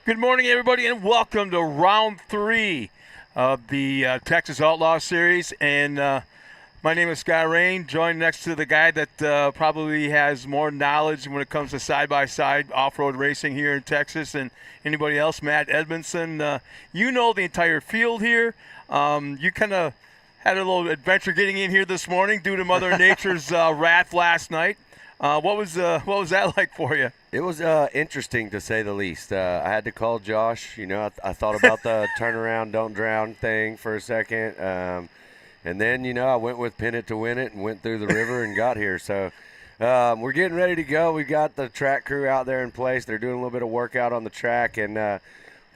Good morning, everybody, and welcome to round 3 of the Texas Outlaw Series. And my name is Scott Rain, joined next to the guy that probably has more knowledge when it comes to side-by-side off-road racing here in Texas than anybody else, Matt Edmondson. You know the entire field here. You kind of had a little adventure getting in here this morning due to Mother Nature's wrath last night. What was that like for you? It was interesting, to say the least. I had to call Josh. You know, I thought about the turnaround, don't drown thing for a second. And then, you know, I went with pin it to win it and went through the river and got here. So we're getting ready to go. We've got the track crew out there in place. They're doing a little bit of workout on the track. And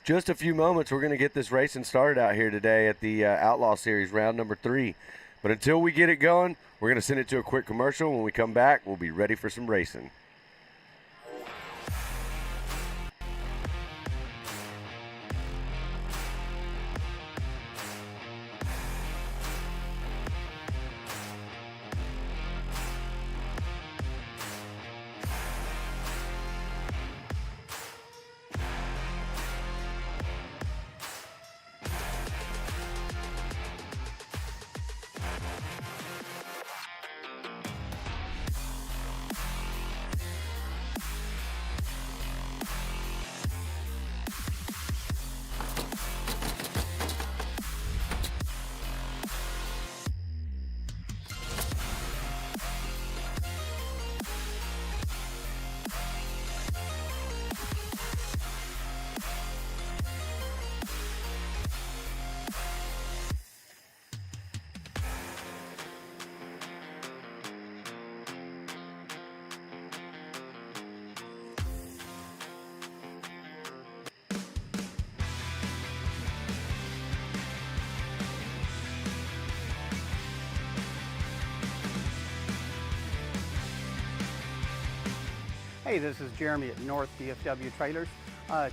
just a few moments, we're going to get this racing started out here today at the Outlaw Series, round number 3. But until we get it going, we're going to send it to a quick commercial. When we come back, we'll be ready for some racing. Hey, this is Jeremy at North DFW Trailers.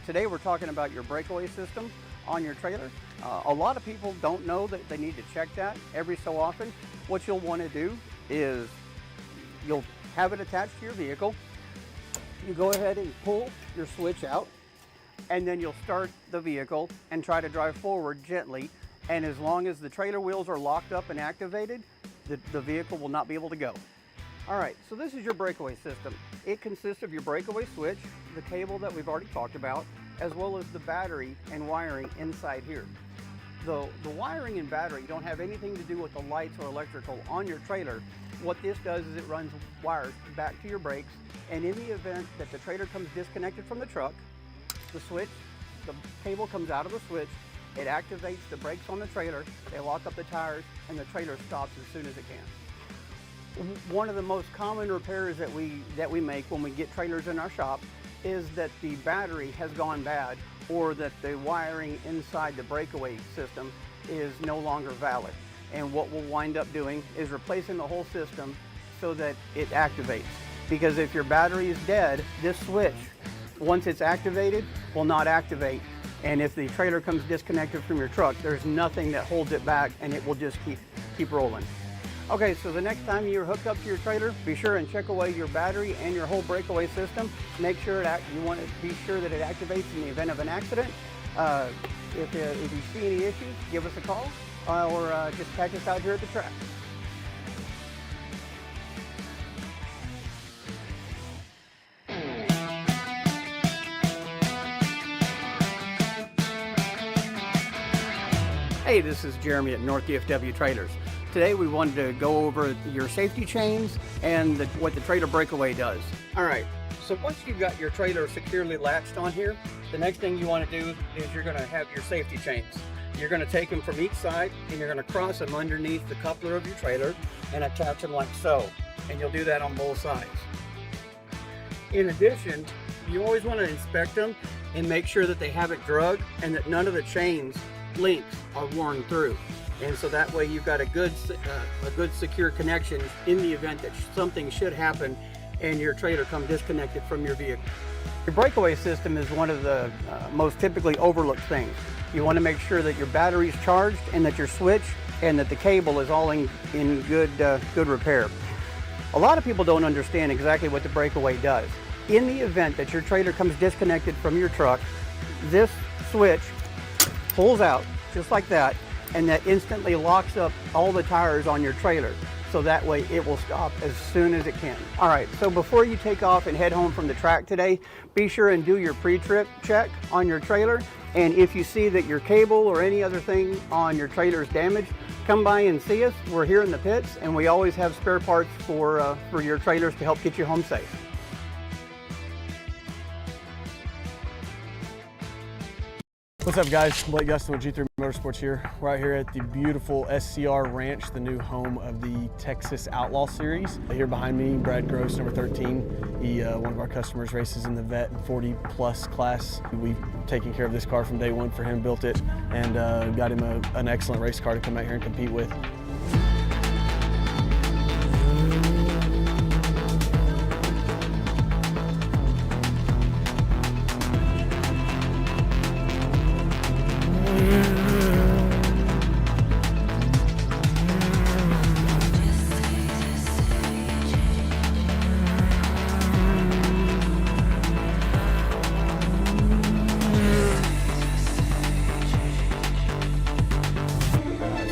Today we're talking about your breakaway system on your trailer. A lot of people don't know that they need to check that every so often. What you'll want to do is you'll have it attached to your vehicle. You go ahead and pull your switch out, and then you'll start the vehicle and try to drive forward gently. And as long as the trailer wheels are locked up and activated, the vehicle will not be able to go. All right, so this is your breakaway system. It consists of your breakaway switch, the cable that we've already talked about, as well as the battery and wiring inside here. The wiring and battery don't have anything to do with the lights or electrical on your trailer. What this does is it runs wires back to your brakes, and in the event that the trailer comes disconnected from the truck, the cable comes out of the switch, it activates the brakes on the trailer, they lock up the tires, and the trailer stops as soon as it can. One of the most common repairs that we make when we get trailers in our shop is that the battery has gone bad, or that the wiring inside the breakaway system is no longer valid. And what we'll wind up doing is replacing the whole system so that it activates. Because if your battery is dead, this switch, once it's activated, will not activate. And if the trailer comes disconnected from your truck, there's nothing that holds it back, and it will just keep rolling. Okay, so the next time you're hooked up to your trailer, be sure and check away your battery and your whole breakaway system. Make sure you want to be sure that it activates in the event of an accident. If you see any issues, give us a call or just catch us out here at the track. Hey, this is Jeremy at North DFW Trailers. Today we wanted to go over your safety chains and what the trailer breakaway does. All right, so once you've got your trailer securely latched on here, the next thing you want to do is you're going to have your safety chains. You're going to take them from each side and you're going to cross them underneath the coupler of your trailer and attach them like so. And you'll do that on both sides. In addition, you always want to inspect them and make sure that they haven't drug and that none of the chains links are worn through. And so that way you've got a good secure connection in the event that something should happen and your trailer comes disconnected from your vehicle. Your breakaway system is one of the most typically overlooked things. You want to make sure that your battery is charged and that your switch and that the cable is all in good repair. A lot of people don't understand exactly what the breakaway does. In the event that your trailer comes disconnected from your truck, this switch pulls out just like that, and that instantly locks up all the tires on your trailer. So that way it will stop as soon as it can. All right, so before you take off and head home from the track today, be sure and do your pre-trip check on your trailer. And if you see that your cable or any other thing on your trailer is damaged, come by and see us. We're here in the pits, and we always have spare parts for your trailers to help get you home safe. What's up, guys? Blake Gustin with G3 Motorsports here. We're out here at the beautiful SCR Ranch, the new home of the Texas Outlaw Series. Here behind me, Brad Gross, number 13. He, one of our customers, races in the vet 40+ class. We've taken care of this car from day one for him, built it, and got him an excellent race car to come out here and compete with.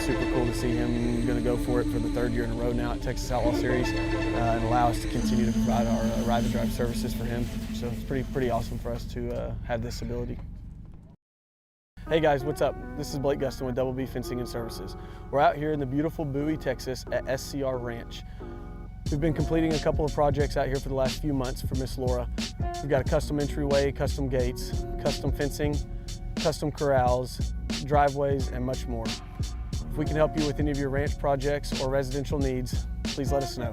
Super cool to see him going to go for it for the third year in a row now at Texas Outlaw Series and allow us to continue to provide our ride and drive services for him. So it's pretty awesome for us to have this ability. Hey guys, what's up? This is Blake Gustin with Double B Fencing and Services. We're out here in the beautiful Bowie, Texas at SCR Ranch. We've been completing a couple of projects out here for the last few months for Miss Laura. We've got a custom entryway, custom gates, custom fencing, custom corrals, driveways, and much more. If we can help you with any of your ranch projects or residential needs, please let us know.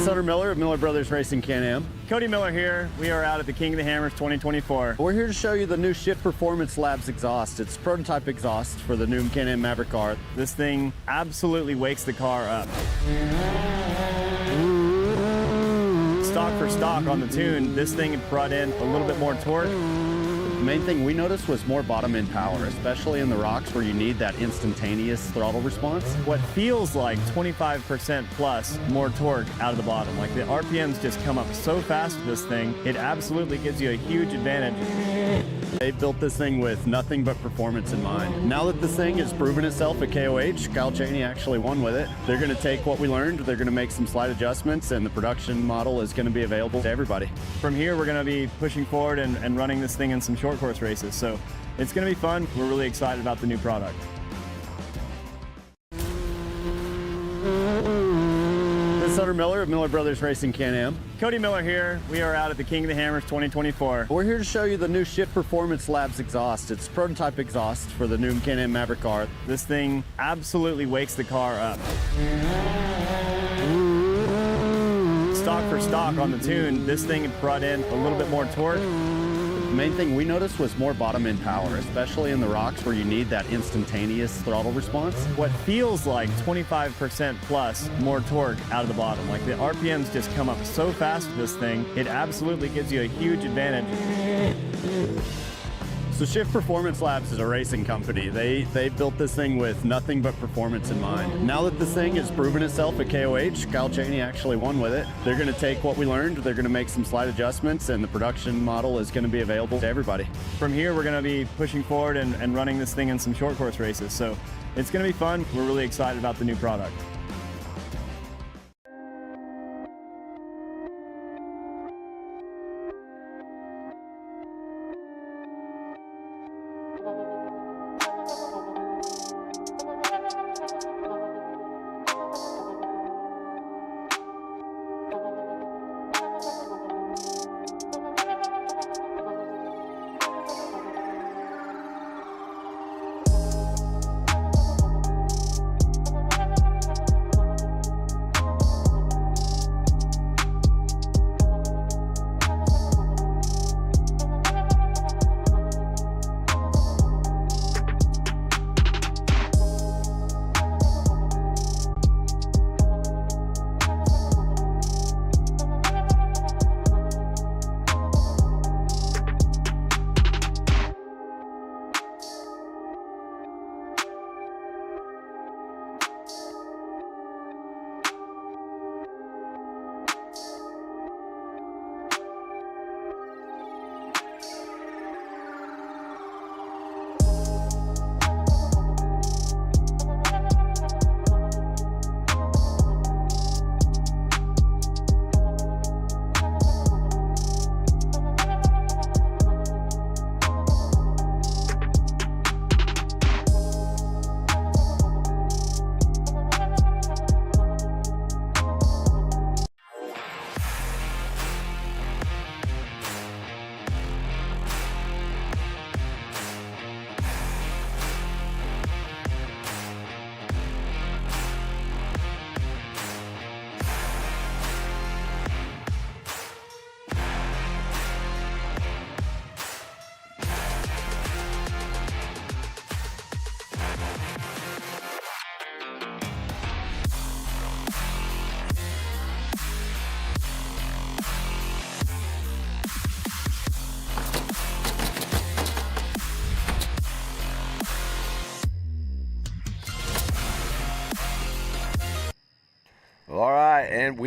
Hunter Miller of Miller Brothers Racing Can-Am. Cody Miller here. We are out at the King of the Hammers 2024. We're here to show you the new Shift Performance Labs exhaust. It's prototype exhaust for the new Can-Am Maverick car. This thing absolutely wakes the car up. Stock for stock on the tune, this thing brought in a little bit more torque. The main thing we noticed was more bottom end power, especially in the rocks where you need that instantaneous throttle response. What feels like 25% plus more torque out of the bottom. Like the RPMs just come up so fast with this thing, it absolutely gives you a huge advantage. They built this thing with nothing but performance in mind. Now that this thing has proven itself at KOH, Kyle Chaney actually won with it. They're going to take what we learned, they're going to make some slight adjustments, and the production model is going to be available to everybody. From here, we're going to be pushing forward and running this thing in some short course races. So it's going to be fun. We're really excited about the new product. This is Hunter Miller of Miller Brothers Racing Can-Am. Cody Miller here. We are out at the King of the Hammers 2024. We're here to show you the new Shift Performance Labs exhaust. It's prototype exhaust for the new Can-Am Maverick car. This thing absolutely wakes the car up. Stock for stock on the tune, this thing brought in a little bit more torque. The main thing we noticed was more bottom end power, especially in the rocks where you need that instantaneous throttle response. What feels like 25% plus more torque out of the bottom. Like the RPMs just come up so fast with this thing, it absolutely gives you a huge advantage. So Shift Performance Labs is a racing company. They built this thing with nothing but performance in mind. Now that this thing has proven itself at KOH, Kyle Chaney actually won with it. They're going to take what we learned, they're going to make some slight adjustments, and the production model is going to be available to everybody. From here, we're going to be pushing forward and running this thing in some short course races. So it's going to be fun. We're really excited about the new product.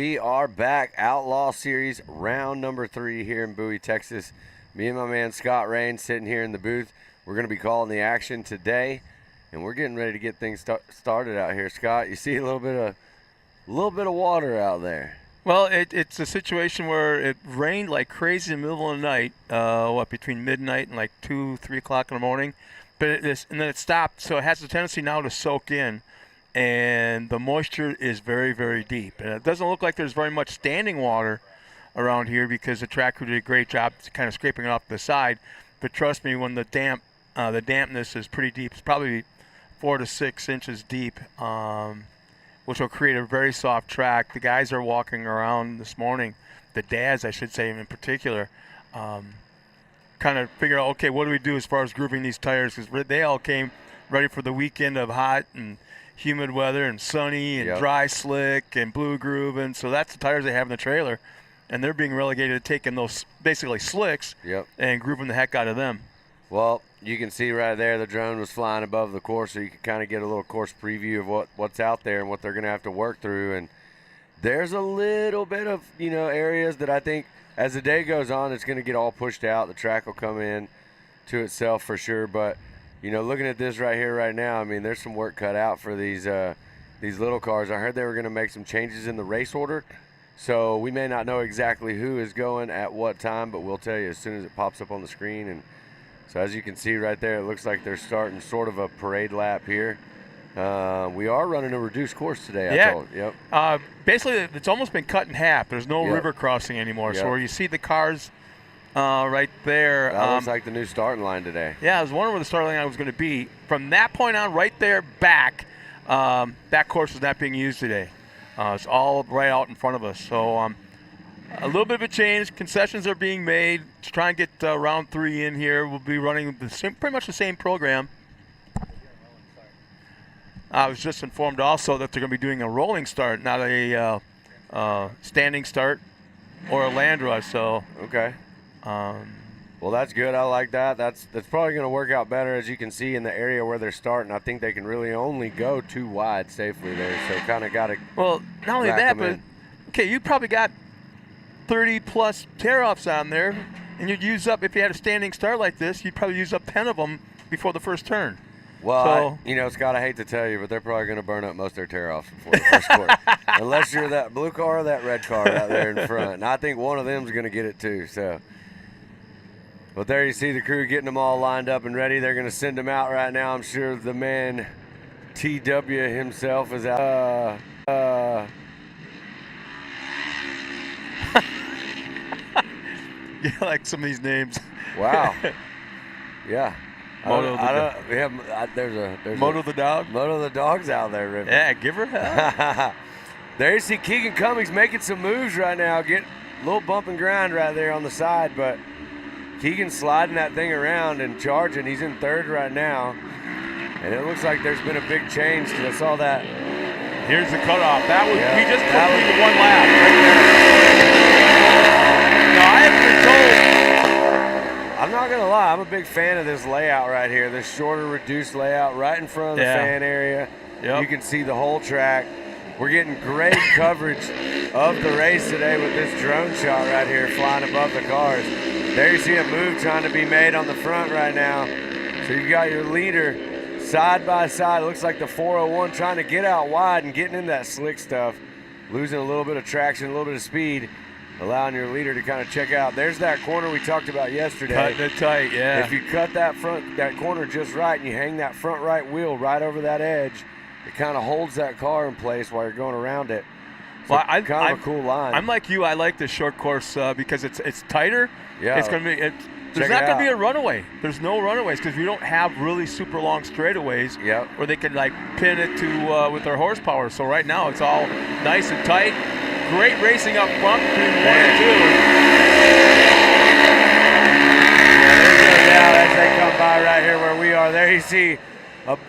we are back. Outlaw Series, round number 3 here in Bowie, Texas. Me and my man Scott Rain sitting here in the booth. We're going to be calling the action today, and we're getting ready to get things started out here. Scott, you see a little bit of water out there. Well, it's a situation where it rained like crazy in the middle of the night, between midnight and like 2, 3 o'clock in the morning. But and then it stopped, so it has a tendency now to soak in, and the moisture is very, very deep. And it doesn't look like there's very much standing water around here because the track crew did a great job kind of scraping it off the side. But trust me, when the dampness is pretty deep, it's probably 4 to 6 inches deep, which will create a very soft track. The guys are walking around this morning, the dads, I should say, in particular, kind of figure out, okay, what do we do as far as grooving these tires? Because they all came ready for the weekend of hot and humid weather and sunny and dry slick and blue grooving. So that's the tires they have in the trailer. And they're being relegated to taking those basically slicks and grooving the heck out of them. Well, you can see right there the drone was flying above the course, so you can kind of get a little course preview of what's out there and what they're going to have to work through. And there's a little bit of, areas that I think as the day goes on, it's going to get all pushed out. The track will come in to itself for sure. But, looking at this right here right now, I mean, there's some work cut out for these little cars. I heard they were going to make some changes in the race order. So we may not know exactly who is going at what time, but we'll tell you as soon as it pops up on the screen. And so as you can see right there, it looks like they're starting sort of a parade lap here. We are running a reduced course today, I told. Yep. Basically, it's almost been cut in half. There's no river crossing anymore. So where you see the cars right there. That looks like the new starting line today. Yeah, I was wondering where the starting line was going to be. From that point on, right there back, that course is not being used today. It's all right out in front of us. So a little bit of a change. Concessions are being made to try and get round 3 in here. We'll be running pretty much the same program. I was just informed also that they're going to be doing a rolling start, not a standing start or a land rush. So okay. Well, that's good. I like that. That's probably going to work out better, as you can see in the area where they're starting. I think they can really only go 2 wide safely there, so kind of got to. Well, not only that, but okay, you probably got 30+ tear-offs on there, and you'd use up, if you had a standing start like this, you'd probably use up 10 of them before the first turn. Well, Scott, I hate to tell you, but they're probably going to burn up most of their tear-offs before the first quarter, unless you're that blue car or that red car out there in front. And I think one of them is going to get it too. So. But there you see the crew getting them all lined up and ready. They're going to send them out right now. I'm sure the man TW himself is out. You like some of these names. Wow. Yeah. There's Moto the dog. Moto the dog's out there, Rippin'. Yeah, give her hell. There you see Keegan Cummings making some moves right now. Get a little bump and grind right there on the side, but Keegan's sliding that thing around and charging. He's in 3rd right now. And it looks like there's been a big change because I saw that. Here's the cutoff. He just completed 1 lap right there. No, I haven't been told. I'm not going to lie. I'm a big fan of this layout right here. This shorter, reduced layout right in front of the fan area. You can see the whole track. We're getting great coverage of the race today with this drone shot right here flying above the cars. There you see a move trying to be made on the front right now. So you got your leader side by side. It looks like the 401 trying to get out wide and getting in that slick stuff. Losing a little bit of traction, a little bit of speed, allowing your leader to kind of check out. There's that corner we talked about yesterday. Cutting it tight, yeah. If you cut that corner just right and you hang that front right wheel right over that edge, it kind of holds that car in place while you're going around it. So well, kind of a cool line. I'm like you. I like this short course because it's tighter. Yeah. It's going to be. There's not going to be a runaway. There's no runaways because we don't have really super long straightaways where they can like pin it to with their horsepower. So right now it's all nice and tight. Great racing up front between 1 and 2. There's no doubt as they come by right here where we are. There you see,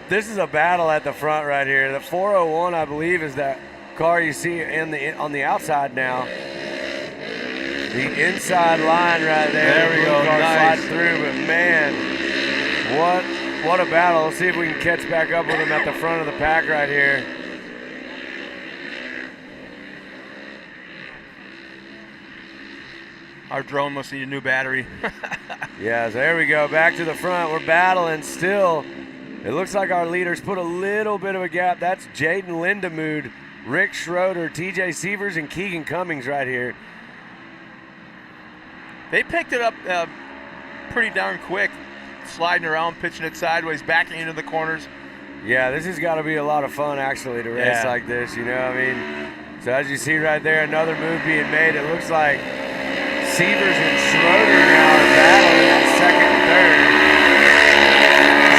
this is a battle at the front right here. The 401, I believe, is that car you see on the outside now. The inside line right there. There we go. Nice. Sliding through, but man, what a battle. Let's see if we can catch back up with them at the front of the pack right here. Our drone must need a new battery. Yeah, so there we go. Back to the front. We're battling still. It looks like our leaders put a little bit of a gap. That's Jaden Lindemood, Rick Schroeder, TJ Sievers, and Keegan Cummings right here. They picked it up pretty darn quick, sliding around, pitching it sideways, backing into the corners. Yeah, this has got to be a lot of fun, actually, to race like this, you know? I mean, so as you see right there, another move being made. It looks like Sievers and Schroeder now are battling that second and third.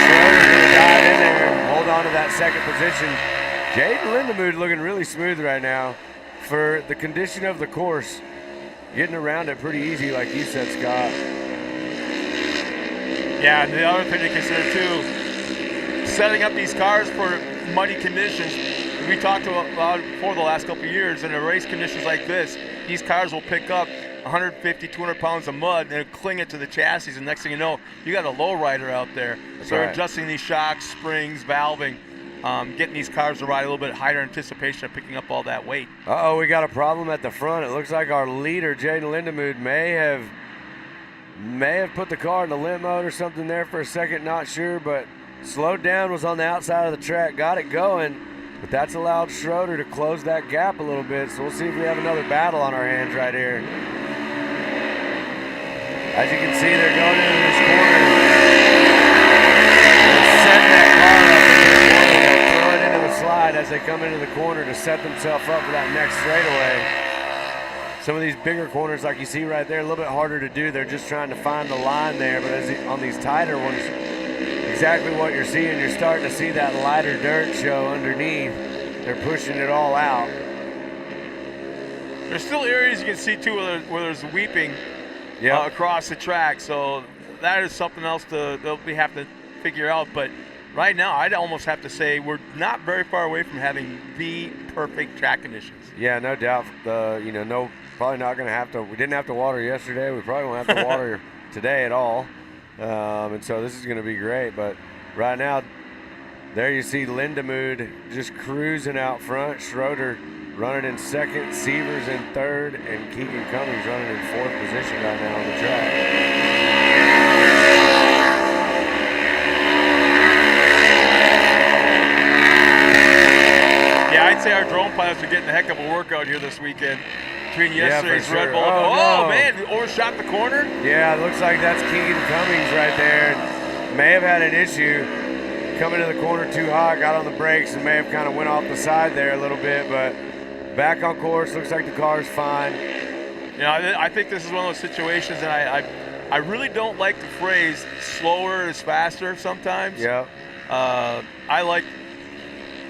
Schroeder's going to dive in there, hold on to that second position. Jaden Lindemood looking really smooth right now for the condition of the course. Getting around it pretty easy, like you said, Scott. Yeah, and the other thing to consider, too, setting up these cars for muddy conditions. We talked about it for the last couple of years, in a race conditions like this, these cars will pick up 150, 200 pounds of mud and it'll cling it to the chassis, and next thing you know, you got a low rider out there. That's so they're right. adjusting these shocks, springs, valving, getting these cars to ride a little bit higher anticipation of picking up all that weight. Uh-oh, we got a problem at the front. It looks like our leader, Jaden Lindemood, may have put the car in the limp mode or something there for a second, not sure, but slowed down, was on the outside of the track, got it going, but that's allowed Schroeder to close that gap a little bit, so we'll see if we have another battle on our hands right here. As you can see, they're going into this corner. They're setting that car up into the corner. They'll throw it into the slide as they come into the corner to set themselves up for that next straightaway. Some of these bigger corners, like you see right there, a little bit harder to do. They're just trying to find the line there, but on these tighter ones, exactly what you're seeing. You're starting to see that lighter dirt show underneath. They're pushing it all out. There's still areas you can see, too, where there's weeping across the track, so that is something else they'll have to figure out. But right now, I'd almost have to say we're not very far away from having the perfect track conditions. Yeah, no doubt. Probably not going to have to. We didn't have to water yesterday. We probably won't have to water today at all. And so this is going to be great. But right now, there you see Lindemood just cruising out front. Schroeder running in second, Sievers in third, and Keegan Cummings running in fourth position right now on the track. Yeah, I'd say our drone pilots are getting a heck of a workout here this weekend. Between yesterday's for sure. Red Bull. Oh, no. Man, we overshot the corner. Yeah, it looks like that's Keegan Cummings right there. May have had an issue coming to the corner too hot, got on the brakes, and may have kind of went off the side there a little bit, but back on course, looks like the car's fine. You know, I think this is one of those situations, and I really don't like the phrase slower is faster sometimes. Yeah. I like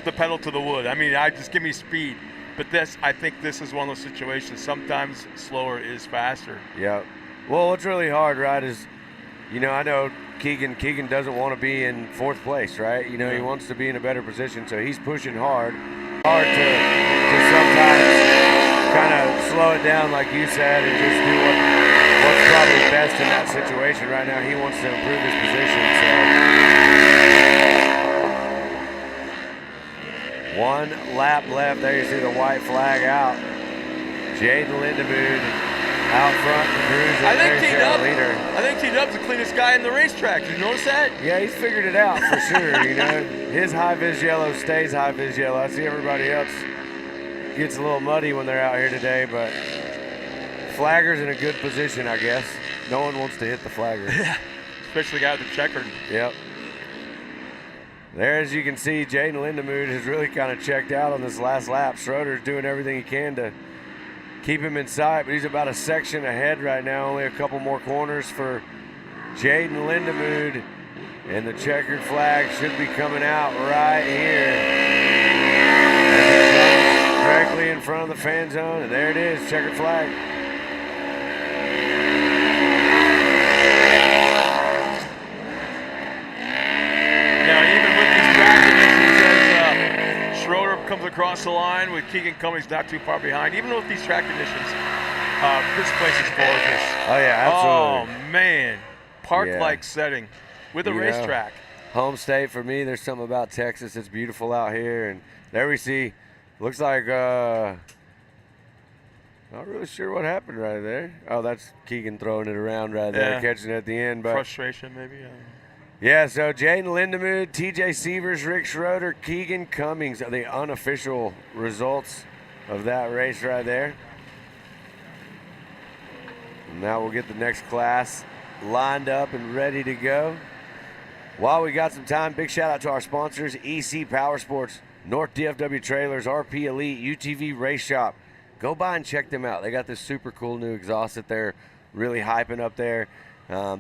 the pedal to the wood. I mean, just give me speed. But I think this is one of those situations. Sometimes slower is faster. Yeah. Well, what's really hard, right, is, I know Keegan doesn't want to be in fourth place, right? He wants to be in a better position, so he's pushing hard to sometimes kind of slow it down, like you said, and just do what's probably best in that situation. Right now, he wants to improve his position, so 1 lap left. There you see the white flag out. Jaden Lindemood out front, cruising. I think T-Dub's the cleanest guy in the racetrack. Did you notice that? Yeah, he's figured it out for sure. His high-vis yellow stays high-vis yellow. I see everybody else gets a little muddy when they're out here today, but flagger's in a good position, I guess. No one wants to hit the flagger. Especially the guy with the checkered. Yep. There, as you can see, Jaden Lindemood has really kind of checked out on this last lap. Schroeder's doing everything he can to keep him in sight, but he's about a section ahead right now. Only a couple more corners for Jaden Lindemood, and the checkered flag should be coming out right here. As it comes directly in front of the fan zone, and there it is, checkered flag. Comes across the line with Keegan Cummings not too far behind. Even with these track conditions, this place is gorgeous. Oh, yeah, absolutely. Oh, man. Park-like setting with a racetrack. Home state for me. There's something about Texas that's beautiful out here. And there we see, looks like Not really sure what happened right there. Oh, that's Keegan throwing it around right there, Yeah. catching it at the end. But Frustration, maybe. yeah, so Jaden Lindemood, TJ Sievers, Rick Schroeder, Keegan Cummings are the unofficial results of that race right there. And now we'll get the next class lined up and ready to go. While we got some time, big shout out to our sponsors, EC Power Sports, North DFW Trailers, RP Elite, UTV Race Shop. Go by and check them out. They got this super cool new exhaust that they're really hyping up there.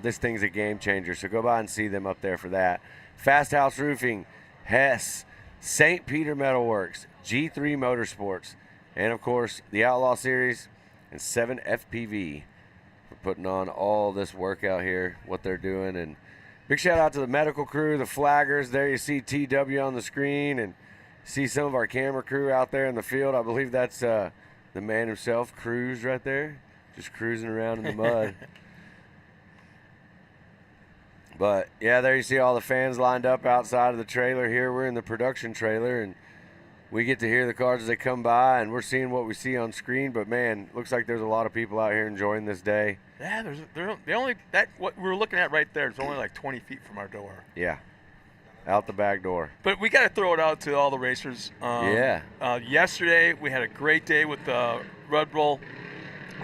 This thing's a game changer, so go by and see them up there for that. Fast House Roofing, Hess, St. Peter Metalworks, G3 Motorsports, and of course the Outlaw Series and 7FPV for putting on all this work out here, what they're doing. And big shout out to the medical crew, the flaggers. There you see TW on the screen and see some of our camera crew out there in the field. I believe that's the man himself, Cruz, right there, just cruising around in the mud. But yeah, there you see all the fans lined up outside of the trailer here. We're in the production trailer, and we get to hear the cars as they come by, and we're seeing what we see on screen. But man, looks like there's a lot of people out here enjoying this day. Yeah, what we were looking at right there is only like 20 feet from our door. Yeah, out the back door. But we got to throw it out to all the racers. Yesterday we had a great day with the Red Bull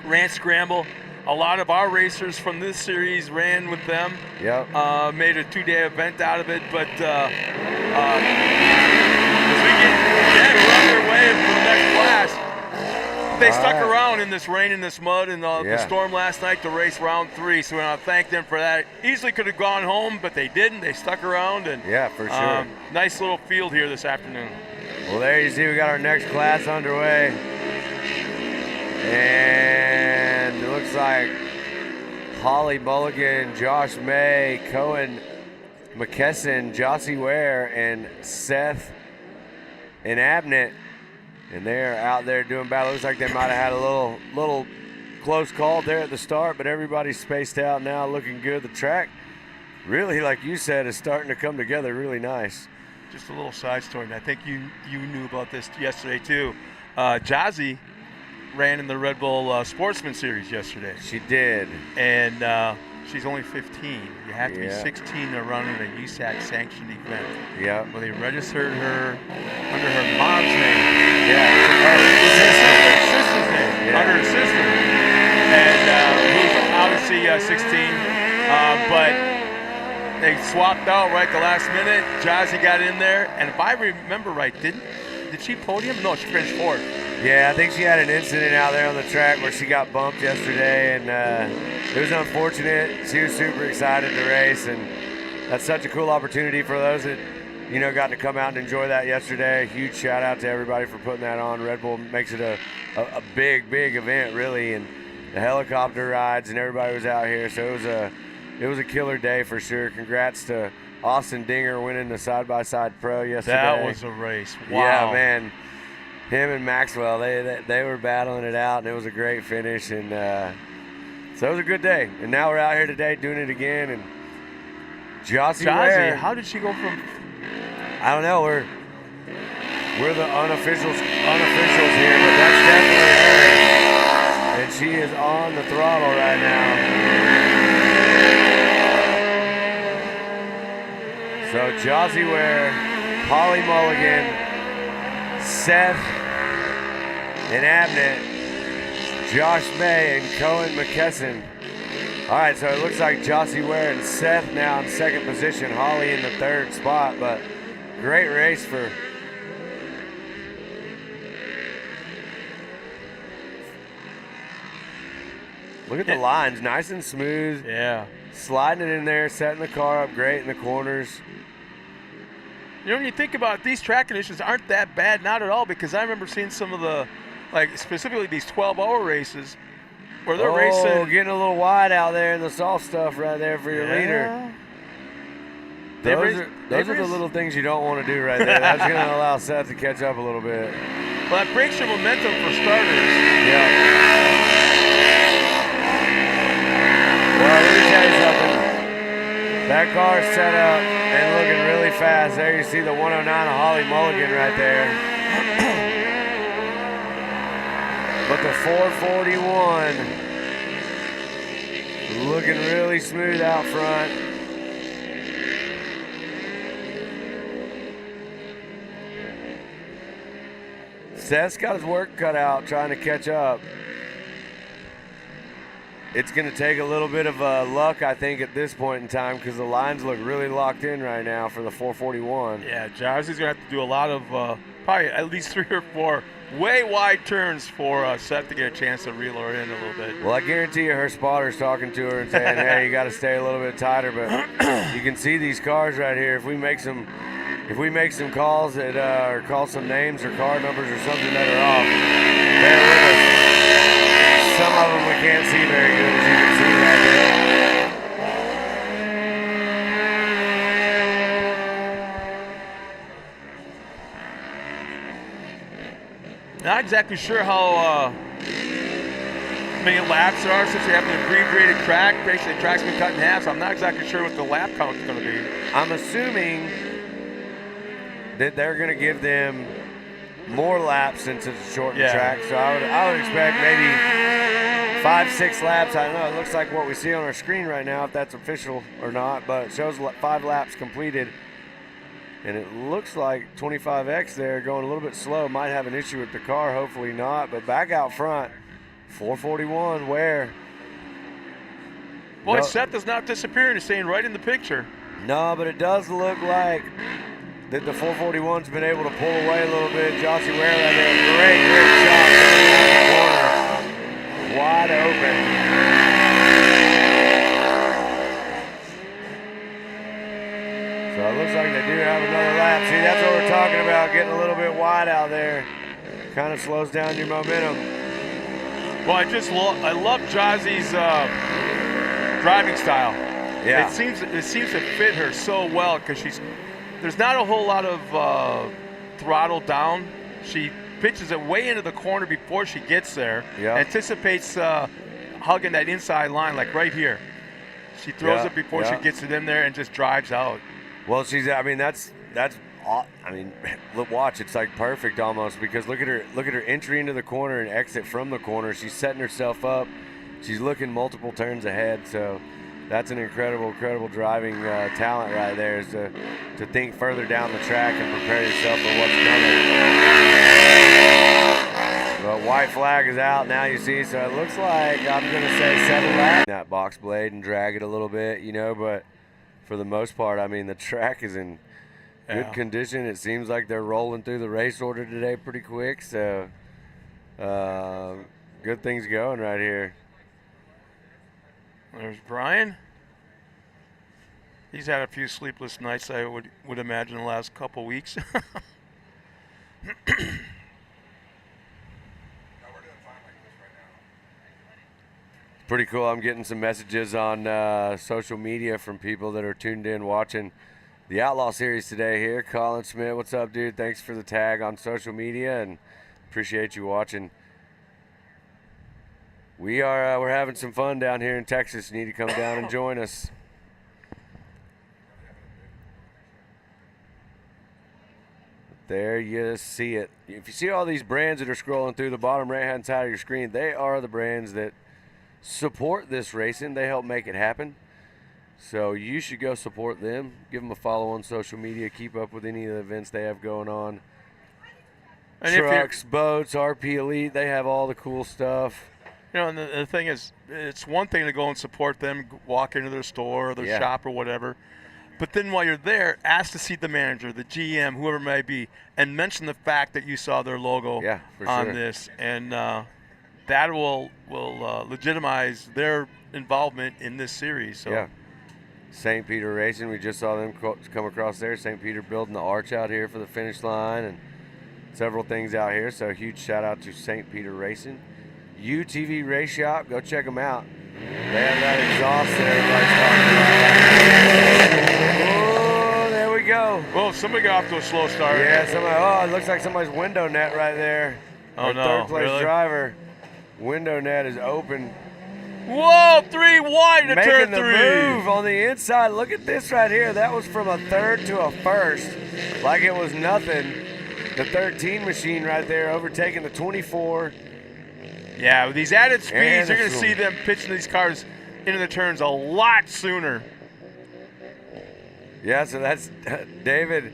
Ranch Scramble. A lot of our racers from this series ran with them. Yep. Made a 2-day event out of it, but as we're on their way for the next class. They stuck around in this rain and this mud and the storm last night to race round 3, so we want to thank them for that. Easily could have gone home, but they didn't. They stuck around. And yeah, for sure. Nice little field here this afternoon. Well, there you see we got our next class underway. And it looks like Holly Mulligan, Josh May, Cohen McKesson, Jossie Ware, and Seth and Abnett. And they're out there doing battle. Looks like they might have had a little close call there at the start, but everybody's spaced out now, looking good. The track, really, like you said, is starting to come together really nice. Just a little side story, and I think you knew about this yesterday too. Jazzy ran in the Red Bull Sportsman Series yesterday. She did. And she's only 15. You have to be 16 to run in a USAC sanctioned event. Yeah. Well, they registered her under her mom's name. Sister's name. Under her sister. And who's obviously 16. But they swapped out right the last minute. Jazzy got in there. And if I remember right, did she podium? No, she finished 4th. Yeah, I think she had an incident out there on the track where she got bumped yesterday, and it was unfortunate. She was super excited to race, and that's such a cool opportunity for those that, got to come out and enjoy that yesterday. A huge shout out to everybody for putting that on. Red Bull makes it a big event, really, and the helicopter rides and everybody was out here, so it was a killer day for sure. Congrats to Austin Dinger winning the side-by-side pro yesterday. That was a race. Wow. Yeah, man. Him and Maxwell, they were battling it out, and it was a great finish, and so it was a good day. And now we're out here today doing it again. And Jossie Ware, how did she go from? I don't know. We're the unofficials here, but that's definitely her, and she is on the throttle right now. So Jossie Ware, Holly Mulligan, Seth and Abnett, Josh May, and Cohen McKesson. All right, so it looks like Jossie Ware and Seth now in 2nd position, Holly in the 3rd spot, but great race for look at the lines, nice and smooth. Yeah. Sliding it in there, setting the car up great in the corners. When you think about it, these track conditions aren't that bad, not at all, because I remember seeing some of the, specifically these 12-hour races where they're racing. Getting a little wide out there in the soft stuff right there for your leader. Those are the little things you don't want to do right there. That's going to allow Seth to catch up a little bit. Well, that breaks your momentum for starters. Yeah. Well, let me tell you something. That car's set up and looking really fast. There you see the 109 of Holly Mulligan right there. But the 441 looking really smooth out front. Seth's got his work cut out trying to catch up. It's going to take a little bit of luck, I think, at this point in time because the lines look really locked in right now for the 441. Yeah, Jazzy's going to have to do a lot of probably at least 3 or 4 way wide turns for Seth to get a chance to reel her in a little bit. Well, I guarantee you her spotter's talking to her and saying, hey, you got to stay a little bit tighter. But you can see these cars right here. If we make some calls that or call some names or car numbers or something that are off, bear with us. Some of them we can't see very good, as you can see right there. Not exactly sure how many laps there are since they have an abbreviated track. Basically, the track's been cut in half, so I'm not exactly sure what the lap count is going to be. I'm assuming that they're going to give them more laps since it's a shortened track. So I would expect maybe 5-6 laps. I don't know. It looks like what we see on our screen right now, if that's official or not, but it shows 5 laps completed. And it looks like 25X there going a little bit slow. Might have an issue with the car. Hopefully not. But back out front, 441, where? Boy, No. Seth is not disappearing. He's staying right in the picture. No, but it does look like that the 441's been able to pull away a little bit. Jossie Ware right there, great shot in the corner, wide open. So it looks like they do have another lap. See, that's what we're talking about, getting a little bit wide out there. Kind of slows down your momentum. Well, I love Jossie's driving style. Yeah. It seems to fit her so well because there's not a whole lot of throttle down. She pitches it way into the corner before she gets there. Yeah. Anticipates hugging that inside line, like right here. She throws it before she gets it in there and just drives out. Well, that's look, watch, it's like perfect almost because look at her entry into the corner and exit from the corner. She's setting herself up. She's looking multiple turns ahead, so that's an incredible driving talent right there, is to think further down the track and prepare yourself for what's coming. But white flag is out now, you see, so it looks like I'm going to say 7 laps. That box blade and drag it a little bit, but for the most part, I mean, the track is in good condition. It seems like they're rolling through the race order today pretty quick, so good things going right here. There's Brian. He's had a few sleepless nights, I would imagine, the last couple weeks. Pretty cool. I'm getting some messages on social media from people that are tuned in watching the Outlaw Series today here. Colin Smith, what's up, dude? Thanks for the tag on social media and appreciate you watching. We're having some fun down here in Texas. You need to come down and join us. There you see it. If you see all these brands that are scrolling through the bottom right-hand side of your screen, they are the brands that support this racing. They help make it happen. So you should go support them. Give them a follow on social media. Keep up with any of the events they have going on. And trucks, boats, RP Elite, they have all the cool stuff. And the thing is, it's one thing to go and support them, walk into their store or their shop or whatever. But then while you're there, ask to see the manager, the GM, whoever it may be, and mention the fact that you saw their logo on this. And that will legitimize their involvement in this series. So. Yeah. St. Peter Racing, we just saw them come across there. St. Peter building the arch out here for the finish line and several things out here. So huge shout out to St. Peter Racing. UTV Race Shop, go check them out. They have that exhaust there everybody's talking about. Oh, there we go. Well, somebody got off to a slow start. Yeah, it looks like somebody's window net right there. Oh, no, third place really? driver. Window net is open. Whoa, 3 wide to turn 3. Making the move on the inside. Look at this right here. That was from a third to a first. Like it was nothing. The 13 machine right there overtaking the 24. Yeah, with these added speeds, And you're the going to see them pitching these cars into the turns a lot sooner. Yeah, so that's David.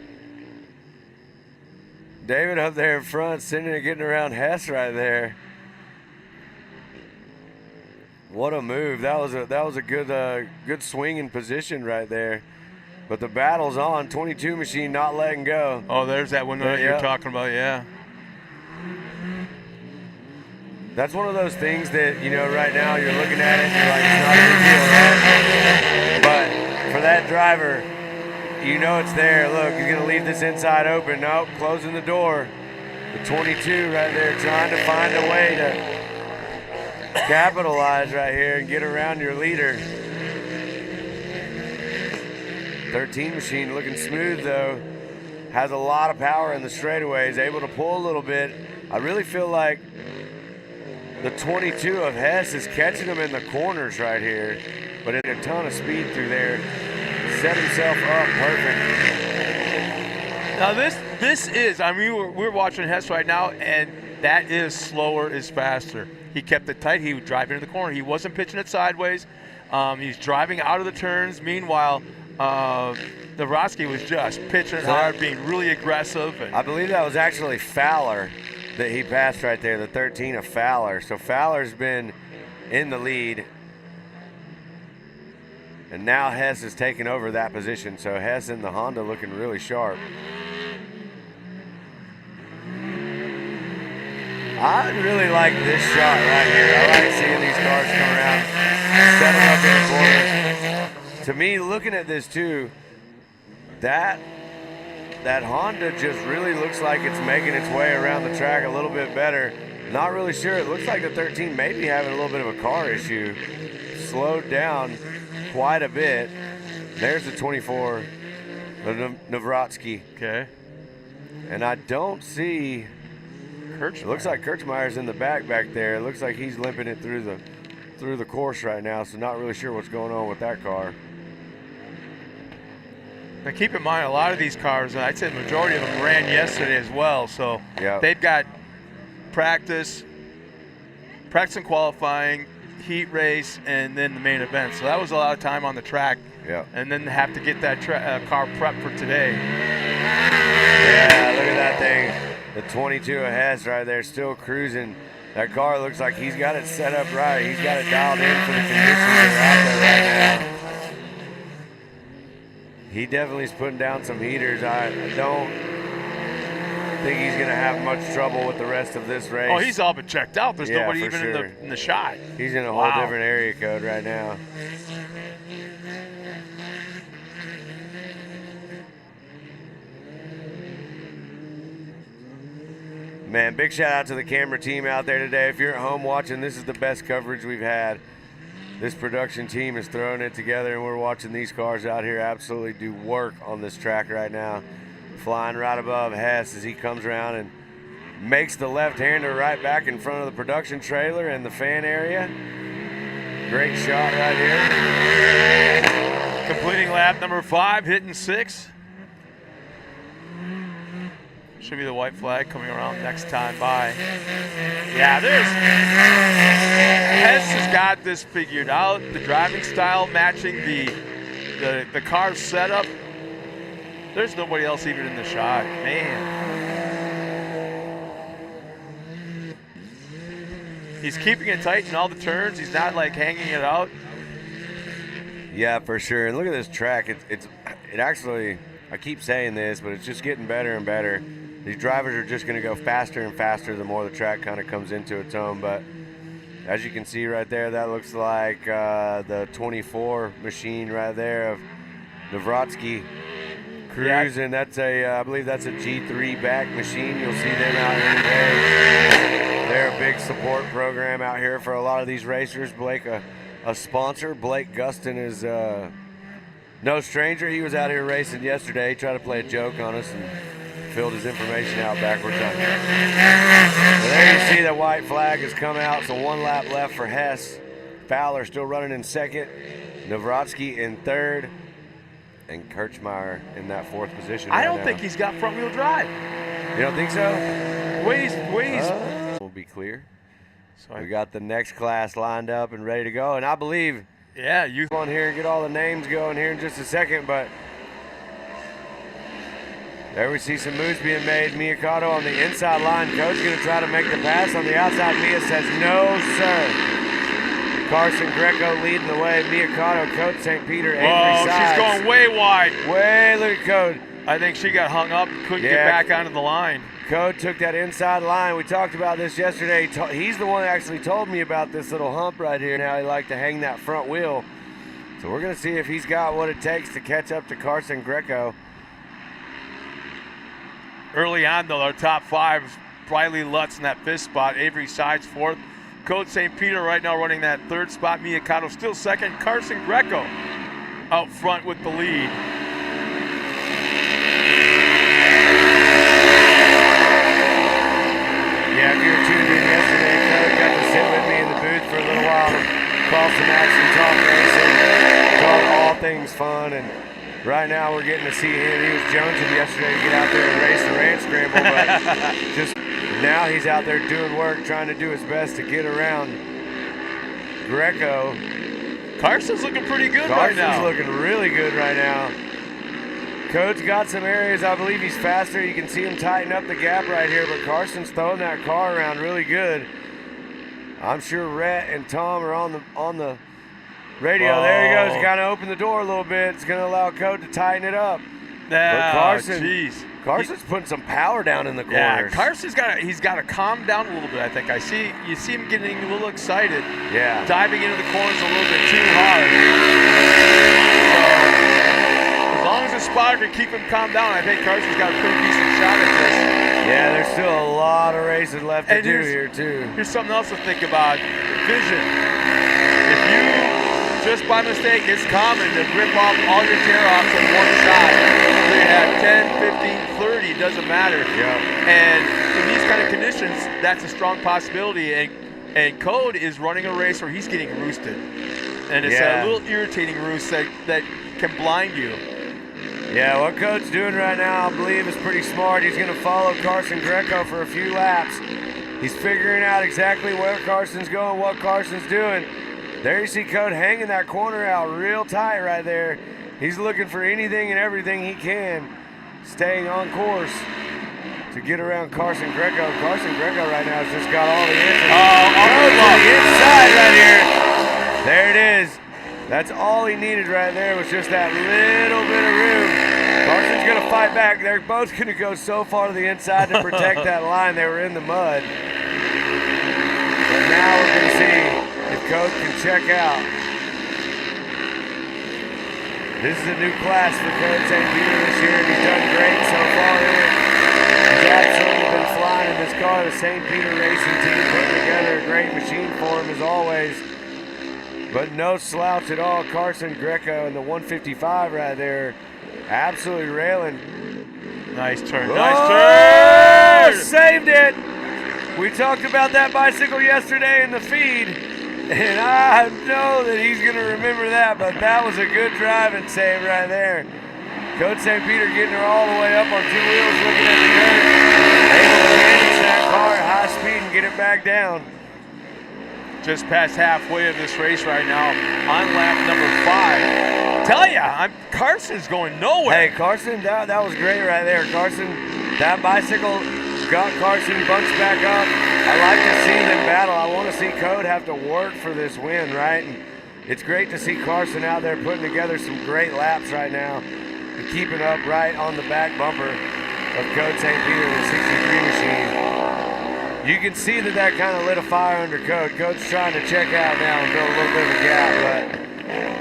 David up there in front, sitting and getting around Hess right there. What a move! That was a good swinging position right there. But the battle's on. 22 machine not letting go. Oh, there's that window that you're Yep. talking about, yeah. That's one of those things that, you know, right now you're looking at it and you're like, it's not a big deal, right? But for that driver, you know it's there. Look, he's going to leave this inside open. Nope, closing the door. The 22 right there trying to find a way to capitalize right here and get around your leader. 13 machine looking smooth though. Has a lot of power in the straightaways, able to pull a little bit. I really feel like the 22 of Hess is catching him in the corners right here, but in a ton of speed through there. Set himself up perfect. Now this is, I mean, we're watching Hess right now, and that is slower is faster. He kept it tight. He would drive into the corner. He wasn't pitching it sideways. He's driving out of the turns. Meanwhile, Navrosky was just pitching it hard, being really aggressive. And I believe that was actually Fowler that he passed right there, the 13 of Fowler. So Fowler's been in the lead. And now Hess is taking over that position. So Hess in the Honda looking really sharp. I really like this shot right here. I like seeing these cars come around, set them up in the corners. To me, looking at this too, that Honda just really looks like it's making its way around the track a little bit better. Not really sure. It looks like the 13 may be having a little bit of a car issue. Slowed down quite a bit. There's the 24, the Navrosky. okay. And I don't see, it looks like Kirchmeier's in the back there. It looks like he's limping it through the course right now, so not really sure what's going on with that car. Now keep in mind, a lot of these cars, I'd say the majority of them ran yesterday as well, so Yep. they've got practice and qualifying, heat race, and then the main event. So that was a lot of time on the track. Yeah. And then have to get that car prepped for today. Yeah, look at that thing. The 22 of Hess right there, still cruising. That car looks like he's got it set up right. He's got it dialed in for the conditions that are out there right now. He definitely is putting down some heaters. I don't think he's going to have much trouble with the rest of this race. Oh, he's all but checked out. There's Yeah, nobody for even sure. in the shot. He's in a whole Wow. different area code right now. Man, big shout out to the camera team out there today. If you're at home watching, this is the best coverage we've had. This production team is throwing it together, and we're watching these cars out here absolutely do work on this track right now. Flying right above Hess as he comes around and makes the left-hander right back in front of the production trailer and the fan area. Great shot right here. Completing lap number 5, hitting 6. Should be the white flag coming around next time by. Yeah, Hess has got this figured out. The driving style matching the car's setup. There's nobody else even in the shot. Man. He's keeping it tight in all the turns. He's not like hanging it out. Yeah, for sure. And look at this track. It actually, I keep saying this, but it's just getting better and better. These drivers are just going to go faster and faster the more the track kind of comes into its own. But as you can see right there, that looks like the 24 machine right there of Navrosky cruising. That's I believe that's a G3 back machine. You'll see them out here today. They're a big support program out here for a lot of these racers. Blake, a sponsor. Blake Gustin is no stranger. He was out here racing yesterday. He tried to play a joke on us and filled his information out backwards. But there you see the white flag has come out, so 1 lap left for Hess. Fowler still running in second, Navrosky in third, and Kirchmeier in that 4th position. I don't think he's got front wheel drive. You don't think so? Ways. We'll be clear. So We got the next class lined up and ready to go, and I believe yeah, you on here and get all the names going here in just a second, but there we see some moves being made. Miyakato on the inside line. Coach going to try to make the pass on the outside. Mia says no, sir. Carson Greco leading the way. Miyakato, Coach St. Peter, Avery oh, sides. she's going way wide. Way, look at Code. I think she got hung up and couldn't get back onto the line. Code took that inside line. We talked about this yesterday. He's the one that actually told me about this little hump right here and how he liked to hang that front wheel. So we're going to see if he's got what it takes to catch up to Carson Greco. Early on, though, our top 5, Briley Lutz in that 5th spot. Avery Sides 4th. Code St. Peter right now running that 3rd spot. Miyakato still 2nd. Carson Greco out front with the lead. Yeah, if you were tuned in yesterday, Code got to sit with me in the booth for a little while and call some action, talk racing, talk all things fun, and right now we're getting to see him. He was jonesing yesterday to get out there and race the ranch scramble, but just now he's out there doing work, trying to do his best to get around Greco. Carson's looking pretty good right now. Carson's looking really good right now. Code's got some areas, I believe he's faster. You can see him tighten up the gap right here, but Carson's throwing that car around really good. I'm sure Rhett and Tom are on the radio. There he goes. He kind of opened the door a little bit. It's going to allow Code to tighten it up. But Carson's putting some power down in the corners. Yeah, Carson's got to calm down a little bit. I think you see him getting a little excited. Yeah, diving into the corners a little bit too hard. So, as long as the spotter can keep him calm down, I think Carson's got a pretty decent shot at this. Yeah, there's still a lot of racing left to do here too. Here's something else to think about: vision. If you just by mistake, it's common to rip off all your tear-offs in one shot. So you have 10, 15, 30, doesn't matter. Yeah. And in these kind of conditions, that's a strong possibility. And Code is running a race where he's getting roosted. And it's a little irritating roost that can blind you. Yeah, what Code's doing right now, I believe, is pretty smart. He's going to follow Carson Greco for a few laps. He's figuring out exactly where Carson's going, what Carson's doing. There you see Code hanging that corner out real tight right there. He's looking for anything and everything he can, staying on course to get around Carson Greco. Carson Greco right now has just got all the answers. To the inside right here. There it is. That's all he needed right there was just that little bit of room. Carson's going to fight back. They're both going to go so far to the inside to protect that line. They were in the mud. But now we're going to see if Code can check out. This is a new class for Code St. Peter this year, and he's done great so far here. He's absolutely been flying in this car. The St. Peter racing team putting together a great machine for him as always. But no slouch at all. Carson Greco in the 155 right there. Absolutely railing. Nice turn. Oh, nice turn! Saved it! We talked about that bicycle yesterday in the feed, and I know that he's going to remember that, but that was a good driving save right there. Coach St. Peter getting her all the way up on 2 wheels, looking at the dirt, able to manage that car at high speed and get it back down. Just past halfway of this race right now on lap number 5. Tell ya, Carson's going nowhere. Hey, Carson, that was great right there. Carson, that bicycle got Carson bunched back up. I like to see them battle. I want to see Code have to work for this win, right? And it's great to see Carson out there putting together some great laps right now and keeping up right on the back bumper of Code St. Peter, the 63 machine. You can see that kind of lit a fire under Code. Code's trying to check out now and build a little bit of a gap, but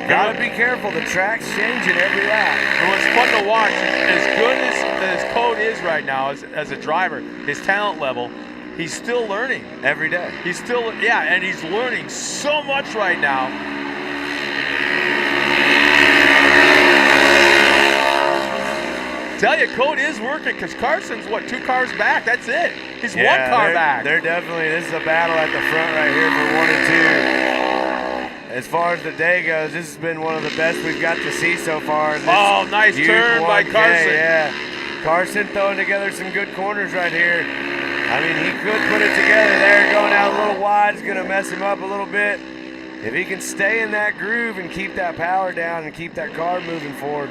gotta be careful. The track's changing every lap. And what's fun to watch, as good as Code is right now as a driver, his talent level, he's still learning. Every day. He's still, and he's learning so much right now. Tell you, Code is working because Carson's, 2 cars back? That's it. He's 1 car back. They're definitely, this is a battle at the front right here for 1 and 2. As far as the day goes, this has been one of the best we've got to see so far. Nice turn by Carson. Yeah, Carson throwing together some good corners right here. I mean, he could put it together there. Going out a little wide is going to mess him up a little bit. If he can stay in that groove and keep that power down and keep that car moving forward,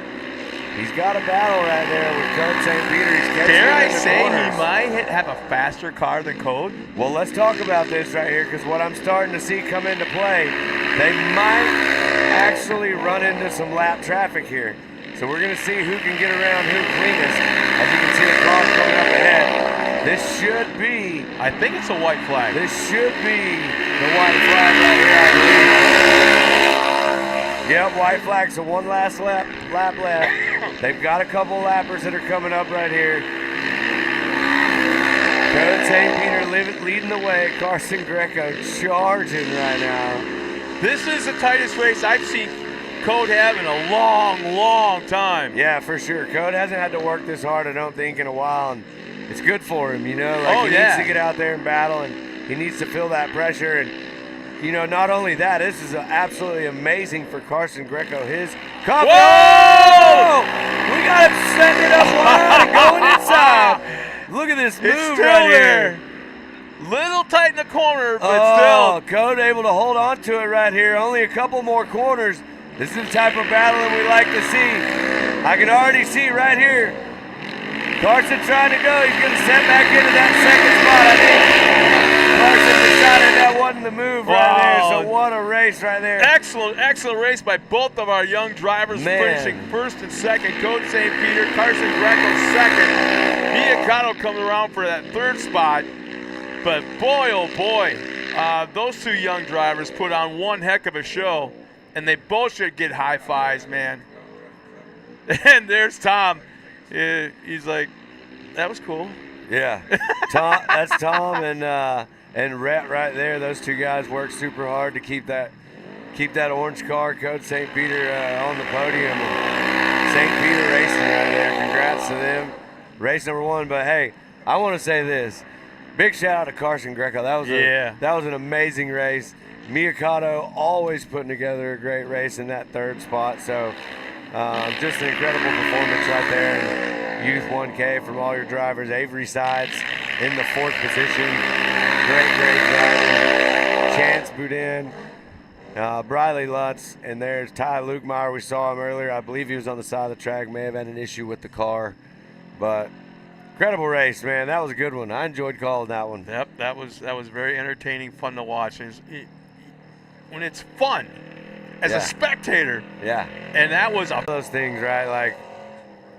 he's got a battle right there with Code St. Peter. He's catching Dare him I in the say corners. he might have a faster car than Code? Well, let's talk about this right here, because what I'm starting to see come into play, they might actually run into some lap traffic here. So we're going to see who can get around who cleanest. As you can see the car coming up ahead. This should be, I think it's a white flag. this should be the white flag right here, I believe. Yep, white flag, so one last lap left. They've got a couple lappers that are coming up right here. Code St. Peter leading the way. Carson Greco charging right now. This is the tightest race I've seen Code have in a long, long time. Yeah, for sure. Code hasn't had to work this hard, I don't think, in a while, and it's good for him, you know. Like, Oh, he yeah. needs to get out there and battle, and he needs to feel that pressure. And, you know, not only that, this is absolutely amazing for Carson Greco. His confidence. Whoa! We got him setting it up wide and going inside. Look at this move It's still right there. here. Little tight in the corner, but Oh, still. Code able to hold on to it right here. Only a couple more corners. This is the type of battling we like to see. I can already see right here. Carson trying to go. He's going to set back into that second spot, I think. Carson decided that wasn't the move right there. So what a race right there. Excellent, excellent race by both of our young drivers, Man. finishing first and second. Code St. Peter, Carson Greco second. Miyakato coming around for that third spot. But boy, oh boy, those two young drivers put on one heck of a show, and they both should get high fives, man. And there's Tom. He's like, that was cool. Yeah, Tom. That's Tom and Rhett right there. Those two guys worked super hard to keep that orange car, Code St. Peter, on the podium. St. Peter racing right there. Congrats to them. Race number one. But hey, I want to say this. Big shout out to Carson Greco. That was an amazing race. Miyakato always putting together a great race in that third spot. So just an incredible performance right there. Youth 1K from all your drivers. Avery Sides in the fourth position. Great driving. Chance Boudin, Briley Lutz, and there's Ty Lukemeyer. We saw him earlier. I believe he was on the side of the track. May have had an issue with the car, but incredible race, man. That was a good one. I enjoyed calling that one. Yep, that was very entertaining, fun to watch. And when it's fun as a spectator. Yeah. And that was those things, right? Like,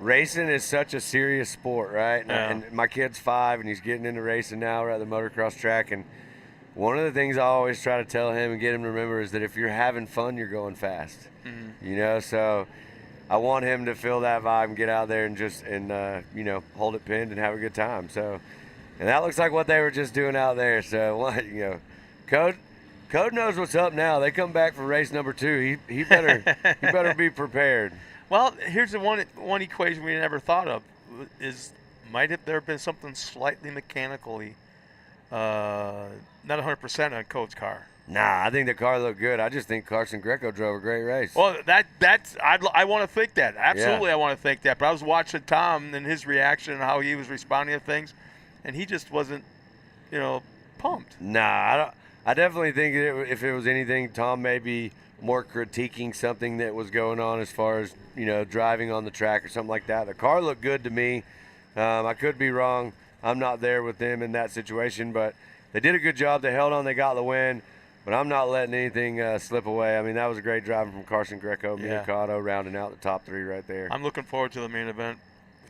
racing is such a serious sport, right? Yeah. And my kid's 5, and he's getting into racing now. We're at the motocross track, and one of the things I always try to tell him and get him to remember is that if you're having fun, you're going fast. Mm-hmm. You know, so I want him to feel that vibe and get out there and hold it pinned and have a good time. So, and that looks like what they were just doing out there. So, Code knows what's up now. They come back for race number 2. He better be prepared. Well, here's the one equation we never thought of is might have there been something slightly mechanically not 100% on Code's car. Nah, I think the car looked good. I just think Carson Greco drove a great race. Well, I want to think that. Absolutely, I want to think that. But I was watching Tom and his reaction and how he was responding to things, and he just wasn't, pumped. Nah, I definitely think if it was anything, Tom may be more critiquing something that was going on as far as, driving on the track or something like that. The car looked good to me. I could be wrong. I'm not there with them in that situation, but they did a good job. They held on. They got the win. But I'm not letting anything slip away. I mean, that was a great driving from Carson Greco, Miyakato, rounding out the top 3 right there. I'm looking forward to the main event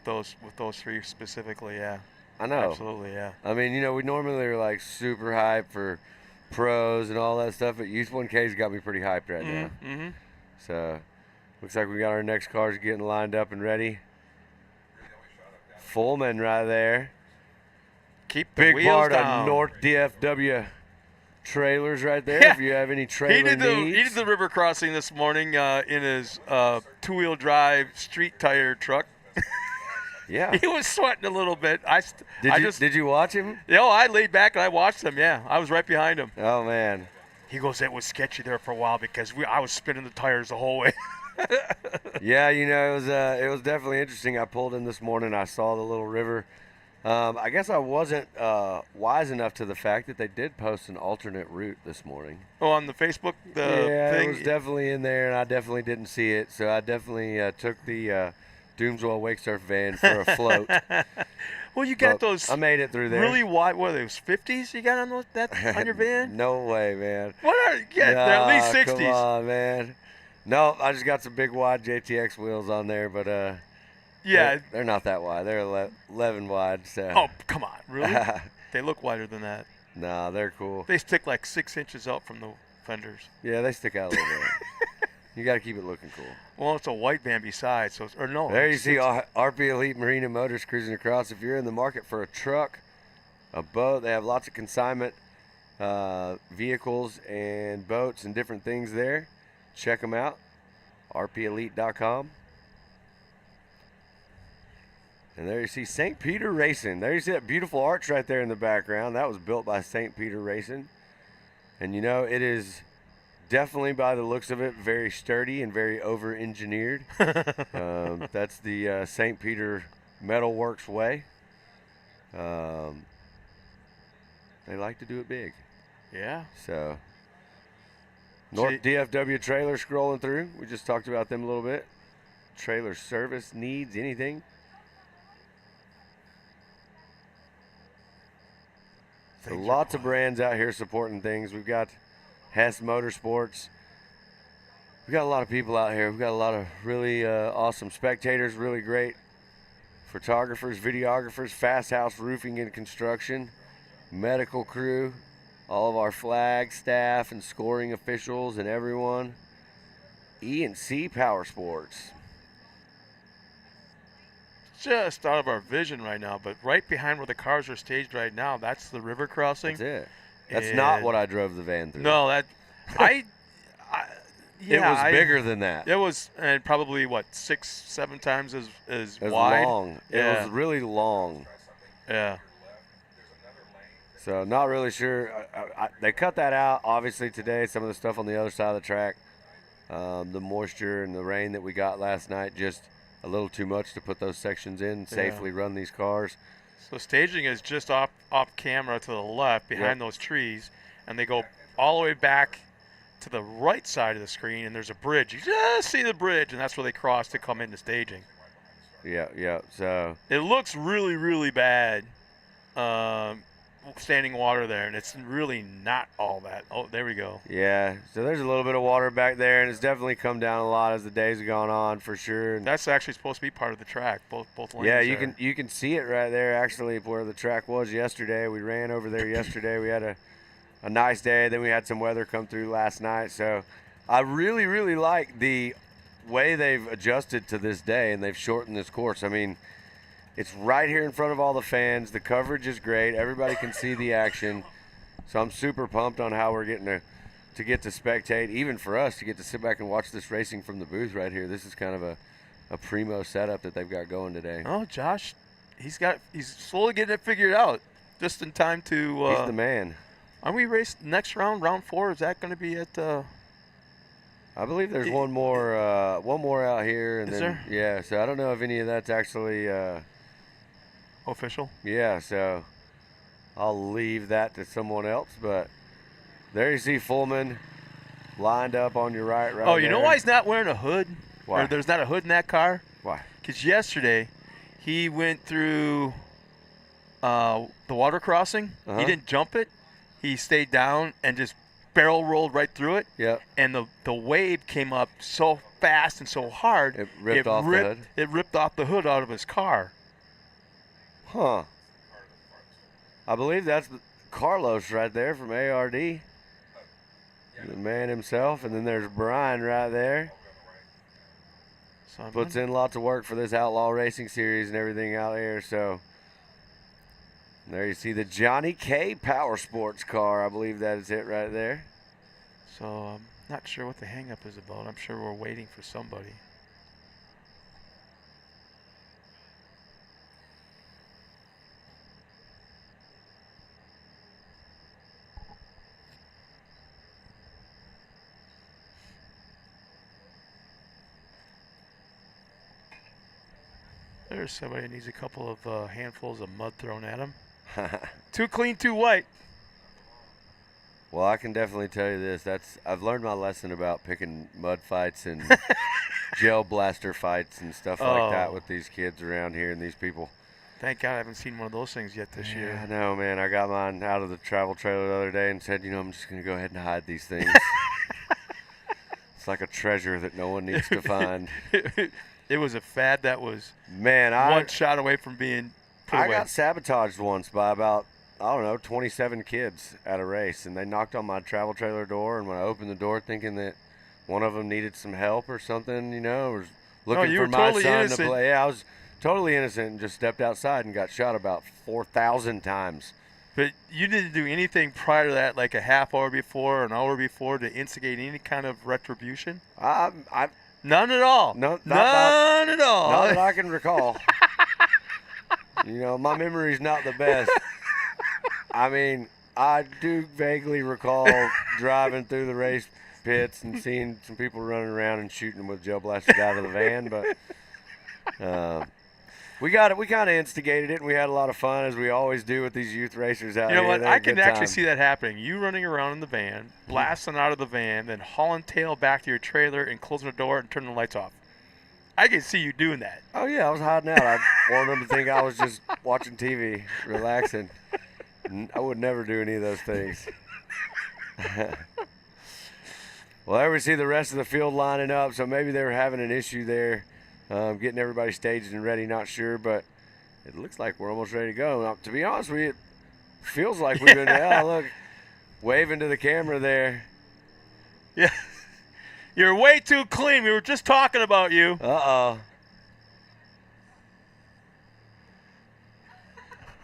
with those 3 specifically, yeah. I know. Absolutely, yeah. I mean, we normally are like super hyped for pros and all that stuff, but Youth 1K's got me pretty hyped right now. Mm-hmm. So, looks like we got our next cars getting lined up and ready. Fullman right there. Keep the Big wheels part down. of North DFW trailers right there. If you have any trailer needs. He did the river crossing this morning in his 2-wheel drive street tire truck. Yeah. He was sweating a little bit. Did you watch him? I laid back and I watched him. Yeah, I was right behind him. Oh man. He goes, it was sketchy there for a while because I was spinning the tires the whole way. Yeah, it was definitely interesting. I pulled in this morning. I saw the little river I guess I wasn't wise enough to the fact that they did post an alternate route this morning. Oh, on the Facebook Yeah, thing. it was definitely in there, and I definitely didn't see it. So I definitely took the Doomswell Wake Surf van for a float. Well, you got But those I made it through there. really wide. What are those 50s you got on on your van? No way, man. What are they're at least 60s. Come on, man. No, I just got some big wide JTX wheels on there, but Yeah. they're not that wide. They're 11 wide. So. Oh, come on, really? They look wider than that. Nah, they're cool. They stick like 6 inches out from the fenders. Yeah, they stick out a little bit. You got to keep it looking cool. Well, it's a white van besides, so or no. There you it's see 60. RP Elite Marina Motors cruising across. If you're in the market for a truck, a boat, they have lots of consignment vehicles and boats and different things there. Check them out. rpelite.com. And there you see St. Peter Racing. There you see that beautiful arch right there in the background. That was built by St. Peter Racing. And you know, it is definitely, by the looks of it, very sturdy and very over-engineered. That's the St. Peter Metalworks way. They like to do it big. Yeah. So, North DFW Trailer scrolling through. We just talked about them a little bit. Trailer service needs, anything. So lots of brands out here supporting things. We've got Hess Motorsports. We've got a lot of people out here. We've got a lot of really awesome spectators, really great photographers, videographers, Fast House Roofing and Construction, medical crew, all of our flag staff and scoring officials and everyone. E&C Power Sports. Just out of our vision right now, but right behind where the cars are staged right now, that's the river crossing. That's it. That's not what I drove the van through. No, that it was bigger than that. It was, and probably what 6-7 times as It was wide. long. Yeah. It was really long. Yeah. So not really sure. They cut that out obviously today. Some of the stuff on the other side of the track, the moisture and the rain that we got last night, just a little too much to put those sections in and safely run these cars. So staging is just off camera to the left behind those trees, and they go all the way back to the right side of the screen, and there's a bridge. You just see the bridge, and that's where they cross to come into staging. Yeah. So it looks really, really bad. Standing water there, and it's really not all that. Oh, there we go. Yeah, so there's a little bit of water back there, and it's definitely come down a lot as the days have gone on, for sure. And that's actually supposed to be part of the track, both lanes. Yeah, there. you can see it right there, actually, where the track was yesterday. We ran over there yesterday. We had a nice day. Then we had some weather come through last night. So I really, really like the way they've adjusted to this day, and they've shortened this course. I mean, it's right here in front of all the fans. The coverage is great. Everybody can see the action. So I'm super pumped on how we're getting to get to spectate, even for us to get to sit back and watch this racing from the booth right here. This is kind of a primo setup that they've got going today. Oh, Josh, he's slowly getting it figured out, just in time to. He's the man. Are we raced next round 4? Is that going to be at? I believe there's one more out here, and is then there? Yeah. So I don't know if any of that's actually. Official? Yeah, so I'll leave that to someone else. But there you see Fullman lined up on your right Oh, you there. know why he's not wearing a hood? Why? Or there's not a hood in that car? Why? Because yesterday he went through the water crossing. Uh-huh. He didn't jump it. He stayed down and just barrel rolled right through it. Yep. And the wave came up so fast and so hard. It ripped off the hood? It ripped off the hood out of his car. Huh. I believe that's Carlos right there from ARD. The man himself. And then there's Brian right there. Puts in lots of work for this Outlaw Racing Series and everything out here. So there you see the Johnny K Power Sports car. I believe that is it right there. So I'm not sure what the hang-up is about. I'm sure we're waiting for somebody. There's somebody that needs a couple of handfuls of mud thrown at him. Too clean, too white. Well, I can definitely tell you this. I've learned my lesson about picking mud fights and gel blaster fights and stuff like that with these kids around here and these people. Thank God I haven't seen one of those things yet this year. I know, man. I got mine out of the travel trailer the other day and said, I'm just going to go ahead and hide these things. It's like a treasure that no one needs to find. It was a fad that was one shot away from being put I away. got sabotaged once by about, 27 kids at a race, and they knocked on my travel trailer door, and when I opened the door thinking that one of them needed some help or something, was looking you for were my totally son innocent. to play. Yeah, I was totally innocent and just stepped outside and got shot about 4,000 times. But you didn't do anything prior to that, like a half hour before or an hour before, to instigate any kind of retribution? None None at all. No, None at all. Not that I can recall. My memory's not the best. I mean, I do vaguely recall driving through the race pits and seeing some people running around and shooting them with gel blasters out of the van, but we kind of instigated it, and we had a lot of fun, as we always do with these youth racers out here. You know what? They had I a can good actually time. see that happening. You running around in the van, blasting out of the van, then hauling tail back to your trailer and closing the door and turning the lights off. I can see you doing that. Oh, yeah, I was hiding out. I wanted them to think I was just watching TV, relaxing. I would never do any of those things. Well, there we see the rest of the field lining up, so maybe they were having an issue there, getting everybody staged and ready, not sure, but it looks like we're almost ready to go. Now, to be honest with you, it feels like we've been, look, waving to the camera there. Yeah. You're way too clean. We were just talking about you. Uh-oh.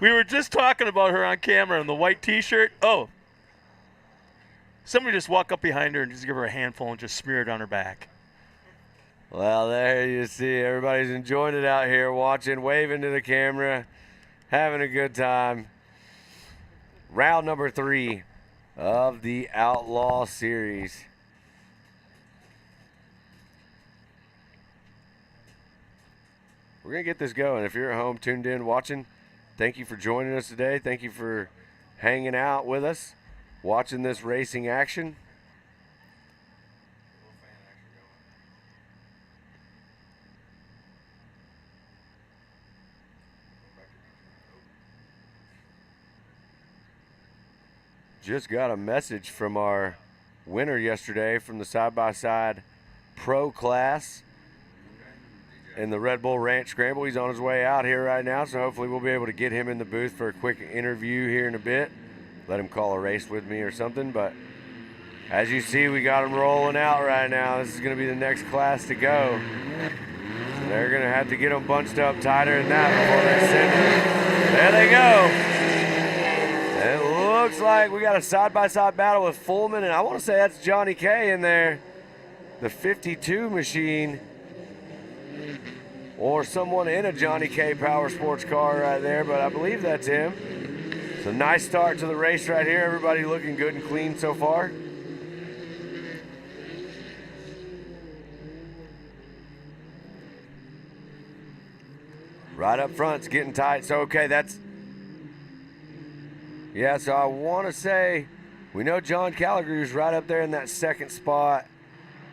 We were just talking about her on camera in the white T-shirt. Oh. Somebody just walk up behind her and just give her a handful and just smear it on her back. Well, there you see. Everybody's enjoying it out here, watching, waving to the camera, having a good time. Round number 3 of the Outlaw Series. We're going to get this going. If you're at home tuned in watching, thank you for joining us today. Thank you for hanging out with us, watching this racing action. Just got a message from our winner yesterday from the side-by-side pro class in the Red Bull Ranch Scramble. He's on his way out here right now, so hopefully we'll be able to get him in the booth for a quick interview here in a bit. Let him call a race with me or something, but as you see, we got him rolling out right now. This is going to be the next class to go. So they're going to have to get them bunched up tighter than that before they send them. There they go. And it looks like we got a side-by-side battle with Fullman, and I want to say that's Johnny K in there, the 52 machine, or someone in a Johnny K Power Sports car right there, but I believe that's him. So nice start to the race right here. Everybody looking good and clean so far. Right up front's getting tight. So, okay, yeah, so I want to say we know John Calagru's right up there in that second spot,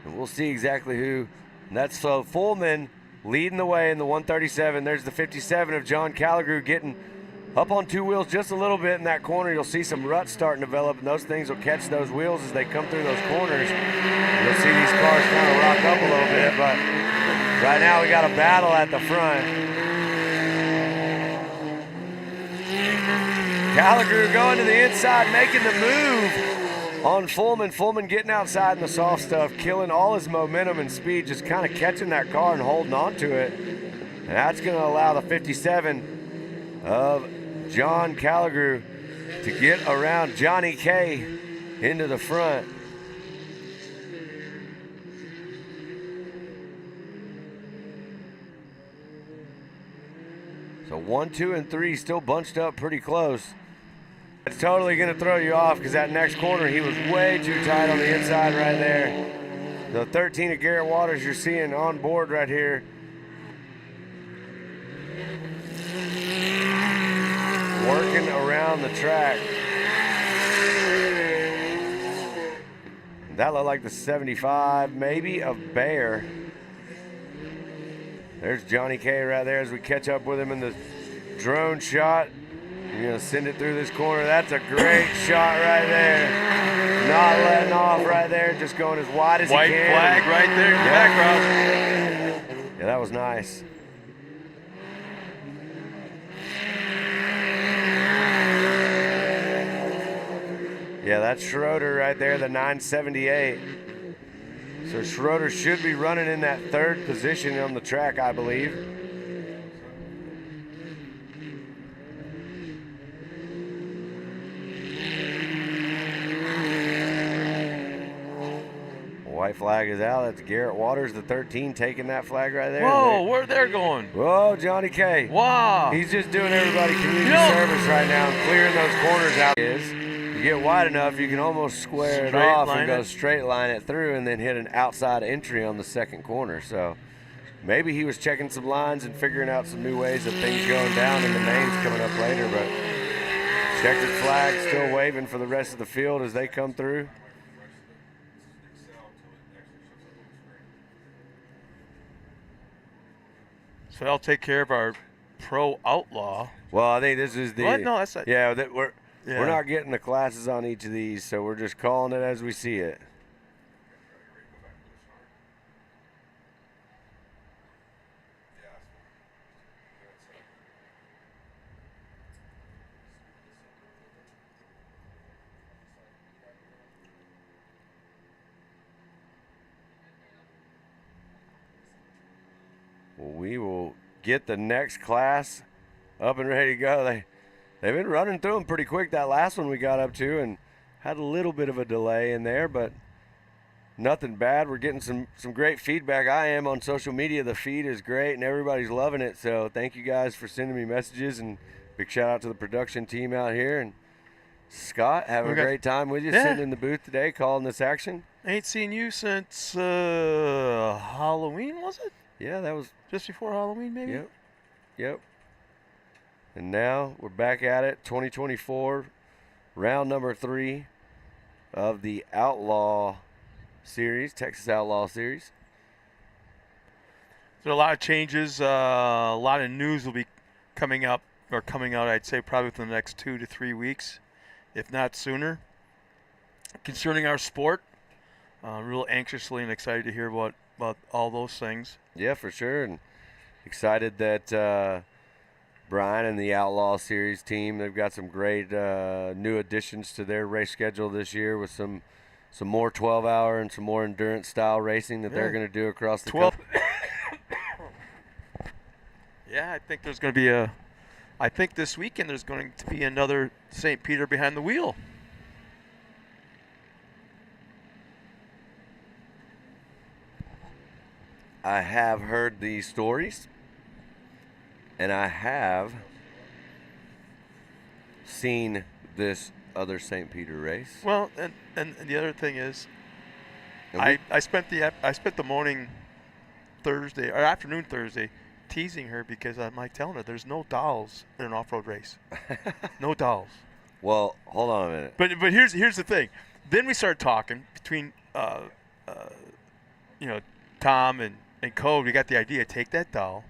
and we'll see exactly who. And that's so Fullman leading the way in the 137. There's the 57 of John Calagru getting up on two wheels just a little bit in that corner. You'll see some ruts starting to develop, and those things will catch those wheels as they come through those corners. You'll see these cars kind of rock up a little bit, but right now we got a battle at the front. Calagru going to the inside, making the move on Fullman. Fullman getting outside in the soft stuff, killing all his momentum and speed, just kind of catching that car and holding on to it. And that's going to allow the 57 of John Calagru to get around Johnny K into the front. So 1, 2, and 3 still bunched up pretty close. It's totally going to throw you off because that next corner, he was way too tight on the inside right there. The 13 of Garrett Waters you're seeing on board right here. Working around the track. That looked like the 75, maybe, of Bear. There's Johnny K right there as we catch up with him in the drone shot. You're going to send it through this corner. That's a great shot right there. Not letting off right there, just going as wide as White he can. flag right there in the background. Yeah, that was nice. Yeah, that's Schroeder right there, the 978. So Schroeder should be running in that third position on the track, I believe. White flag is out. That's Garrett Waters, the 13, taking that flag right there. Whoa, where they're going? Whoa, Johnny K. Wow. He's just doing everybody community Yep. service right now and clearing those corners out. You get wide enough, you can almost square it Straight off line and go it. straight line it through and then hit an outside entry on the second corner. So maybe he was checking some lines and figuring out some new ways of things going down and the mains coming up later, but checkered flag still waving for the rest of the field as they come through. So I'll take care of our pro outlaw. Well, I think this is the What? No, that's not. yeah. We're Yeah. not getting the classes on each of these, so we're just calling it as we see it. Well, we will get the next class up and ready to go. They've been running through them pretty quick. That last one we got up to and had a little bit of a delay in there, but nothing bad. We're getting some great feedback. I am on social media. The feed is great and everybody's loving it. So thank you guys for sending me messages, and big shout out to the production team out here. And Scott, having a great time with you, Yeah. sitting in the booth today, calling this action. Ain't seen you since Halloween, was it? Yeah, that was Just before Halloween, maybe? Yep. And now we're back at it, 2024, round number 3 of the Outlaw Series, Texas Outlaw Series. There are a lot of changes. A lot of news will be coming out, I'd say, probably within the next 2 to 3 weeks, if not sooner, concerning our sport. Real anxiously and excited to hear about all those things. Yeah, for sure. And excited that Brian and the Outlaw Series team, they've got some great new additions to their race schedule this year with some more 12-hour and some more endurance-style racing that they're going to do across the 12. country. Yeah, I think there's going to be I think this weekend there's going to be another St. Peter behind the wheel. I have heard these stories, and I have seen this other St. Peter race. Well, and the other thing is, And I spent the morning Thursday or afternoon Thursday teasing her because I'm like telling her there's no dolls in an off-road race. No dolls. Well, hold on a minute. But here's the thing. Then we started talking between Tom and Code. We got the idea. Take that doll,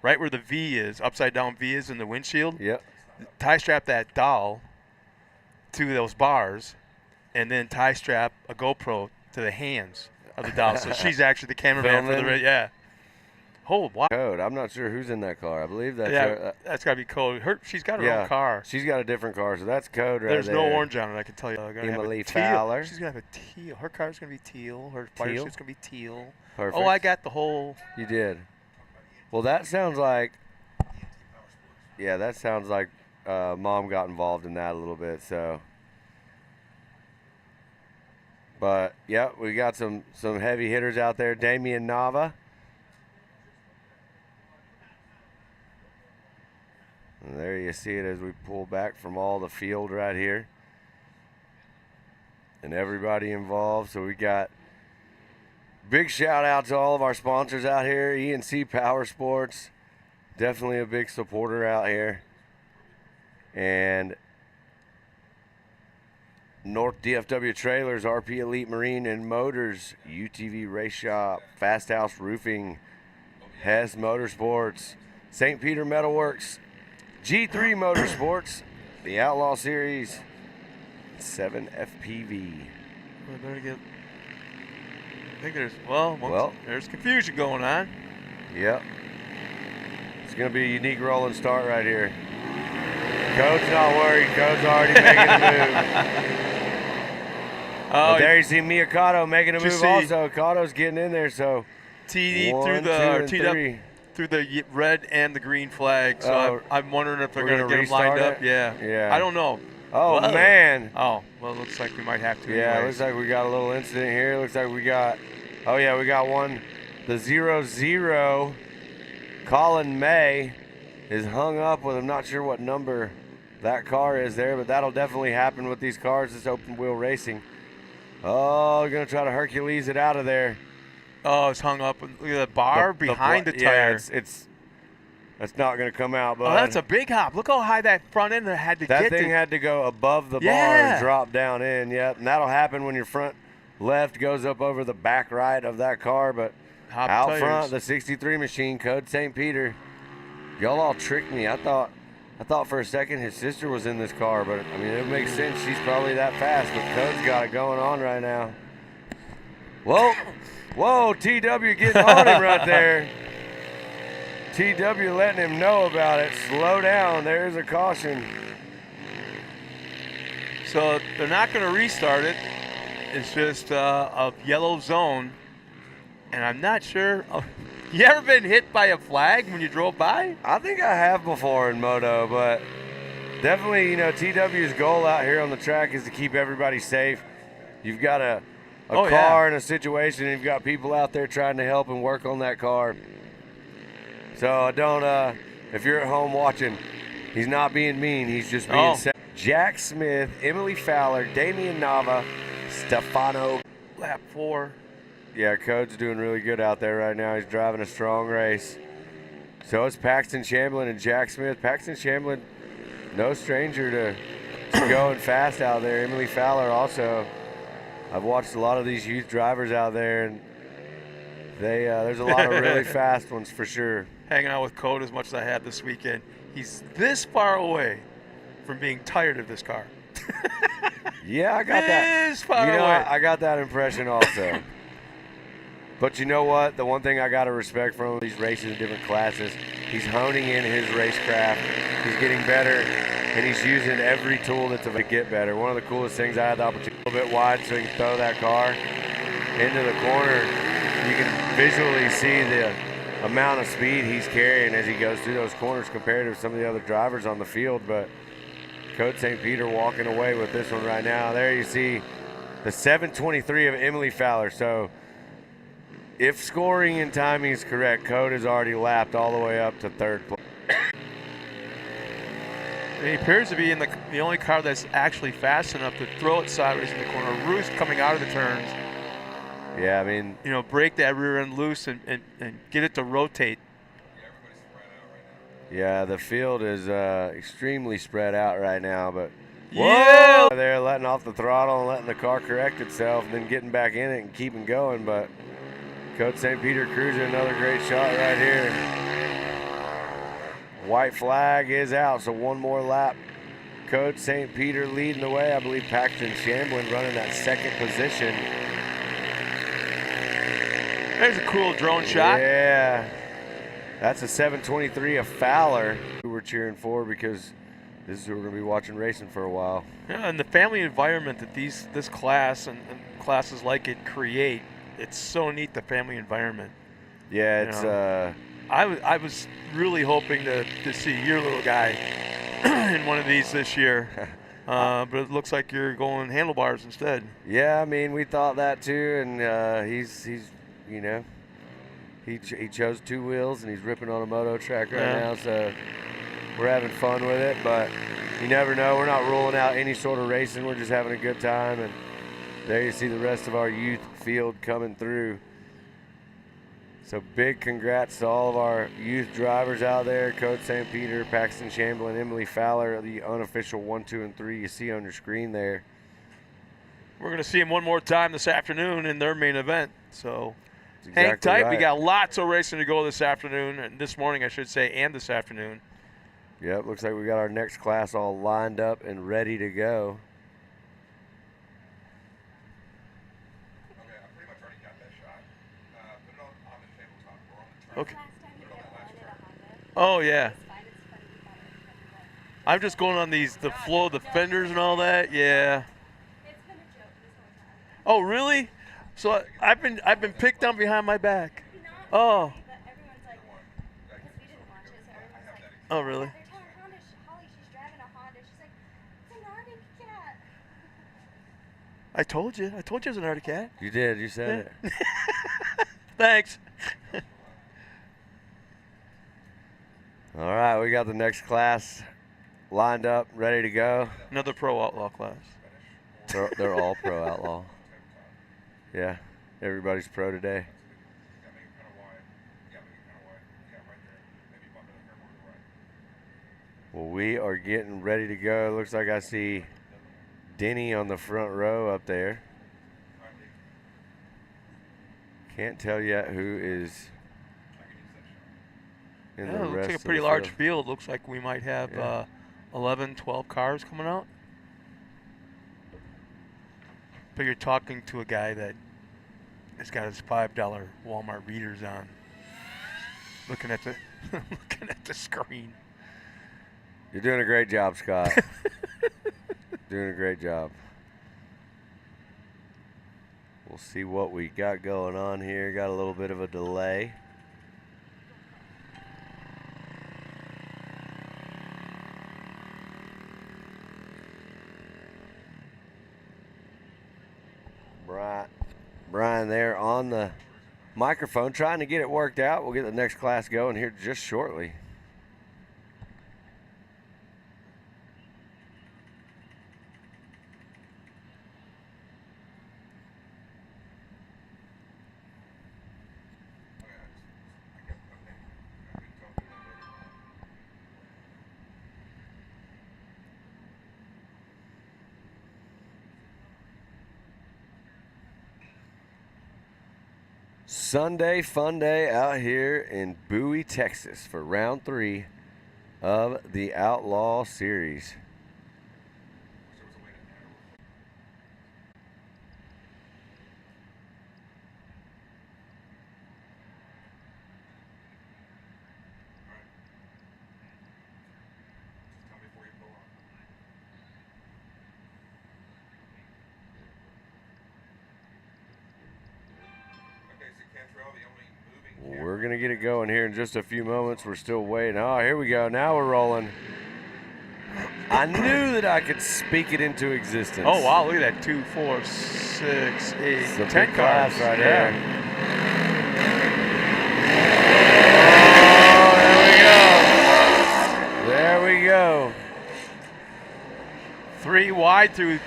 right where the V is, upside down V is in the windshield. Yep. Tie strap that doll to those bars, and then tie strap a GoPro to the hands of the doll. So she's actually the cameraman for the Filming? yeah. Oh wow. Code. I'm not sure who's in that car. I believe that's Yeah, that's got to be Code. She's got her yeah. own car. She's got a different car, so that's Code right There's there. no orange on it, I can tell you. Gonna have a Emily teal. Fowler. She's going to have a teal. Her car's going to be teal. Her fire Teal? suit's going to be teal. Perfect. Oh, I got the whole. You did. Well, that sounds like. Yeah, that sounds like Mom got involved in that a little bit. So. But yeah, we got some heavy hitters out there. Damian Nava. And there you see it as we pull back from all the field right here. And everybody involved. So we got big shout out to all of our sponsors out here. E&C Power Sports, Definitely a big supporter out here. And North DFW Trailers, RP Elite Marine and Motors, UTV Race Shop, Fast House Roofing, Hess Motorsports, St. Peter Metalworks, G3 Motorsports, the Outlaw Series, 7 FPV. We better get. I think there's there's confusion going on. Yep. It's going to be a unique rolling start right here. Code's not worried. Code's already making a move. But there you see Miyakato making a move also. Kato's getting in there, so TD one, through the red and the green flag. So I'm wondering if they're going to get them lined up. Yeah. I don't know. Oh, man. Oh, well, it looks like we might have to. Yeah, anyways. it looks like we got a little incident here. Looks like we got, oh, yeah, we got one. The 0-0, Colin May, is hung up with, I'm not sure what number that car is there, but that'll definitely happen with these cars. It's open wheel racing. Oh, we're going to try to Hercules it out of there. Oh, it's hung up. Look at the bar behind the tire. Yeah, that's not going to come out, but that's a big hop. Look how high that front end had to get. That thing had to go above the bar and drop down in. Yep, and that'll happen when your front left goes up over the back right of that car. But Hop out tires. front, the 63 machine, code St. Peter. Y'all all tricked me. I thought for a second his sister was in this car, but I mean it makes sense. She's probably that fast, but Code's got it going on right now. Whoa, TW getting on him right there. TW letting him know about it. Slow down. There's a caution. So they're not going to restart it. It's just a yellow zone. And I'm not sure. You ever been hit by a flag when you drove by? I think I have before in moto, but definitely, TW's goal out here on the track is to keep everybody safe. You've got a car in a situation, and you've got people out there trying to help and work on that car. So don't, if you're at home watching, he's not being mean. He's just being sad. Jack Smith, Emily Fowler, Damian Nava, Stefano. Lap 4. Yeah, Code's doing really good out there right now. He's driving a strong race. So it's Paxton Chamberlain and Jack Smith. Paxton Chamberlain, no stranger to going fast out there. Emily Fowler also. I've watched a lot of these youth drivers out there, and there's a lot of really fast ones for sure. Hanging out with Code as much as I had this weekend. He's this far away from being tired of this car. Yeah, I got that. This far away. I got that impression also. But you know what? The one thing I got to respect from these races in different classes, he's honing in his racecraft. He's getting better, and he's using every tool that's to get better. One of the coolest things I had the opportunity, a little bit wide so he can throw that car into the corner. You can visually see the amount of speed he's carrying as he goes through those corners compared to some of the other drivers on the field. But Code St. Peter walking away with this one right now. There you see the 7:23 of Emily Fowler. So if scoring and timing is correct, Code has already lapped all the way up to third place. And he appears to be in the only car that's actually fast enough to throw it sideways in the corner. Roost coming out of the turns. Yeah, I mean, break that rear end loose and get it to rotate. Yeah, the field is extremely spread out right now, but yeah, they're letting off the throttle and letting the car correct itself and then getting back in it and keeping going. But Code St. Peter cruising another great shot right here. White flag is out, so one more lap. Code St. Peter leading the way. I believe Paxton Chamberlain running that second position. There's a cool drone shot. Yeah. That's a 7:23 of Fowler, who we're cheering for because this is who we're going to be watching racing for a while. Yeah, and the family environment that this class and classes like it create, it's so neat, the family environment. Yeah, it's I was really hoping to see your little guy in one of these this year. But it looks like you're going handlebars instead. Yeah, I mean, we thought that too, and he's he chose two wheels and he's ripping on a moto track right now, so we're having fun with it. But you never know. We're not ruling out any sort of racing. We're just having a good time, and there you see the rest of our youth field coming through. So big congrats to all of our youth drivers out there, Coach St. Peter, Paxton Chamberlain, Emily Fowler, the unofficial 1, 2, and 3 you see on your screen there. We're going to see them one more time this afternoon in their main event. So That's hang exactly tight. right. We got lots of racing to go this afternoon, and this morning I should say, and this afternoon. Yep, looks like we got our next class all lined up and ready to go. Okay. Oh, yeah. I'm just going on the flow of the fenders and all that. Yeah. Oh, really? So I've been picked on behind my back. Oh. Oh, really? I told you. I told you it was an Arctic cat. You did. You said it. Thanks. All right, we got the next class lined up, ready to go. Another pro outlaw class. They're all pro outlaw. Yeah, everybody's pro today. Well, we are getting ready to go. Looks like I see Denny on the front row up there. Can't tell yet who is in the Yeah, it rest looks like a of pretty the large field. field. Looks like we might have 11, 12 cars coming out. But you're talking to a guy that has got his $5 Walmart readers on, looking at the looking at the screen. You're doing a great job, Scott. Doing a great job. We'll see what we got going on here. Got a little bit of a delay. Brian there on the microphone trying to get it worked out. We'll get the next class going here just shortly. Sunday fun day out here in Bowie, Texas for round 3 of the Outlaw Series. We're going to get it going here in just a few moments. We're still waiting. Oh, here we go. Now we're rolling. I knew that I could speak it into existence. Oh, wow. Look at that. 2, 4, 6, 8, It's a 10 big cars. class right Yeah. here. Oh, there we go. 3 wide through,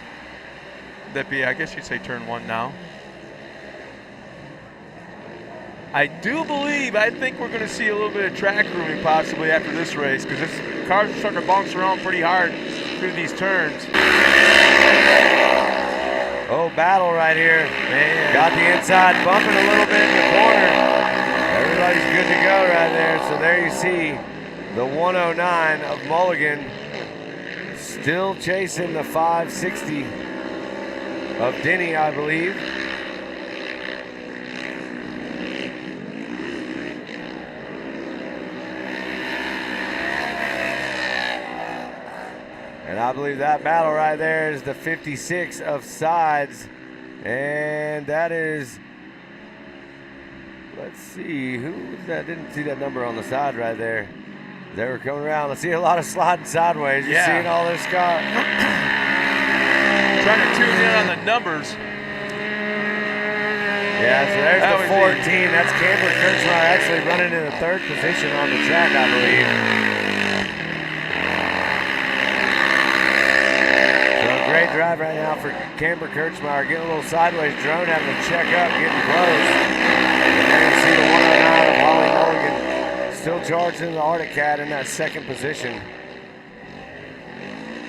that'd be, I guess you'd say turn 1 now. I think we're going to see a little bit of track grooming possibly after this race, because this cars are starting to bounce around pretty hard through these turns. Oh, battle right here. Man. Got the inside bumping a little bit in the corner. Everybody's good to go right there. So there you see the 109 of Mulligan still chasing the 560 of Denny, I believe. And I believe that battle right there is the 56 of Sides. And that is, let's see, who was that? Didn't see that number on the side right there. They were coming around. Let's see a lot of sliding sideways. You're seeing all this, Scott? Trying to tune in on the numbers. Yeah, so there's That the was 14. That's Camber Kirchmeyer actually running in the 3rd position on the track, I believe. Great drive right now for Camber Kirchmeyer, getting a little sideways drone, having to check up, getting close. And there you see the 109 charge than the Arctic Cat in that second position.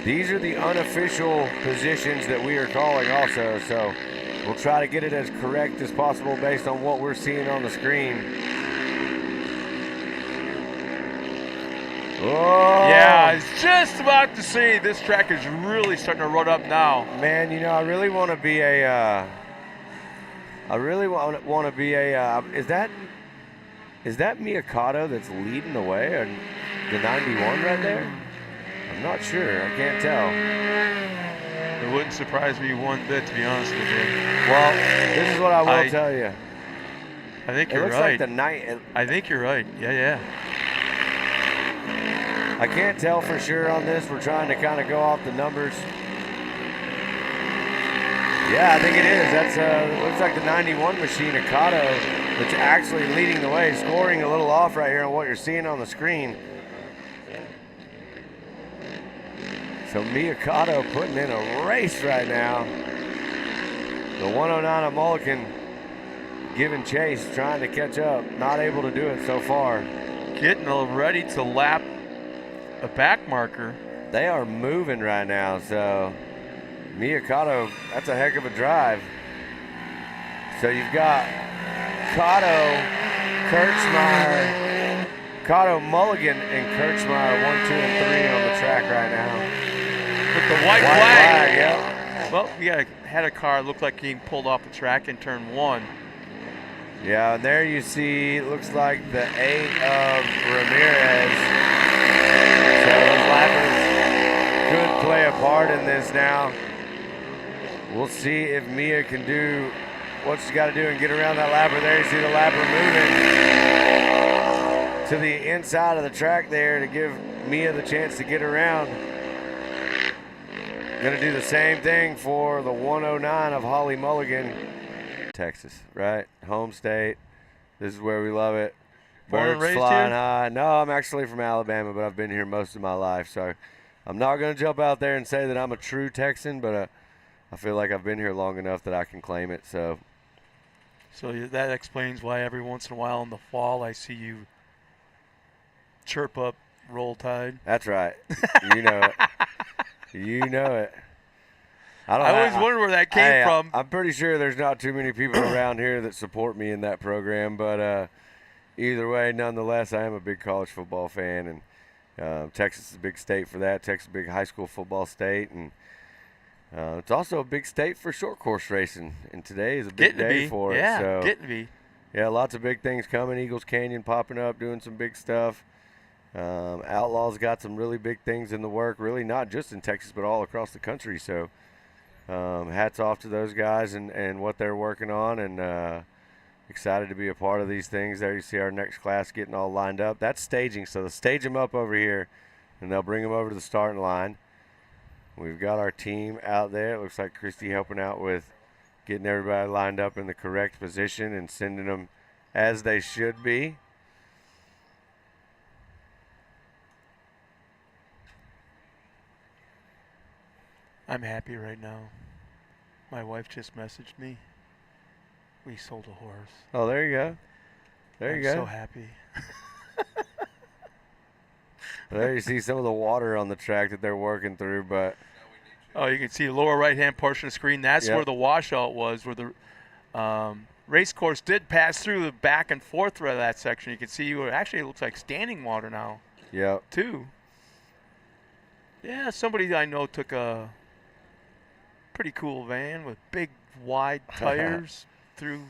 These are the unofficial positions that we are calling also, so we'll try to get it as correct as possible based on what we're seeing on the screen. Oh. Yeah, I was just about to say this track is really starting to run up now. Man, you know, I really want to be a, is that Mikado that's leading the way, or the 91 right there? I'm not sure. I can't tell. It wouldn't surprise me one bit, to be honest with you. Well, this is what I will tell you. I think It you're looks right. like the night. I think you're right. Yeah. I can't tell for sure on this. We're trying to kind of go off the numbers. Yeah, I think it is. That's looks like the 91 machine, Mikado, that's actually leading the way, scoring a little off right here on what you're seeing on the screen. So Mikado putting in a race right now. The 109 of Mulligan giving chase, trying to catch up. Not able to do it so far. Getting ready to lap a back marker. They are moving right now, so Mikado, that's a heck of a drive. So you've got Cotto, Kirchmeyer, Cotto, Mulligan, and Kirchmeyer 1, 2, and 3 on the track right now. With the white flag. Yeah. Well, we had a car looked like being pulled off the track in turn 1. Yeah, and there you see, it looks like the 8 of Ramirez. So those lappers could play a part in this now. We'll see if Mia can do what she's got to do and get around that lapper there. You see the lapper moving to the inside of the track there to give Mia the chance to get around. Going to do the same thing for the 109 of Holly Mulligan. Texas, right? Home state. This is where we love it. Born and Birds raised flying here? high. No, I'm actually from Alabama, but I've been here most of my life. So I'm not going to jump out there and say that I'm a true Texan, but I feel like I've been here long enough that I can claim it. So that explains why every once in a while in the fall I see you chirp up Roll Tide. that's right. You know it. You know it. I always wondered where that came from. I'm pretty sure there's not too many people around here that support me in that program, but either way, nonetheless, I am a big college football fan, and Texas is a big state for that. Texas is a big high school football state, and it's also a big state for short course racing, and today is a big day for it. So, getting to be. yeah, lots of big things coming. Eagles Canyon popping up, doing some big stuff. Outlaw's got some really big things in the work, really not just in Texas, but all across the country. So hats off to those guys and what they're working on, and excited to be a part of these things. There you see our next class getting all lined up. That's staging, so they'll stage them up over here, and they'll bring them over to the starting line. We've got our team out there. It looks like Christy helping out with getting everybody lined up in the correct position and sending them as they should be. I'm happy right now. My wife just messaged me. We sold a horse. Oh, there you go. There you go. I'm so happy. There you see some of the water on the track that they're working through, but Oh, you can see the lower right-hand portion of the screen. That's Yep. where the washout was, where the race course did pass through the back and forth through that section. You can see where actually it looks like standing water now, yeah. too. Yeah, somebody I know took a pretty cool van with big, wide tires through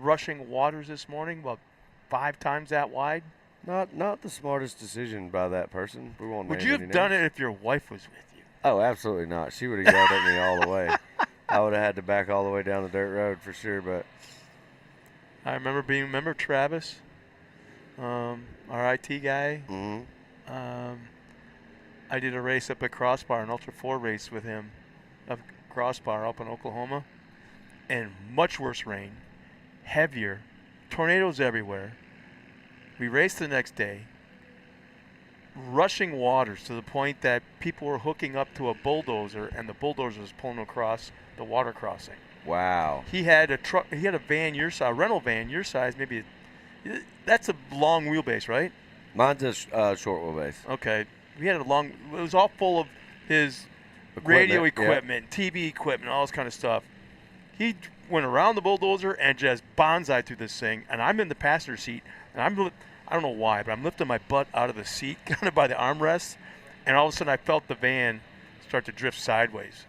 rushing waters this morning, about 5 times that wide. Not the smartest decision by that person. We won't Would name you any have done names. it if your wife was with you? Oh, absolutely not. She would have yelled at me all the way. I would have had to back all the way down the dirt road for sure, but I remember Travis, our IT guy. mhm. I did a race up at Crossbar, an Ultra 4 race with him up Crossbar up in Oklahoma, and much worse rain, heavier, tornadoes everywhere. We raced the next day, rushing waters to the point that people were hooking up to a bulldozer, and the bulldozer was pulling across the water crossing. Wow. He had a truck. He had a van your size, a rental van your size. Maybe that's a long wheelbase, right? Mine's a short wheelbase. Okay. We had a long. It was all full of his radio equipment, TV equipment, all this kind of stuff. He went around the bulldozer and just bonsai through this thing, and I'm in the passenger seat, and I don't know why, but I'm lifting my butt out of the seat, kind of by the armrest, and all of a sudden I felt the van start to drift sideways,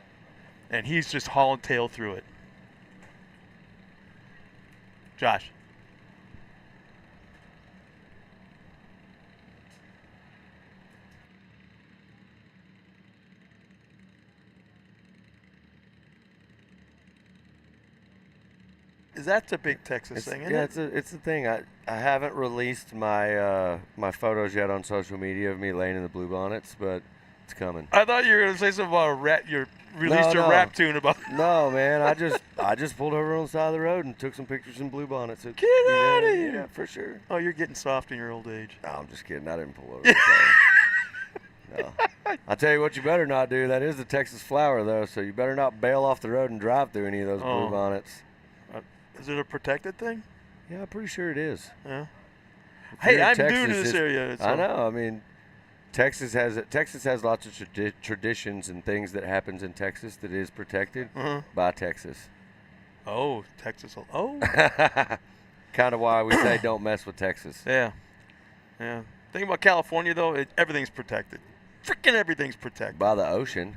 and he's just hauling tail through it. Josh. That's a big Texas thing, isn't it? Yeah, it's the thing. I haven't released my my photos yet on social media of me laying in the bluebonnets, but it's coming. I thought you were going to say something about a rap. You released a rap tune about. No, man. I just pulled over on the side of the road and took some pictures in bluebonnets. Get out of here! Yeah, for sure. Oh, you're getting soft in your old age. No, I'm just kidding. I didn't pull over. No. I'll tell you what you better not do. That is the Texas flower, though, so you better not bail off the road and drive through any of those bluebonnets. Is it a protected thing? Yeah, I'm pretty sure it is. Yeah. Hey, I'm new to this area. I know. I mean, Texas has lots of traditions and things that happens in Texas that is protected by Texas. Oh, Texas. Oh. Kind of why we say don't mess with Texas. Yeah. Yeah. Thing about California, though, everything's protected. Freaking everything's protected. By the ocean.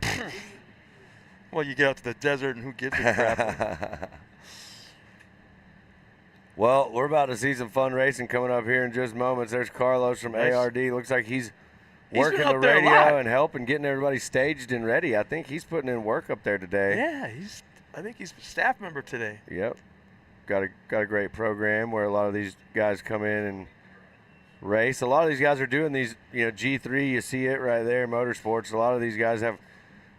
Well, you get out to the desert, and who gives a crap? Well, we're about to see some fun racing coming up here in just moments. There's Carlos from ARD. Looks like he's working the radio and helping getting everybody staged and ready. I think he's putting in work up there today. Yeah, I think he's a staff member today. Yep. Got a great program where a lot of these guys come in and race. A lot of these guys are doing these, G3, you see it right there, motorsports. A lot of these guys have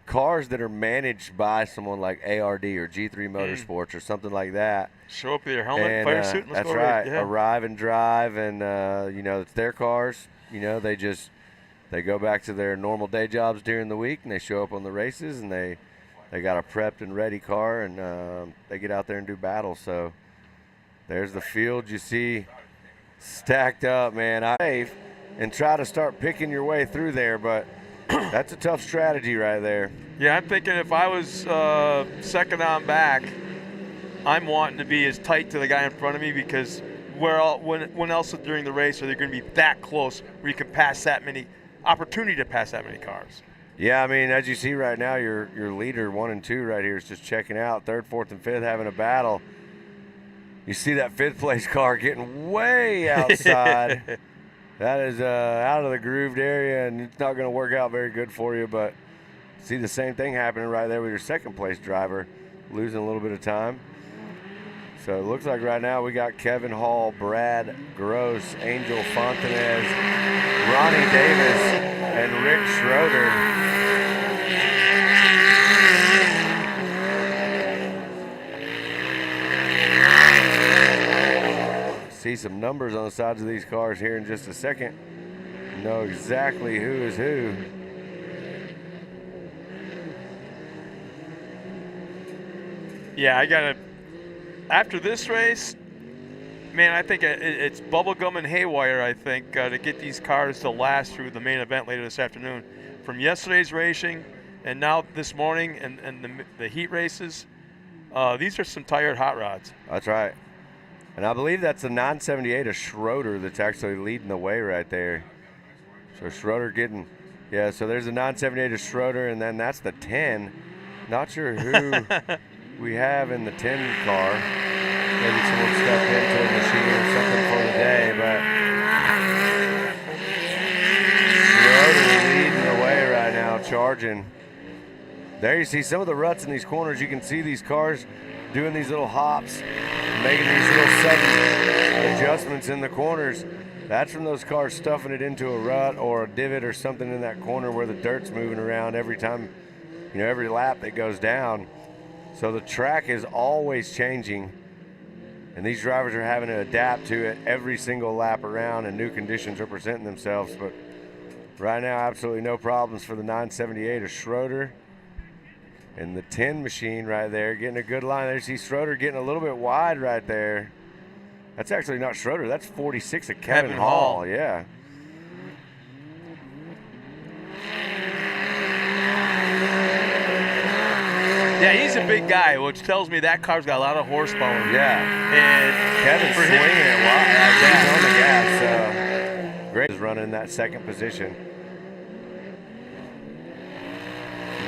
cars that are managed by someone like ARD or G3 Motorsports or something like that. Show up with your helmet and fire suit and let's that's go right. Yeah. Arrive and drive, and it's their cars. They go back to their normal day jobs during the week, and they show up on the races, and they got a prepped and ready car, and they get out there and do battle. So there's the field you see stacked up, man. And try to start picking your way through there, but that's a tough strategy right there. Yeah, I'm thinking if I was second on back, I'm wanting to be as tight to the guy in front of me because when else during the race are they going to be that close where you can pass that many opportunity to pass that many cars? Yeah, I mean, as you see right now, your leader 1 and 2 right here is just checking out. 3rd, 4th, and 5th having a battle. You see that 5th place car getting way outside. That is out of the grooved area, and it's not going to work out very good for you. But see the same thing happening right there with your 2nd place driver, losing a little bit of time. So it looks like right now we got Kevin Hall, Brad Gross, Angel Fontanez, Ronnie Davis, and Rick Schroeder. See some numbers on the sides of these cars here in just a second. Know exactly who is who. Yeah, after this race, man, I think it's bubblegum and haywire, I think, to get these cars to last through the main event later this afternoon. From yesterday's racing and now this morning and the heat races, these are some tired hot rods. That's right. And I believe that's the 978 of Schroeder that's actually leading the way right there. So Schroeder so there's the 978 of Schroeder, and then that's the 10. Not sure who we have in the 10 car. Maybe someone stepped into a machine or something for the day, but Schroeder leading the way right now, charging. There you see some of the ruts in these corners. You can see these cars doing these little hops, making these little sudden adjustments in the corners. That's from those cars stuffing it into a rut or a divot or something in that corner where the dirt's moving around every time, every lap that goes down. So the track is always changing, and these drivers are having to adapt to it every single lap around, and new conditions are presenting themselves. But right now, absolutely no problems for the 978 of Schroeder. And the 10 machine right there, getting a good line. There you see Schroeder getting a little bit wide right there. That's actually not Schroeder. That's 46 of Kevin Hall. Yeah. he's a big guy, which tells me that car's got a lot of horsepower. Yeah. And Kevin's for swinging him, it while he's on the gas. Great is running that second position.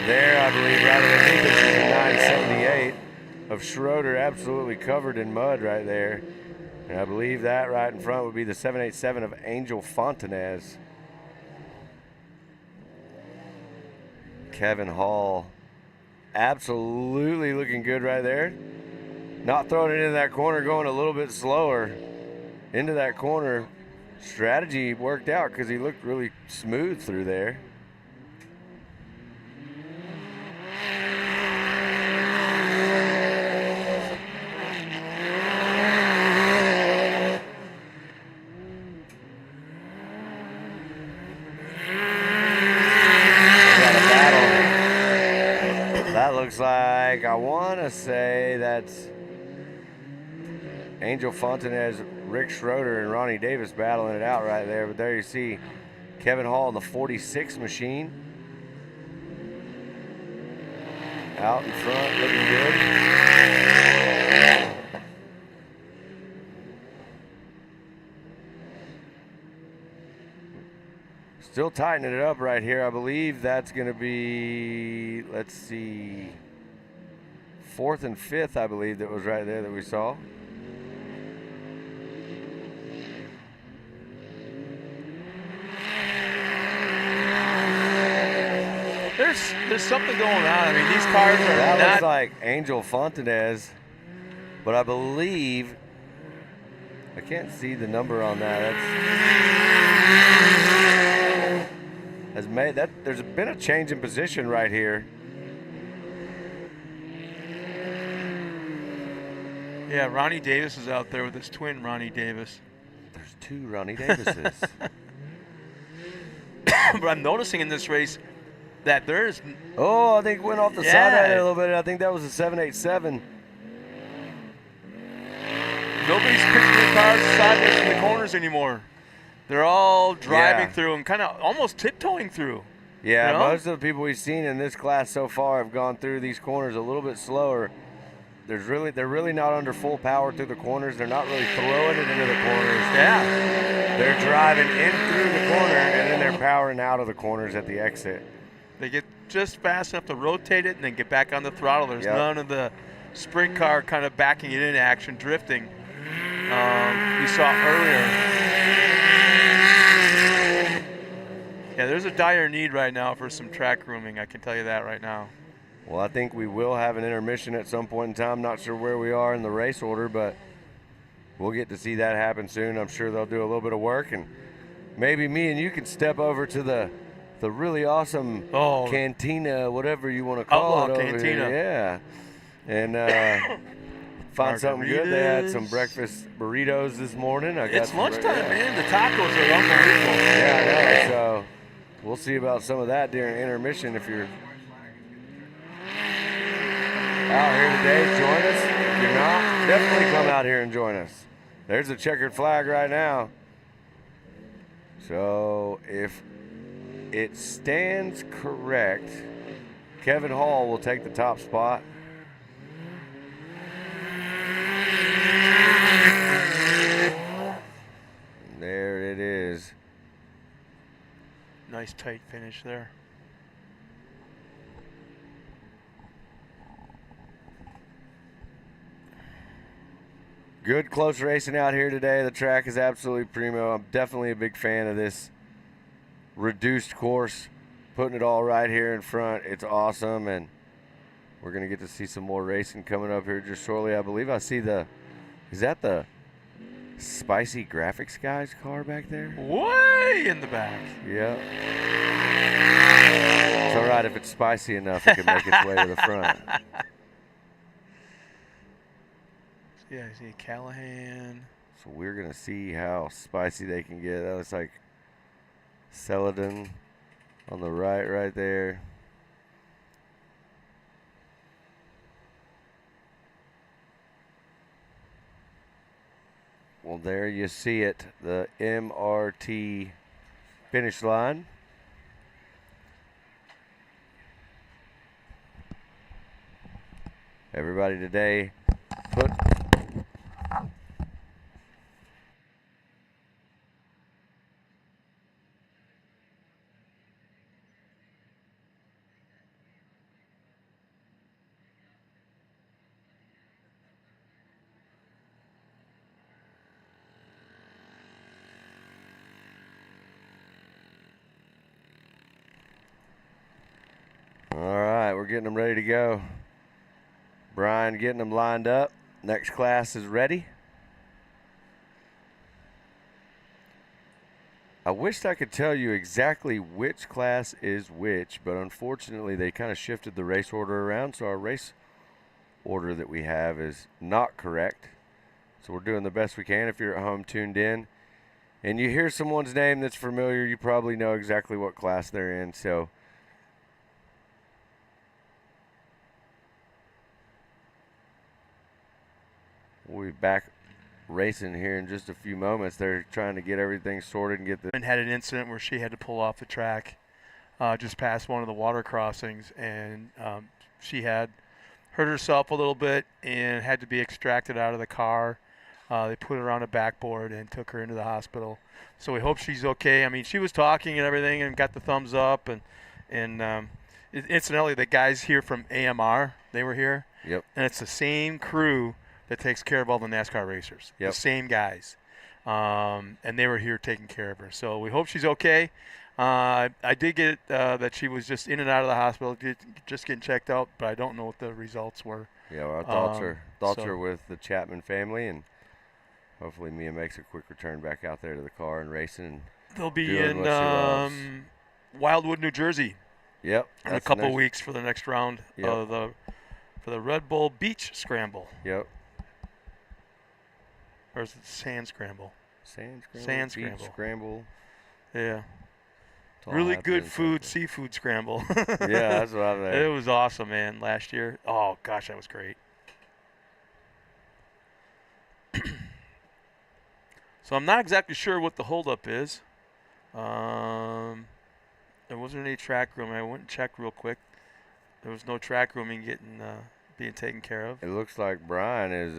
There, I believe, right underneath us is a 978 of Schroeder, absolutely covered in mud right there. And I believe that right in front would be the 787 of Angel Fontanez. Kevin Hall, absolutely looking good right there. Not throwing it into that corner, going a little bit slower into that corner. Strategy worked out because he looked really smooth through there. That looks like, I want to say that's Angel Fontanez, Rick Schroeder, and Ronnie Davis battling it out right there. But there you see Kevin Hall in the 46 machine. Out in front, looking good. Still tightening it up right here. I believe that's going to be, let's see, 4th and 5th, I believe, that was right there that we saw. There's something going on. I mean, these cars are That not. looks like Angel Fontanez, but I believe, I can't see the number on that. Has made that. There's been a change in position right here. Yeah, Ronnie Davis is out there with his twin, Ronnie Davis. There's 2 Ronnie Davises. But I'm noticing in this race that there's. Oh, I think went off the side right there a little bit. I think that was a 787. Nobody's pitching their cars sideways in the corners anymore. They're all driving through and kind of almost tiptoeing through. Yeah, you know? most of the people we've seen in this class so far have gone through these corners a little bit slower. They're really not under full power through the corners. They're not really throwing it into the corners. Yeah. They're driving in through the corner and then they're powering out of the corners at the exit. They get just fast enough to rotate it and then get back on the throttle. There's none of the sprint car kind of backing it into action, drifting. You saw earlier. Yeah, there's a dire need right now for some track grooming. I can tell you that right now. Well, I think we will have an intermission at some point in time. Not sure where we are in the race order, but we'll get to see that happen soon. I'm sure they'll do a little bit of work, and maybe me and you can step over to the really awesome cantina, whatever you want to call Outlaw it over cantina. here. Yeah, and find something good. They had some breakfast burritos this morning. It's lunchtime, man. The tacos are unbelievable. Yeah, I know. So we'll see about some of that during intermission. If you're out here today, join us. If you're not, definitely come out here and join us. There's a checkered flag right now. So if it stands correct, Kevin Hall will take the top spot. There it is. Nice tight finish there. Good close racing out here today. The track is absolutely primo. I'm definitely a big fan of this reduced course. Putting it all right here in front. It's awesome, and we're going to get to see some more racing coming up here just shortly. I believe I see is that the Spicy Graphics guy's car back there? Way in the back. Yeah. It's all right if it's spicy enough, it can make its way to the front. Yeah, I see Callahan. So we're going to see how spicy they can get. That looks like Celadon on the right there. Well, there you see it, the MRT finish line. Everybody today put All right, we're getting them ready to go. Brian getting them lined up. Next class is ready. I wished I could tell you exactly which class is which, but unfortunately they kind of shifted the race order around, so our race order that we have is not correct. So we're doing the best we can. If you're at home tuned in and you hear someone's name that's familiar, you probably know exactly what class they're in. So we'll be back racing here in just a few moments. They're trying to get everything sorted and get the... And had an incident where she had to pull off the track just past one of the water crossings, and she had hurt herself a little bit and had to be extracted out of the car. They put her on a backboard and took her into the hospital. So we hope she's okay. I mean, she was talking and everything and got the thumbs up. And incidentally, the guys here from AMR, they were here. Yep. And it's the same crew that takes care of all the NASCAR racers. Yep. The same guys. And they were here taking care of her. So we hope she's okay. I did get that she was just in and out of the hospital, just getting checked out, but I don't know what the results were. Yeah, well, our thoughts are with the Chapman family, and hopefully Mia makes a quick return back out there to the car and racing. And they'll be in Wildwood, New Jersey. Yep. In a couple weeks for the next round of the Red Bull Beach Scramble. Yep. Or is it Sand Scramble? Sand Scramble. Beach Scramble. Yeah. Really good food, seafood scramble. Yeah, that's what I meant. It was awesome, man, last year. Oh, gosh, that was great. So I'm not exactly sure what the holdup is. There wasn't any track room. I went and checked real quick. There was no track rooming being taken care of. It looks like Brian is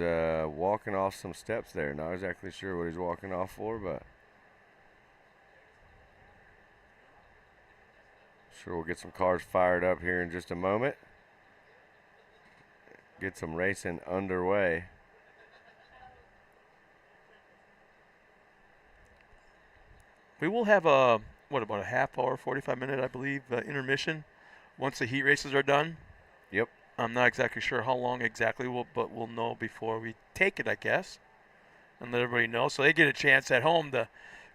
walking off some steps there. Not exactly sure what he's walking off for, but sure we'll get some cars fired up here in just a moment. Get some racing underway. We will have about a half hour, 45-minute, I believe, intermission once the heat races are done. Yep. I'm not exactly sure how long exactly, but we'll know before we take it, I guess, and let everybody know. So they get a chance at home to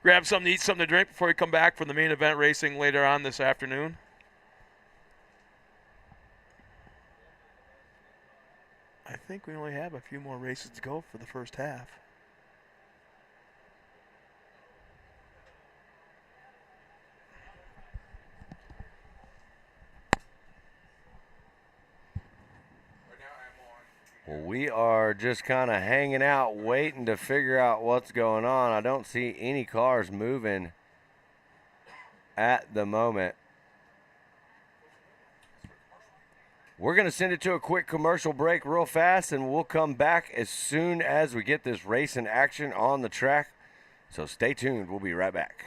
grab something to eat, something to drink before we come back for the main event racing later on this afternoon. I think we only have a few more races to go for the first half. Well, we are just kind of hanging out, waiting to figure out what's going on. I don't see any cars moving at the moment. We're going to send it to a quick commercial break real fast, and we'll come back as soon as we get this race in action on the track. So stay tuned. We'll be right back.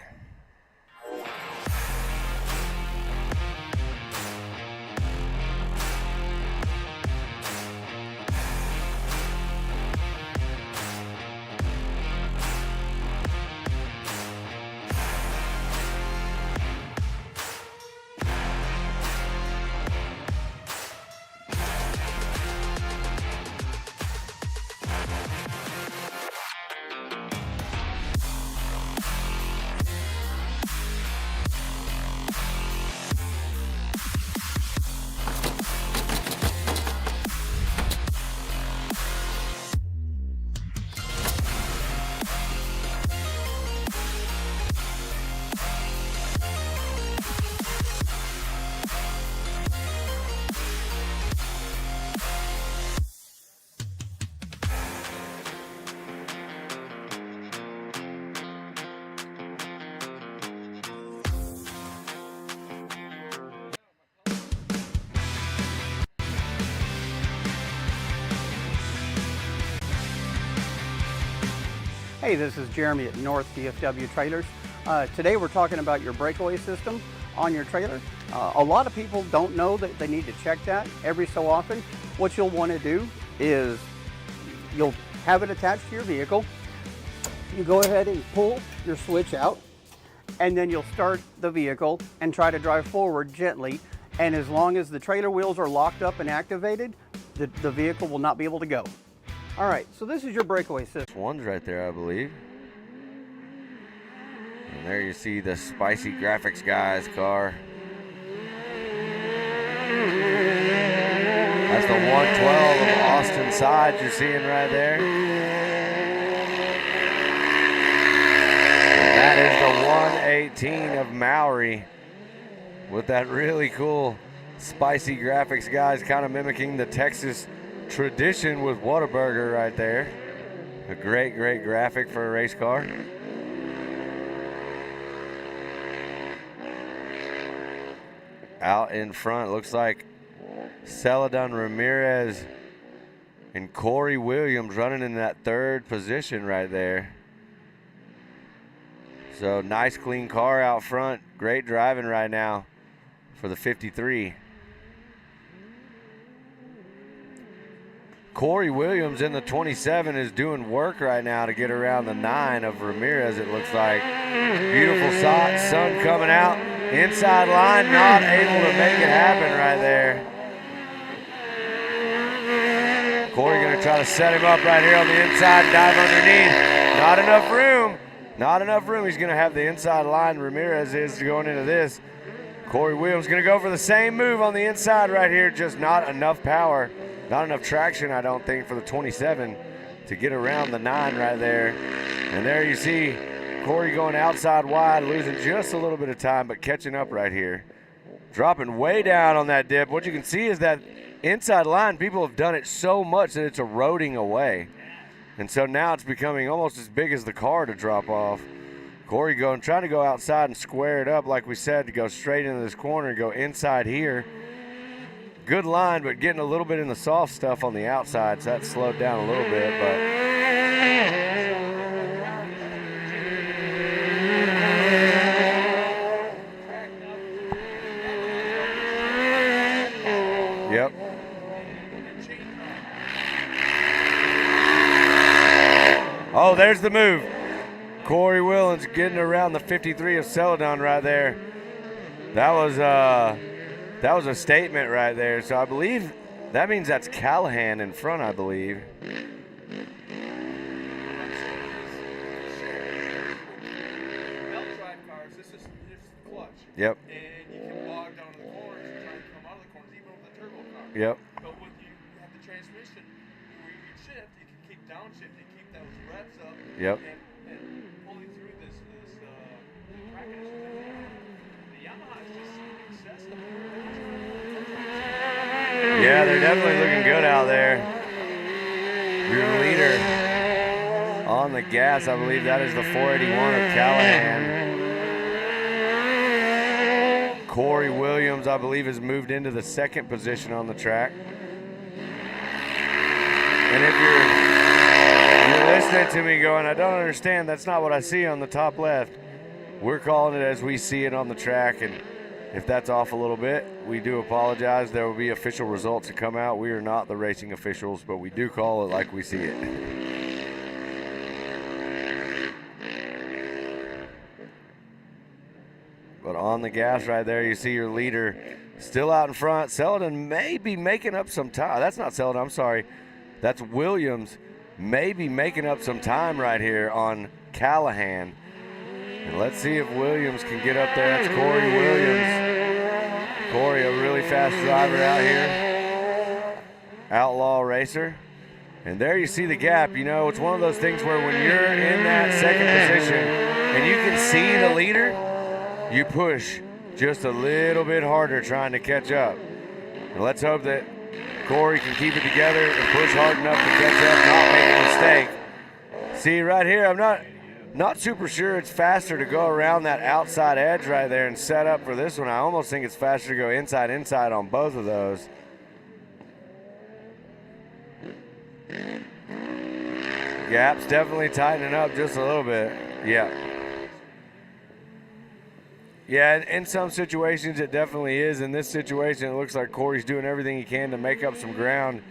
Hey, this is Jeremy at North DFW Trailers. Today we're talking about your breakaway system on your trailer. A lot of people don't know that they need to check that every so often. What you'll want to do is you'll have it attached to your vehicle. You go ahead and pull your switch out, and then you'll start the vehicle and try to drive forward gently. And as long as the trailer wheels are locked up and activated, the vehicle will not be able to go. All right, so this is your breakaway system. One's right there, I believe. And there you see the Spicy Graphics Guys car. That's the 112 of Austin Sides you're seeing right there. And that is the 118 of Maori with that really cool Spicy Graphics Guys, kind of mimicking the Texas tradition with Whataburger right there. A great graphic for a race car. Out in front, looks like Celadon Ramirez and Corey Williams running in that third position right there. So nice clean car out front. Great driving right now for the 53. Corey Williams in the 27 is doing work right now to get around the 9 of Ramirez, it looks like. Beautiful sun coming out. Inside line, not able to make it happen right there. Corey gonna try to set him up right here on the inside, dive underneath. Not enough room. Not enough room. He's gonna have the inside line. Ramirez is going into this. Corey Williams gonna go for the same move on the inside right here, just not enough power. Not enough traction, I don't think, for the 27 to get around the 9 right there. And there you see Corey going outside wide, losing just a little bit of time, but catching up right here. Dropping way down on that dip. What you can see is that inside line, people have done it so much that it's eroding away. And so now it's becoming almost as big as the car to drop off. Corey trying to go outside and square it up, like we said, to go straight into this corner and go inside here. Good line, but getting a little bit in the soft stuff on the outside, so that slowed down a little bit. But yep. Oh, there's the move. Corey Williams getting around the 53 of Celadon right there. That was a statement right there. So I believe that means that's Callahan in front, I believe. Yep. And you can bog down in the corners and try to come out of the corners, even with the turbo car. Yep. But when you have the transmission, where you can shift, you can keep downshifting, keep those revs up. Yep. And pulling through this tracking issue. The Yamaha is just excessive. Yeah, they're definitely looking good out there. Your leader on the gas, I believe that is the 481 of Callahan. Corey Williams, I believe, has moved into the second position on the track. And if you're listening to me going, I don't understand, that's not what I see on the top left. We're calling it as we see it on the track, and if that's off a little bit, we do apologize. There will be official results to come out. We are not the racing officials, but we do call it like we see it. But on the gas right there, you see your leader still out in front. Celadon may be making up some time. That's not Celadon, I'm sorry. That's Williams, may be making up some time right here on Callahan. And let's see if Williams can get up there. That's Corey Williams. Corey, a really fast driver out here. Outlaw racer. And there you see the gap. You know, it's one of those things where when you're in that second position and you can see the leader, you push just a little bit harder trying to catch up. And let's hope that Corey can keep it together and push hard enough to catch up, not make a mistake. See right here, I'm not super sure it's faster to go around that outside edge right there and set up for this one. I almost think it's faster to go inside on both of those. Gap's definitely tightening up just a little bit. Yeah. Yeah, in some situations it definitely is. In this situation, it looks like Corey's doing everything he can to make up some ground.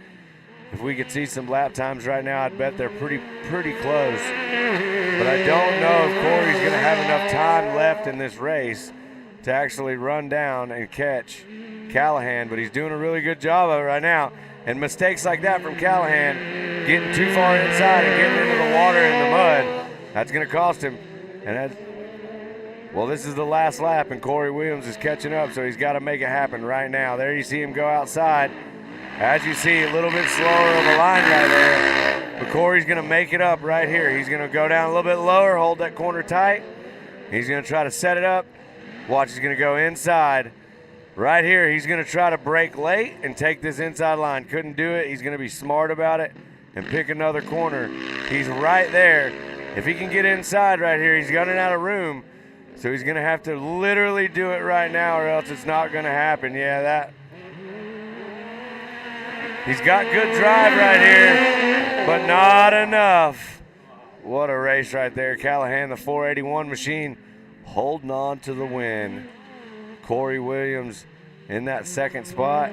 If we could see some lap times right now, I'd bet they're pretty close. But I don't know if Corey's going to have enough time left in this race to actually run down and catch Callahan. But he's doing a really good job of it right now. And mistakes like that from Callahan, getting too far inside and getting into the water and the mud, that's going to cost him. And well, this is the last lap, and Corey Williams is catching up, so he's got to make it happen right now. There you see him go outside. As you see, a little bit slower on the line right there. But Corey's going to make it up right here. He's going to go down a little bit lower, hold that corner tight. He's going to try to set it up. Watch, he's going to go inside. Right here, he's going to try to break late and take this inside line. Couldn't do it. He's going to be smart about it and pick another corner. He's right there. If he can get inside right here, he's running out of room. So he's going to have to literally do it right now or else it's not going to happen. Yeah, he's got good drive right here, but not enough. What a race right there. Callahan, the 481 machine, holding on to the win. Corey Williams in that second spot.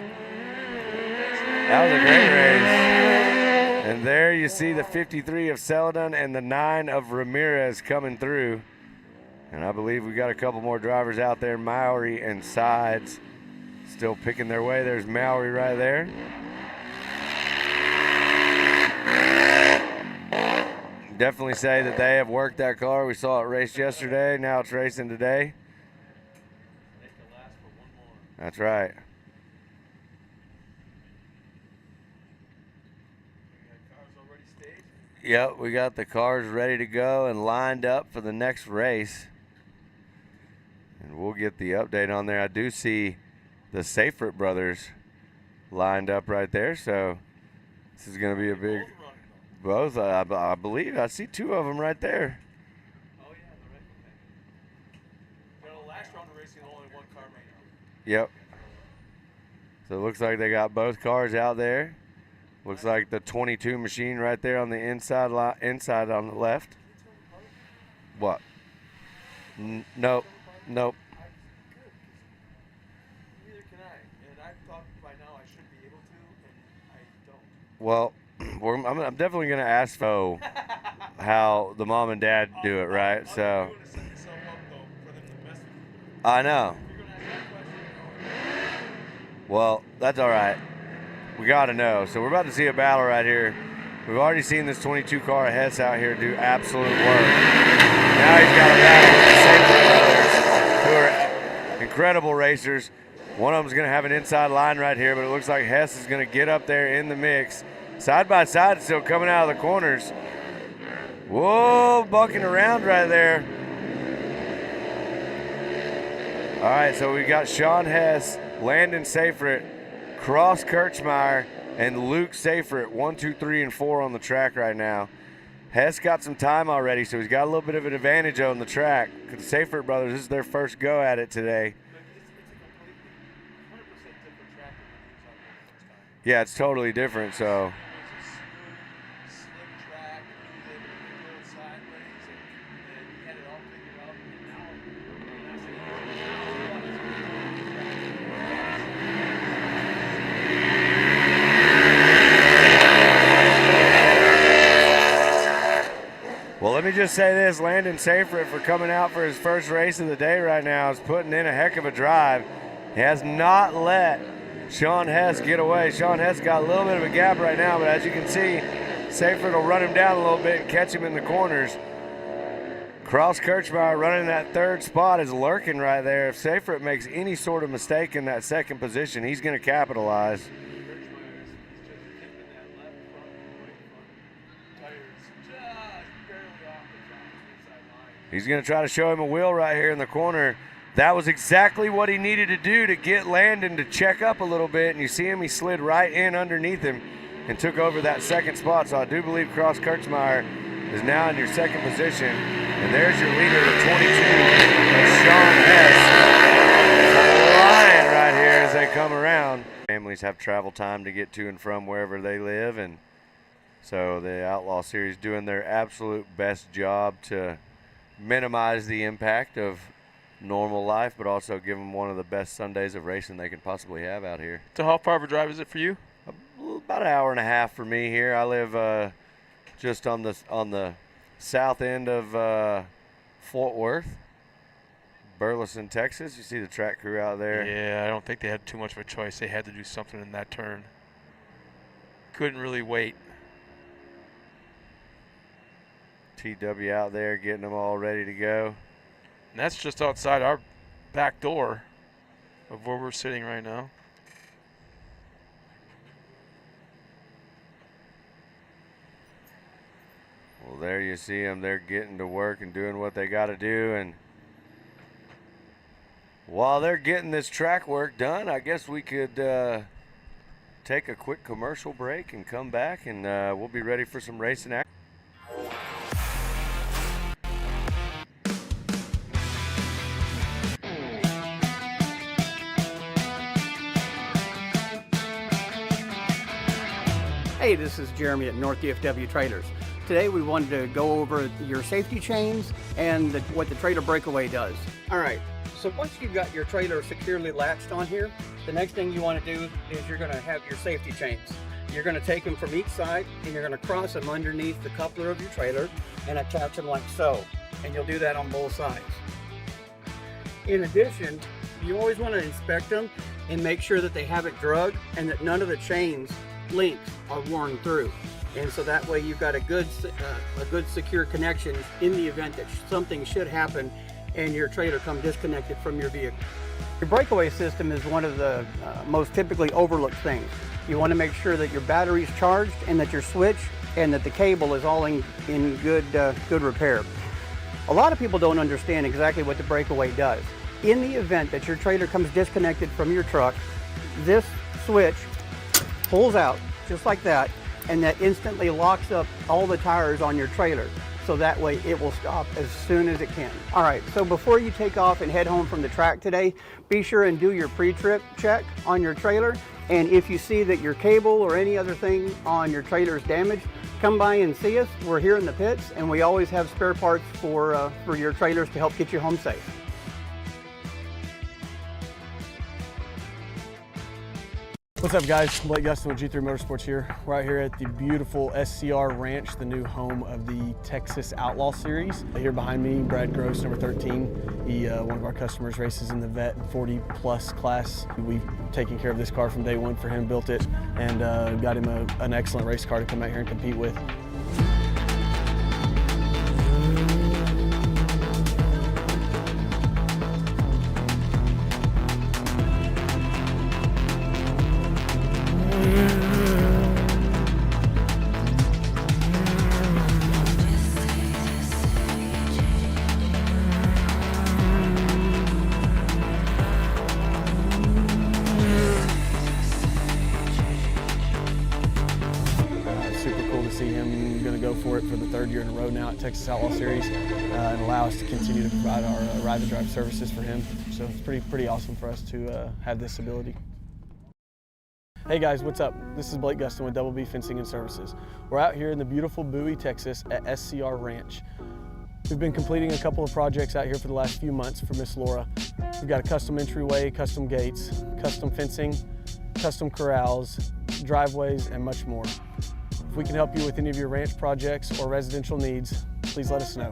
That was a great race. And there you see the 53 of Celadon and the 9 of Ramirez coming through. And I believe we got a couple more drivers out there. Mowry and Sides still picking their way. There's Mowry right there. Definitely say that they have worked that car. We saw it race yesterday. Now it's racing today. That's right. Yep, we got the cars ready to go and lined up for the next race. And we'll get the update on there. I do see the Seyfried brothers lined up right there. So this is going to be a big, both, I believe. I see 2 of them right there. Oh, yeah, the right. Well, last round of racing, only 1 car made it. Yep. So it looks like they got both cars out there. Looks like the 22 machine right there on the inside on the left. What? Nope. Nope. Neither can I. And I thought by now I should be able to, and I don't. Well, I'm definitely going to ask Fo how the mom and dad do it, right? So I know. Well, that's all right. We got to know. So we're about to see a battle right here. We've already seen this 22 car of Hess out here do absolute work. Now he's got a battle with the Seyfried brothers, who are incredible racers. One of them's going to have an inside line right here, but it looks like Hess is going to get up there in the mix. Side by side, still coming out of the corners. Whoa, bucking around right there. All right, so we got Sean Hess, Landon Seyfried, Cross Kirchmeyer, and Luke Seyfried, 1, 2, 3, and 4 on the track right now. Hess got some time already, so he's got a little bit of an advantage on the track. Because the Seyfried brothers, this is their first go at it today. Yeah, it's totally different, so. Well, let me just say this, Landon Seyfried, for coming out for his first race of the day right now, is putting in a heck of a drive. He has not let Sean Hess get away. Sean Hess got a little bit of a gap right now, but as you can see, Seyfried will run him down a little bit and catch him in the corners. Cross Kirchmeyer running that third spot is lurking right there. If Seyfried makes any sort of mistake in that second position, he's going to capitalize. He's going to try to show him a wheel right here in the corner. That was exactly what he needed to do to get Landon to check up a little bit. And you see him, he slid right in underneath him and took over that second spot. So I do believe Cross Kirchmeyer is now in your second position. And there's your leader, the 22, Sean Hess, flying right here as they come around. Families have travel time to get to and from wherever they live. And So the Outlaw Series doing their absolute best job to minimize the impact of normal life, but also give them one of the best Sundays of racing they could possibly have out here. So how far of a drive is it for you? About an hour and a half for me here. I live just on the south end of Fort Worth, Burleson, Texas. You see the track crew out there. Yeah, I don't think they had too much of a choice. They had to do something in that turn. Couldn't really wait. TW out there getting them all ready to go. And that's just outside our back door of where we're sitting right now. Well, there you see them. They're getting to work and doing what they got to do. And while they're getting this track work done, I guess we could take a quick commercial break and come back, and we'll be ready for some racing action. Hey, this is Jeremy at North DFW Trailers. Today we wanted to go over your safety chains and what the trailer breakaway does. All right, so once you've got your trailer securely latched on here, the next thing you want to do is you're going to have your safety chains. You're going to take them from each side and you're going to cross them underneath the coupler of your trailer and attach them like so. And you'll do that on both sides. In addition, you always want to inspect them and make sure that they haven't drug and that none of the chains links are worn through, and so that way you've got a good secure connection in the event that something should happen and your trailer come disconnected from your vehicle. Your breakaway system is one of the most typically overlooked things. You want to make sure that your battery's charged and that your switch and that the cable is all in good repair. A lot of people don't understand exactly what the breakaway does. In the event that your trailer comes disconnected from your truck, this switch pulls out just like that, and that instantly locks up all the tires on your trailer, so that way it will stop as soon as it can. All right, so before you take off and head home from the track today, be sure and do your pre-trip check on your trailer, and if you see that your cable or any other thing on your trailer is damaged, come by and see us. We're here in the pits, and we always have spare parts for your trailers to help get you home safe. What's up, guys? Blake Gustin with G3 Motorsports here. We're out here at the beautiful SCR Ranch, the new home of the Texas Outlaw Series. Here behind me, Brad Gross, number 13. He, one of our customers, races in the vet 40+ class. We've taken care of this car from day one for him, built it, and got him an excellent race car to come out here and compete with. Super cool to see him going to go for it for the third year in a row now at Texas Outlaw Series and allow us to continue to provide our ride and drive services for him. So it's pretty awesome for us to have this ability. Hey guys, what's up? This is Blake Gustin with Double B Fencing and Services. We're out here in the beautiful Bowie, Texas at SCR Ranch. We've been completing a couple of projects out here for the last few months for Miss Laura. We've got a custom entryway, custom gates, custom fencing, custom corrals, driveways, and much more. If we can help you with any of your ranch projects or residential needs, please let us know.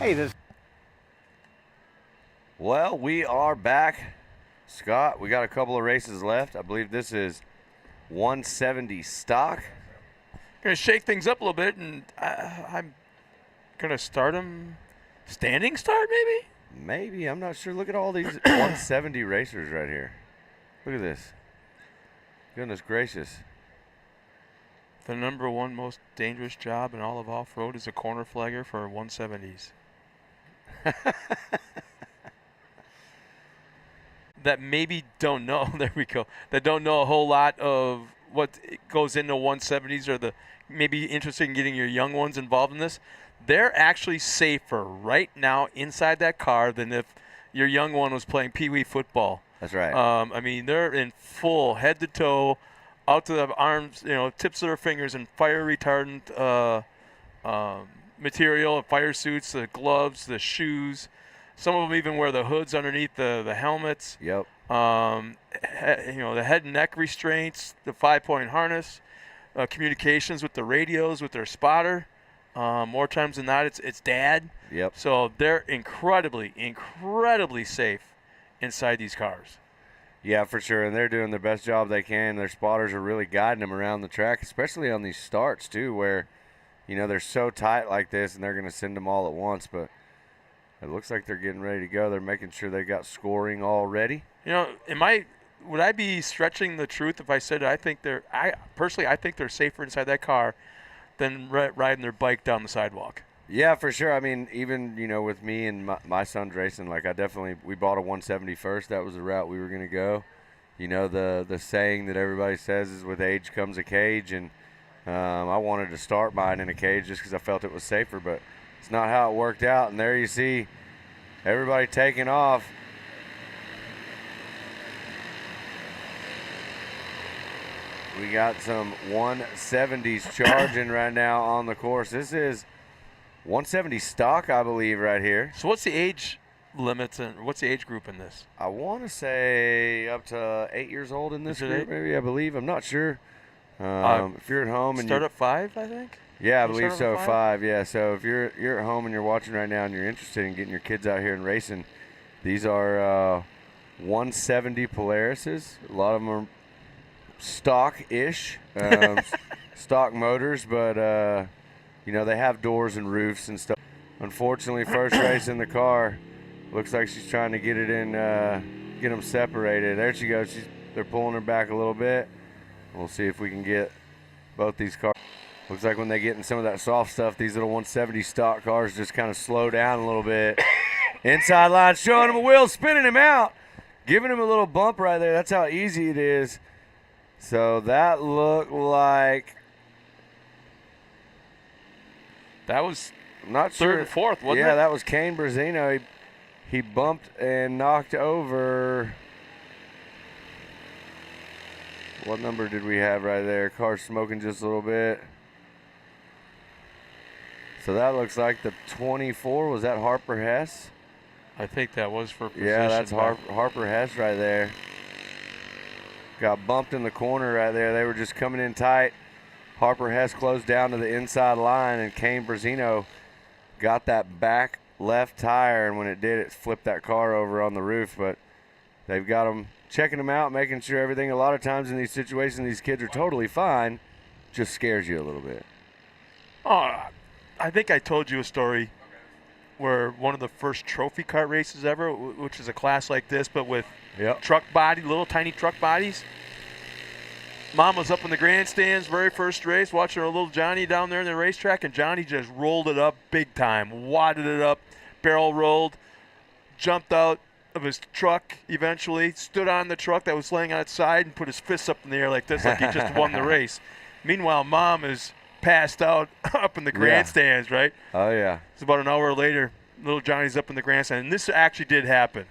Hey, this Well, we are back. Scott, we got a couple of races left. I believe this is 170 stock. Gonna shake things up a little bit, and I'm gonna start him standing start, maybe. Maybe, I'm not sure. Look at all these 170 racers right here. Look at this. Goodness gracious. The number one most dangerous job in all of off-road is a corner flagger for 170s. That maybe don't know, there we go, that don't know a whole lot of what goes into 170s, or the maybe interested in getting your young ones involved in this. They're actually safer right now inside that car than if your young one was playing pee-wee football. That's right. I mean, they're in full head to toe, out to the arms, tips of their fingers, and fire retardant material, fire suits, the gloves, the shoes. Some of them even wear the hoods underneath the helmets. Yep. The head and neck restraints, the 5-point harness, communications with the radios, with their spotter. More times than not, it's dad. Yep. So they're incredibly, incredibly safe inside these cars. Yeah, for sure, and they're doing the best job they can. Their spotters are really guiding them around the track, especially on these starts too, where, they're so tight like this, and they're going to send them all at once. But it looks like they're getting ready to go. They're making sure they got scoring all ready. Would I be stretching the truth if I said I think they're safer inside that car than riding their bike down the sidewalk? Yeah, for sure. I mean, even, with me and my son's racing, like we bought a 170 first. That was the route we were going to go. The saying that everybody says is with age comes a cage, and I wanted to start mine in a cage just because I felt it was safer, but it's not how it worked out. And there you see everybody taking off. We got some 170s charging right now on the course. This is 170 stock, I believe, right here. So what's the age limits and what's the age group in this? I want to say up to 8 years old in this group, maybe, I believe. I'm not sure. If you're at home and start at 5, I think. Yeah, I believe so. 5. Yeah. So if you're at home and you're watching right now and you're interested in getting your kids out here and racing, these are 170 Polarises. A lot of them are stock-ish, stock motors, but they have doors and roofs and stuff. Unfortunately, first race in the car, looks like she's trying to get it in, get them separated. There she goes. They're pulling her back a little bit. We'll see if we can get both these cars. Looks like when they get in some of that soft stuff, these little 170 stock cars just kind of slow down a little bit. Inside line, showing him a wheel, spinning him out, giving him a little bump right there. That's how easy it is. So that looked like that was not third sure. and fourth, wasn't it? Yeah, that was Kane Brazino. He bumped and knocked over. What number did we have right there? Car smoking just a little bit. So that looks like the 24. Was that Harper Hess? I think that was for position. Yeah, that's Harper Hess right there. Got bumped in the corner right there. They were just coming in tight. Harper Hess closed down to the inside line, and Kane Brazino got that back left tire, and when it did, it flipped that car over on the roof. But they've got them checking them out, making sure everything. A lot of times in these situations, these kids are totally fine. Just scares you a little bit. Oh, I think I told you a story where one of the first trophy kart races ever, which is a class like this, but with truck body, little tiny truck bodies. Mom was up in the grandstands, very first race, watching her little Johnny down there in the racetrack, and Johnny just rolled it up big time, wadded it up, barrel rolled, jumped out of his truck eventually, stood on the truck that was laying on its side and put his fists up in the air like this, like he just won the race. Meanwhile, Mom is passed out up in the grandstands, right? Oh, yeah. It's about an hour later, little Johnny's up in the grandstand, and this actually did happen.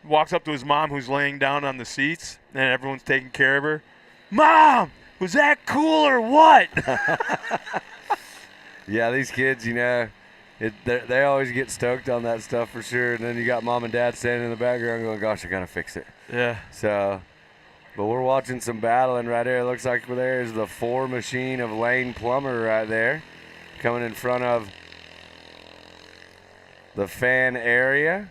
Walks up to his mom, who's laying down on the seats, and everyone's taking care of her. Mom, was that cool or what? Yeah, these kids, they always get stoked on that stuff for sure. And then you got mom and dad standing in the background going, gosh, I got to fix it. Yeah. So, but we're watching some battling right there. It looks like there's the 4 machine of Lane Plummer right there coming in front of the fan area.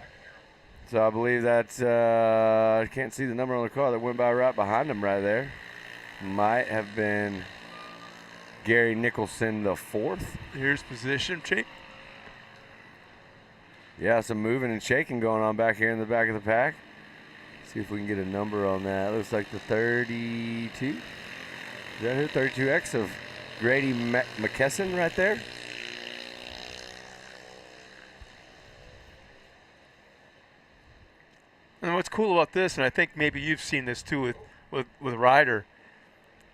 So I believe that's, I can't see the number on the car that went by right behind him right there. Might have been Gary Nicholson the fourth. Here's position change. Yeah, some moving and shaking going on back here in the back of the pack. See if we can get a number on that. Looks like the 32. Is that who? 32X of Grady McKesson right there. And what's cool about this, and I think maybe you've seen this too with Ryder,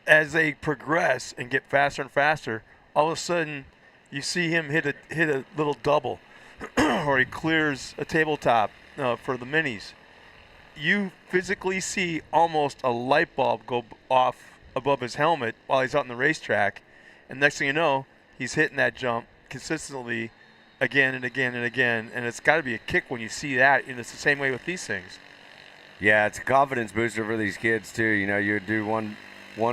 as they progress and get faster and faster, all of a sudden you see him hit a little double, or he clears a tabletop for the minis. You physically see almost a light bulb go off above his helmet while he's out on the racetrack, and next thing you know, he's hitting that jump consistently again and again and again, and it's got to be a kick when you see that, and it's the same way with these things. Yeah, it's a confidence booster for these kids too. You know, you do one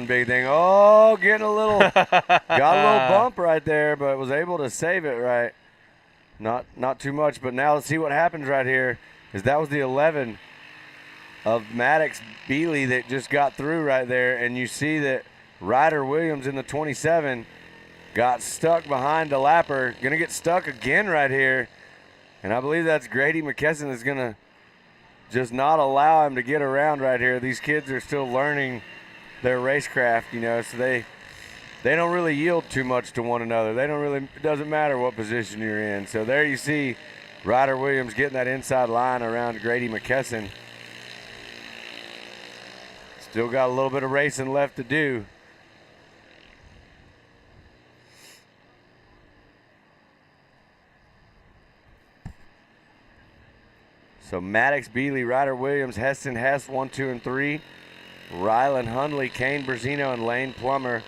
big thing. Oh, getting a little, got a little bump right there, but was able to save it right. Not too much, but now let's see what happens right here. Is that was the 11 of Maddox Bealey that just got through right there, and you see that Ryder Williams in the 27 got stuck behind a lapper, gonna get stuck again right here, and I believe that's Grady McKesson is gonna just not allow him to get around right here. These kids are still learning their racecraft, you know, so they don't really yield too much to one another. It doesn't matter what position you're in. So there you see Ryder Williams getting that inside line around Grady McKesson. Still got a little bit of racing left to do. So Maddox, Bealey, Ryder Williams, Heston, Hess, 1, 2, and 3. Rylan Hundley, Kane Berzino, and Lane Plummer.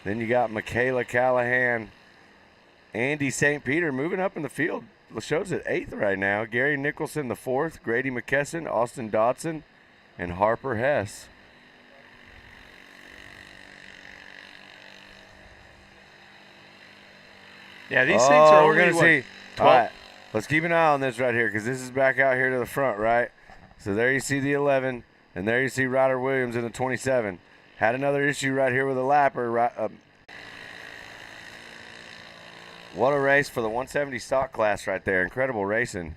Then you got Michaela Callahan. Andy St. Peter moving up in the field. Shows at 8th right now. Gary Nicholson the 4th. Grady McKesson, Austin Dodson, and Harper Hess. Yeah, these things are we're only, going to see. 12? All right, let's keep an eye on this right here because this is back out here to the front, right? So there you see the 11, and there you see Ryder Williams in the 27. Had another issue right here with a lapper. What a race for the 170 stock class right there. Incredible racing.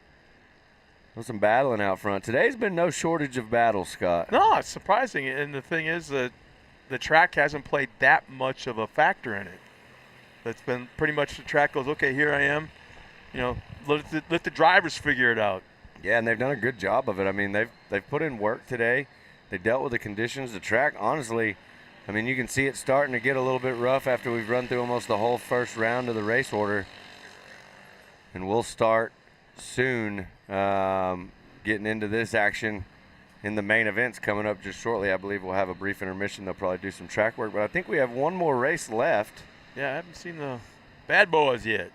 There's some battling out front. Today's been no shortage of battles, Scott. No, it's surprising. And the thing is that the track hasn't played that much of a factor in it. It's been pretty much the track goes, okay, here I am. You know, let the drivers figure it out. Yeah, and they've done a good job of it. I mean, they've put in work today. They dealt with the conditions. The track, honestly, I mean, you can see it starting to get a little bit rough after we've run through almost the whole first round of the race order. And we'll start soon getting into this action in the main events coming up just shortly. I believe we'll have a brief intermission. They'll probably do some track work. But I think we have one more race left. Yeah, I haven't seen the bad boys yet.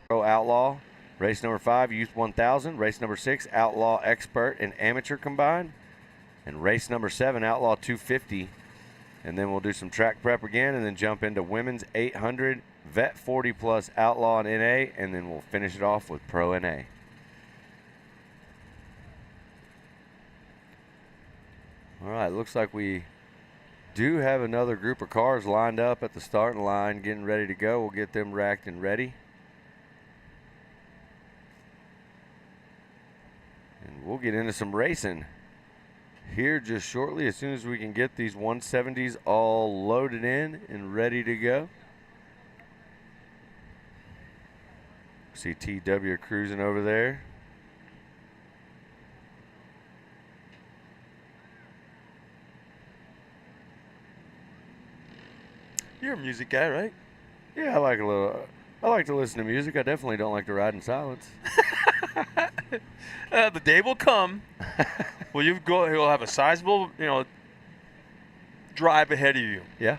Outlaw, race number 5, Youth 1000. Race number 6, Outlaw Expert and Amateur combined. And race number 7, Outlaw 250. And then we'll do some track prep again and then jump into Women's 800, Vet 40 Plus, Outlaw and NA. And then we'll finish it off with Pro NA. All right, looks like we do have another group of cars lined up at the starting line getting ready to go. We'll get them racked and ready. And we'll get into some racing here just shortly as soon as we can get these 170s all loaded in and ready to go. See TW cruising over there. You're a music guy, right? Yeah, I like to listen to music. I definitely don't like to ride in silence. The day will come. You'll have a sizable, drive ahead of you. Yeah.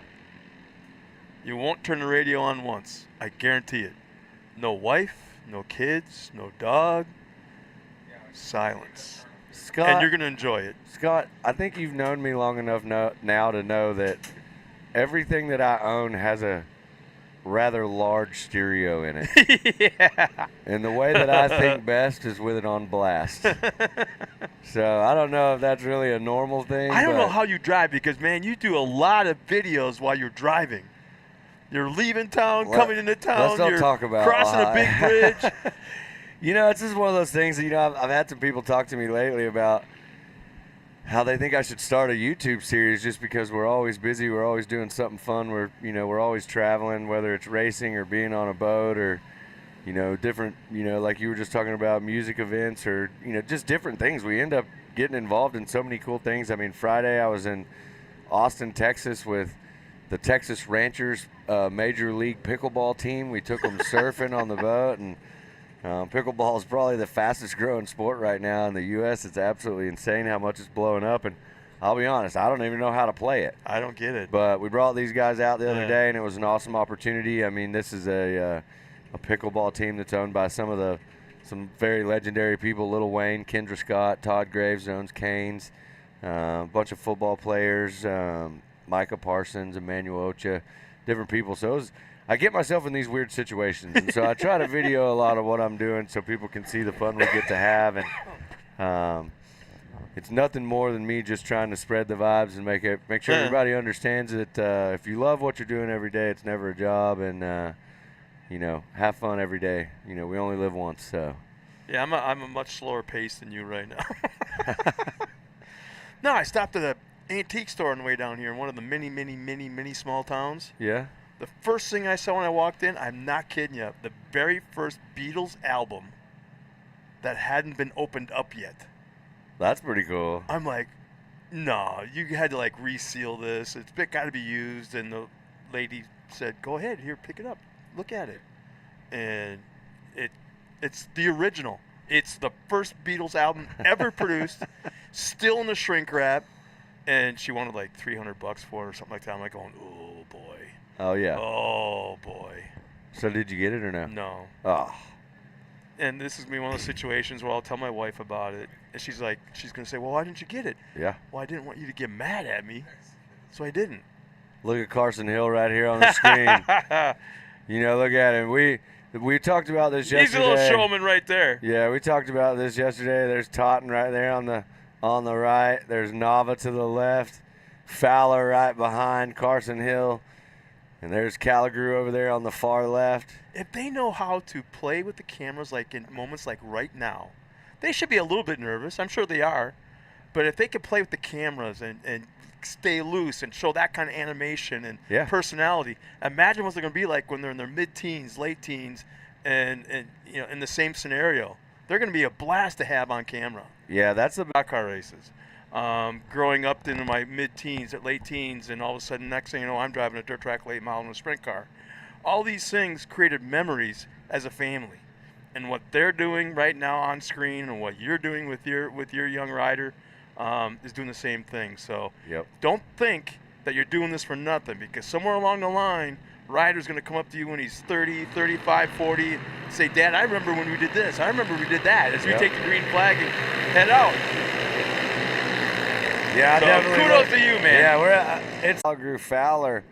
You won't turn the radio on once. I guarantee it. No wife, no kids, no dog. Silence. Scott, and you're going to enjoy it. Scott, I think you've known me long enough now to know that everything that I own has a rather large stereo in it. Yeah. And the way that I think best is with it on blast. So I don't know if that's really a normal thing. I don't know but how you drive because, man, you do a lot of videos while you're driving. You're leaving town, coming into town. Let's not you're talk about crossing a big bridge. You know, it's just one of those things that, you know, I've had some people talk to me lately about how they think I should start a YouTube series just because we're always busy. We're always doing something fun. We're always traveling, whether it's racing or being on a boat or, you know, different, you know, like you were just talking about music events or, you know, just different things. We end up getting involved in so many cool things. I mean, Friday I was in Austin, Texas with the Texas Ranchers Major League Pickleball team. We took them surfing on the boat, and pickleball is probably the fastest growing sport right now in the U.S. It's absolutely insane how much it's blowing up, and I'll be honest, I don't even know how to play it. I don't get it. But we brought these guys out the other day, and it was an awesome opportunity. I mean, this is a pickleball team that's owned by some very legendary people: Lil Wayne, Kendra Scott, Todd Graves owns Canes, a bunch of football players, Micah Parsons, Emmanuel Ocha, different people. So I get myself in these weird situations, and so I try to video a lot of what I'm doing so people can see the fun we get to have. And it's nothing more than me just trying to spread the vibes and make sure everybody understands that if you love what you're doing every day, it's never a job, and you know, have fun every day. You know, we only live once, so. Yeah, I'm a much slower pace than you right now. No, I stopped at a antique store on the way down here in one of the many small towns. Yeah. The first thing I saw when I walked in, I'm not kidding you, the very first Beatles album that hadn't been opened up yet. That's pretty cool. I'm like, no, you had to like reseal this. It's got to be used. And the lady said, go ahead, here, pick it up, look at it. And it's the original. It's the first Beatles album ever produced, still in the shrink wrap. And she wanted like $300 for it or something like that. I'm like going, oh boy. Oh yeah. Oh boy. So did you get it or no? No. Oh. And this is gonna be one of those situations where I'll tell my wife about it, and she's gonna say, well, why didn't you get it? Yeah. Well, I didn't want you to get mad at me, so I didn't. Look at Carson Hill right here on the screen. You know, look at him. We talked about this yesterday. He's a little showman right there. Yeah, we talked about this yesterday. There's Totten right there on the right. There's Nava to the left. Fowler right behind Carson Hill. And there's Calagrew over there on the far left. If they know how to play with the cameras like in moments like right now, they should be a little bit nervous. I'm sure they are. But if they could play with the cameras and stay loose and show that kind of animation and personality, imagine what they're going to be like when they're in their mid-teens, late teens, and you know, in the same scenario. They're going to be a blast to have on camera. Yeah, that's the Stock car races. Growing up into my mid-teens, late teens, and all of a sudden, next thing you know, I'm driving a dirt track late model in a sprint car. All these things created memories as a family, and what they're doing right now on screen, and what you're doing with your young rider, is doing the same thing. So don't think that you're doing this for nothing, because somewhere along the line, rider's going to come up to you when he's 30, 35, 40, and say, Dad, I remember when we did this. I remember we did that. As we take the green flag and head out. Yeah, so definitely. Kudos to you, man. Yeah, it's Calagrew, Fowler,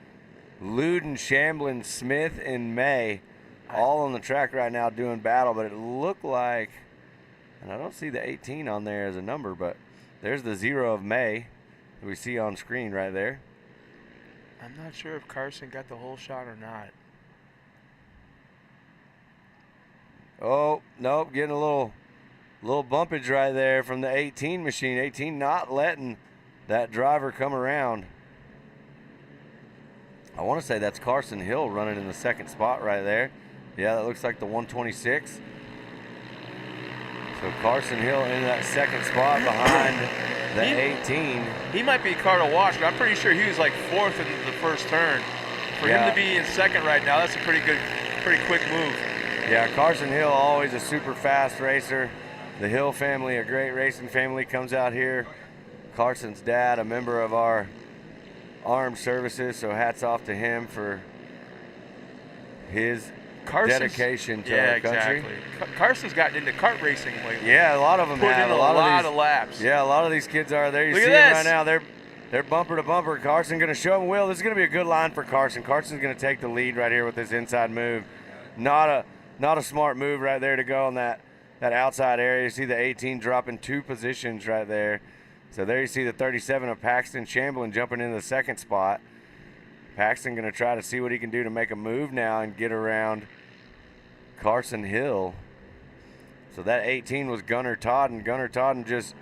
Luden, Shamblin, Smith, and May all on the track right now doing battle, but it looked like, and I don't see the 18 on there as a number, but there's the 0 of May that we see on screen right there. I'm not sure if Carson got the whole shot or not. Oh, nope, getting a little bumpage right there from the 18 machine. 18 not letting that driver come around. I want to say that's Carson Hill running in the second spot right there. Yeah, that looks like the 126. So Carson Hill in that second spot behind the 18. He might be a car to watch, but I'm pretty sure he was like fourth in the first turn. For him to be in second right now, that's a pretty quick move. Yeah, Carson Hill, always a super fast racer. The Hill family, a great racing family, comes out here. Carson's dad, a member of our armed services, so hats off to him for his dedication to our country. Exactly. Carson's gotten into kart racing lately. Yeah, a lot of them have. A lot of laps. Yeah, a lot of these kids are there. You Look see at them right now. They're bumper to bumper. Carson going to show him Will. This is going to be a good line for Carson. Carson's going to take the lead right here with this inside move. Not a smart move right there to go on that outside area. You see the 18 dropping 2 positions right there. So there you see the 37 of Paxton Chamberlain jumping into the second spot. Paxton going to try to see what he can do to make a move now and get around Carson Hill. So that 18 was Gunnar Todd, and Gunnar Todd just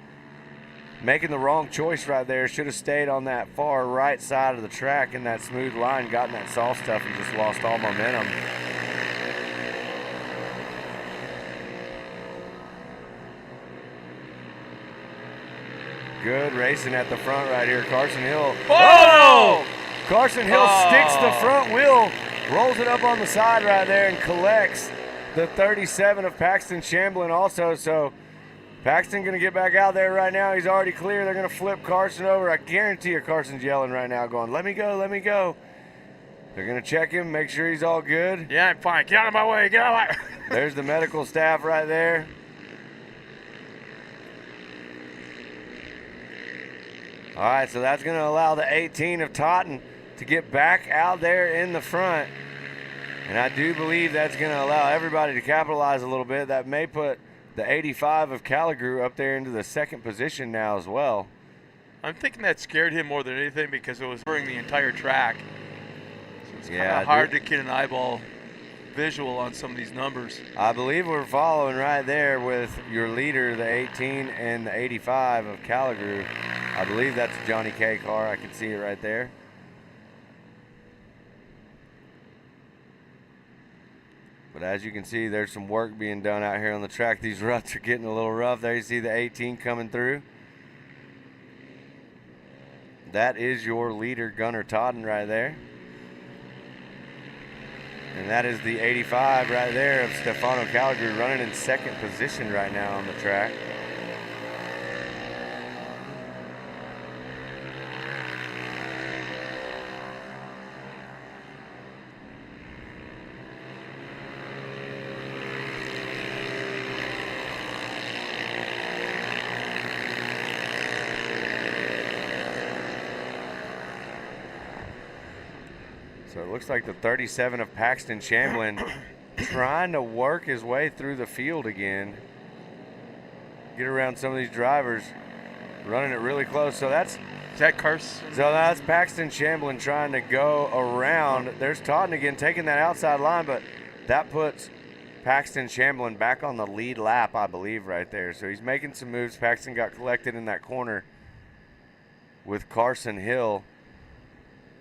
making the wrong choice right there. Should have stayed on that far right side of the track in that smooth line, gotten that soft stuff, and just lost all momentum. Good racing at the front right here. Carson Hill. Oh! Carson Hill sticks the front wheel, rolls it up on the side right there, and collects the 37 of Paxton Chamberlain also. So Paxton going to get back out there right now. He's already clear. They're going to flip Carson over. I guarantee you Carson's yelling right now going, let me go, let me go. They're going to check him, make sure he's all good. Yeah, I'm fine. Get out of my way. Get out of my way. There's the medical staff right there. All right, so that's going to allow the 18 of Totten to get back out there in the front. And I do believe that's going to allow everybody to capitalize a little bit. That may put the 85 of Calligrew up there into the second position now as well. I'm thinking that scared him more than anything because it was covering the entire track. So it's kind of hard to get an eyeball visual on some of these numbers. I believe we're following right there with your leader, the 18 and the 85 of Calligrew. I believe that's a Johnny K car. I can see it right there. But as you can see, there's some work being done out here on the track. These ruts are getting a little rough. There you see the 18 coming through. That is your leader, Gunnar Totten, right there. And that is the 85 right there of Stefano Calligrew, running in second position right now on the track. So it looks like the 37 of Paxton Chamberlain trying to work his way through the field again. Get around some of these drivers, running it really close. So that's Carson? So that's Paxton Chamberlain trying to go around. There's Totten again taking that outside line, but that puts Paxton Chamberlain back on the lead lap, I believe, right there. So he's making some moves. Paxton got collected in that corner with Carson Hill.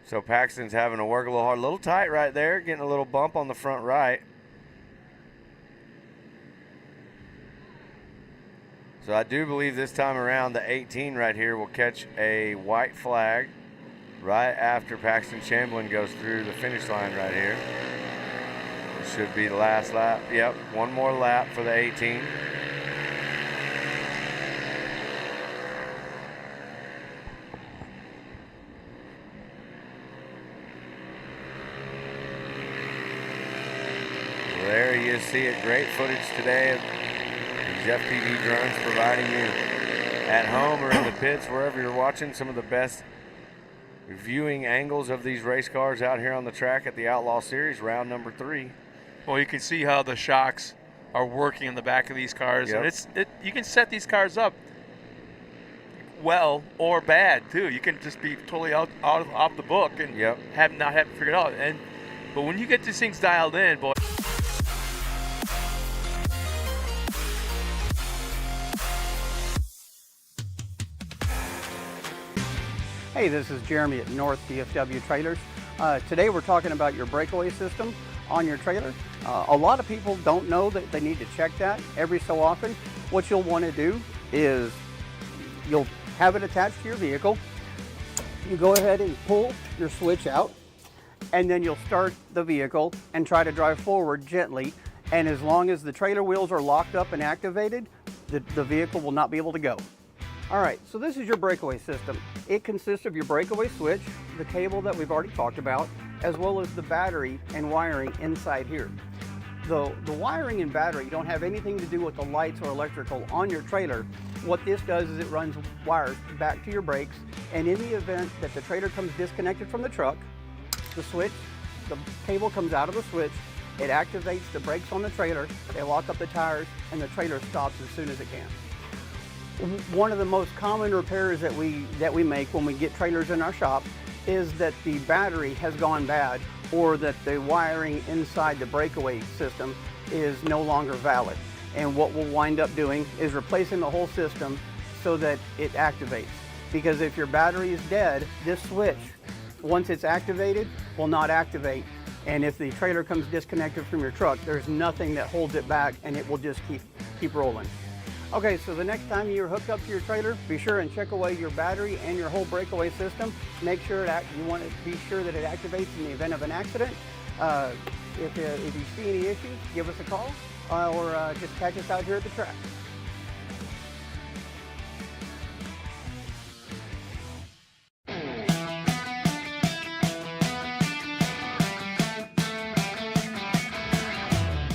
So Paxton's having to work a little hard. A little tight right there, getting a little bump on the front right. So I do believe this time around the 18 right here will catch a white flag right after Paxton Chamberlain goes through the finish line right here. It should be the last lap. Yep, one more lap for the 18. There you see it. Great footage today of these FPV drones providing you at home or in the pits, wherever you're watching, some of the best viewing angles of these race cars out here on the track at the Outlaw Series, round number 3. Well, you can see how the shocks are working in the back of these cars. Yep. And you can set these cars up well or bad too. You can just be totally off the book and not have it figured out. But when you get these things dialed in, boy. Hey, this is Jeremy at North DFW Trailers. Today we're talking about your breakaway system on your trailer. A lot of people don't know that they need to check that every so often. What you'll want to do is you'll have it attached to your vehicle. You go ahead and pull your switch out, and then you'll start the vehicle and try to drive forward gently. And as long as the trailer wheels are locked up and activated, the vehicle will not be able to go. All right, so this is your breakaway system. It consists of your breakaway switch, the cable that we've already talked about, as well as the battery and wiring inside here. The wiring and battery don't have anything to do with the lights or electrical on your trailer. What this does is it runs wires back to your brakes, and in the event that the trailer comes disconnected from the truck, the cable comes out of the switch, it activates the brakes on the trailer, they lock up the tires, and the trailer stops as soon as it can. One of the most common repairs that we make when we get trailers in our shop is that the battery has gone bad, or that the wiring inside the breakaway system is no longer valid. And what we'll wind up doing is replacing the whole system so that it activates. Because if your battery is dead, this switch, once it's activated, will not activate. And if the trailer comes disconnected from your truck, there's nothing that holds it back, and it will just keep rolling. Okay, so the next time you're hooked up to your trailer, be sure and check away your battery and your whole breakaway system. Make sure that you want to be sure that it activates in the event of an accident. If you see any issues, give us a call, or just catch us out here at the track.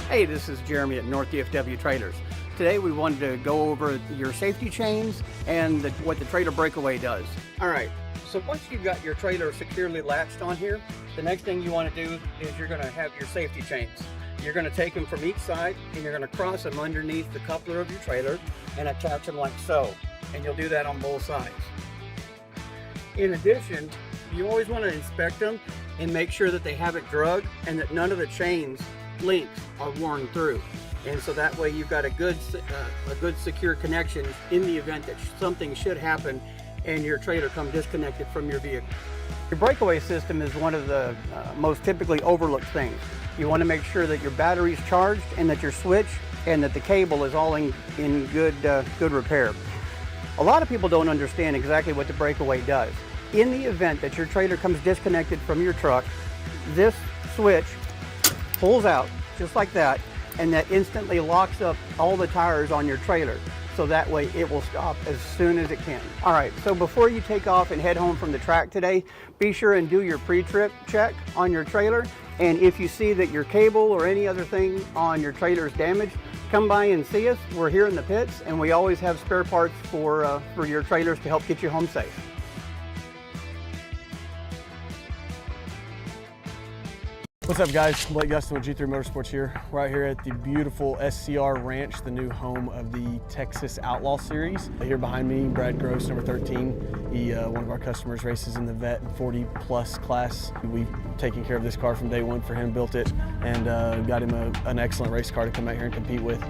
Hey, this is Jeremy at North DFW Trailers. Today we wanted to go over your safety chains and what the trailer breakaway does. All right, so once you've got your trailer securely latched on here, the next thing you want to do is you're going to have your safety chains. You're going to take them from each side, and you're going to cross them underneath the coupler of your trailer and attach them like so. And you'll do that on both sides. In addition, you always want to inspect them and make sure that they haven't drug and that none of the chains links are worn through. And so that way you've got a good secure connection in the event that something should happen and your trailer come disconnected from your vehicle. Your breakaway system is one of the most typically overlooked things. You want to make sure that your battery is charged and that your switch and that the cable is all in good repair. A lot of people don't understand exactly what the breakaway does. In the event that your trailer comes disconnected from your truck, this switch pulls out just like that, and that instantly locks up all the tires on your trailer. So that way it will stop as soon as it can. All right, so before you take off and head home from the track today, be sure and do your pre-trip check on your trailer. And if you see that your cable or any other thing on your trailer is damaged, come by and see us. We're here in the pits, and we always have spare parts for your trailers to help get you home safe. What's up, guys? Blake Gustin with G3 Motorsports here. We're out here at the beautiful SCR Ranch, the new home of the Texas Outlaw Series. Here behind me, Brad Gross, number 13. He, one of our customers, races in the vet 40+ class. We've taken care of this car from day one for him, built it, and got him an excellent race car to come out here and compete with.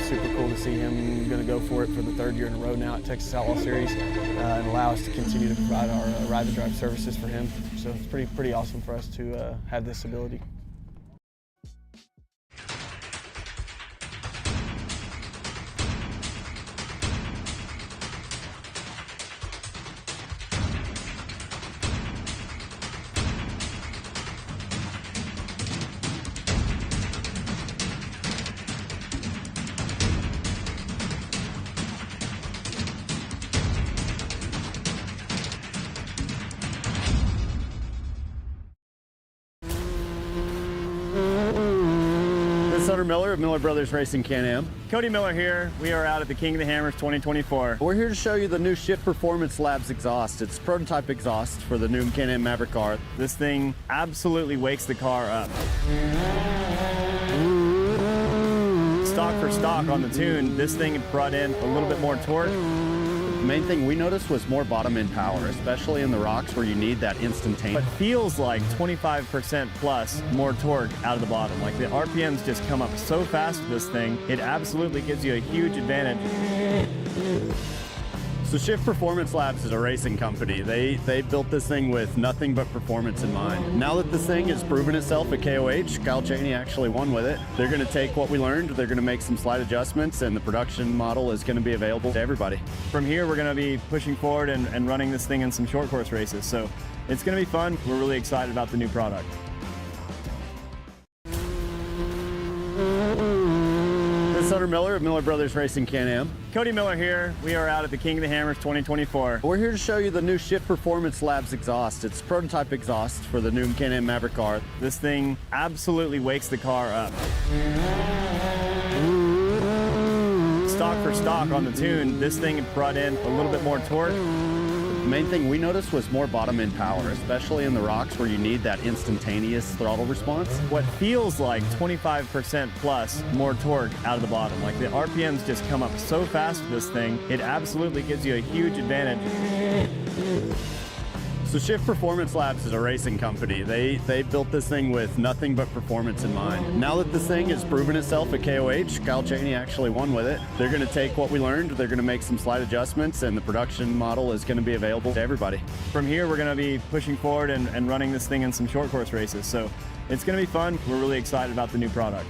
Super cool to see him going to go for it for the third year in a row now at Texas Outlaw Series, and allow us to continue to provide our ride and drive services for him. So it's pretty awesome for us to have this ability. Hunter Miller of Miller Brothers Racing Can-Am. Cody Miller here. We are out at the King of the Hammers 2024. We're here to show you the new Shift Performance Labs exhaust. It's prototype exhaust for the new Can-Am Maverick car. This thing absolutely wakes the car up. Stock for stock on the tune, this thing brought in a little bit more torque. The main thing we noticed was more bottom end power, especially in the rocks where you need that instantaneous. But feels like 25% plus more torque out of the bottom. Like the RPMs just come up so fast with this thing, it absolutely gives you a huge advantage. So Shift Performance Labs is a racing company. They built this thing with nothing but performance in mind. Now that this thing has proven itself at KOH, Kyle Chaney actually won with it. They're going to take what we learned, they're going to make some slight adjustments, and the production model is going to be available to everybody. From here, we're going to be pushing forward and running this thing in some short course races. So it's going to be fun. We're really excited about the new product. This is Hunter Miller of Miller Brothers Racing Can-Am. Cody Miller here. We are out at the King of the Hammers 2024. We're here to show you the new Shift Performance Labs exhaust. It's prototype exhaust for the new Can-Am Maverick R. This thing absolutely wakes the car up. Stock for stock on the tune, this thing brought in a little bit more torque. The main thing we noticed was more bottom end power, especially in the rocks where you need that instantaneous throttle response. What feels like 25% plus more torque out of the bottom. Like the RPMs just come up so fast with this thing, it absolutely gives you a huge advantage. So Shift Performance Labs is a racing company. They built this thing with nothing but performance in mind. Now that this thing has proven itself at KOH, Kyle Chaney actually won with it. They're going to take what we learned, they're going to make some slight adjustments, and the production model is going to be available to everybody. From here, we're going to be pushing forward and running this thing in some short course races. So it's going to be fun. We're really excited about the new product.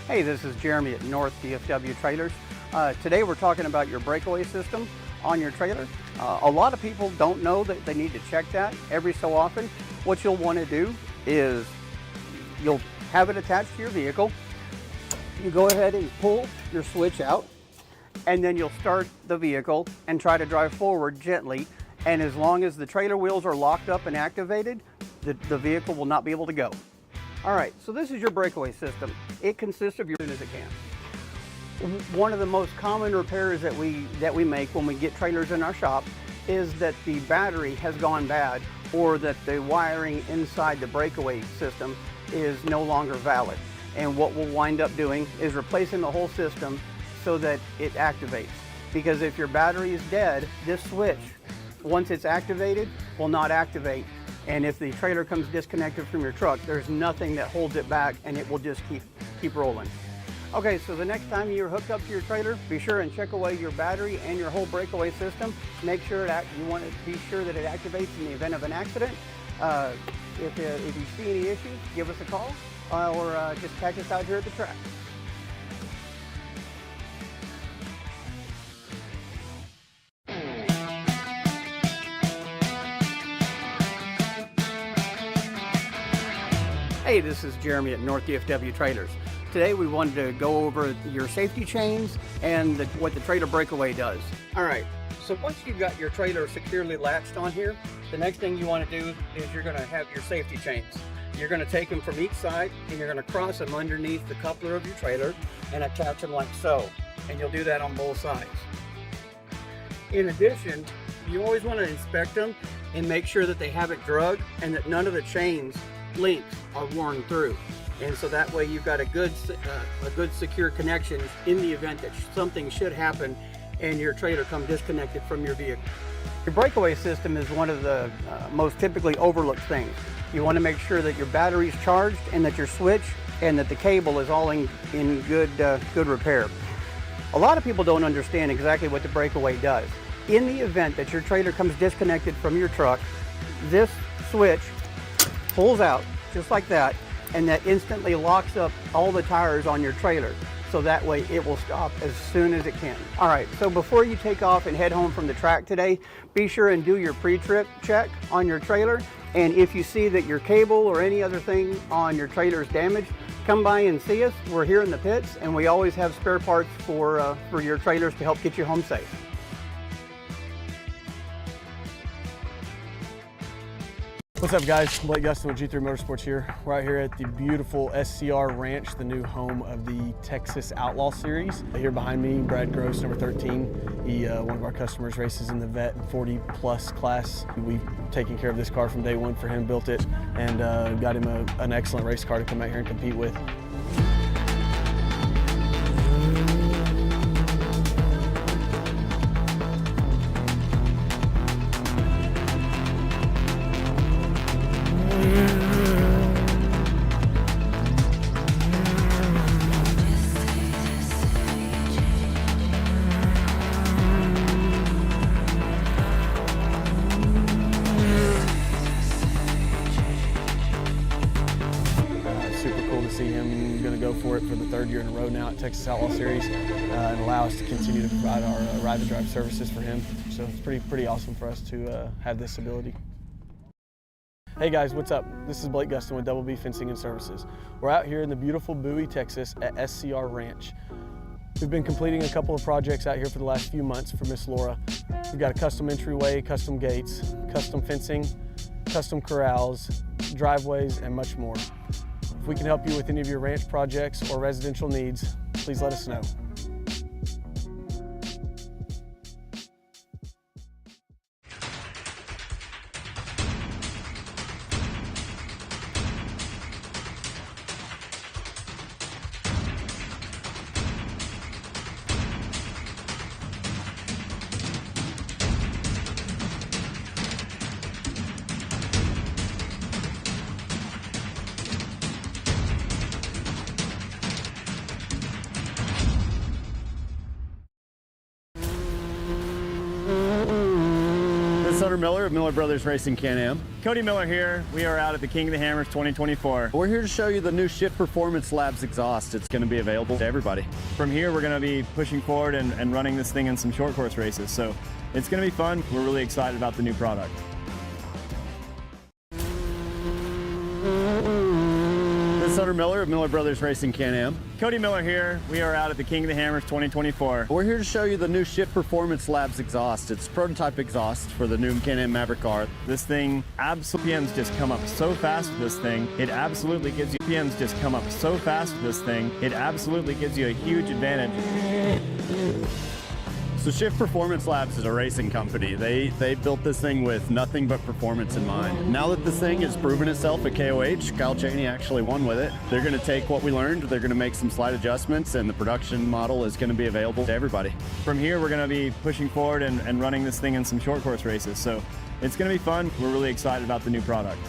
Hey, this is Jeremy at North DFW Trailers. Today we're talking about your breakaway system on your trailer. A lot of people don't know that they need to check that every so often. What you'll want to do is you'll have it attached to your vehicle. You go ahead and pull your switch out, and then you'll start the vehicle and try to drive forward gently. And as long as the trailer wheels are locked up and activated, the vehicle will not be able to go. All right, so this is your breakaway system. It consists of your as it can. One of the most common repairs that we make when we get trailers in our shop is that the battery has gone bad, or that the wiring inside the breakaway system is no longer valid. And what we'll wind up doing is replacing the whole system so that it activates. Because if your battery is dead, this switch, once it's activated, will not activate. And if the trailer comes disconnected from your truck, there's nothing that holds it back, and it will just keep rolling. Okay, so the next time you're hooked up to your trailer, be sure and check away your battery and your whole breakaway system. Make sure that you want to be sure that it activates in the event of an accident. If you see any issues, give us a call or just catch us out here at the track. Hey, this is Jeremy at North DFW Trailers. Today we wanted to go over your safety chains and what the trailer breakaway does. All right, so once you've got your trailer securely latched on here, the next thing you want to do is you're going to have your safety chains. You're going to take them from each side and you're going to cross them underneath the coupler of your trailer and attach them like so. And you'll do that on both sides. In addition, you always want to inspect them and make sure that they haven't drug and that none of the chains links are worn through. And so that way you've got a good secure connection in the event that something should happen and your trailer come disconnected from your vehicle. Your breakaway system is one of the most typically overlooked things. You want to make sure that your battery's charged and that your switch and that the cable is all in good repair. A lot of people don't understand exactly what the breakaway does. In the event that your trailer comes disconnected from your truck, this switch pulls out just like that, and that instantly locks up all the tires on your trailer. So that way it will stop as soon as it can. All right, so before you take off and head home from the track today, be sure and do your pre-trip check on your trailer. And if you see that your cable or any other thing on your trailer is damaged, come by and see us. We're here in the pits and we always have spare parts for your trailers to help get you home safe. What's up, guys? Blake Gustin with G3 Motorsports here. We're out here at the beautiful SCR Ranch, the new home of the Texas Outlaw Series. Here behind me, Brad Gross, number 13. He, one of our customers, races in the vet 40+ class. We've taken care of this car from day one for him, built it, and got him an excellent race car to come out here and compete with. Super cool to see him going to go for it for the third year in a row now at Texas Outlaw Series and allow us to continue to provide our ride and drive services for him. So it's pretty awesome for us to have this ability. Hey guys, what's up? This is Blake Gustin with Double B Fencing and Services. We're out here in the beautiful Bowie, Texas at SCR Ranch. We've been completing a couple of projects out here for the last few months for Miss Laura. We've got a custom entryway, custom gates, custom fencing, custom corrals, driveways, and much more. If we can help you with any of your ranch projects or residential needs, please let us know. Hunter Miller of Miller Brothers Racing Can-Am. Cody Miller here. We are out at the King of the Hammers 2024. We're here to show you the new Shift Performance Labs exhaust. It's going to be available to everybody. From here, we're going to be pushing forward and running this thing in some short course races. So it's going to be fun. We're really excited about the new product. This is Hunter Miller of Miller Brothers Racing Can-Am. Cody Miller here. We are out at the King of the Hammers 2024. We're here to show you the new Shift Performance Labs exhaust. It's prototype exhaust for the new Can-Am Maverick R. This thing, PMs just come up so fast with this thing. It absolutely gives you, PMs just come up so fast with this thing. It absolutely gives you a huge advantage. So Shift Performance Labs is a racing company. They built this thing with nothing but performance in mind. Now that this thing has proven itself at KOH, Kyle Cheney actually won with it. They're going to take what we learned, they're going to make some slight adjustments, and the production model is going to be available to everybody. From here, we're going to be pushing forward and running this thing in some short course races. So it's going to be fun. We're really excited about the new product.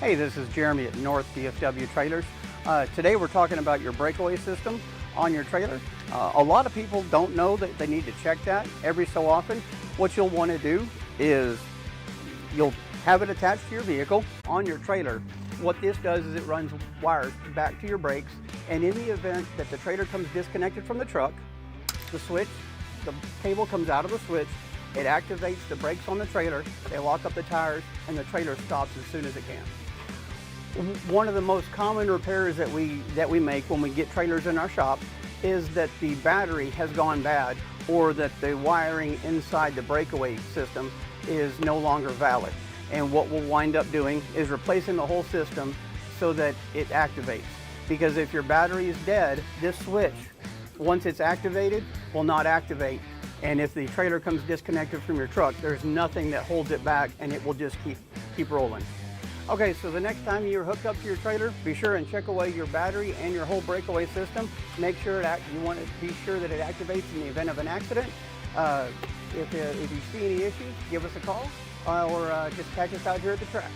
Hey, this is Jeremy at North DFW Trailers. Today we're talking about your breakaway system on your trailer. A lot of people don't know that they need to check that every so often. What you'll want to do is you'll have it attached to your vehicle on your trailer. What this does is it runs wires back to your brakes, and in the event that the trailer comes disconnected from the truck, the cable comes out of the switch, it activates the brakes on the trailer, they lock up the tires, and the trailer stops as soon as it can. One of the most common repairs that we make when we get trailers in our shop is that the battery has gone bad, or that the wiring inside the breakaway system is no longer valid. And what we'll wind up doing is replacing the whole system so that it activates. Because if your battery is dead, this switch, once it's activated, will not activate. And if the trailer comes disconnected from your truck, there's nothing that holds it back, and it will just keep rolling. Okay, so the next time you're hooked up to your trailer, be sure and check away your battery and your whole breakaway system. Make sure you want to be sure that it activates in the event of an accident. If you see any issues, give us a call or just catch us out here at the track.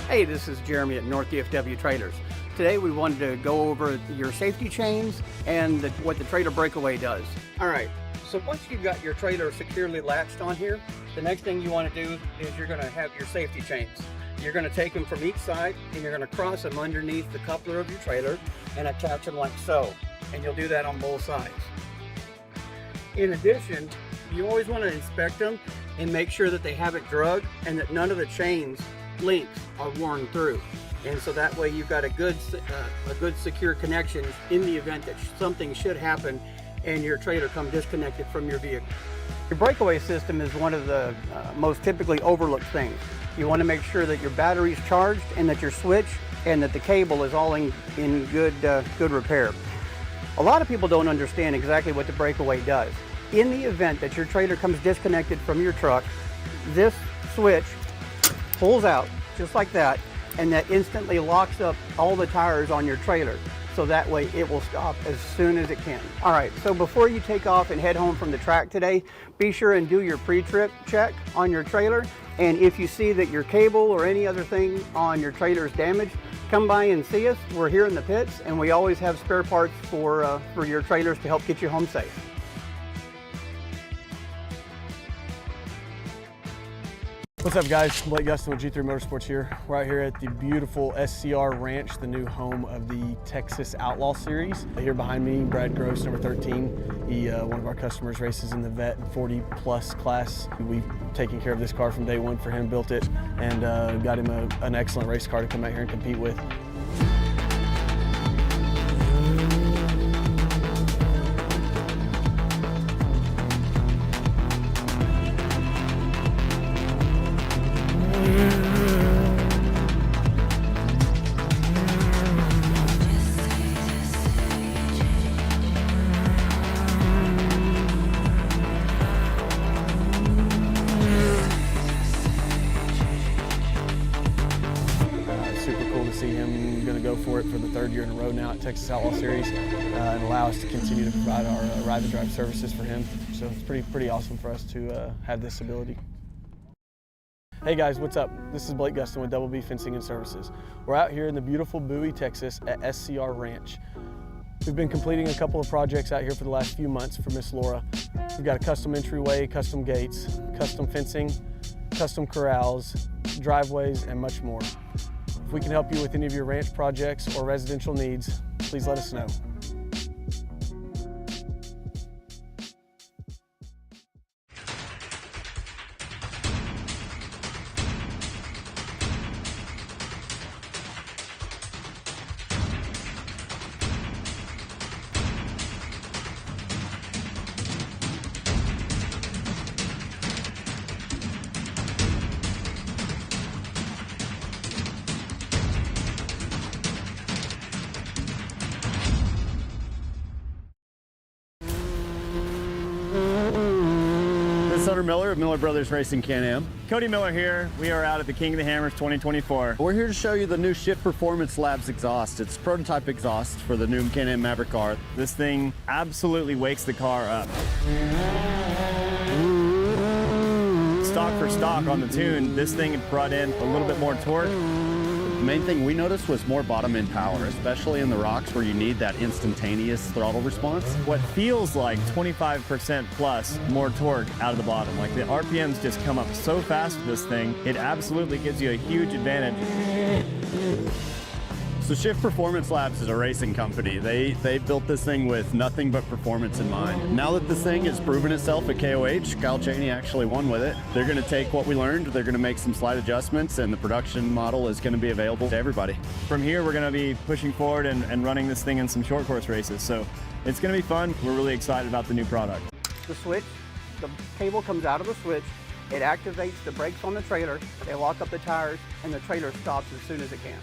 Hey, this is Jeremy at North DFW Trailers. Today we wanted to go over your safety chains and what the trailer breakaway does. All right, so once you've got your trailer securely latched on here, the next thing you want to do is you're going to have your safety chains. You're going to take them from each side and you're going to cross them underneath the coupler of your trailer and attach them like so. And you'll do that on both sides. In addition, you always want to inspect them and make sure that they haven't drug and that none of the chains links are worn through. And so that way you've got a good secure connection in the event that something should happen and your trailer comes disconnected from your vehicle. Your breakaway system is one of the most typically overlooked things. You want to make sure that your battery's charged and that your switch and that the cable is all in good repair. A lot of people don't understand exactly what the breakaway does. In the event that your trailer comes disconnected from your truck, this switch pulls out just like that, and that instantly locks up all the tires on your trailer. So that way it will stop as soon as it can. All right, so before you take off and head home from the track today, be sure and do your pre-trip check on your trailer. And if you see that your cable or any other thing on your trailer is damaged, come by and see us. We're here in the pits, and we always have spare parts for your trailers to help get you home safe. What's up, guys? Blake Gustin with G3 Motorsports here. We're out here at the beautiful SCR Ranch, the new home of the Texas Outlaw Series. Here behind me, Brad Gross, number 13. He, one of our customers, races in the vet 40+ class. We've taken care of this car from day one for him, built it, and got him an excellent race car to come out here and compete with. Super cool to see him going to go for it for the third year in a row now at Texas Outlaw Series and allow us to continue to provide our ride and drive services for him. So it's pretty awesome for us to have this ability. Hey guys, what's up? This is Blake Gustin with Double B Fencing and Services. We're out here in the beautiful Bowie, Texas at SCR Ranch. We've been completing a couple of projects out here for the last few months for Miss Laura. We've got a custom entryway, custom gates, custom fencing, custom corrals, driveways, and much more. If we can help you with any of your ranch projects or residential needs, please let us know. Hunter Miller of Miller Brothers Racing Can-Am. Cody Miller here. We are out at the King of the Hammers 2024. We're here to show you the new Shift Performance Labs exhaust. It's prototype exhaust for the new Can-Am Maverick R. This thing absolutely wakes the car up. Stock for stock on the tune, this thing brought in a little bit more torque. The main thing we noticed was more bottom end power, especially in the rocks where you need that instantaneous throttle response. What feels like 25% plus more torque out of the bottom. Like the RPMs just come up so fast with this thing, it absolutely gives you a huge advantage. So Shift Performance Labs is a racing company. They built this thing with nothing but performance in mind. Now that this thing has proven itself at KOH, Kyle Cheney actually won with it. They're going to take what we learned, they're going to make some slight adjustments, and the production model is going to be available to everybody. From here, we're going to be pushing forward and running this thing in some short course races. So it's going to be fun. We're really excited about the new product. The switch, the cable comes out of the switch, it activates the brakes on the trailer, they lock up the tires, and the trailer stops as soon as it can.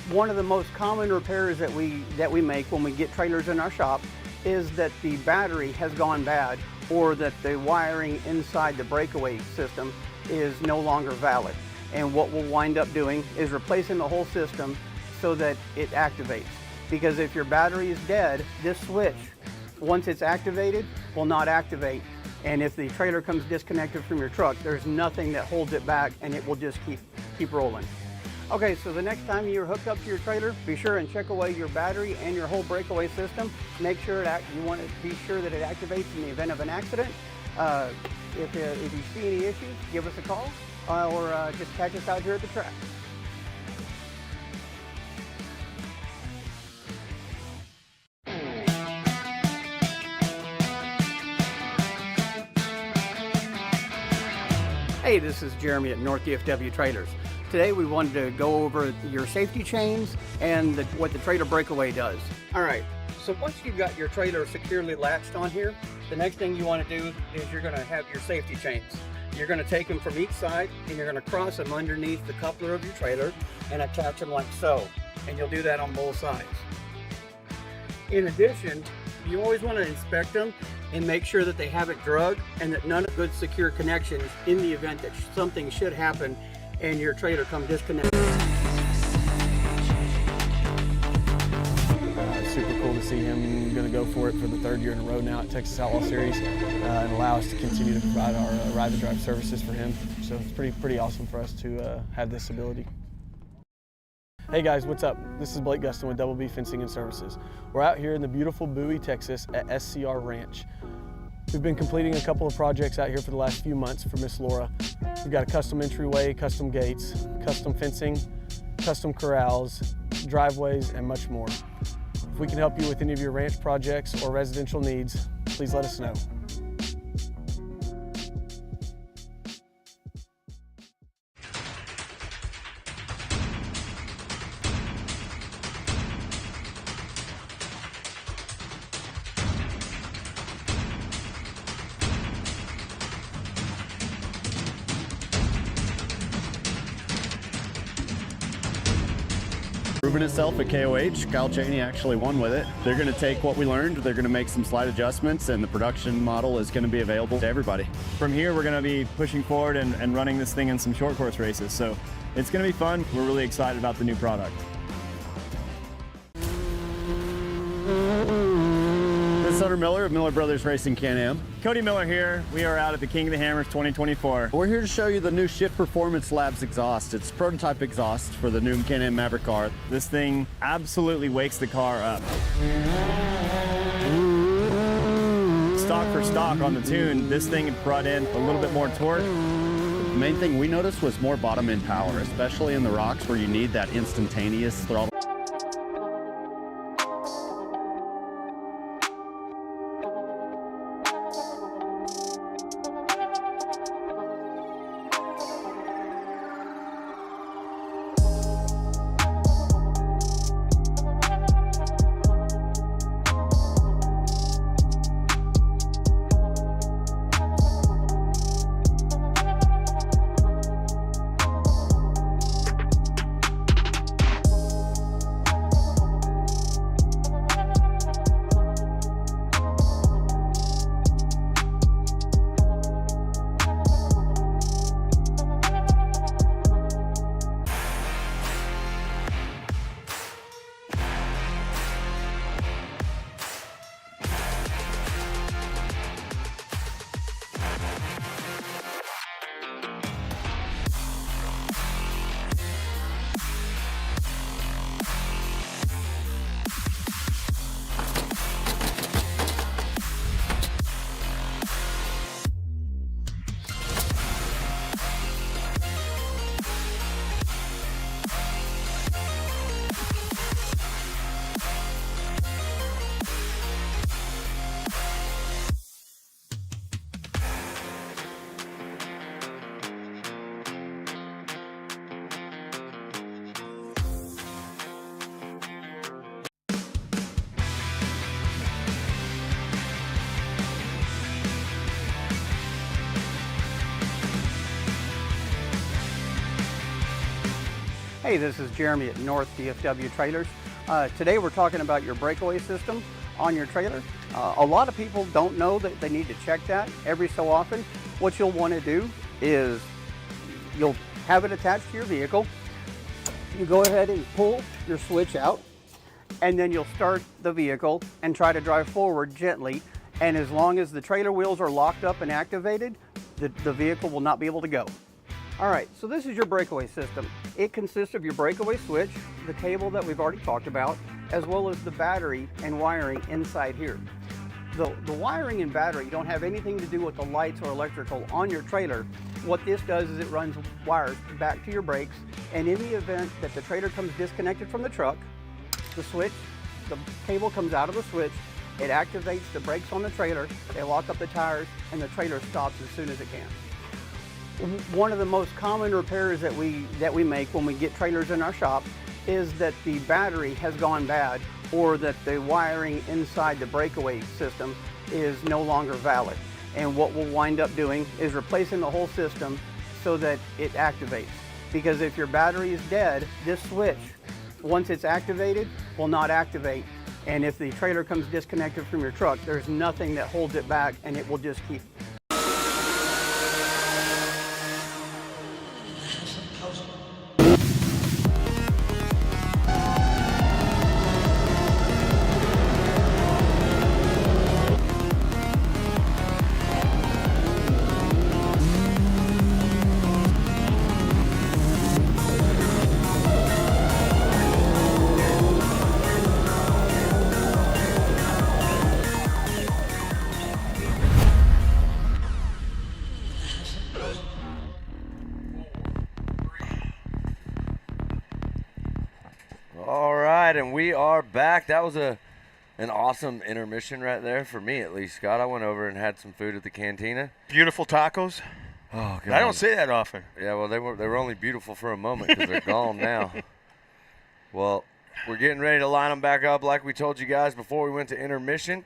One of the most common repairs that we make when we get trailers in our shop is that the battery has gone bad or that the wiring inside the breakaway system is no longer valid. And what we'll wind up doing is replacing the whole system so that it activates. Because if your battery is dead, this switch, once it's activated, will not activate. And if the trailer comes disconnected from your truck, there's nothing that holds it back and it will just keep rolling. Okay, so the next time you're hooked up to your trailer, be sure and check away your battery and your whole breakaway system. Make sure that you want to be sure that it activates in the event of an accident. If you see any issues, give us a call or just catch us out here at the track. Hey, this is Jeremy at North DFW Trailers. Today we wanted to go over your safety chains and what the trailer breakaway does. All right, so once you've got your trailer securely latched on here, the next thing you want to do is you're going to have your safety chains. You're going to take them from each side and you're going to cross them underneath the coupler of your trailer and attach them like so. And you'll do that on both sides. In addition, you always want to inspect them and make sure that they haven't drugged and that none of good secure connections in the event that something should happen and your trailer come disconnected. Super cool to see him going to go for it for the third year in a row now at Texas Outlaw Series and allow us to continue to provide our ride and drive services for him. So it's pretty awesome for us to have this ability. Hey guys, what's up? This is Blake Gustin with Double B Fencing and Services. We're out here in the beautiful Bowie, Texas at SCR Ranch. We've been completing a couple of projects out here for the last few months for Miss Laura. We've got a custom entryway, custom gates, custom fencing, custom corrals, driveways, and much more. If we can help you with any of your ranch projects or residential needs, please let us know. Proven itself at KOH, Kyle Cheney actually won with it. They're going to take what we learned, they're going to make some slight adjustments, and the production model is going to be available to everybody. From here, we're going to be pushing forward and running this thing in some short course races. So it's going to be fun. We're really excited about the new product. This is Hunter Miller of Miller Brothers Racing Can-Am. Cody Miller here. We are out at the King of the Hammers 2024. We're here to show you the new Shift Performance Labs exhaust. It's prototype exhaust for the new Can-Am Maverick R. This thing absolutely wakes the car up. Stock for stock on the tune, this thing brought in a little bit more torque. The main thing we noticed was more bottom end power, especially in the rocks where you need that instantaneous throttle. Hey, this is Jeremy at North DFW Trailers. Today we're talking about your breakaway system on your trailer. A lot of people don't know that they need to check that every so often. What you'll want to do is you'll have it attached to your vehicle. You go ahead and pull your switch out, and then you'll start the vehicle and try to drive forward gently. And as long as the trailer wheels are locked up and activated, the vehicle will not be able to go. All right, so this is your breakaway system. It consists of your breakaway switch, the cable that we've already talked about, as well as the battery and wiring inside here. The wiring and battery don't have anything to do with the lights or electrical on your trailer. What this does is it runs wires back to your brakes, and in the event that the trailer comes disconnected from the truck, the cable comes out of the switch, it activates the brakes on the trailer, they lock up the tires, and the trailer stops as soon as it can. One of the most common repairs that we make when we get trailers in our shop is that the battery has gone bad, or that the wiring inside the breakaway system is no longer valid. And what we'll wind up doing is replacing the whole system so that it activates. Because if your battery is dead, this switch, once it's activated, will not activate. And if the trailer comes disconnected from your truck, there's nothing that holds it back, and it will just keep. All right, and we are back. That was an awesome intermission right there, for me at least, Scott. I went over and had some food at the cantina. Beautiful tacos. Oh, God. I don't say that often. Yeah, well, they were only beautiful for a moment because they're gone now. Well, we're getting ready to line them back up like we told you guys before we went to intermission.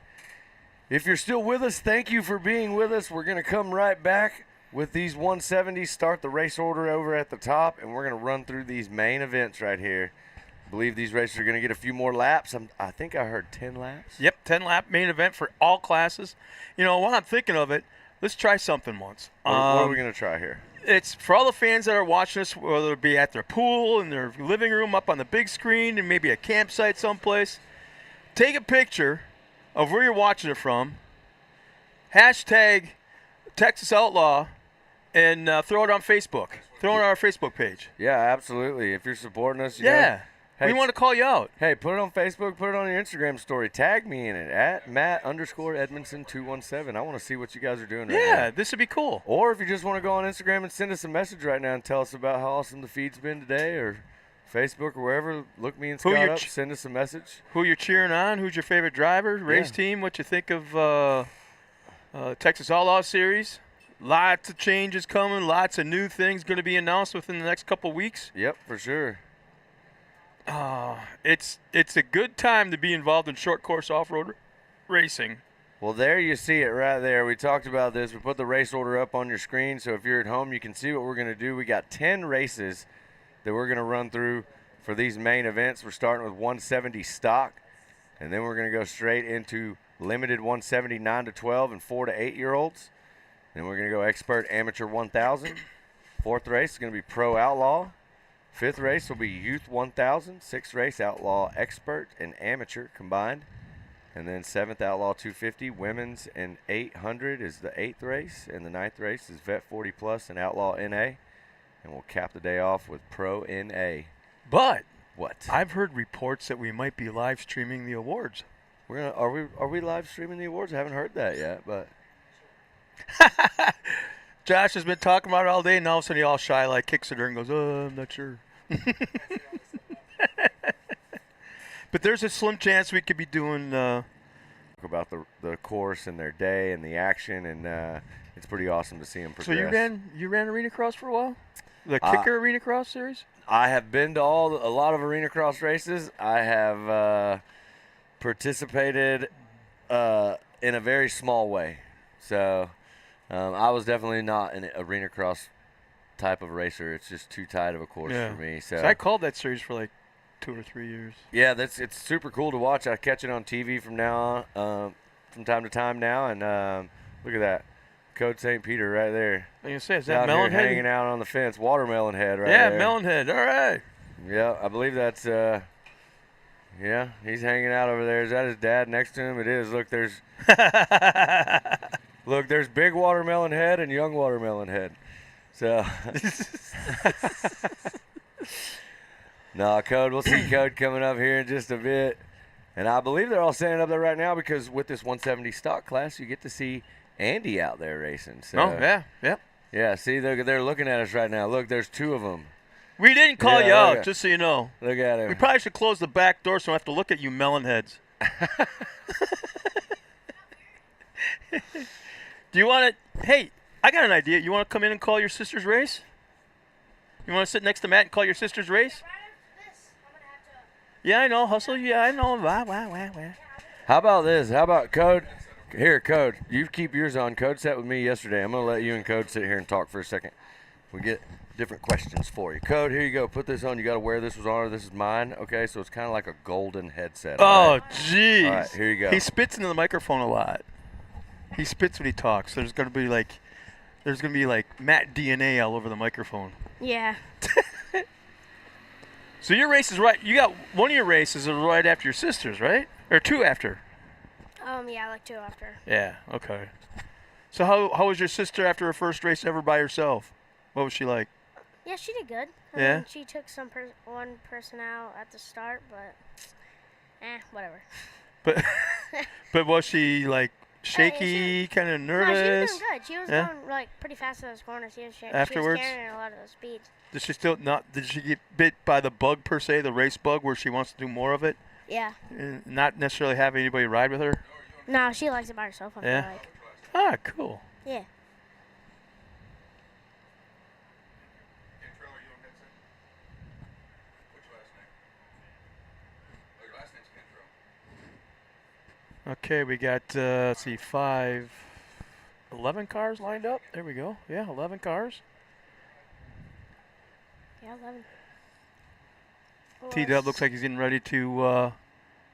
If you're still with us, thank you for being with us. We're going to come right back with these 170s, start the race order over at the top, and we're going to run through these main events right here. I believe these racers are going to get a few more laps. I think I heard 10 laps. Yep, 10-lap main event for all classes. You know, while I'm thinking of it, let's try something once. What are we going to try here? It's for all the fans that are watching us, whether it be at their pool, in their living room, up on the big screen, and maybe a campsite someplace. Take a picture of where you're watching it from, hashtag Texas Outlaw, and throw it on Facebook. Throw it on our Facebook page. Yeah, absolutely. If you're supporting us, you know, Yeah. hey, We want to call you out. Hey, put it on Facebook, put it on your Instagram story. Tag me in it at Matt_Edmondson217. I want to see what you guys are doing right now. Yeah, this would be cool. Or if you just want to go on Instagram and send us a message right now and tell us about how awesome the feed's been today, or Facebook or wherever, look me and Who Scott you're up, send us a message. Who you're cheering on? Who's your favorite driver, race team? What you think of Texas Outlaw Series? Lots of changes coming. Lots of new things going to be announced within the next couple weeks. Yep, for sure. It's a good time to be involved in short course off-road racing. Well, there you see it right there. We talked about this. We put the race order up on your screen, so if you're at home, you can see what we're going to do. We got 10 races that we're going to run through for these main events. We're starting with 170 stock, and then we're going to go straight into limited 170 9 to 12 and 4 to 8-year-olds. Then we're going to go expert amateur 1000. Fourth race is going to be pro outlaw. Fifth race will be youth 1000. Sixth race outlaw expert and amateur combined. And then seventh outlaw 250 women's and 800 is the eighth race. And the ninth race is vet 40 plus and outlaw NA. And we'll cap the day off with pro NA. But What? I've heard reports that we might be live streaming the awards. Are we live streaming the awards? I haven't heard that yet, but Josh has been talking about it all day, and all of a sudden he all shy, like kicks it and goes, I'm not sure. But there's a slim chance we could be doing about the course and their day and the action, and it's pretty awesome to see them progress. So you ran arena cross for a while? The Kicker Arena Cross Series? I have been to a lot of arena cross races. I have participated in a very small way. So I was definitely not an arena cross type of racer. It's just too tight of a course Yeah. for me. So I called that series for like 2 or 3 years. yeah, it's super cool to watch. I catch it on TV from now on, from time to time now, and look at that, Code St. Peter right there. I was gonna say, is He's that out here melon head? hanging out on the fence, watermelon head right Yeah, there. melon head. All right. Yeah, I believe that's yeah, he's hanging out over there. Is that his dad next to him? It is. Look, there's big watermelon head and young watermelon head. So no, Code. We'll see Code coming up here in just a bit. And I believe they're all standing up there right now because with this 170 stock class, you get to see Andy out there racing. So, Oh, yeah. Yep. yeah, see, they're looking at us right now. Look, there's 2 of them. We didn't call Yeah, you look out, at- just so you know. Look at him. We probably should close the back door so I don't have to look at you melon heads. Do you want to? Hey, I got an idea. You want to come in and call your sister's race? You want to sit next to Matt and call your sister's race? Yeah, I know. Hustle. Yeah, I know. Wah, wah, wah, wah. How about this? How about Code? Here, Code. You keep yours on. Code sat with me yesterday. I'm going to let you and Code sit here and talk for a second. We get different questions for you. Code, here you go. Put this on. You got to wear this. Was on. This is mine. Okay, so it's kind of like a golden headset. Oh, all right? jeez. All right, here you go. He spits into the microphone a lot. He spits when he talks. There's gonna be like Matt DNA all over the microphone. Yeah. So your race is right. You got one of your races is right after your sister's, right? Or 2 after. Yeah, like 2 after. Yeah. Okay. So how was your sister after her first race ever by herself? What was she like? Yeah, she did good. Yeah? mean, she took one person out at the start, but whatever. But but was she like shaky, kind of No, she nervous? was doing good. She was Yeah? going like pretty fast in those corners. She was Afterwards? carrying a lot of the speed. Did she get bit by the bug per se, the race bug, where she wants to do more of it? Yeah. And not necessarily have anybody ride with her? No, she likes it by herself. I Yeah? feel like. Ah, cool. Yeah. Okay, we got, let's see, 11 cars lined up. There we go. Yeah, 11 cars. Yeah, 11. T-Dub looks like he's getting ready to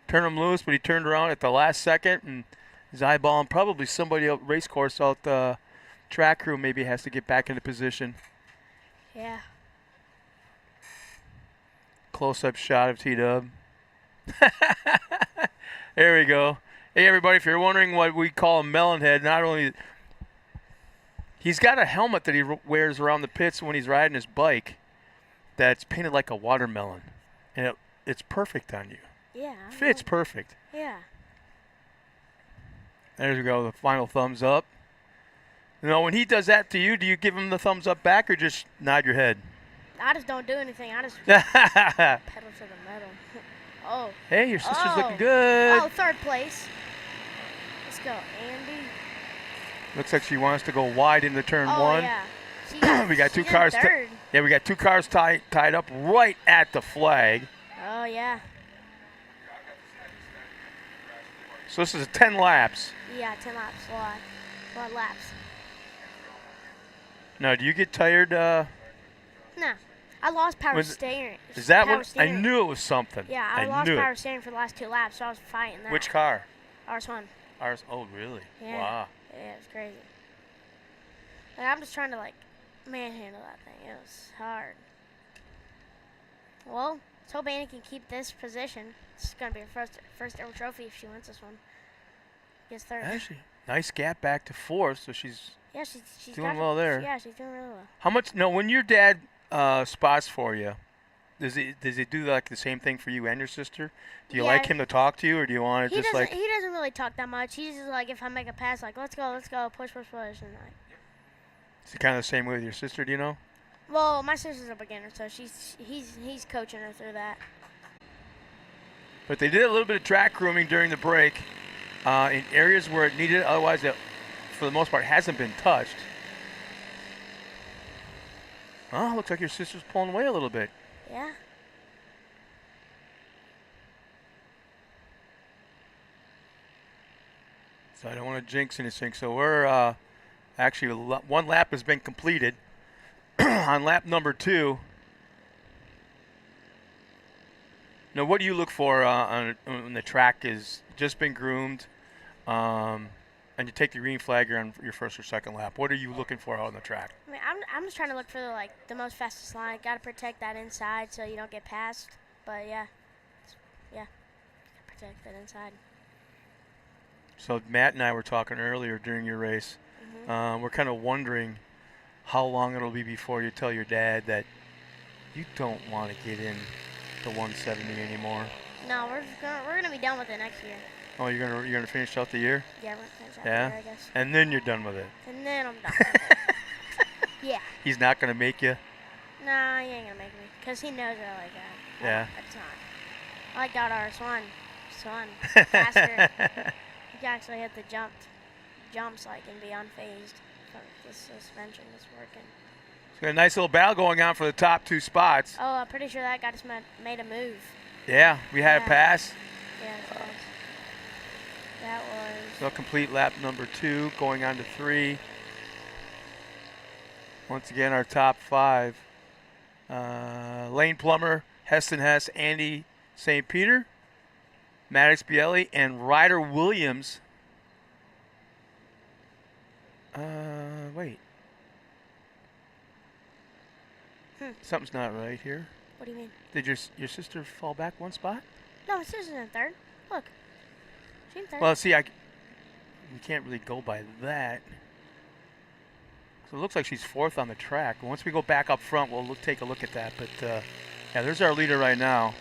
turn him loose, but he turned around at the last second and is eyeballing probably somebody out race course out the track crew maybe has to get back into position. Yeah. Close-up shot of T-Dub. There we go. Hey, everybody, if you're wondering what we call a melon head, not only he's got a helmet that he wears around the pits when he's riding his bike that's painted like a watermelon, and it's perfect on you. Yeah. Fits perfect. Yeah. There you go, the final thumbs up. You know, when he does that to you, do you give him the thumbs up back or just nod your head? I just don't do anything. I just pedal to the metal. Oh. Hey, your sister's Oh. looking good. Oh, 3rd place. Let's go, Andy. Looks like she wants to go wide into turn Oh, 1. yeah. We got 2 she's in cars. 3rd. Yeah, we got 2 cars tied up right at the flag. Oh, yeah. So this is 10 laps. Yeah, 10 laps. A lot of laps. Now, do you get tired? Nah. I lost power Was it- steering. Is that power what? I steering. knew it was something. Yeah, I lost knew power it. steering for the last 2 laps, so I was fighting that. Which car? RS1. Ours. Oh, really? Yeah. Wow. Yeah, it's crazy. And I'm just trying to, like, manhandle that thing. It was hard. Well, let's hope Annie can keep this position. It's going to be her first ever trophy if she wins this one. Gets 3rd. Actually, nice gap back to 4th, so she's Yeah, she's doing got it. well there. Yeah, she's doing really well. How much? No, when your dad spots for you, does he do like the same thing for you and your sister? Do you Yeah. like him to talk to you, or do you want to He just doesn't. like? He doesn't really talk that much. He's just like, if I make a pass, like, let's go, push, and like. Is it kind of the same way with your sister? Do you know? Well, my sister's a beginner, so he's coaching her through that. But they did a little bit of track grooming during the break in areas where it needed. Otherwise, it, for the most part, hasn't been touched. Oh, looks like your sister's pulling away a little bit. Yeah. So I don't want to jinx anything. So we're actually one lap has been completed. on lap number 2. Now, what do you look for when the track is just been groomed, and you take the green flag on your first or second lap? What are you looking for out on the track? I mean, I'm just trying to look for the most fastest line. Got to protect that inside so you don't get passed. But yeah, protect that inside. So Matt and I were talking earlier during your race. We're kind of wondering how long it'll be before you tell your dad that you don't want to get in the 170 anymore. No, we're gonna be done with it next year. Oh, you're gonna finish out the year? Yeah, we're gonna finish out Yeah? the year, I guess. And then you're done with it. And then I'm done with it. Yeah. He's not gonna make you. Nah, he ain't gonna make me, cause he knows I like that. Yeah. It's not. I like that R1. Faster. You can actually hit the jumps like and be unfazed. But the suspension is working. It's got a nice little battle going on for the top 2 spots. Oh, I'm pretty sure that guy just made a move. Yeah, we had a pass. Yeah, that was. So complete lap number 2, going on to 3. Once again, our top 5. Lane Plummer, Heston Hess, Andy St. Peter, Maddox Bielli, and Ryder Williams. Wait. Something's not right here. What do you mean? Did your sister fall back 1 spot? No, my sister's in third. Look. She's in third. Well, see, you can't really go by that. So it looks like she's 4th on the track. Once we go back up front, we'll take a look at that. But, yeah, there's our leader right now.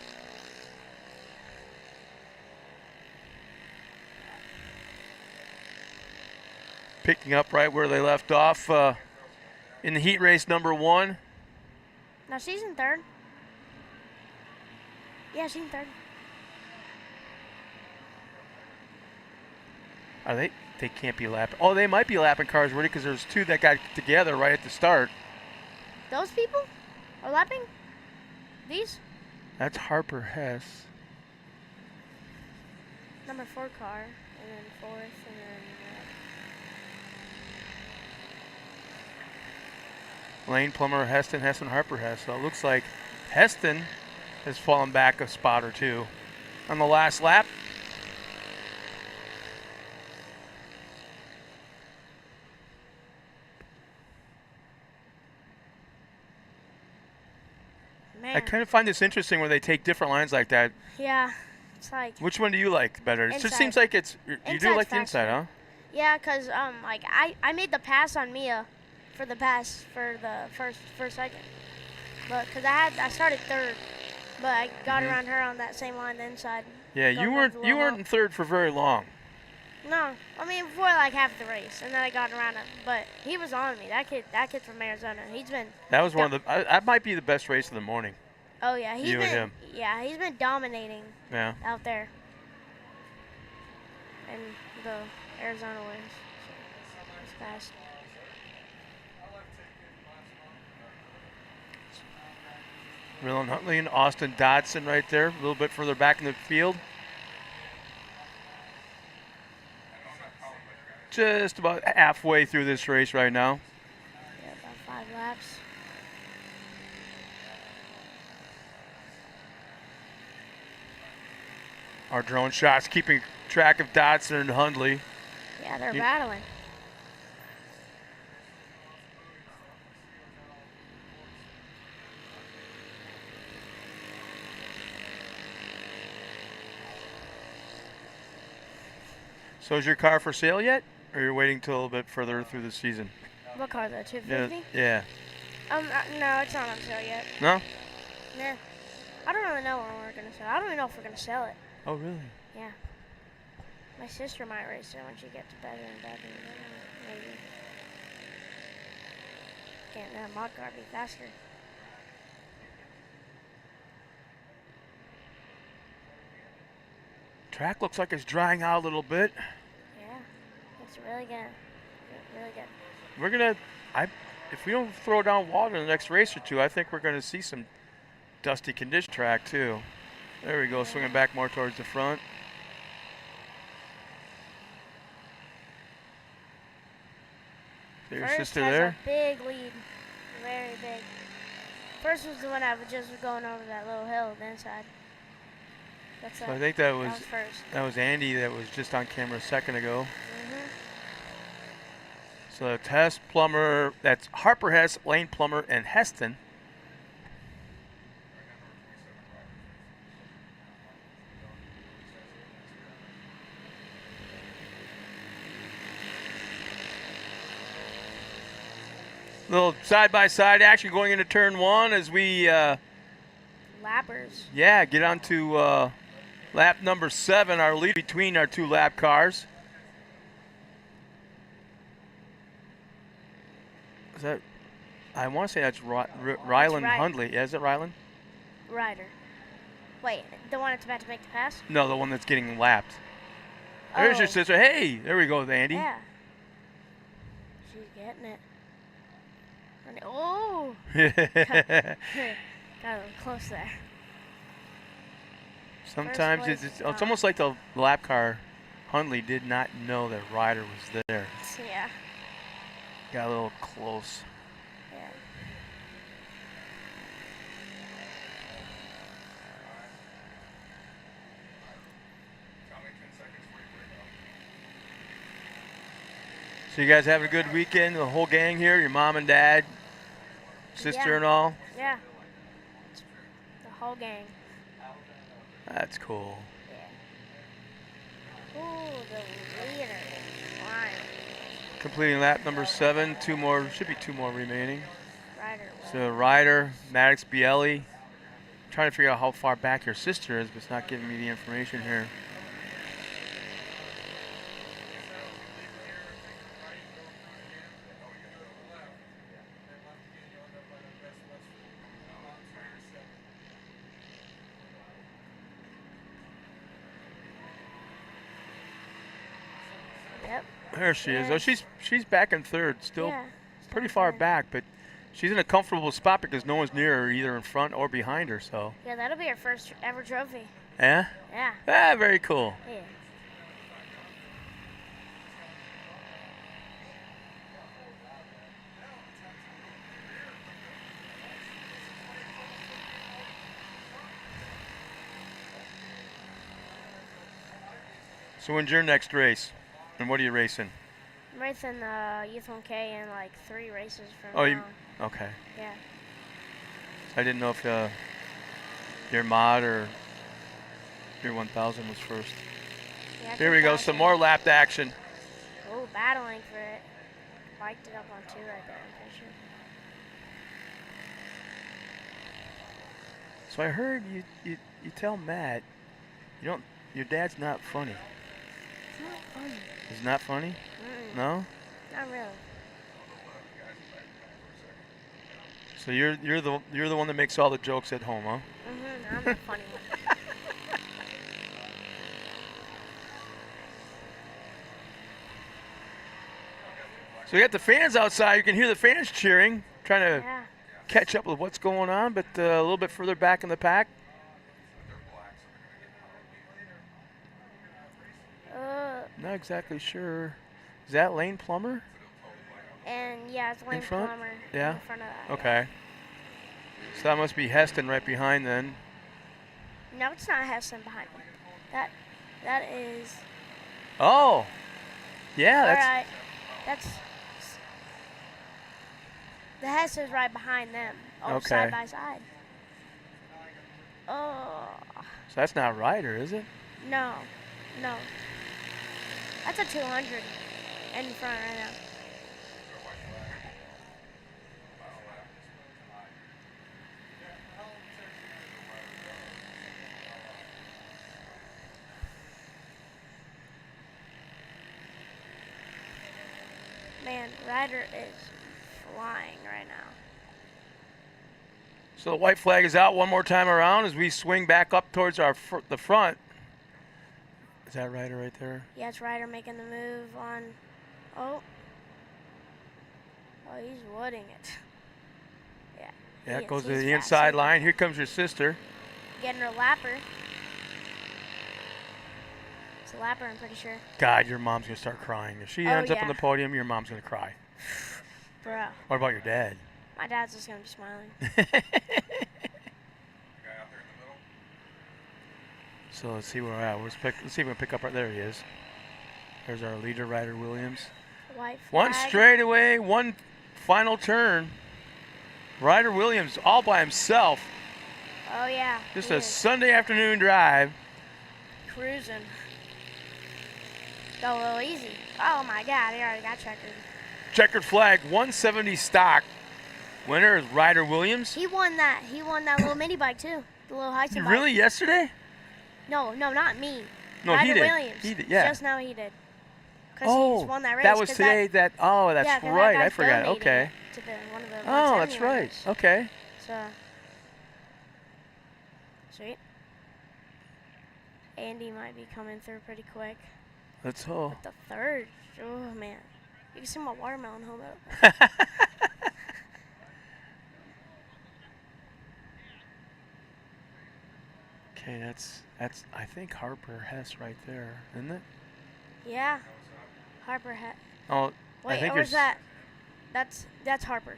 Picking up right where they left off in the heat race number 1. No, she's in third. Yeah, she's in third. Are they? They can't be lapping. Oh, they might be lapping cars, Woody, because there's 2 that got together right at the start. Those people are lapping? These? That's Harper Hess. Number 4 car, and then 4th, and then. Lane Plummer, Heston, Harper Hess. So it looks like Heston has fallen back a spot or 2 on the last lap. Man. I kind of find this interesting where they take different lines like that. Yeah, it's like. Which one do you like better? It just Inside. seems like you do Inside's like the inside, huh? Yeah, cause like I made the pass on Mia, for the pass for the first second, but cause I started third, but I got around her on that same line the inside. Yeah, you weren't in third for very long. No, I mean for like half the race, and then I got around him. But he was on me. That kid from Arizona. He's been. That was one of the. That might be the best race of the morning. Oh yeah, he's You been. and him. Yeah, he's been dominating. Yeah. Out there. And the Arizona wins. It's fast. Rylan Huntley and Austin Dodson right there, a little bit further back in the field. Just about halfway through this race right now. Yeah, about 5 laps. Our drone shots keeping track of Dodson and Hundley. Yeah, they're battling. So is your car for sale yet? Or you're waiting till a little bit further through the season? What car, the 250? Yeah. No, it's not on sale yet. No? Nah. I don't really know when we're going to sell it. I don't even know if we're going to sell it. Oh, really? Yeah. My sister might race it when she gets better and better. Maybe. Can't that mod car be faster? Track looks like it's drying out a little bit. Yeah. It's really good. Really good. We're going to, if we don't throw down water in the next race or 2, I think we're going to see some dusty condition track too. There we go, swinging back more towards the front. There's your First sister has there. a big lead. Very big. First was the one I was just going over that little hill, the inside. That's So I think that was first. that was Andy that was just on camera a second ago. Mhm. So Hess, Plummer, that's Harper Hess, Lane Plummer, and Heston. Little side-by-side action going into turn 1 as we, Lappers. yeah, get on to lap number 7, our lead between our 2 lap cars. Is that, I want to say that's Ryland Hundley. Yeah, is it Ryland? Ryder. Wait, the one that's about to make the pass? No, the one that's getting lapped. There's your sister. Hey, there we go with Andy. Yeah. She's getting it. Oh! Got a little close there. Sometimes First it's place, almost like the lap car. Hundley did not know that Ryder was there. Yeah. Got a little close. Yeah. So you guys having a good weekend? The whole gang here? Your mom and dad, sister and all? Yeah. The whole gang. That's cool. Yeah. Ooh, the leader is flying. Completing lap number 7. 2 more, should be 2 more remaining. Ryder. So Ryder, Maddox Bielli. Trying to figure out how far back your sister is, but it's not giving me the information here. Yep. There she is. Yeah. Oh, she's back in 3rd, still Yeah. pretty far back, but she's in a comfortable spot because no one's near her, either in front or behind her. So Yeah, that'll be her first ever trophy. yeah, Yeah. very cool. Yeah. So when's your next race, and what are you racing? I'm racing Youth 1K in like 3 races from Oh, now. okay. Yeah. I didn't know if your mod or your 1000 was first. Yeah, Here we go, 2000. some more lapped action. Oh, battling for it. Biked it up on 2 right there, I'm pretty sure. So I heard you tell Matt, your dad's not funny. It's not funny. He's not funny? No? Not really. So you're the one that makes all the jokes at home, huh? I'm the funny one. So we got the fans outside. You can hear the fans cheering, trying to Yeah. catch up with what's going on, but a little bit further back in the pack. Not exactly sure. Is that Lane Plummer? And yeah, it's Lane front? Plummer. Yeah? In front of that. Okay. So that must be Heston right behind then. No, it's not Heston behind me. That is. Oh. Yeah, that's Alright. That's. The Hess is right behind them. Oh, Okay. side by side. Oh. so that's not Ryder, is it? No. No. That's a 200 in front right now. Man, Ryder is flying right now. So the white flag is out one more time around as we swing back up towards the front. Is that Ryder right there? Yeah, it's Ryder making the move on. Oh. Oh, he's wooding it. Yeah. Yeah, he it goes is. to He's the fast. inside line. Here comes your sister. Getting her lapper. It's a lapper, I'm pretty sure. God, your mom's going to start crying. If she Oh, ends up on yeah. the podium, your mom's going to cry. Bro. What about your dad? My dad's just gonna be smiling. So let's see where we're at. Let's see if we can pick up right there. He is. There's our leader, Ryder Williams. White One flag. straightaway, one final turn. Ryder Williams all by himself. Oh yeah. Just he a is. Sunday afternoon drive. Cruising. Go a little easy. Oh my God, he already got checkered. Checkered flag, 170 stock. Winner is Ryder Williams. He won that. He won that little mini bike too. The little Heisen bike. Really, yesterday? No, not me. No, Ryder he did. Williams. He did, yeah. Just now he did. Cause Oh, he just won that race. that was 'cause today. That's yeah, 'cause that right. I guy's forgot. donating Okay. it to one of the Oh, that's 170 right. riders. Okay. So, sweet. Andy might be coming through pretty quick. Let's hope. The third. Oh man, you can see my watermelon helmet. Okay, that's I think Harper Hess right there, isn't it? Yeah. Harper had. Oh, I Wait, think where's it's- that? That's Harper.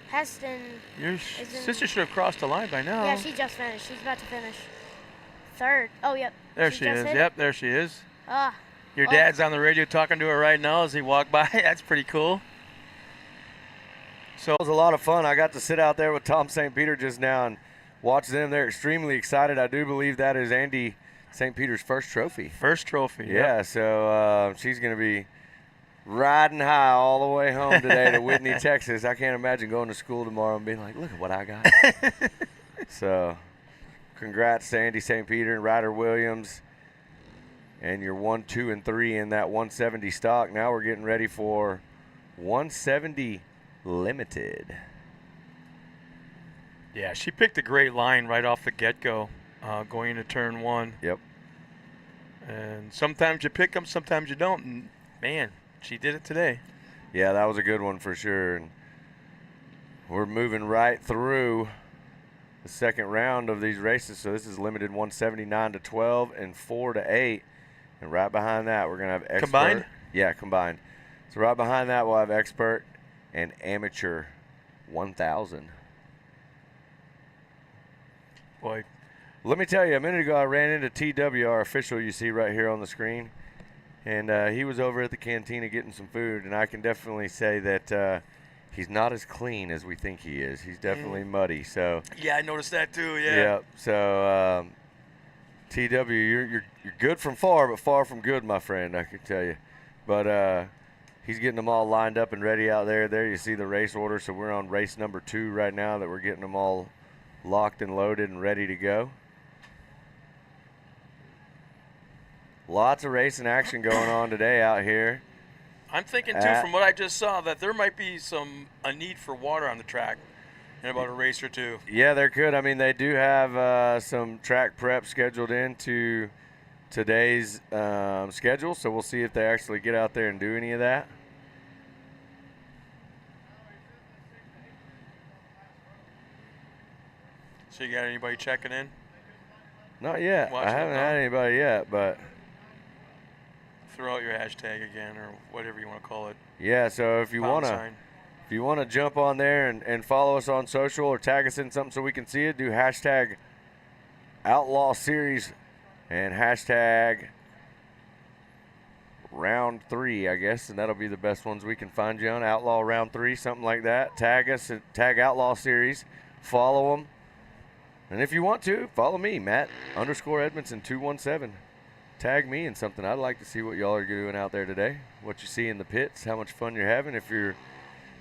Heston. Your Isn't- sister should have crossed the line by now. Yeah, she just finished. She's about to finish. Third. Oh, yep. There she just is. hit it. Yep, there she is. Ah. Your Oh. dad's on the radio talking to her right now as he walked by. That's pretty cool. So It was a lot of fun. I got to sit out there with Tom St. Peter just now and watch them. They're extremely excited. I do believe that is Andy St. Peter's first trophy. first trophy. Yeah, so she's going to be riding high all the way home today to Whitney, Texas. I can't imagine going to school tomorrow and being like, look at what I got. So congrats to Andy St. Peter and Ryder Williams. And you're 1, 2, and 3 in that 170 stock. Now we're getting ready for 170 Limited. Yeah, she picked a great line right off the get-go, going into turn one. Yep. And sometimes you pick them, sometimes you don't. And man, she did it today. Yeah, that was a good one for sure. And we're moving right through the second round of these races. So this is limited 179 to 12 and 4 to 8. And right behind that, we're going to have expert. Combined? Yeah, combined. So right behind that, we'll have expert and amateur 1,000. Boy, Let me tell you, a minute ago I ran into TW, our official you see right here on the screen. And he was over at the cantina getting some food. And I can definitely say that he's not as clean as we think he is. He's definitely muddy. So yeah, I noticed that too. Yeah. yeah. So TW, you're good from far, but far from good, my friend. I can tell you. But he's getting them all lined up and ready out there. There you see the race order. So we're on race number 2 right now. That we're getting them all locked and loaded and ready to go. Lots of racing action going on today out here. I'm thinking too, from what I just saw, that there might be a need for water on the track in about a race or two. Yeah, there could. I mean, they do have some track prep scheduled into today's schedule, so we'll see if they actually get out there and do any of that. So you got anybody checking in? Not yet. Watching I haven't it, had anybody yet, but Throw out your hashtag again, or whatever you want to call it. yeah. So if you Pound wanna sign. if you wanna jump on there and follow us on social or tag us in something so we can see it, do hashtag Outlaw Series and hashtag Round 3, I guess, and that'll be the best ones we can find you on. Outlaw Round 3, something like that. Tag us and tag Outlaw Series. Follow them. And if you want to, follow me, Matt_Edmondson217. Tag me in something. I'd like to see what y'all are doing out there today, what you see in the pits, how much fun you're having. If you're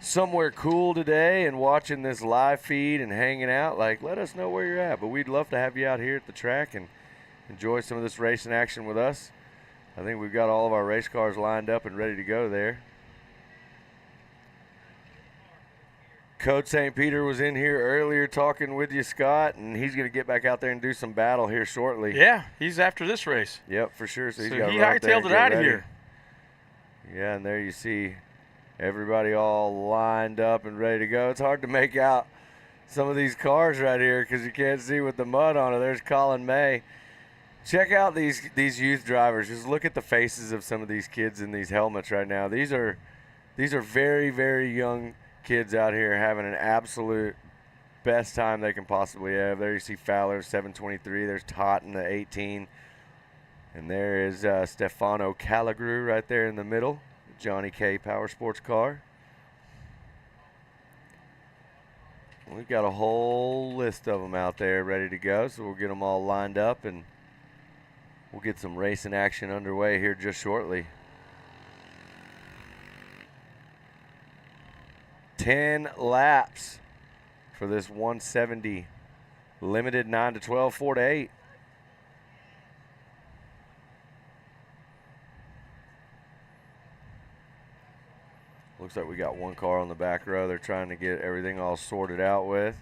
somewhere cool today and watching this live feed and hanging out, like, let us know where you're at. But we'd love to have you out here at the track and enjoy some of this racing action with us. I think we've got all of our race cars lined up and ready to go there. Coach St. Peter was in here earlier talking with you, Scott, and he's going to get back out there and do some battle here shortly. Yeah, he's after this race. Yep, for sure. So So he's got he to run up there hightailed and it get out of ready. here. Yeah, and there you see everybody all lined up and ready to go. It's hard to make out some of these cars right here because you can't see with the mud on it. There's Colin May. Check out these youth drivers. Just look at the faces of some of these kids in these helmets right now. These are very, very young kids out here having an absolute best time they can possibly have. There you see Fowler, 723. There's Totten, the 18. And there is Stefano Calagru right there in the middle. Johnny K Power Sports car. We've got a whole list of them out there ready to go, so we'll get them all lined up and we'll get some racing action underway here just shortly. 10 laps for this 170 limited 9 to 12, 4 to 8. Looks like we got one car on the back row they're trying to get everything all sorted out with.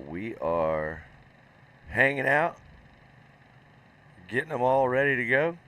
We are hanging out, getting them all ready to go.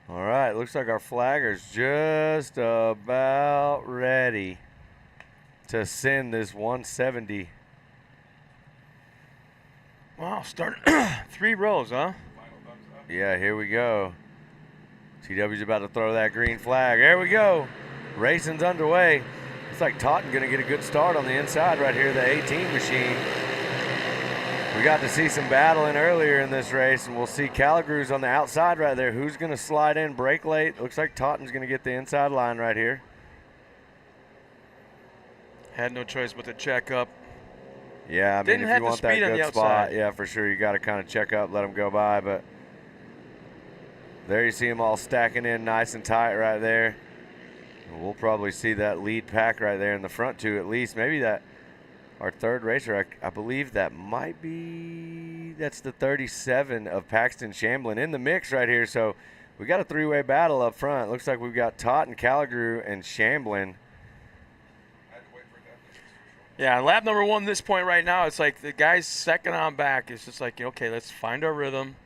All right, looks like our flagger's just about ready to send this 170. Wow, starting 3 rows, huh? Yeah, here we go. TW's about to throw that green flag. There we go. Racing's underway. Looks like Totten going to get a good start on the inside right here, the 18 machine. We got to see some battling earlier in this race, and we'll see Calagru's on the outside right there. Who's going to slide in, break late? Looks like Totten's going to get the inside line right here. Had no choice but to check up. Yeah, I mean, Didn't if have you the want that speed on the good spot, outside. yeah, for sure, you got to kind of check up, let them go by. But there you see them all stacking in nice and tight right there. And we'll probably see that lead pack right there in the front two at least. Maybe that our third racer, I believe that might be, that's the 37 of Paxton Shamblin in the mix right here. So we got a 3-way battle up front. Looks like we've got Totten, Calagru, and Shamblin. Yeah, lap number 1 this point right now, it's like the guy's second on back. It's just like, okay, let's find our rhythm.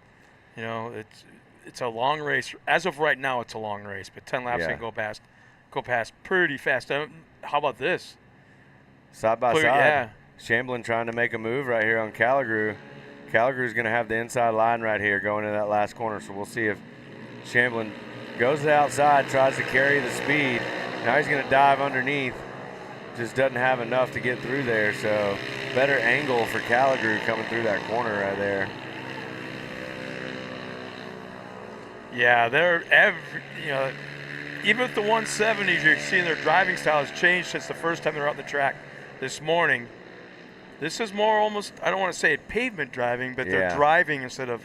You know, it's a long race. As of right now, it's a long race, but 10 laps can go past pretty fast. How about this? Side by side. Yeah. Shamblin trying to make a move right here on Calagru. Calagru's going to have the inside line right here going into that last corner, so we'll see if Shamblin goes to the outside, tries to carry the speed. Now he's going to dive underneath. Just doesn't have enough to get through there, so better angle for Calagru coming through that corner right there. Yeah, even with the 170s, you're seeing their driving style has changed since the first time they were out on the track this morning. This is more almost, I don't want to say it pavement driving, but they're driving instead of,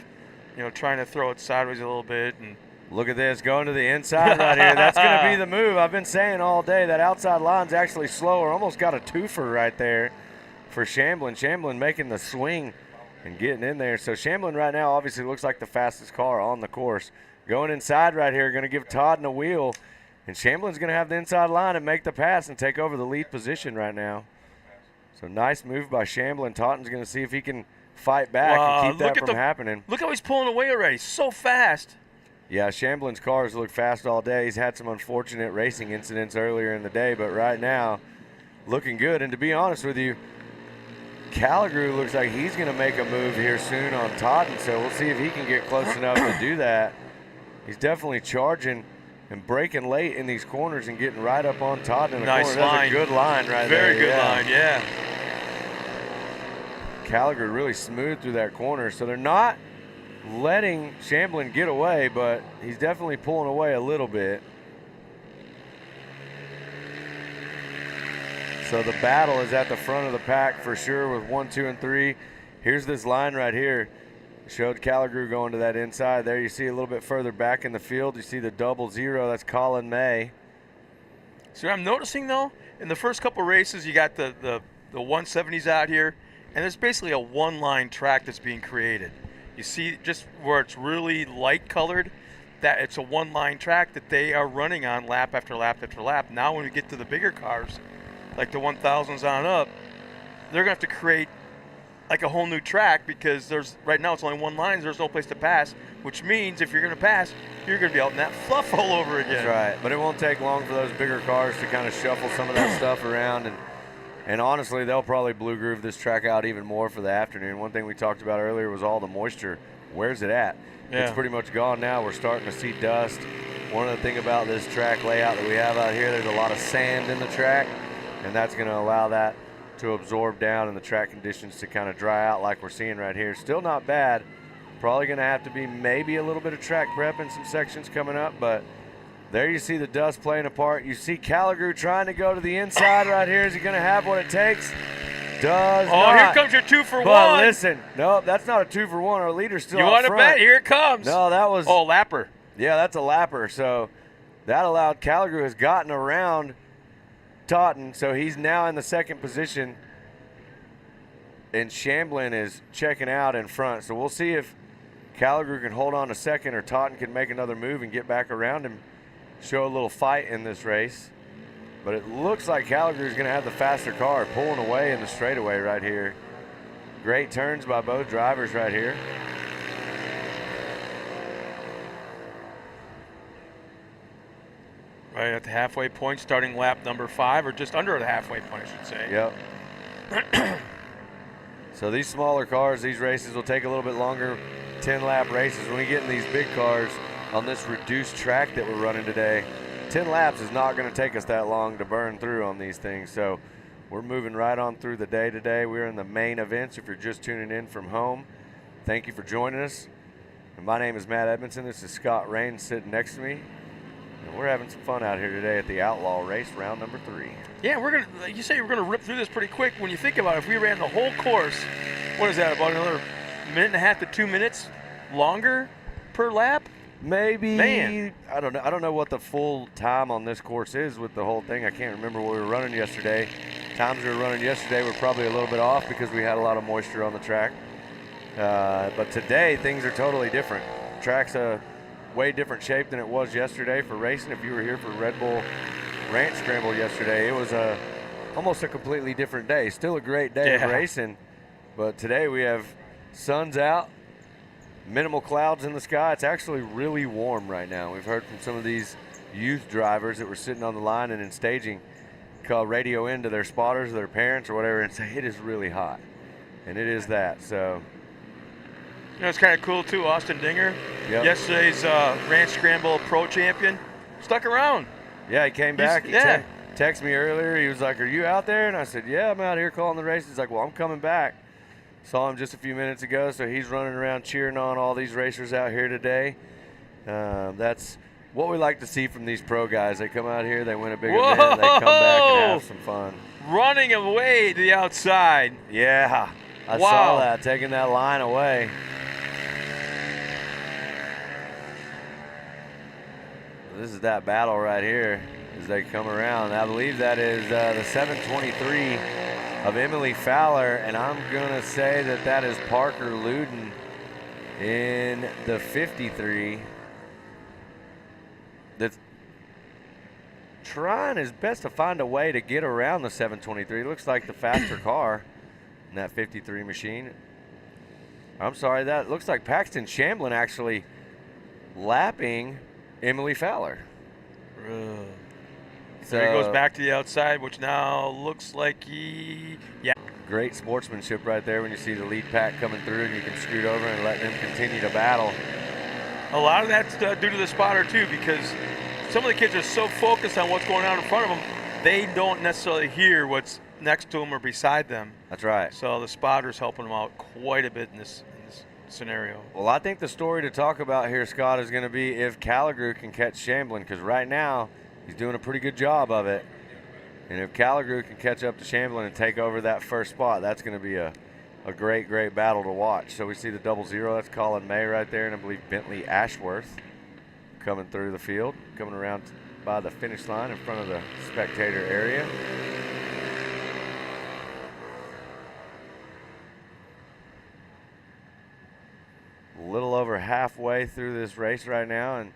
trying to throw it sideways a little bit. And look at this, going to the inside right here. That's going to be the move. I've been saying all day that outside line's actually slower. Almost got a twofer right there for Shamblin. Shamblin making the swing and getting in there. So Shamblin right now obviously looks like the fastest car on the course. Going inside right here, going to give Totten a wheel. And Shamblin's going to have the inside line and make the pass and take over the lead position right now. So nice move by Shamblin. Totten's going to see if he can fight back and keep that from happening. Look how he's pulling away already. So fast. Yeah, Shamblin's cars look fast all day. He's had some unfortunate racing incidents earlier in the day, but right now, looking good. And to be honest with you, Calagru looks like he's going to make a move here soon on Totten, so we'll see if he can get close enough to do that. He's definitely charging and breaking late in these corners and getting right up on Totten in the corner. Line. That's a good line right there. Very good line, yeah. Gallagher really smooth through that corner. So they're not letting Shamblin get away, but he's definitely pulling away a little bit. So the battle is at the front of the pack for sure with 1, 2, and 3. Here's this line right here. Showed Gallagher going to that inside there. You see a little bit further back in the field, you see the 00. That's Colin May. So I'm noticing, though, in the first couple races, you got the 170s out here, and there's basically a one-line track that's being created. You see just where it's really light-colored, that it's a one-line track that they are running on lap after lap after lap. Now when we get to the bigger cars, like the 1000s on up, they're going to have to create like a whole new track because right now it's only one line, there's no place to pass, which means if you're going to pass, you're going to be out in that fluff all over again. That's right, but it won't take long for those bigger cars to kind of shuffle some of that stuff around, and honestly, they'll probably blue groove this track out even more for the afternoon. One thing we talked about earlier was all the moisture. Where's it at? Yeah. It's pretty much gone now. We're starting to see dust. One of the things about this track layout that we have out here, there's a lot of sand in the track, and that's going to allow that to absorb down and the track conditions to kind of dry out like we're seeing right here. Still not bad. Probably going to have to be maybe a little bit of track prep in some sections coming up, but there you see the dust playing a part. You see Gallagher trying to go to the inside right here. Is he going to have what it takes? Does not. Here comes your 2 for 1. But listen, no, that's not a 2 for 1. Our leader's still You out want to front. bet? Here it comes. No, that was. Oh, lapper. Yeah, that's a lapper. So that allowed Gallagher has gotten around Totten, so he's now in the second position. And Shamblin is checking out in front. So we'll see if Gallagher can hold on a second or Totten can make another move and get back around him, show a little fight in this race. But it looks like Gallagher is going to have the faster car, pulling away in the straightaway right here. Great turns by both drivers right here. Right at the halfway point, starting lap number 5, or just under the halfway point, I should say. Yep. So these smaller cars, these races will take a little bit longer, 10-lap races. When we get in these big cars on this reduced track that we're running today, 10 laps is not going to take us that long to burn through on these things. So we're moving right on through the day today. We're in the main events. If you're just tuning in from home, thank you for joining us. And my name is Matt Edmondson. This is Scott Rain sitting next to me. And we're having some fun out here today at the Outlaw race, round number 3. Yeah, you say we're gonna rip through this pretty quick. When you think about it, if we ran the whole course, what is that, about another minute and a half to 2 minutes longer per lap? Maybe. Man. I don't know what the full time on this course is with the whole thing. I can't remember what we were running yesterday. Times we were running yesterday were probably a little bit off because we had a lot of moisture on the track. But today things are totally different. Track's a way different shape than it was yesterday for racing. If you were here for Red Bull Ranch Scramble yesterday, it was almost a completely different day. Still a great day of racing, but today we have sun's out, minimal clouds in the sky. It's actually really warm right now. We've heard from some of these youth drivers that were sitting on the line and in staging call radio in to their spotters, their parents or whatever, and say it is really hot. And it is that. So You know, it's kind of cool too. Austin Dinger, yesterday's Ranch Scramble Pro Champion, stuck around. Yeah, he came back. He yeah. texted me earlier. He was like, "Are you out there?" And I said, "Yeah, I'm out here calling the race." He's like, "Well, I'm coming back." Saw him just a few minutes ago, so he's running around cheering on all these racers out here today. That's what we like to see from these pro guys. They come out here, they win a big event, they come back and have some fun. Running away to the outside. Yeah, I saw that, taking that line away. This is that battle right here as they come around. I believe that is the 723 of Emily Fowler, and I'm going to say that that is Parker Luden in the 53. That's trying his best to find a way to get around the 723. It looks like the faster car in that 53 machine. I'm sorry, that looks like Paxton Shamblin actually lapping Emily Fowler. So he goes back to the outside, which now looks like Great sportsmanship right there when you see the lead pack coming through and you can scoot over and let them continue to battle. A lot of that's due to the spotter too, because some of the kids are so focused on what's going on in front of them, they don't necessarily hear what's next to them or beside them. That's right. So the spotter's helping them out quite a bit in this scenario. Well, I think the story to talk about here, Scott, is going to be if Calagrew can catch Shamblin, because right now he's doing a pretty good job of it. And if Calagrew can catch up to Shamblin and take over that first spot, that's going to be a great, great battle to watch. So we see the 00. That's Colin May right there, and I believe Bentley Ashworth coming through the field, coming around by the finish line in front of the spectator area. A little over halfway through this race right now, and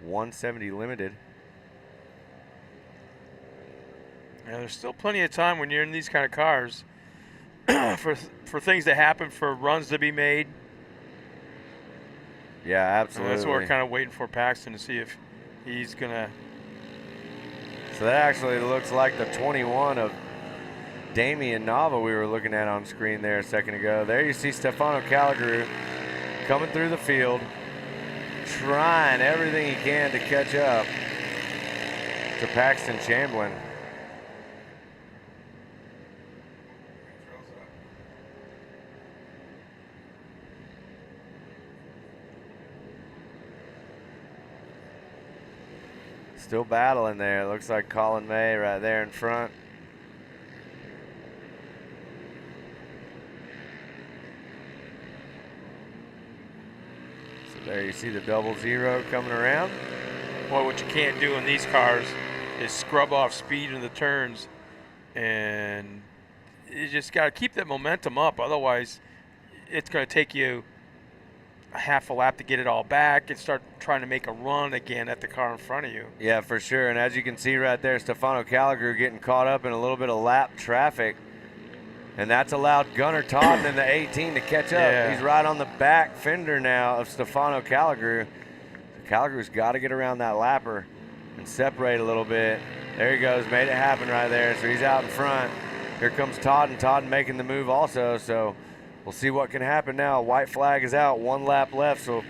170 limited. Yeah, there's still plenty of time when you're in these kind of cars for things to happen, for runs to be made. Yeah, And absolutely. that's what we're kind of waiting for Paxton to see if he's going to. So that actually looks like the 21 of Damian Nava we were looking at on screen there a second ago. There you see Stefano Calagrew coming through the field, trying everything he can to catch up to Paxton Shamblin. Still battling there. Looks like Colin May right there in front. So there you see the 00 coming around. Boy, what you can't do in these cars is scrub off speed in the turns, and you just got to keep that momentum up. Otherwise, it's going to take you a half a lap to get it all back and start trying to make a run again at the car in front of you. Yeah, for sure. And as you can see right there, Stefano Calagrew getting caught up in a little bit of lap traffic. And that's allowed Gunnar Totten in the 18 to catch up. Yeah. He's right on the back fender now of Stefano Calagrew. Calagrew's got to get around that lapper and separate a little bit. There he goes, made it happen right there. So he's out in front. Here comes Totten. Totten making the move also. So we'll see what can happen now. White flag is out, 1 lap left. So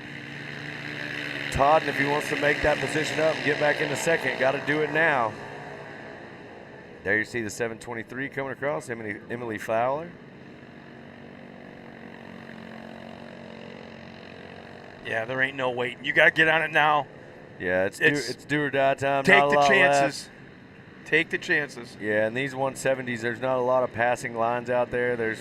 Totten, if he wants to make that position up and get back into second, got to do it now. There you see the 723 coming across, Emily Fowler. Yeah, there ain't no waiting. You got to get on it now. Yeah, it's do or die time. Take not a the lot chances. left. Take the chances. Yeah, and these 170s, there's not a lot of passing lines out there. There's,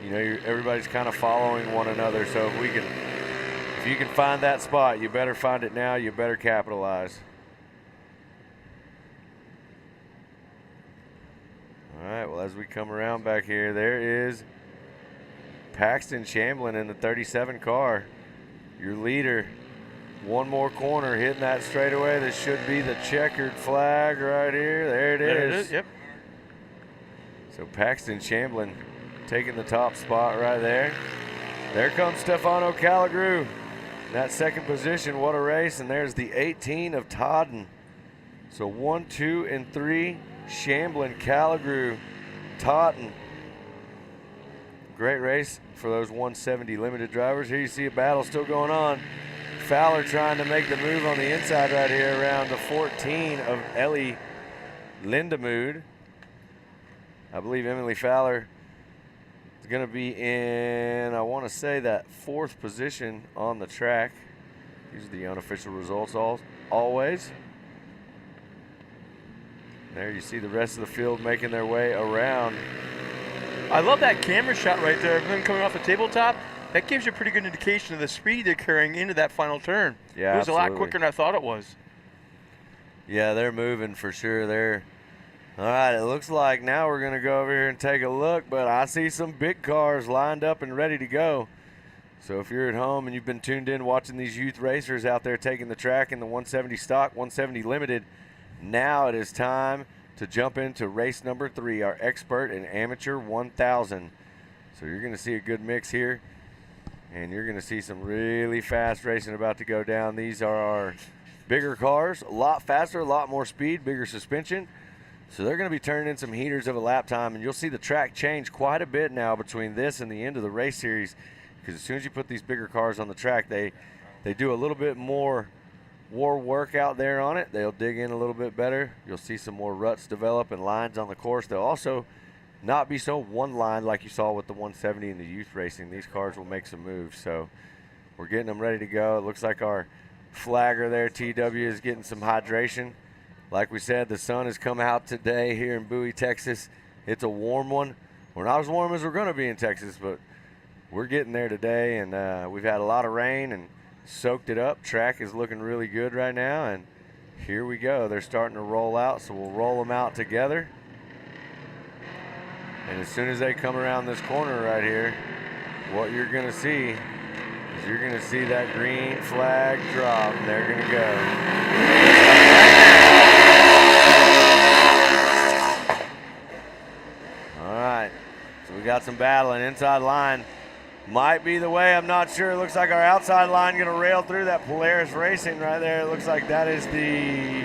everybody's kind of following one another. So if you can find that spot, you better find it now. You better capitalize. All right, well, as we come around back here, there is Paxton Shamblin in the 37 car. Your leader, one more corner, hitting that straightaway. This should be the checkered flag right here. There it is. Yep. So Paxton Shamblin taking the top spot right there. There comes Stefano Calagrew. That second position, what a race. And there's the 18 of Totten. So 1, 2, and 3, Shamblin, Calagrew, Totten. Great race for those 170 limited drivers. Here you see a battle still going on. Fowler trying to make the move on the inside right here around the 14 of Ellie Lindemood. I believe Emily Fowler is going to be in, I want to say, that 4th position on the track. These are the unofficial results always. There you see the rest of the field making their way around. I love that camera shot right there of them coming off the tabletop. That gives you a pretty good indication of the speed they're carrying into that final turn. Yeah, it was a lot absolutely. quicker than I thought it was. Yeah, they're moving for sure. All right, it looks like now we're going to go over here and take a look, but I see some big cars lined up and ready to go. So if you're at home and you've been tuned in watching these youth racers out there taking the track in the 170 stock, 170 limited, now it is time to jump into race number 3, our expert and amateur 1000. So you're going to see a good mix here, and you're going to see some really fast racing about to go down. These are our bigger cars, a lot faster, a lot more speed, bigger suspension. So they're going to be turning in some heaters of a lap time, and you'll see the track change quite a bit now between this and the end of the race series, because as soon as you put these bigger cars on the track, they do a little bit more work out there on it. They'll dig in a little bit better. You'll see some more ruts develop and lines on the course. They'll also not be so one-lined like you saw with the 170 in the youth racing. These cars will make some moves, so we're getting them ready to go. It looks like our flagger there, TW, is getting some hydration. Like we said, the sun has come out today here in Bowie, Texas. It's a warm one. We're not as warm as we're going to be in Texas, but we're getting there today, and we've had a lot of rain and soaked it up. Track is looking really good right now, and here we go. They're starting to roll out, so we'll roll them out together. And as soon as they come around this corner right here, what you're going to see is you're going to see that green flag drop, and they're going to go. All right, so we got some battling. Inside line might be the way, I'm not sure. It looks like our outside line going to rail through that Polaris Racing right there. It looks like that is the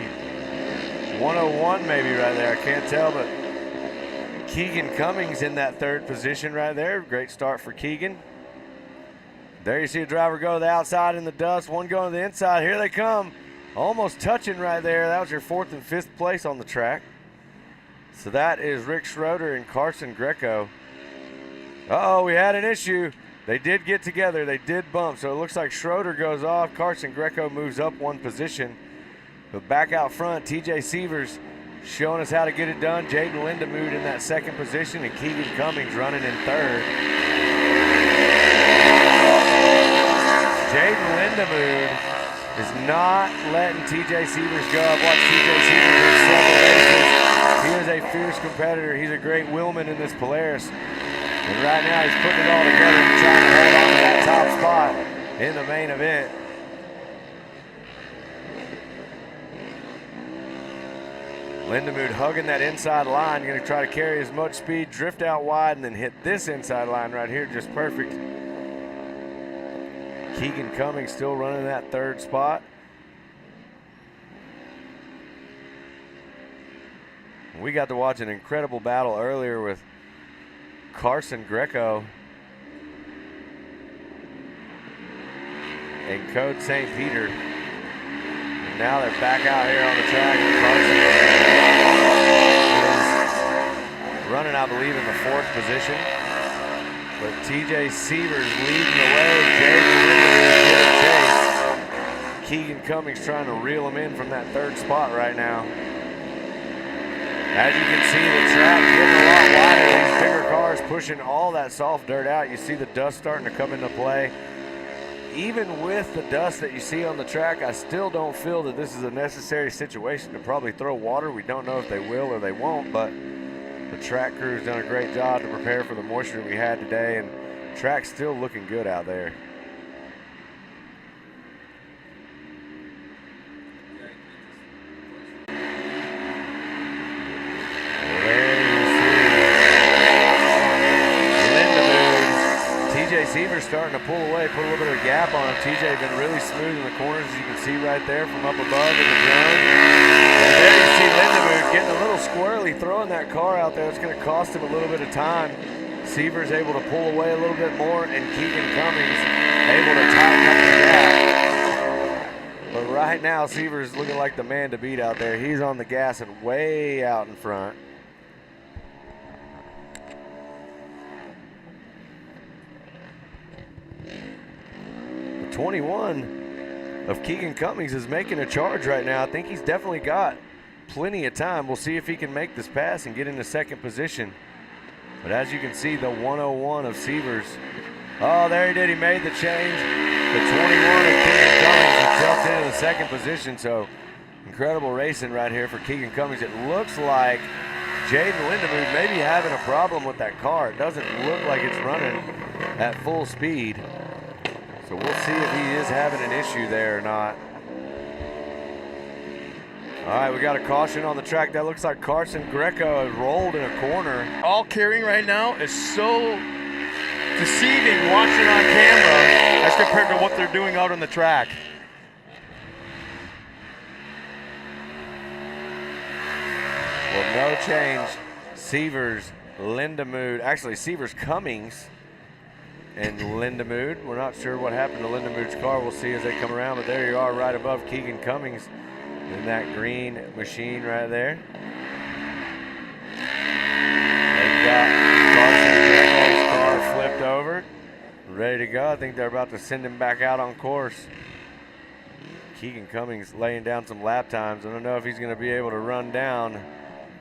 101 maybe right there. I can't tell, but Keegan Cummings in that third position right there. Great start for Keegan. There you see a driver go to the outside in the dust, one going to the inside. Here they come, almost touching right there. That was your 4th and 5th place on the track. So that is Rick Schroeder and Carson Greco. Uh-oh, we had an issue. They did get together. They did bump. So it looks like Schroeder goes off. Carson Greco moves up one position. But back out front, TJ Sievers showing us how to get it done. Jaden Lindemood in that second position, and Keegan Cummings running in third. Jaden Lindemood is not letting TJ Sievers go. I've watched TJ Sievers in several races. He is a fierce competitor. He's a great wheelman in this Polaris. And right now he's putting it all together and trying to hold on to that top spot in the main event. Lindemood hugging that inside line, going to try to carry as much speed, drift out wide, and then hit this inside line right here just perfect. Keegan Cummings still running that third spot. We got to watch an incredible battle earlier with Carson Greco and Code St. Peter. And now they're back out here on the track. Carson is running, I believe, in the 4th position. But TJ Sievers leading the way. Jaden chase. Keegan Cummings trying to reel him in from that 3rd spot right now. As you can see, the track getting a lot wider. These bigger cars pushing all that soft dirt out. You see the dust starting to come into play. Even with the dust that you see on the track, I still don't feel that this is a necessary situation to probably throw water. We don't know if they will or they won't, but the track crew's done a great job to prepare for the moisture we had today, and the track's still looking good out there. Sievers starting to pull away, put a little bit of a gap on him. TJ been really smooth in the corners, as you can see right there from up above in the drone. And there you see Lindemood getting a little squirrely, throwing that car out there. It's going to cost him a little bit of time. Sievers able to pull away a little bit more, and Keegan Cummings able to tighten up the gap. But right now, Sievers looking like the man to beat out there. He's on the gas and way out in front. 21 of Keegan Cummings is making a charge right now. I think he's definitely got plenty of time. We'll see if he can make this pass and get into second position. But as you can see, the 101 of Sievers. Oh, there he did. He made the change. The 21 of Keegan Cummings has jumped into the second position. So incredible racing right here for Keegan Cummings. It looks like Jaden Lindemood may be having a problem with that car. It doesn't look like it's running at full speed. So we'll see if he is having an issue there or not. All right, we got a caution on the track. That looks like Carson Greco has rolled in a corner. All carrying right now is so deceiving watching on camera as compared to what they're doing out on the track. Well, no change. Sievers, Lindemood, actually Sievers, Cummings, and Lindemood. We're not sure what happened to Lindemood's car. We'll see as they come around, but there you are right above Keegan Cummings in that green machine right there. They've got Carson Greco's car flipped over, ready to go. I think they're about to send him back out on course. Keegan Cummings laying down some lap times. I don't know if he's going to be able to run down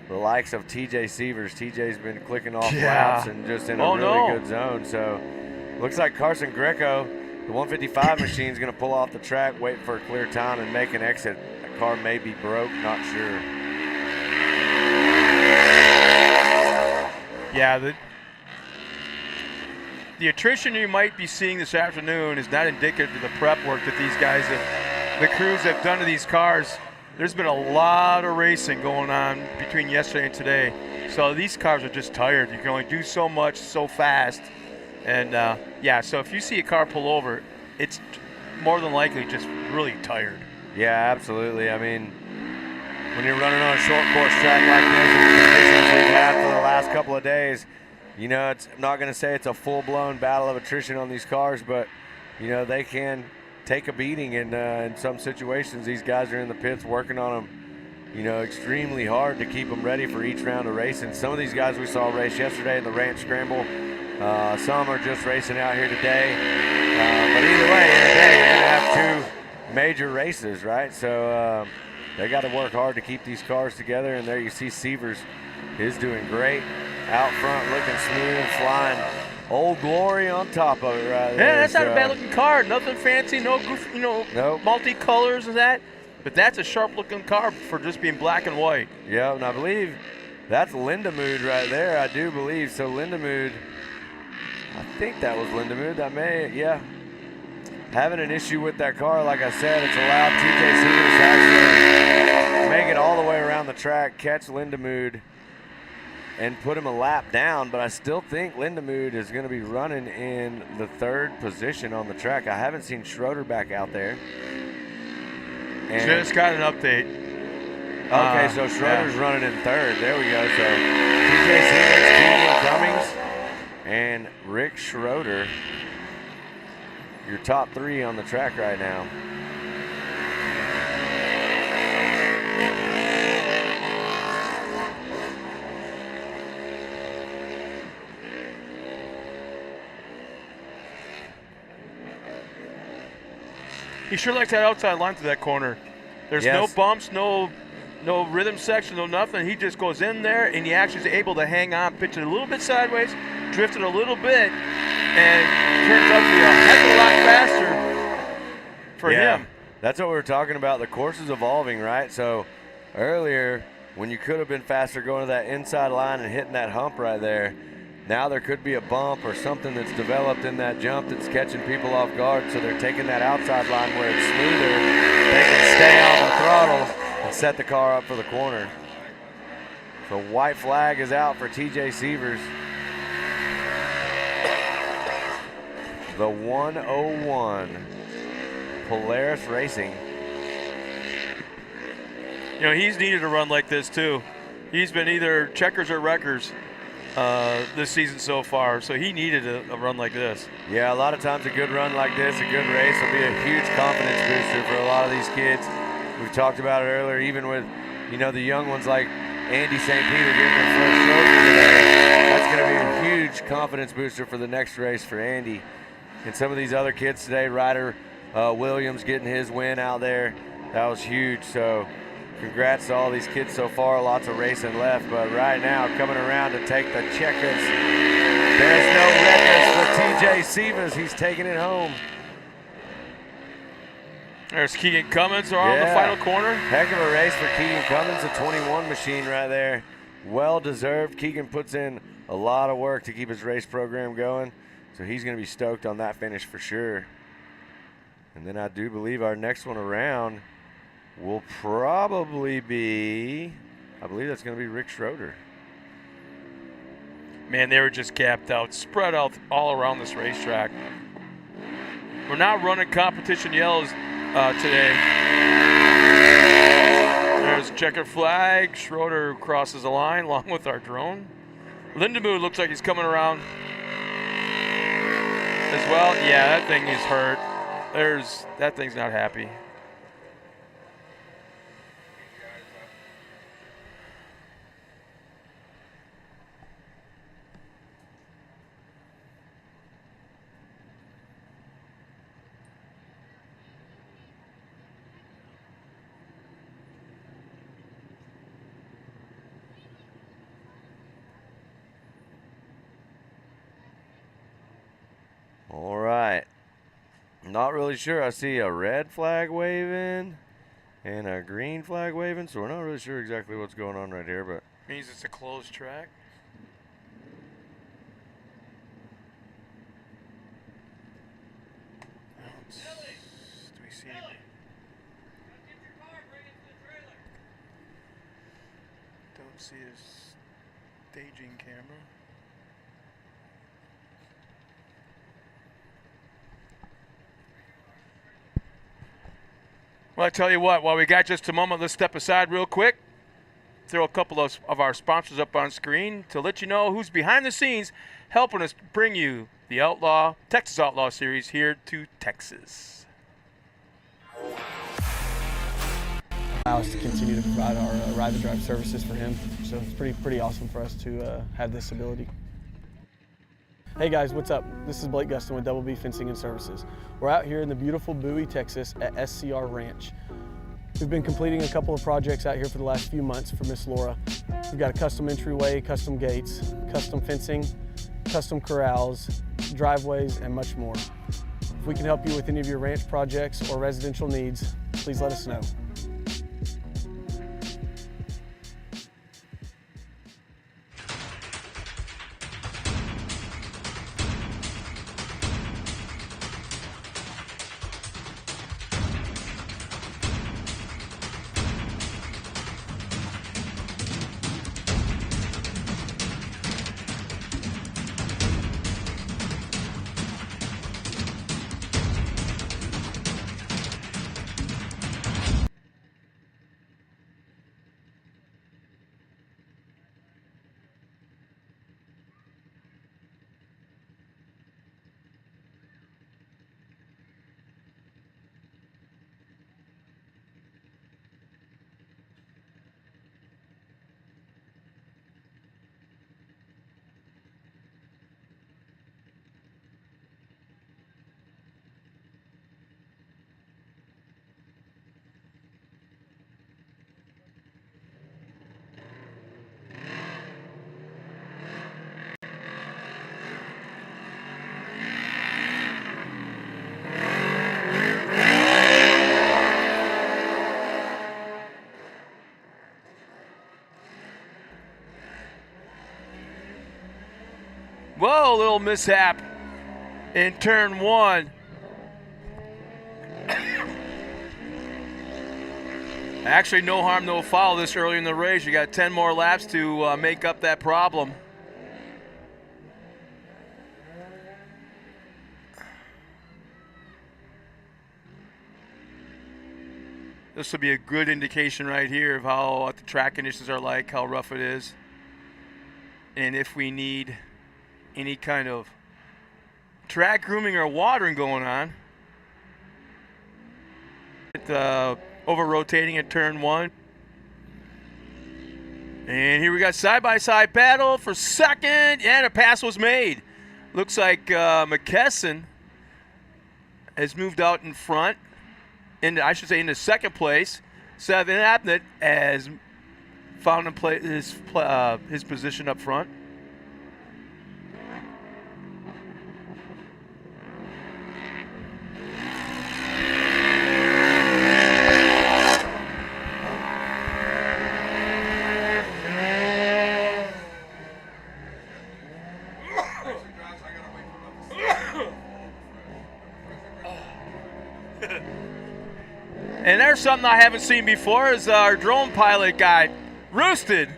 the likes of TJ Sievers. TJ's been clicking off laps and just in a really good zone. So looks like Carson Greco, the 155 machine, is going to pull off the track, wait for a clear time, and make an exit. The car may be broke, not sure. Yeah, the attrition you might be seeing this afternoon is not indicative of the prep work that these guys the crews have done to these cars. There's been a lot of racing going on between yesterday and today. So these cars are just tired. You can only do so much so fast. And yeah, so if you see a car pull over, it's more than likely just really tired. Yeah, absolutely. I mean, when you're running on a short course track like this, and the conditions we've had for the last couple of days, you know, I'm not going to say it's a full-blown battle of attrition on these cars, but, you know, they can take a beating in some situations. These guys are in the pits working on them, you know, extremely hard to keep them ready for each round of racing. Some of these guys we saw race yesterday in the Ranch Scramble. Some are just racing out here today. But either way, in a day, you're going to have two major races, right? So they got to work hard to keep these cars together. And there you see Sievers is doing great. Out front, looking smooth, flying. Old Glory on top of it right there. Yeah, that's not a bad looking car. Nothing fancy, no goof, you know, nope. Multicolors and that. But that's a sharp looking car for just being black and white. Yeah, and I believe that's Lindemood right there. I do believe. So Lindemood, I think that was Lindemood. Yeah. Having an issue with that car, like I said, it's allowed TJ Sievers to actually make it all the way around the track, catch Lindemood, and put him a lap down, but I still think Lindemood is going to be running in the third position on the track. I haven't seen Schroeder back out there. And just got an update. Okay, so Schroeder's running in third. There we go. So TJ Sievers, Keegan Cummings, and Rick Schroeder, your top three on the track right now. He sure likes that outside line to that corner. There's no bumps, no rhythm section, no nothing. He just goes in there, and he actually is able to hang on, pitch it a little bit sideways, drift it a little bit, and turns out to be a heck of a lot faster for him. That's what we were talking about. The course is evolving, right? So earlier, when you could have been faster going to that inside line and hitting that hump right there, now there could be a bump or something that's developed in that jump that's catching people off guard, so they're taking that outside line where it's smoother. They can stay on the throttle and set the car up for the corner. So white flag is out for TJ Sievers. The 101 Polaris Racing. You know, he's needed a run like this too. He's been either checkers or wreckers this season so far, so he needed a run like this. Yeah, a lot of times a good run like this, a good race, will be a huge confidence booster for a lot of these kids. We've talked about it earlier, even with, you know, the young ones like Andy St. Peter getting their first trophy today. That's going to be a huge confidence booster for the next race for Andy. And some of these other kids today, Ryder Williams getting his win out there, that was huge. So congrats to all these kids so far. Lots of racing left, but right now coming around to take the checkers. There's no records for TJ Sievers. He's taking it home. There's Keegan Cummins on the final corner. Heck of a race for Keegan Cummins, a 21 machine right there. Well deserved. Keegan puts in a lot of work to keep his race program going, so he's going to be stoked on that finish for sure. And then I do believe our next one around will probably be, I believe that's going to be Rick Schroeder. Man, they were just gapped out, spread out all around this racetrack. We're not running competition yellows today. There's checkered flag. Schroeder crosses the line along with our drone. Lindemood looks like he's coming around as well. Yeah, that thing is hurt. That thing's not happy. Not really sure. I see a red flag waving and a green flag waving, so we're not really sure exactly what's going on right here, but Means it's a closed track. Do we see anybody? Don't see a staging camera. Well, I tell you what, while we got just a moment, let's step aside real quick. Throw a couple of our sponsors up on screen to let you know who's behind the scenes helping us bring you the Texas Outlaw Series here to Texas. Allow us to continue to provide our ride and drive services for him. So it's pretty awesome for us to have this ability. Hey guys, what's up? This is Blake Gustin with Double B Fencing and Services. We're out here in the beautiful Bowie, Texas at SCR Ranch. We've been completing a couple of projects out here for the last few months for Miss Laura. We've got a custom entryway, custom gates, custom fencing, custom corrals, driveways, and much more. If we can help you with any of your ranch projects or residential needs, please let us know. Whoa, little mishap in turn one. Actually, no harm, no foul this early in the race. You got 10 more laps to make up that problem. This will be a good indication right here of how the track conditions are like, how rough it is, and if we need any kind of track grooming or watering going on. Over rotating at turn one. And here we got side-by-side battle for second, and a pass was made. Looks like McKesson has moved out in front, I should say into second place. Seth Abnett has found his position up front. And there's something I haven't seen before is our drone pilot guy, roosted.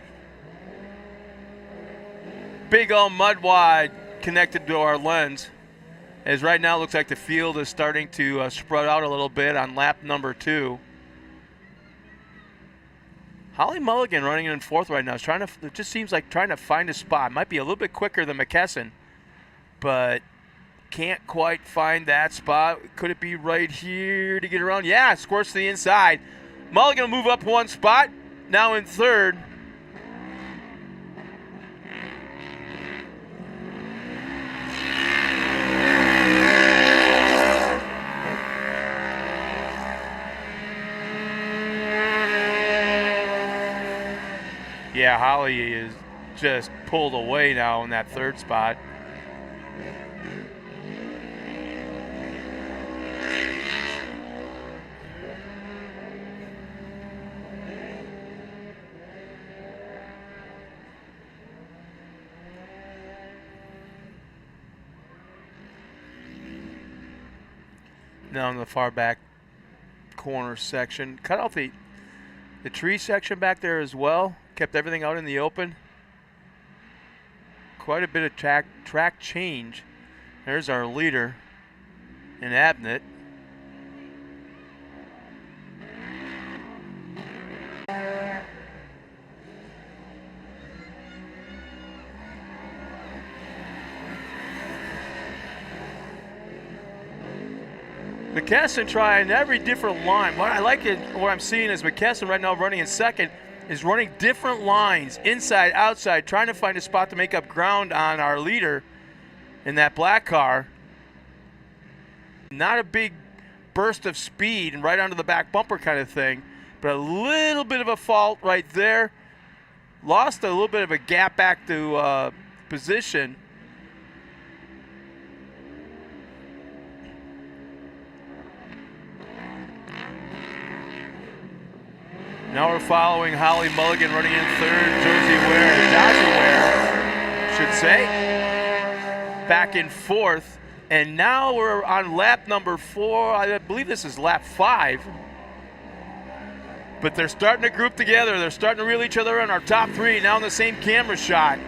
Big old mud wide connected to our lens. As right now it looks like the field is starting to spread out a little bit on lap number 2. Holly Mulligan running in fourth right now. It just seems like trying to find a spot. Might be a little bit quicker than McKesson, but can't quite find that spot. Could it be right here to get around? Yeah, squirts to the inside. Mulligan will move up one spot. Now in third. Yeah, Holly is just pulled away now in that third spot. down the far back corner section. Cut off the tree section back there as well. Kept everything out in the open. Quite a bit of track change. There's our leader in Abnett. McKesson trying every different line. What I like what I'm seeing is McKesson right now running in second is running different lines, inside, outside, trying to find a spot to make up ground on our leader in that black car. Not a big burst of speed and right onto the back bumper kind of thing, but a little bit of a fault right there. Lost a little bit of a gap back to position. Now we're following Holly Mulligan running in third, Josie Ware, should say, back in fourth. And now we're on lap number 4. I believe this is lap 5. But they're starting to group together. They're starting to reel each other in. Our top 3 now in the same camera shot.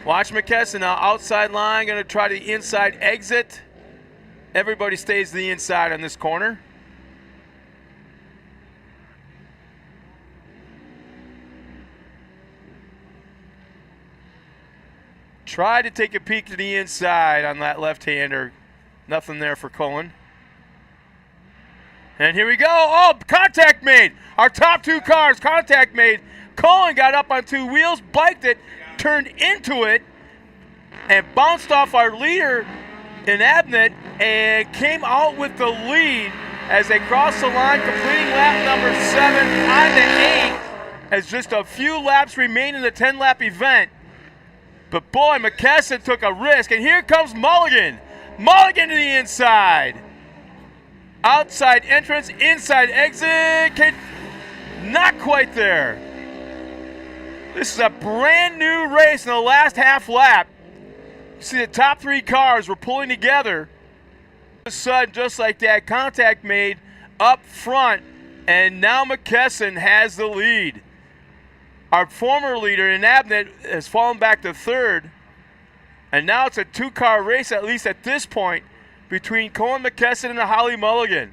Watch McKesson now, outside line, going to try the inside exit. Everybody stays to the inside on this corner. Try to take a peek to the inside on that left-hander. Nothing there for Cullen. And here we go. Oh, contact made. Our top 2 cars, contact made. Cullen got up on 2 wheels, biked it, turned into it, and bounced off our leader in Abnett and came out with the lead as they crossed the line, completing lap number 7 on to 8 as just a few laps remain in the 10-lap event. But boy, McKesson took a risk, and here comes Mulligan. Mulligan to the inside. Outside entrance, inside exit. Not quite there. This is a brand new race in the last half lap. You see the top 3 cars were pulling together. All of a sudden, just like that, contact made up front, and now McKesson has the lead. Our former leader in Abnett has fallen back to third, and now it's a 2-car race, at least at this point, between Cullen McKesson and Holly Mulligan.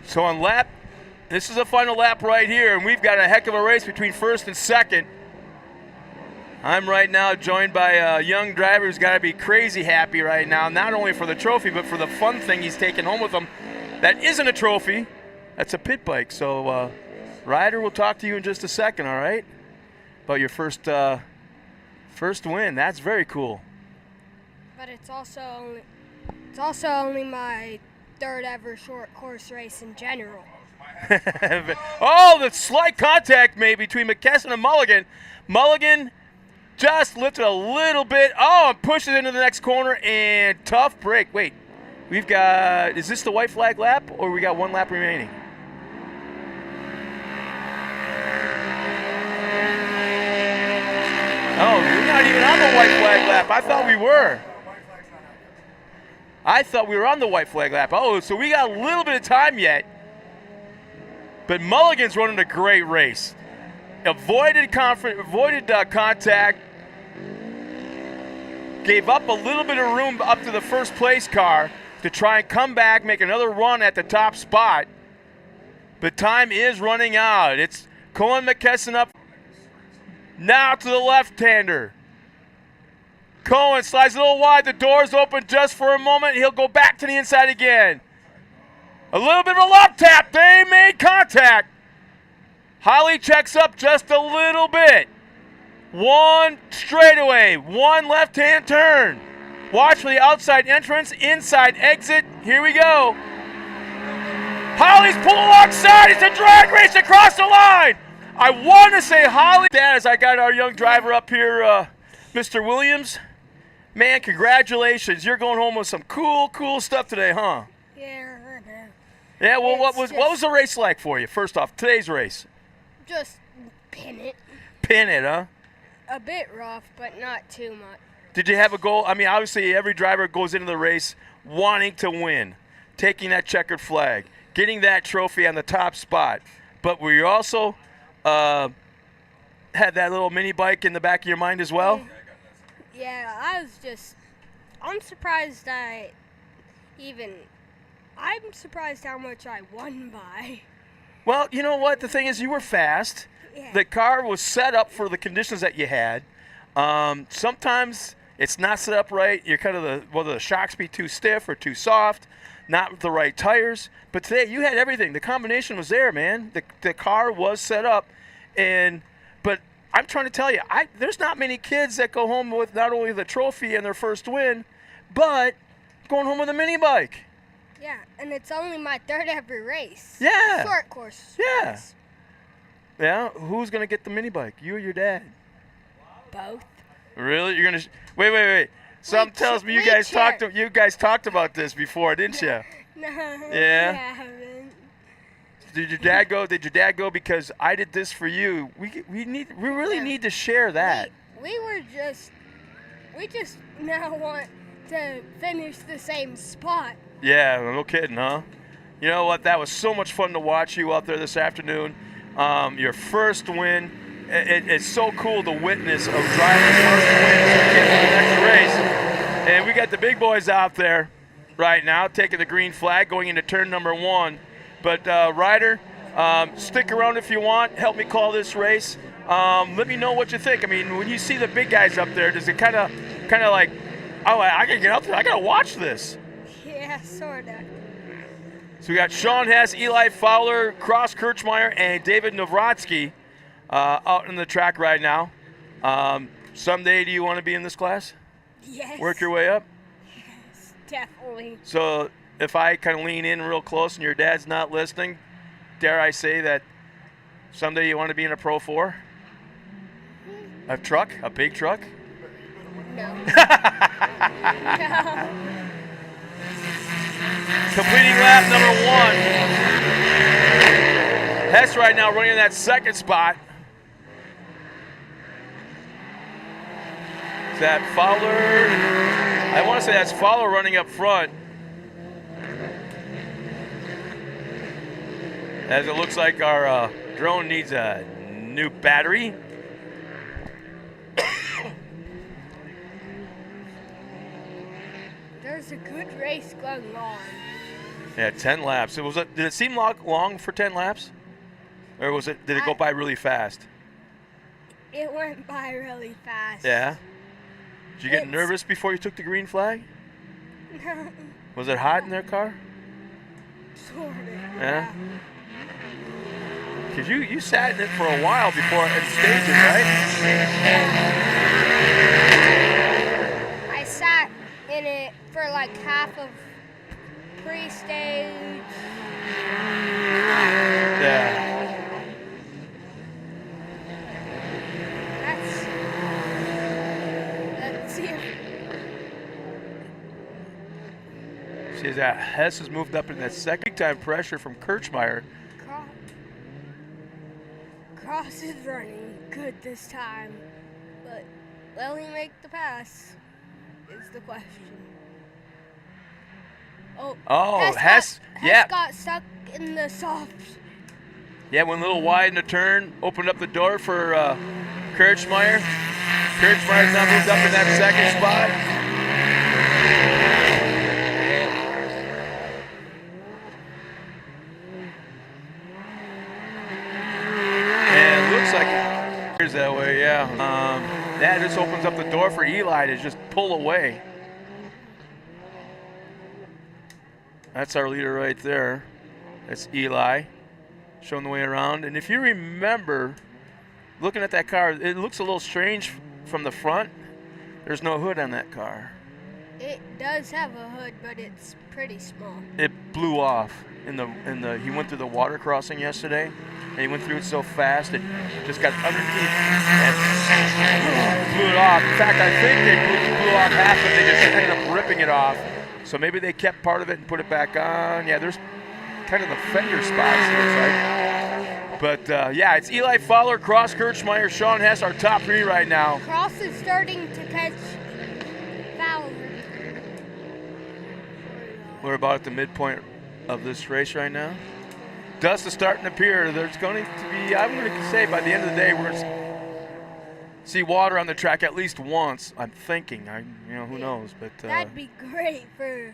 So on lap, this is the final lap right here, and we've got a heck of a race between first and second. I'm right now joined by a young driver who's got to be crazy happy right now, not only for the trophy, but for the fun thing he's taking home with him. That isn't a trophy. That's a pit bike. So, Ryder, we'll talk to you in just a second, all right? About your first win. That's very cool. But it's also only my 3rd ever short course race in general. Oh, the slight contact made between McKesson and Mulligan. Mulligan just lifted a little bit. Oh, and pushed it into the next corner, and tough break. Wait, we've got, is this the white flag lap, or we got 1 lap remaining? Oh, we're not even on the white flag lap. I thought we were. I thought we were on the white flag lap. Oh, so we got a little bit of time yet. But Mulligan's running a great race. Avoided contact. Gave up a little bit of room up to the first place car to try and come back, make another run at the top spot. But time is running out. It's Cullen McKesson up. Now to the left-hander. Cullen slides a little wide. The door's open just for a moment. He'll go back to the inside again. A little bit of a left tap. They made contact. Holly checks up just a little bit. 1 straightaway, 1 left-hand turn. Watch for the outside entrance, inside exit. Here we go. Holly's pulling alongside. It's a drag race across the line. I want to say Holly. As I got our young driver up here, Mr. Williams. Man, congratulations. You're going home with some cool stuff today, huh? Yeah, I know. Yeah, well, what It's was the race like for you? First off, today's race. Just pin it. Pin it, huh? A bit rough, but not too much. Did you have a goal? I mean, obviously every driver goes into the race wanting to win, taking that checkered flag, getting that trophy on the top spot. But were you also had that little mini bike in the back of your mind as well? Yeah, I'm surprised I'm surprised how much I won by. Well, you know what? The thing is, you were fast. Yeah. The car was set up for the conditions that you had. Sometimes it's not set up right. You're kind of whether the shocks be too stiff or too soft, not with the right tires. But today you had everything. The combination was there, man. The car was set up, but I'm trying to tell you, there's not many kids that go home with not only the trophy and their first win, but going home with a mini bike. Yeah, and it's only my third ever race. Yeah. Short course. Yeah. race. Yeah. Who's gonna get the mini bike? You or your dad? Both. Really? You're gonna wait. Something tells me you guys talked about this before, didn't you? No. Yeah? I haven't. Did your dad go? Did your dad go because I did this for you? We really need to share that. We just now want to finish the same spot. Yeah, no kidding, huh? You know what? That was so much fun to watch you out there this afternoon. Your first win. It's so cool to witness of driving first win to get to the next race. And we got the big boys out there right now taking the green flag going into turn number 1. But Ryder, stick around if you want. Help me call this race. Let me know what you think. I mean, when you see the big guys up there, does it kind of like, oh, I gotta get up there. I gotta watch this. Yeah, sorta. So we got Sean Hess, Eli Fowler, Cross Kirchmeyer, and David Navratsky out in the track right now. Someday, do you want to be in this class? Yes. Work your way up? Yes, definitely. So if I kind of lean in real close and your dad's not listening, dare I say that someday you want to be in a Pro 4? A truck? A big truck? No. Completing lap number 1. Hess right now running in that second spot. Is that Fowler? I want to say that's Fowler running up front. As it looks like our drone needs a new battery. There's a good race going on. Yeah, 10 laps. Did it seem long for 10 laps? Or did it go by really fast? It went by really fast. Yeah? Did you get nervous before you took the green flag? No. Was it hot in their car? Sort of. Yeah? Because you sat in it for a while before in stages, right? I sat in it for like half of pre-stage. Yeah. Let's see if See that Hess has moved up in that second time pressure from Kirchmeyer. Cross is running good this time, but will he make the pass is the question. Oh, Hess got stuck in the soft. Yeah, went a little wide in the turn, opened up the door for Kirchmeyer. Kirchmeyer's now moved up in that second spot. And it looks like it that way, yeah. That just opens up the door for Eli to just pull away. That's our leader right there. That's Eli, showing the way around. And if you remember, looking at that car, it looks a little strange from the front. There's no hood on that car. It does have a hood, but it's pretty small. It blew off in the. He went through the water crossing yesterday, and he went through it so fast it just got underneath and blew it off. In fact, I think they blew blew off half of it. They just ended up ripping it off. So maybe they kept part of it and put it back on. Yeah, there's kind of the fender spots, it looks like. But, yeah, it's Eli Fowler, Cross Kirchmeyer, Sean Hess, our top 3 right now. Cross is starting to catch Fowler. We're about at the midpoint of this race right now. Dust is starting to appear. There's going to be, I'm going to say by the end of the day, we're going to see water on the track at least once. I'm thinking. Who knows? But That'd be great for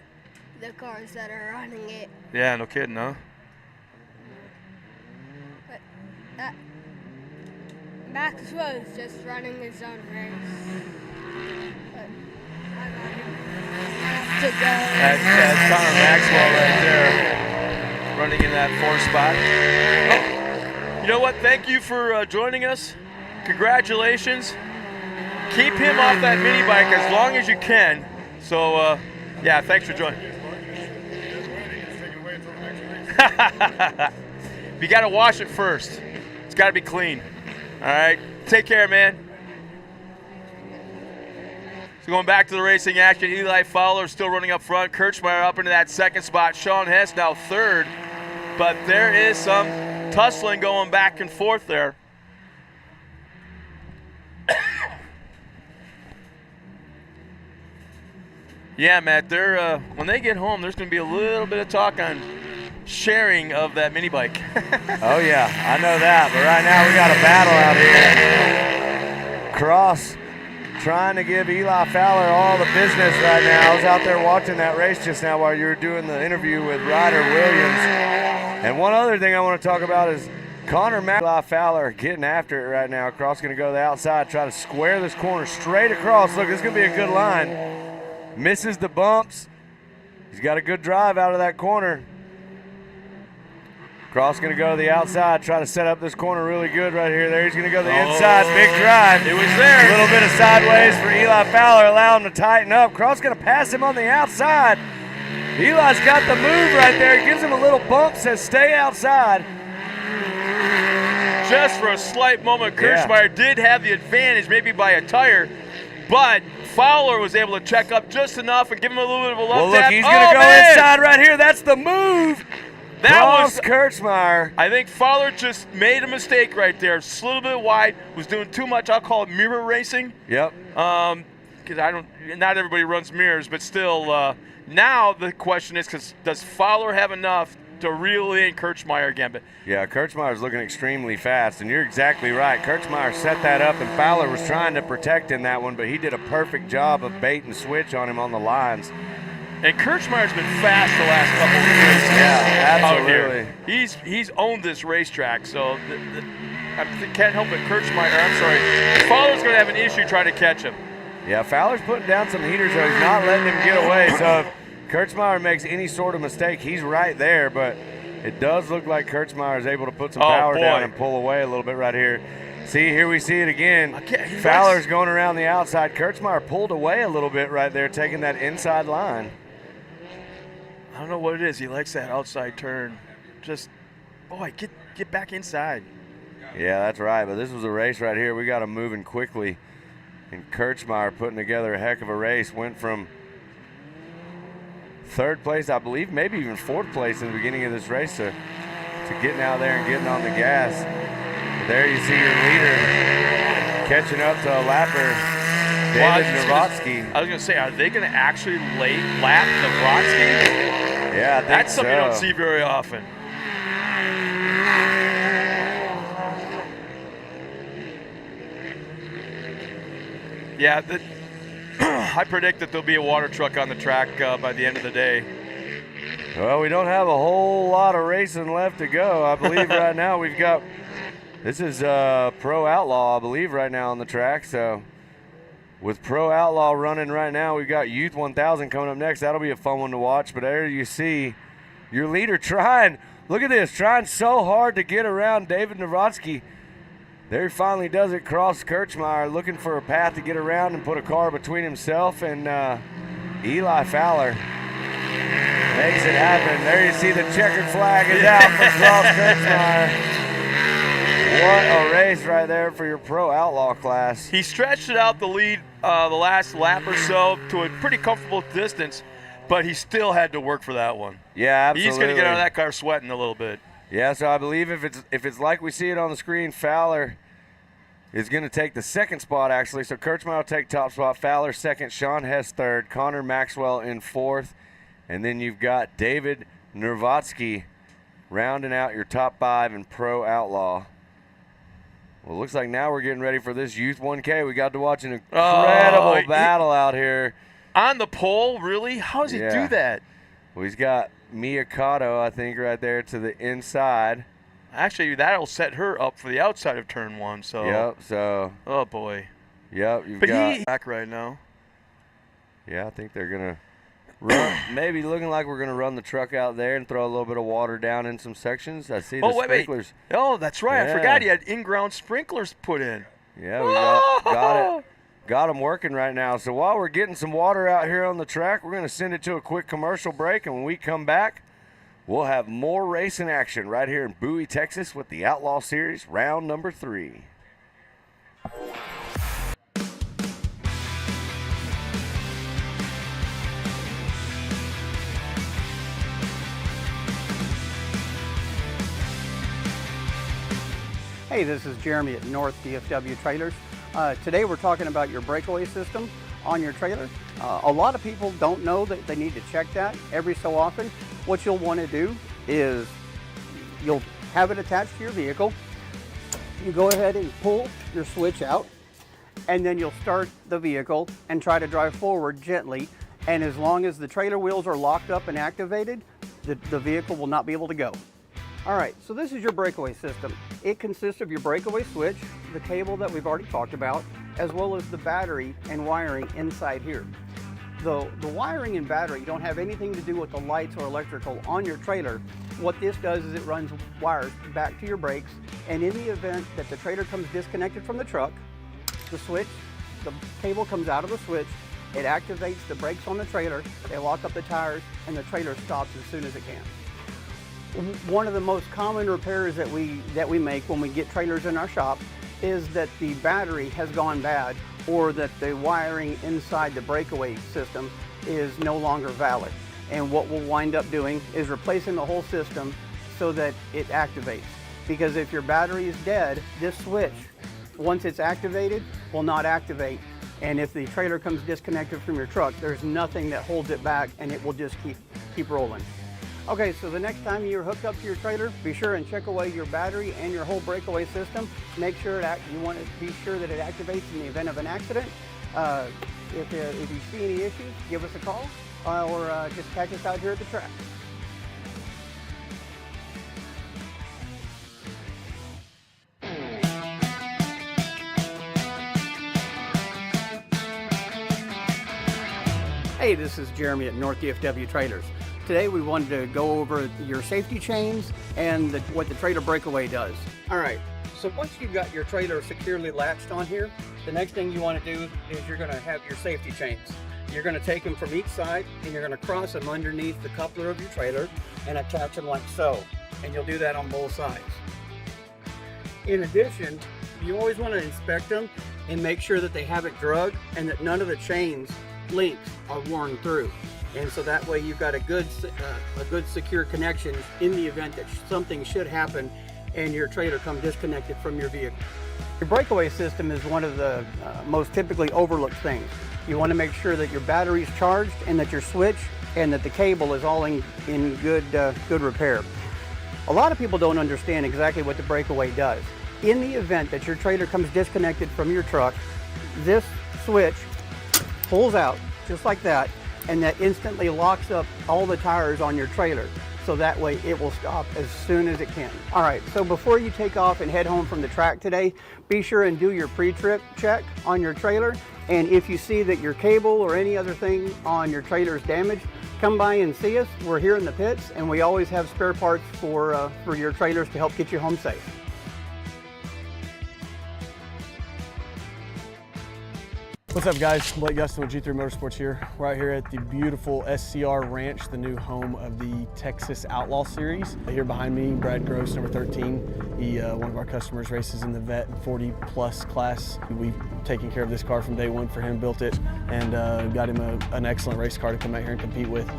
the cars that are running it. yeah, no kidding, huh? But Max was just running his own race. But I got him. I have to go. That's Connor Maxwell right there, running in that 4th spot. Oh, you know what? Thank you for joining us. Congratulations. Keep him off that mini bike as long as you can. So, yeah, thanks for joining. You got to wash it first. It's got to be clean. All right. Take care, man. So going back to the racing action, Eli Fowler still running up front. Kirchmeyer up into that 2nd spot. Sean Hess now 3rd. But there is some tussling going back and forth there. Yeah, Matt, they're when they get home, there's going to be a little bit of talk on sharing of that mini bike. Oh, yeah, I know that. But right now we got a battle out here. Cross trying to give Eli Fowler all the business right now. I was out there watching that race just now while you were doing the interview with Ryder Williams. And one other thing I want to talk about is Connor Eli Fowler getting after it right now. Cross going to go to the outside, try to square this corner straight across. Look, this is going to be a good line. Misses the bumps. He's got a good drive out of that corner. Cross going to go to the outside, try to set up this corner really good right here. There he's going to go to the inside, big drive. It was there. A little bit of sideways for Eli Fowler, allow him to tighten up. Cross going to pass him on the outside. Eli's got the move right there. He gives him a little bump, says stay outside. Just for a slight moment, Kirchmeyer did have the advantage, maybe by a tire, but Fowler was able to check up just enough and give him a little bit of a left Well, look, tap. he's going to go inside right here. That's the move. That was Kirchmeyer. I think Fowler just made a mistake right there. Slid a bit wide, was doing too much. I'll call it mirror racing. Yep. Because not everybody runs mirrors, but still. Now the question is, does Fowler have enough to reel in Kirchmeyer again? But yeah, Kirchmeyer's looking extremely fast, and you're exactly right. Kirchmeyer set that up, and Fowler was trying to protect in that one, but he did a perfect job of bait and switch on him on the lines. And Kirchmeyer's been fast the last couple of years. Yeah, absolutely. He's owned this racetrack, so I can't help it. Fowler's going to have an issue trying to catch him. Yeah, Fowler's putting down some heaters, though. He's not letting him get away. So if Kirchmeyer makes any sort of mistake, he's right there. But it does look like Kirchmeyer is able to put some power down and pull away a little bit right here. See, here we see it again. Fowler's going around the outside. Kirchmeyer pulled away a little bit right there, taking that inside line. I don't know what it is. He likes that outside turn. Get back inside. Yeah, that's right. But this was a race right here. We got him moving quickly. And Kirchmeyer putting together a heck of a race. Went from 3rd place, I believe, maybe even 4th place in the beginning of this race to getting out there and getting on the gas. But there you see your leader catching up to a lapper, David Nowatzki. I was going to say, are they going to actually lap Nowatzki? Yeah, I think that's something you don't see very often. Yeah, I predict that there'll be a water truck on the track by the end of the day. Well, we don't have a whole lot of racing left to go. I believe right now we've got, this is Pro Outlaw, I believe, right now on the track. So with Pro Outlaw running right now, we've got Youth 1000 coming up next. That'll be a fun one to watch. But there you see your leader trying, look at this, trying so hard to get around David Nowatzki. There he finally does it, Cross Kirchmeyer, looking for a path to get around and put a car between himself and Eli Fowler. Makes it happen. There you see the checkered flag is out for Cross Kirchmeyer. What a race right there for your Pro Outlaw class. He stretched it out the lead the last lap or so to a pretty comfortable distance, but he still had to work for that one. Yeah, absolutely. He's going to get out of that car sweating a little bit. Yeah, so I believe if it's like we see it on the screen, Fowler is going to take the second spot, actually. So Kurtzmeyer will take top spot, Fowler second, Sean Hess third, Connor Maxwell in fourth, and then you've got David Nervatsky rounding out your top 5 in Pro Outlaw. Well, it looks like now we're getting ready for this Youth 1K. We got to watch an incredible battle out here. On the pole, really? How does he do that? Well, he's got Mia Cotto, I think, right there to the inside. Actually, that'll set her up for the outside of turn 1. So. Yep. So. Oh boy. Yep. But he's back right now. Yeah, I think they're gonna run. Maybe looking like we're gonna run the truck out there and throw a little bit of water down in some sections. I see the sprinklers. Wait. Oh, that's right. Yeah. I forgot he had in-ground sprinklers put in. Yeah, we got them working right now. So while we're getting some water out here on the track, we're gonna send it to a quick commercial break, and when we come back, we'll have more racing action right here in Bowie, Texas with the Outlaw Series, round number 3. Hey, this is Jeremy at North DFW Trailers. Today we're talking about your breakaway system on your trailer. A lot of people don't know that they need to check that every so often. What you'll want to do is you'll have it attached to your vehicle. You go ahead and pull your switch out, and then you'll start the vehicle and try to drive forward gently. And as long as the trailer wheels are locked up and activated, the vehicle will not be able to go. All right, so this is your breakaway system. It consists of your breakaway switch, the cable that we've already talked about, as well as the battery and wiring inside here. The wiring and battery don't have anything to do with the lights or electrical on your trailer. What this does is it runs wires back to your brakes, and in the event that the trailer comes disconnected from the truck, the cable comes out of the switch, it activates the brakes on the trailer, they lock up the tires, and the trailer stops as soon as it can. One of the most common repairs that we make when we get trailers in our shop is that the battery has gone bad, or that the wiring inside the breakaway system is no longer valid. And what we'll wind up doing is replacing the whole system so that it activates. Because if your battery is dead, this switch, once it's activated, will not activate. And if the trailer comes disconnected from your truck, there's nothing that holds it back, and it will just keep rolling. Okay, so the next time you're hooked up to your trailer, be sure and check away your battery and your whole breakaway system. Make sure that you want to be sure that it activates in the event of an accident. If you see any issues, give us a call or just catch us out here at the track. Hey, this is Jeremy at North DFW Trailers. Today we wanted to go over your safety chains and what the trailer breakaway does. All right, so once you've got your trailer securely latched on here, the next thing you want to do is you're going to have your safety chains. You're going to take them from each side and you're going to cross them underneath the coupler of your trailer and attach them like so. And you'll do that on both sides. In addition, you always want to inspect them and make sure that they haven't drug and that none of the chains links are worn through. And so that way you've got a good secure connection in the event that something should happen and your trailer comes disconnected from your vehicle. Your breakaway system is one of the most typically overlooked things. You want to make sure that your battery is charged and that your switch and that the cable is all in good repair. A lot of people don't understand exactly what the breakaway does. In the event that your trailer comes disconnected from your truck, this switch pulls out just like that, and that instantly locks up all the tires on your trailer. So that way it will stop as soon as it can. All right, so before you take off and head home from the track today, be sure and do your pre-trip check on your trailer. And if you see that your cable or any other thing on your trailer is damaged, come by and see us. We're here in the pits, and we always have spare parts for your trailers to help get you home safe. What's up, guys? Blake Gustin with G3 Motorsports here. We're out here at the beautiful SCR Ranch, the new home of the Texas Outlaw Series. Here behind me, Brad Gross, number 13. He, one of our customers, races in the vet 40+ class. We've taken care of this car from day one for him, built it, and got him an excellent race car to come out here and compete with.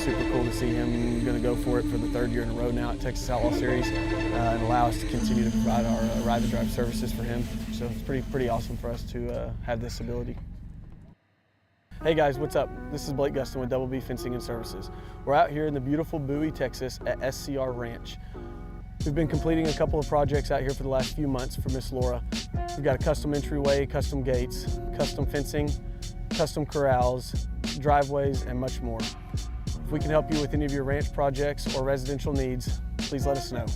Super cool to see him going to go for it for the third year in a row now at Texas Outlaw Series and allow us to continue to provide our ride and drive services for him. So it's pretty awesome for us to have this ability. Hey guys, what's up? This is Blake Gustin with Double B Fencing and Services. We're out here in the beautiful Bowie, Texas at SCR Ranch. We've been completing a couple of projects out here for the last few months for Miss Laura. We've got a custom entryway, custom gates, custom fencing, custom corrals, driveways, and much more. If we can help you with any of your ranch projects or residential needs, please let us know.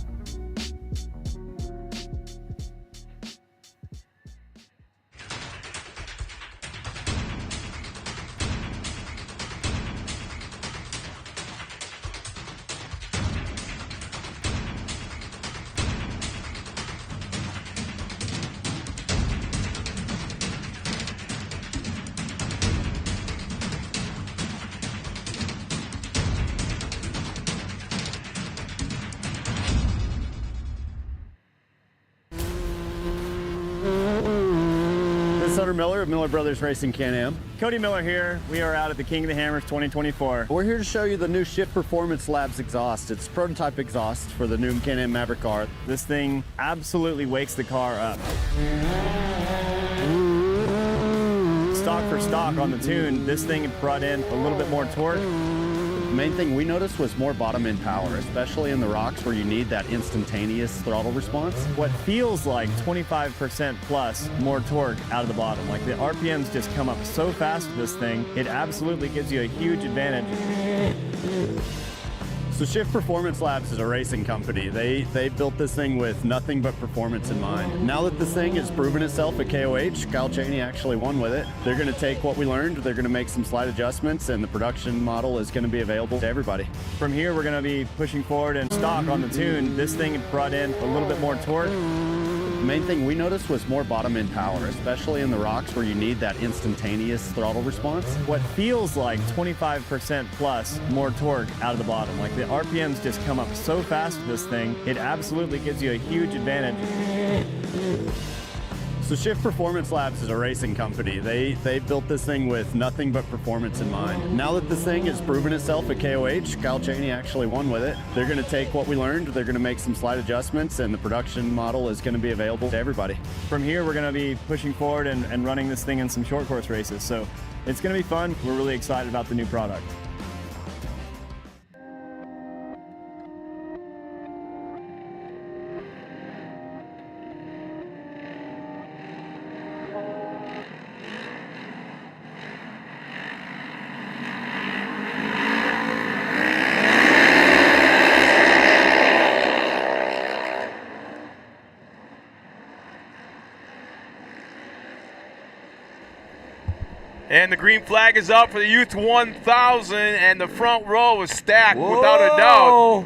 This is Hunter Miller of Miller Brothers Racing Can-Am. Cody Miller here. We are out at the King of the Hammers 2024. We're here to show you the new Shift Performance Labs exhaust. It's prototype exhaust for the new Can-Am Maverick car. This thing absolutely wakes the car up. Stock for stock on the tune, this thing brought in a little bit more torque. The main thing we noticed was more bottom end power, especially in the rocks where you need that instantaneous throttle response. What feels like 25% plus more torque out of the bottom. Like the RPMs just come up so fast with this thing, it absolutely gives you a huge advantage. So Shift Performance Labs is a racing company. They built this thing with nothing but performance in mind. Now that this thing has proven itself at KOH, Kyle Chaney actually won with it. They're going to take what we learned, they're going to make some slight adjustments, and the production model is going to be available to everybody. From here, we're going to be pushing forward and stock on the tune. This thing brought in a little bit more torque. The main thing we noticed was more bottom end power, especially in the rocks where you need that instantaneous throttle response. What feels like 25% plus more torque out of the bottom. Like the RPMs just come up so fast with this thing, it absolutely gives you a huge advantage. So Shift Performance Labs is a racing company. They built this thing with nothing but performance in mind. Now that this thing has proven itself at KOH, Kyle Chaney actually won with it. They're going to take what we learned, they're going to make some slight adjustments, and the production model is going to be available to everybody. From here, we're going to be pushing forward and running this thing in some short course races. So it's going to be fun. We're really excited about the new product. And the green flag is up for the Youth 1000, and the front row was stacked without a doubt. Oh.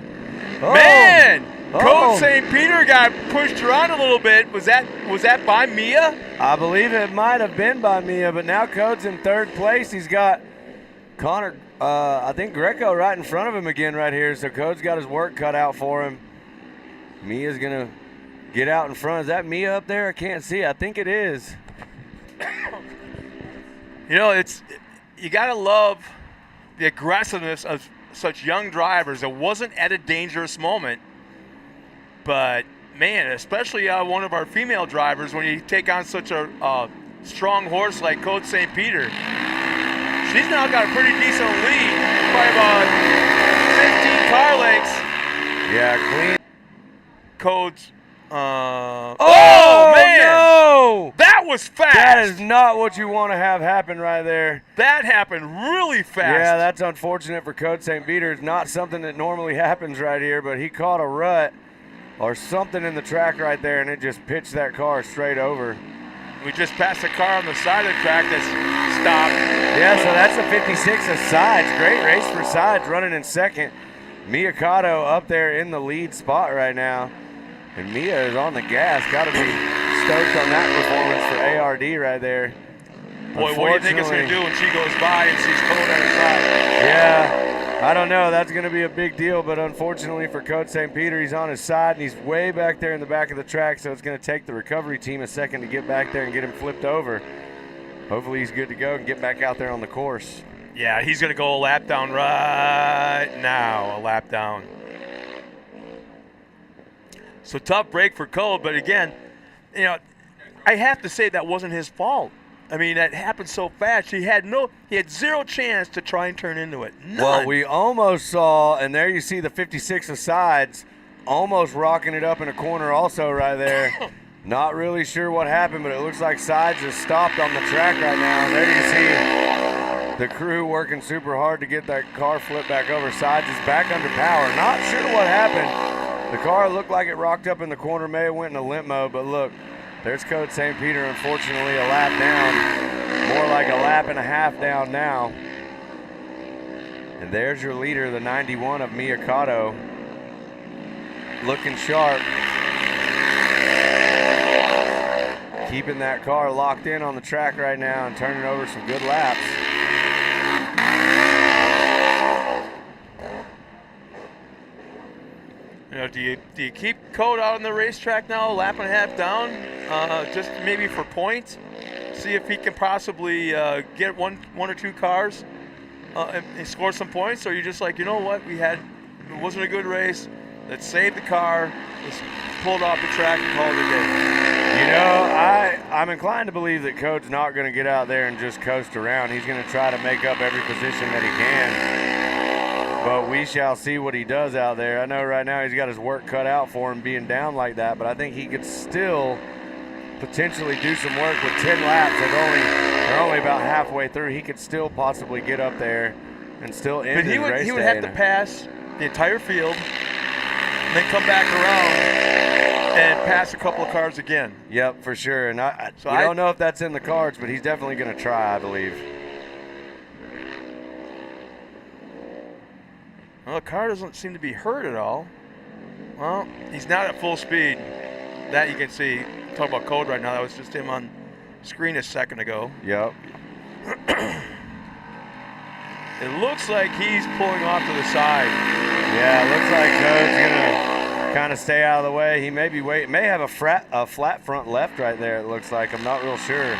Man, Oh. Coach St. Peter got pushed around a little bit. Was that by Mia? I believe it might have been by Mia, but now Code's in third place. He's got Connor, I think Greco right in front of him again right here, so Code's got his work cut out for him. Mia's going to get out in front. Is that Mia up there? I can't see. I think it is. You know, you got to love the aggressiveness of such young drivers. It wasn't at a dangerous moment, but man, especially one of our female drivers, when you take on such a strong horse like Coach St. Peter, she's now got a pretty decent lead, probably about 15 car lengths. Yeah, clean. Coach Oh, man! No! That was fast. That is not what you want to have happen right there. That happened really fast. Yeah, that's unfortunate for Coach St. Peter. It's not something that normally happens right here, but he caught a rut or something in the track right there, and it just pitched that car straight over. We just passed a car on the side of the track that's stopped. Yeah, so that's a 56 of Sides. Great race for Sides, running in second. Miyakato up there in the lead spot right now. And Mia is on the gas. Got to be stoked on that performance for ARD right there. Boy, what do you think it's going to do when she goes by and sees Code on her side? Yeah, I don't know. That's going to be a big deal, but unfortunately for Coach St. Peter, he's on his side, and he's way back there in the back of the track, so it's going to take the recovery team a second to get back there and get him flipped over. Hopefully he's good to go and get back out there on the course. Yeah, he's going to go a lap down right now, a lap down. So tough break for Code, but again, you know, I have to say that wasn't his fault. I mean, that happened so fast. He had zero chance to try and turn into it. None. Well, we almost saw, and there you see the 56 of Sides almost rocking it up in a corner also right there. Not really sure what happened, but it looks like Sides has stopped on the track right now. And there you see the crew working super hard to get that car flipped back over. Sides is back under power. Not sure what happened. The car looked like it rocked up in the corner, may have went in a limp mode, but look, there's Coach St. Peter, unfortunately, a lap down. More like a lap and a half down now. And there's your leader, the 91 of Miyakato. Looking sharp. Keeping that car locked in on the track right now and turning over some good laps. You know, do you keep Code out on the racetrack now, a lap and a half down, just maybe for points? See if he can possibly get one or two cars and score some points, or you're just like, you know what, it wasn't a good race. Let's save the car. Let's pull it off the track and call it a day. You know, I'm inclined to believe that Code's not going to get out there and just coast around. He's going to try to make up every position that he can. But we shall see what he does out there. I know right now he's got his work cut out for him being down like that, but I think he could still potentially do some work with 10 laps. They're only about halfway through. He could still possibly get up there and still end his race. But he would have to pass the entire field, and then come back around and pass a couple of cars again. Yep, for sure. And I don't know if that's in the cards, but he's definitely going to try, I believe. Well, the car doesn't seem to be hurt at all. Well, he's not at full speed. That you can see. Talk about Code right now. That was just him on screen a second ago. Yep. It looks like he's pulling off to the side. Yeah, it looks like Code's gonna kind of stay out of the way. He may be may have a flat front left right there. It looks like. I'm not real sure.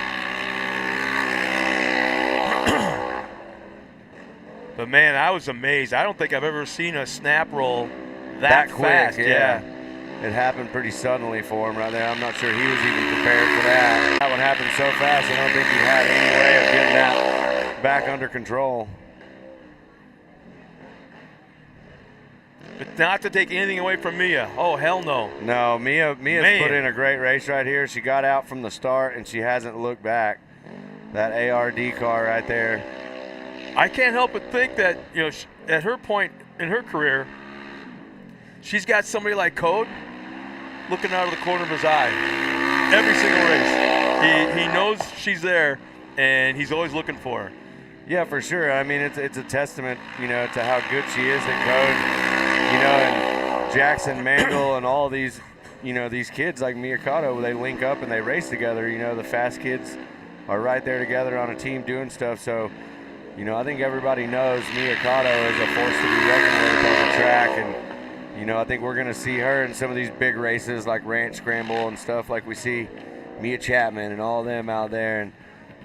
But man, I was amazed. I don't think I've ever seen a snap roll that quick. fast. Yeah. It happened pretty suddenly for him right there. I'm not sure he was even prepared for that. That one happened so fast, I don't think he had any way of getting that back under control. But not to take anything away from Mia. Oh, hell no. No, Mia's put in a great race right here. She got out from the start, and she hasn't looked back. That ARD car right there. I can't help but think that, you know, at her point in her career, she's got somebody like Code looking out of the corner of his eye every single race. He knows she's there, and he's always looking for her. Yeah, for sure. I mean, it's a testament, you know, to how good she is at Code. You know, and Jackson Mangle and all these, you know, these kids like Miyakato, they link up and they race together. You know, the fast kids are right there together on a team doing stuff. So, you know, I think everybody knows Miyakato is a force to be reckoned with on the track. And, you know, I think we're going to see her in some of these big races like Ranch Scramble and stuff like we see Mia Chapman and all them out there. And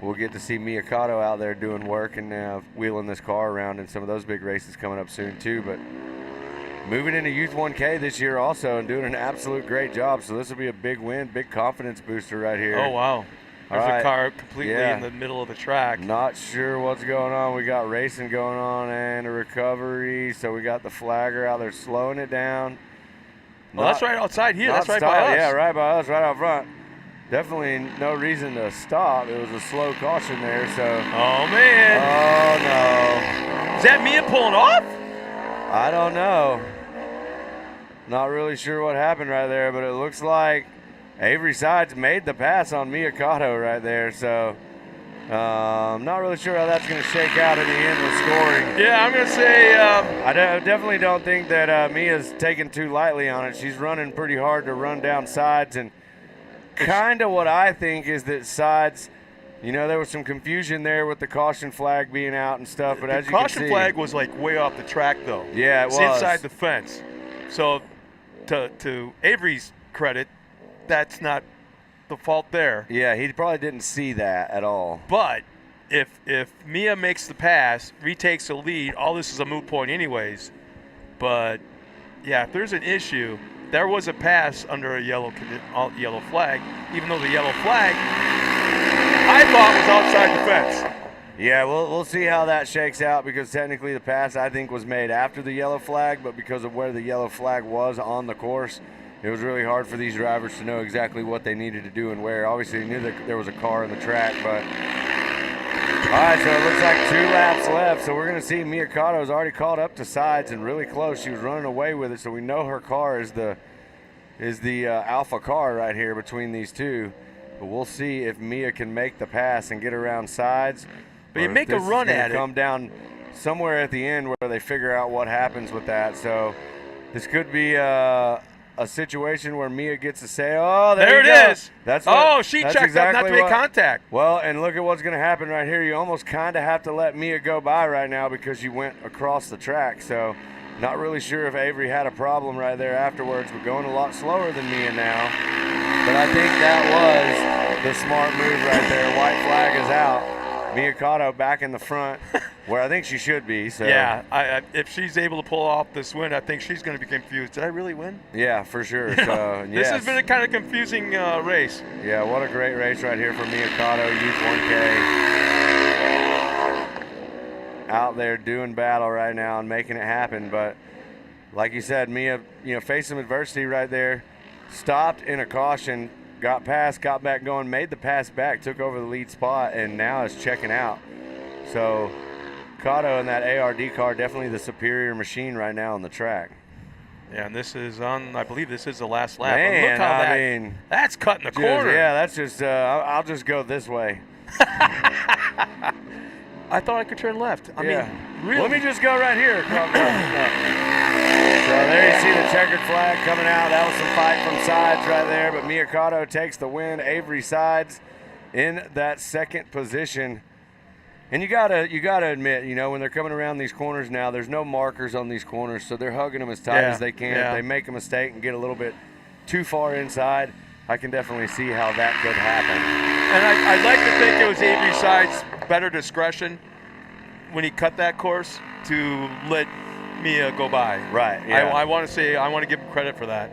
we'll get to see Miyakato out there doing work and wheeling this car around in some of those big races coming up soon too. But moving into Youth 1K this year also and doing an absolute great job. So this will be a big win, big confidence booster right here. Oh, wow. There's All right. a car completely in the middle of the track. Not sure what's going on. We got racing going on and a recovery. So we got the flagger out there slowing it down. Well, that's right outside here. That's right by stop. us. Yeah, right by us, right out front. Definitely no reason to stop. It was a slow caution there, so. Oh, man. Oh, no. Is that Mia pulling off? I don't know. Not really sure what happened right there, but it looks like Avery Sides made the pass on Miyakato right there, so not really sure how that's going to shake out in the end with scoring. Yeah, I'm going to say I definitely don't think that Mia's taken too lightly on it. She's running pretty hard to run down Sides, and kind of what I think is that Sides, you know, there was some confusion there with the caution flag being out and stuff, but as you can see. The caution flag was like way off the track, though. Yeah, it it's was. inside the fence. So to Avery's credit, that's not the fault there. Yeah, he probably didn't see that at all. But if Mia makes the pass, retakes the lead, all this is a moot point anyways. But, yeah, if there's an issue, there was a pass under a yellow flag, even though the yellow flag, I thought, was outside the fence. Yeah, we'll see how that shakes out, because technically the pass, I think, was made after the yellow flag, but because of where the yellow flag was on the course, it was really hard for these drivers to know exactly what they needed to do and where. Obviously, they knew that there was a car in the track, but all right, so it looks like 2 laps left, so we're going to see Miyakato's already caught up to Sides and really close. She was running away with it, so we know her car is the alpha car right here between these two. But we'll see if Mia can make the pass and get around Sides. But you make a run at it. Come down somewhere at the end where they figure out what happens with that. So this could be a situation where Mia gets to say, "Oh, there it is." That's she checked up not to make contact. Well, and look at what's going to happen right here. You almost kind of have to let Mia go by right now because you went across the track. So not really sure if Avery had a problem right there afterwards, but going a lot slower than Mia now. But I think that was the smart move right there. White flag is out. Miyakato back in the front, where I think she should be. So yeah, if she's able to pull off this win, I think she's going to be confused. Did I really win? Yeah, for sure. So this has been a kind of confusing race. Yeah, what a great race right here for Miyakato, Youth 1K. Out there doing battle right now and making it happen. But like you said, Mia, faced some adversity right there, stopped in a caution, got past, got back going, made the pass back, took over the lead spot, and now is checking out. So Kato and that ARD car, definitely the superior machine right now on the track. Yeah, and this is I believe this is the last lap. Man, look how that's cutting the corner. Yeah, that's just, I'll just go this way. I thought I could turn left. I mean, really? Let me just go right here. So there you see the checkered flag coming out. That was some fight from Sides right there, but Miyakato takes the win. Avery Sides in that second position. And you gotta admit, when they're coming around these corners now, there's no markers on these corners, so they're hugging them as tight as they can. Yeah. If they make a mistake and get a little bit too far inside, I can definitely see how that could happen. And I'd like to think it was Avery Sides' better discretion when he cut that course to let Mia go by. Right, yeah. I want to give him credit for that.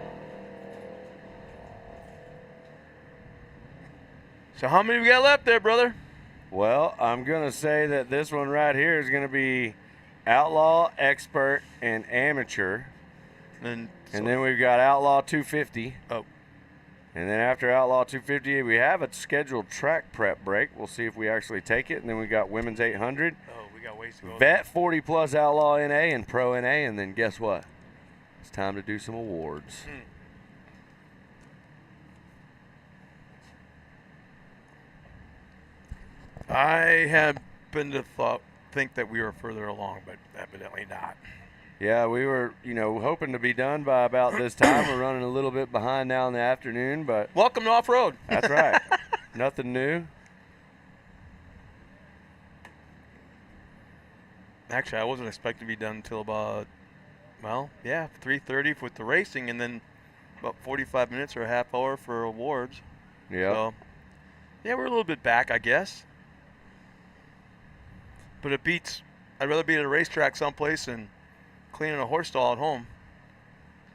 So how many we got left there, brother? Well, I'm going to say that this one right here is going to be Outlaw, Expert, and Amateur. And then we've got Outlaw 250. Oh. And then after Outlaw 250, we have a scheduled track prep break. We'll see if we actually take it. And then we got Women's 800. Oh, we got ways to go. Vet 40 plus Outlaw NA and Pro NA. And then guess what? It's time to do some awards. I have been to think that we were further along, but evidently not. Yeah, we were, hoping to be done by about this time. We're running a little bit behind now in the afternoon, but welcome to off-road. That's right. Nothing new. Actually, I wasn't expecting to be done until about, 3:30 with the racing, and then about 45 minutes or a half hour for awards. Yeah. So, yeah, we're a little bit back, I guess. But it beats. I'd rather be at a racetrack someplace and cleaning a horse stall at home.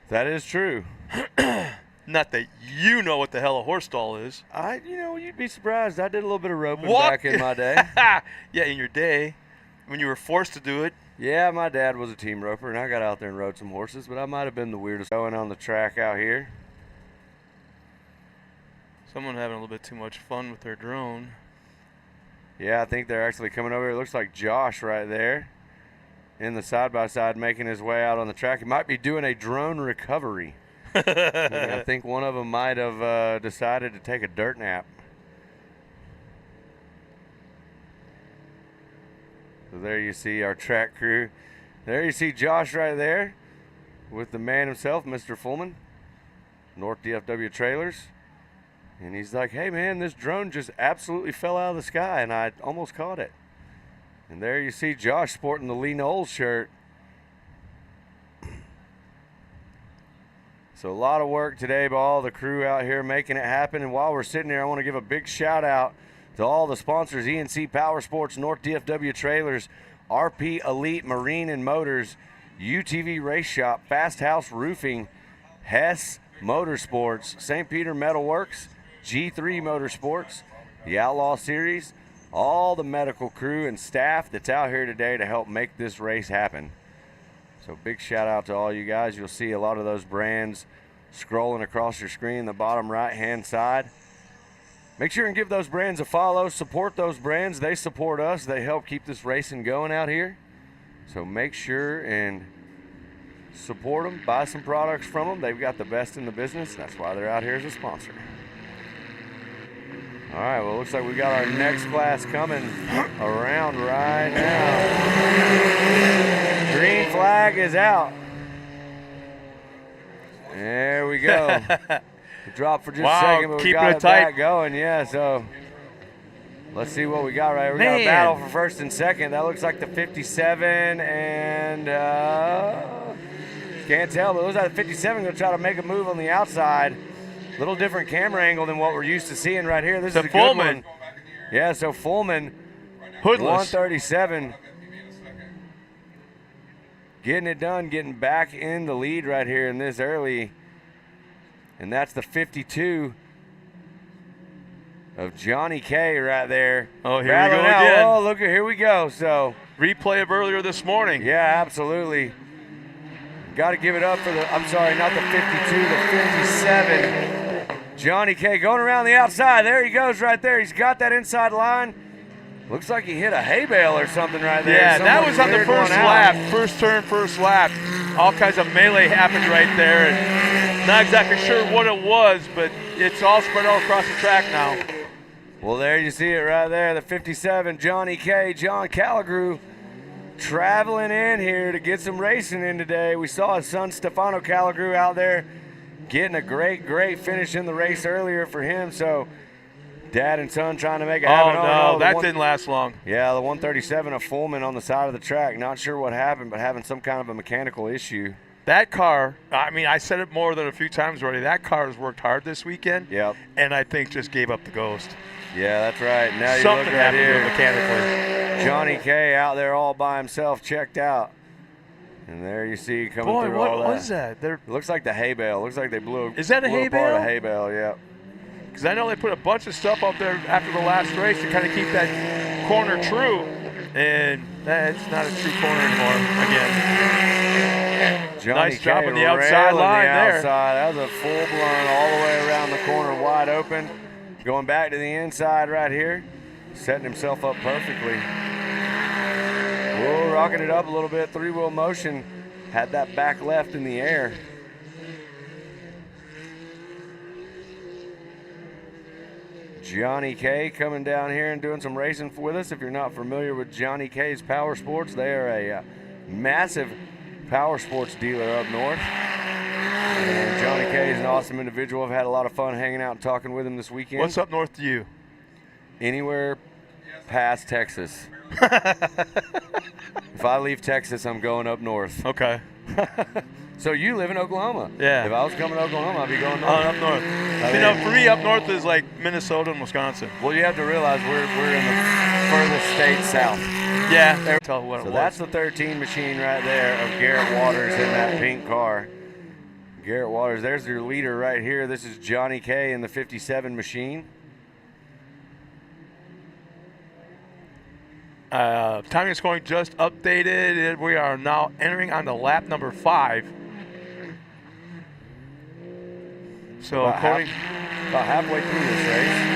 That is true. Not that you know what the hell a horse stall is. You'd be surprised. I did a little bit of roping back in my day. Yeah, in your day, when you were forced to do it. Yeah, my dad was a team roper, and I got out there and rode some horses, but I might have been the weirdest going on the track out here. Someone having a little bit too much fun with their drone. Yeah, I think they're actually coming over. It looks like Josh right there in the side-by-side making his way out on the track. He might be doing a drone recovery. I think one of them might have decided to take a dirt nap. So there you see our track crew. There you see Josh right there with the man himself, Mr. Fullman, North DFW Trailers. And he's like, hey man, this drone just absolutely fell out of the sky and I almost caught it. And there you see Josh sporting the Lee Knowles shirt. So a lot of work today by all the crew out here making it happen. And while we're sitting here, I want to give a big shout out to all the sponsors: ENC Power Sports, North DFW Trailers, RP Elite Marine and Motors, UTV Race Shop, Fast House Roofing, Hess Motorsports, St. Peter Metal Works, G3 Motorsports, the Outlaw Series, all the medical crew and staff that's out here today to help make this race happen. So big shout out to all you guys. You'll see a lot of those brands scrolling across your screen, the bottom right-hand side. Make sure and give those brands a follow. Support those brands. They support us. They help keep this racing going out here. So make sure and support them. Buy some products from them. They've got the best in the business. That's why they're out here as a sponsor. All right, well, looks like we got our next class coming around right now. Green flag is out. There we go. It dropped for just a second, but we got it back going. Yeah, so let's see what we got right here. We got a battle for first and second. That looks like the 57 and can't tell, but it looks like the 57 going to try to make a move on the outside. Little different camera angle than what we're used to seeing right here. This is a good one. Yeah, so Fullman, Hoodless. 137. Getting it done, getting back in the lead right here in this early. And that's the 52 of Johnny K right there. Oh, here we go again. Oh, look, here we go. So replay of earlier this morning. Yeah, absolutely. Got to give it up for the, I'm sorry, not the 52, the 57. Johnny K going around the outside. There he goes right there. He's got that inside line. Looks like he hit a hay bale or something right there. Yeah, that was on the first lap. First turn, first lap. All kinds of melee happened right there. And not exactly sure what it was, but it's all spread all across the track now. Well, there you see it right there. The 57, Johnny K, John Calagrew, traveling in here to get some racing in today. We saw his son Stefano Calagrew out there getting a great finish in the race earlier for him. So dad and son trying to make it happen. Oh, no, that didn't last long. Yeah, the 137 of Fullman on the side of the track. Not sure what happened, but having some kind of a mechanical issue. That car, I mean, I said it more than a few times already. That car has worked hard this weekend. Yep. And I think just gave up the ghost. Yeah, that's right. Now you Something look right happened to here. it mechanically. Johnny K out there all by himself, checked out. And there you see coming Boy, through what all that. was that? It looks like the hay bale. Looks like they blew. Is that a hay apart bale? A hay bale, yeah. Because I know they put a bunch of stuff up there after the last race to kind of keep that corner true, and that's not a true corner anymore. Again, Johnny nice job K on the outside line there. That was a full blown all the way around the corner, wide open, going back to the inside right here, setting himself up perfectly. Whoa, rocking it up a little bit, three-wheel motion, had that back left in the air. Johnny K coming down here and doing some racing with us. If you're not familiar with Johnny K's Power Sports, they are a massive power sports dealer up north. And Johnny K is an awesome individual. I've had a lot of fun hanging out and talking with him this weekend. what's up north to you? Anywhere past Texas. If I leave Texas, I'm going up north. Okay. So you live in Oklahoma. Yeah. If I was coming to Oklahoma, I'd be going north. Up north. You know, for me, up north is like Minnesota and Wisconsin. Well, you have to realize we're in the furthest state south. Yeah. Tell what So it that's was. the 13 machine right there of Garrett Waters in that pink car. Garrett Waters, there's your leader right here. This is Johnny K in the 57 machine. Timing and scoring just updated. We are now entering on the lap number 5. So About according, halfway through this race.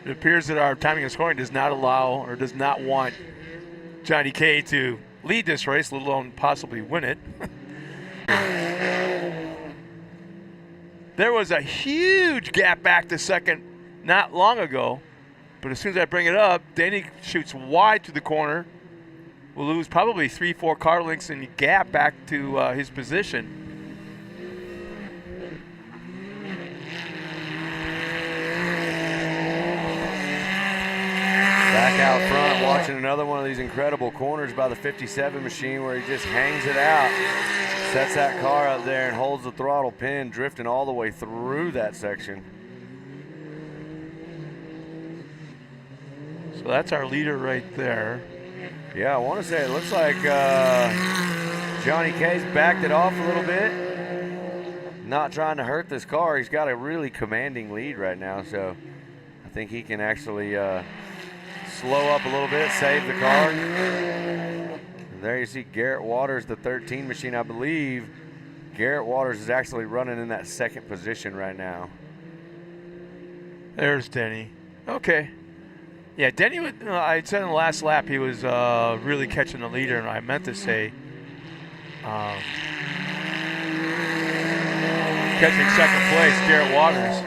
it appears that our timing and scoring does not allow or does not want Johnny K to lead this race, let alone possibly win it. There was a huge gap back to second not long ago, but as soon as I bring it up, Danny shoots wide to the corner. We'll lose probably 3-4 car lengths in gap back to his position. Back out front, watching another one of these incredible corners by the 57 machine where he just hangs it out, sets that car up there and holds the throttle pin, drifting all the way through that section. So that's our leader right there. Yeah, I want to say it looks like Johnny K's backed it off a little bit. Not trying to hurt this car. He's got a really commanding lead right now, so I think he can actually slow up a little bit, save the car. And there you see Garrett Waters, the 13 machine, I believe. Garrett Waters is actually running in that second position right now. There's Denny. Okay. Yeah, Denny, I said in the last lap he was really catching the leader, and I meant to say catching second place, Garrett Waters.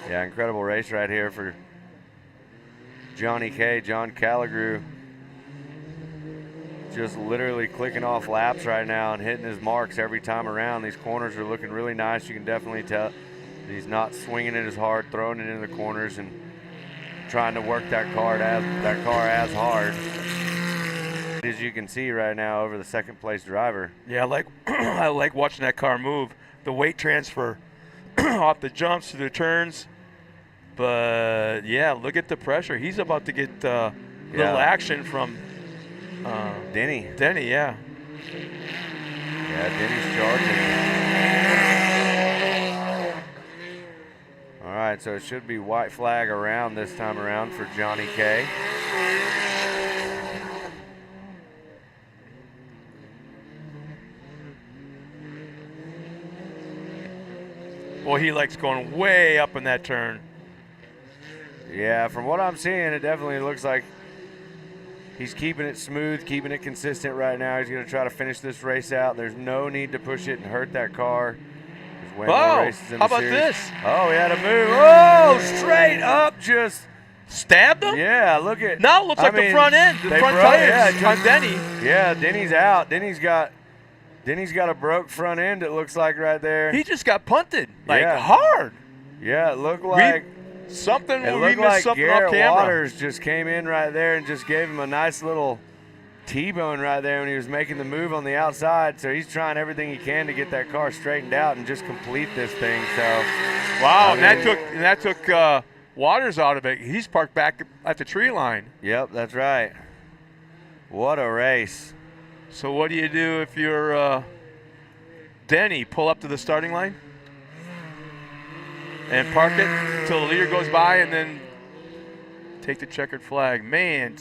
Yeah, incredible race right here for Johnny K, John Calligrew. Just literally clicking off laps right now and hitting his marks every time around. These corners are looking really nice. You can definitely tell he's not swinging it as hard, throwing it into the corners and trying to work that car as hard as you can see right now over the second place driver. Yeah, I like watching that car move. The weight transfer off the jumps to the turns. But yeah, look at the pressure. He's about to get little action from Denny. Denny, yeah. Yeah, Denny's charging. All right, so it should be white flag around this time around for Johnny K. Boy, he likes going way up in that turn. Yeah, from what I'm seeing, it definitely looks like he's keeping it smooth, keeping it consistent right now. He's going to try to finish this race out. There's no need to push it and hurt that car. There's way more races in how the about series. this? Oh, he had to move. Oh, straight up just stabbed him? Yeah, look at. Now it looks like the front end, the front tires on Denny. Yeah, Denny's out. Denny's got a broke front end, it looks like right there. He just got punted, hard. Yeah, it looked like we missed something Garrett off camera. Waters just came in right there and just gave him a nice little T-bone right there when he was making the move on the outside. So he's trying everything he can to get that car straightened out and just complete this thing. So wow, that took Waters out of it. He's parked back at the tree line. Yep, that's right. What a race. So what do you do if you're Denny? Pull up to the starting line and park it until the leader goes by and then take the checkered flag. Man,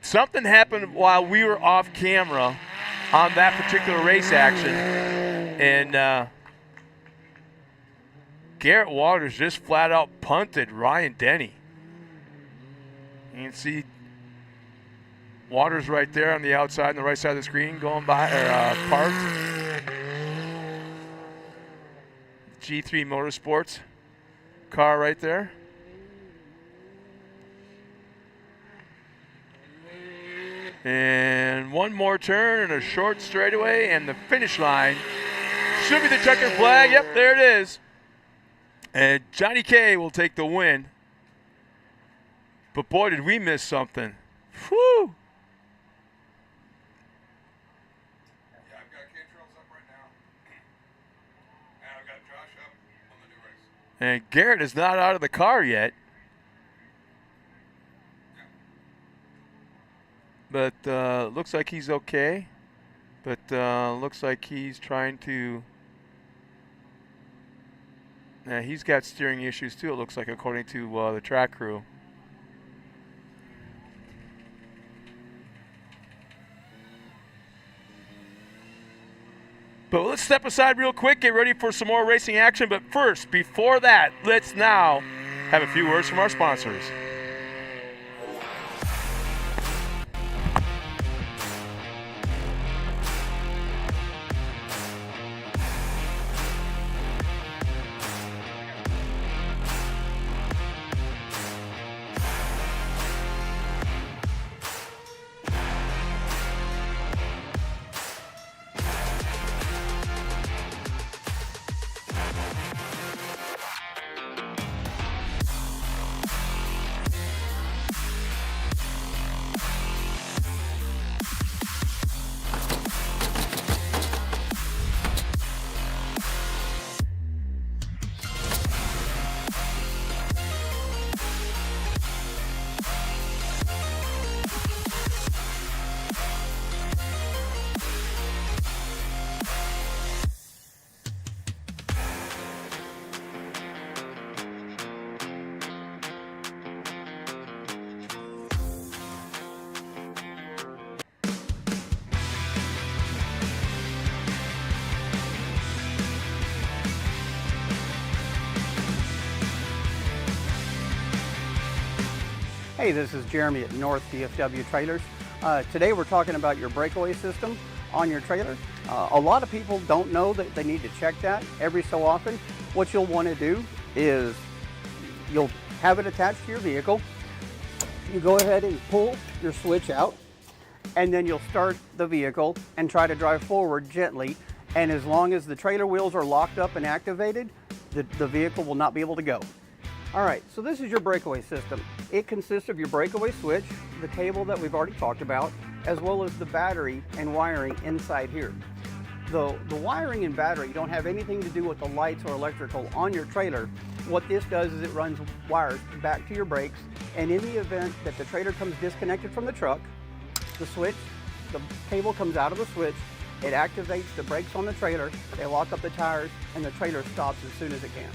something happened while we were off camera on that particular race action. And Garrett Waters just flat out punted Ryan Denny. You can see Waters right there on the outside on the right side of the screen going by, or parked. G3 Motorsports car right there. And one more turn and a short straightaway, and the finish line should be the checkered flag. Yep, there it is. And Johnny K will take the win. But boy, did we miss something. Whew. And Garrett is not out of the car yet. But looks like he's okay. But looks like he's trying to... he's got steering issues too, it looks like, according to the track crew. But let's step aside real quick, get ready for some more racing action. But first, before that, let's now have a few words from our sponsors. Hey, this is Jeremy at North DFW Trailers. Today we're talking about your breakaway system on your trailer. A lot of people don't know that they need to check that every so often. What you'll want to do is you'll have it attached to your vehicle. You go ahead and pull your switch out, and then you'll start the vehicle and try to drive forward gently. And as long as the trailer wheels are locked up and activated, the vehicle will not be able to go. All right, so this is your breakaway system. It consists of your breakaway switch, the cable that we've already talked about, as well as the battery and wiring inside here. The wiring and battery don't have anything to do with the lights or electrical on your trailer. What this does is it runs wires back to your brakes, and in the event that the trailer comes disconnected from the truck, the cable comes out of the switch, it activates the brakes on the trailer, they lock up the tires, and the trailer stops as soon as it can.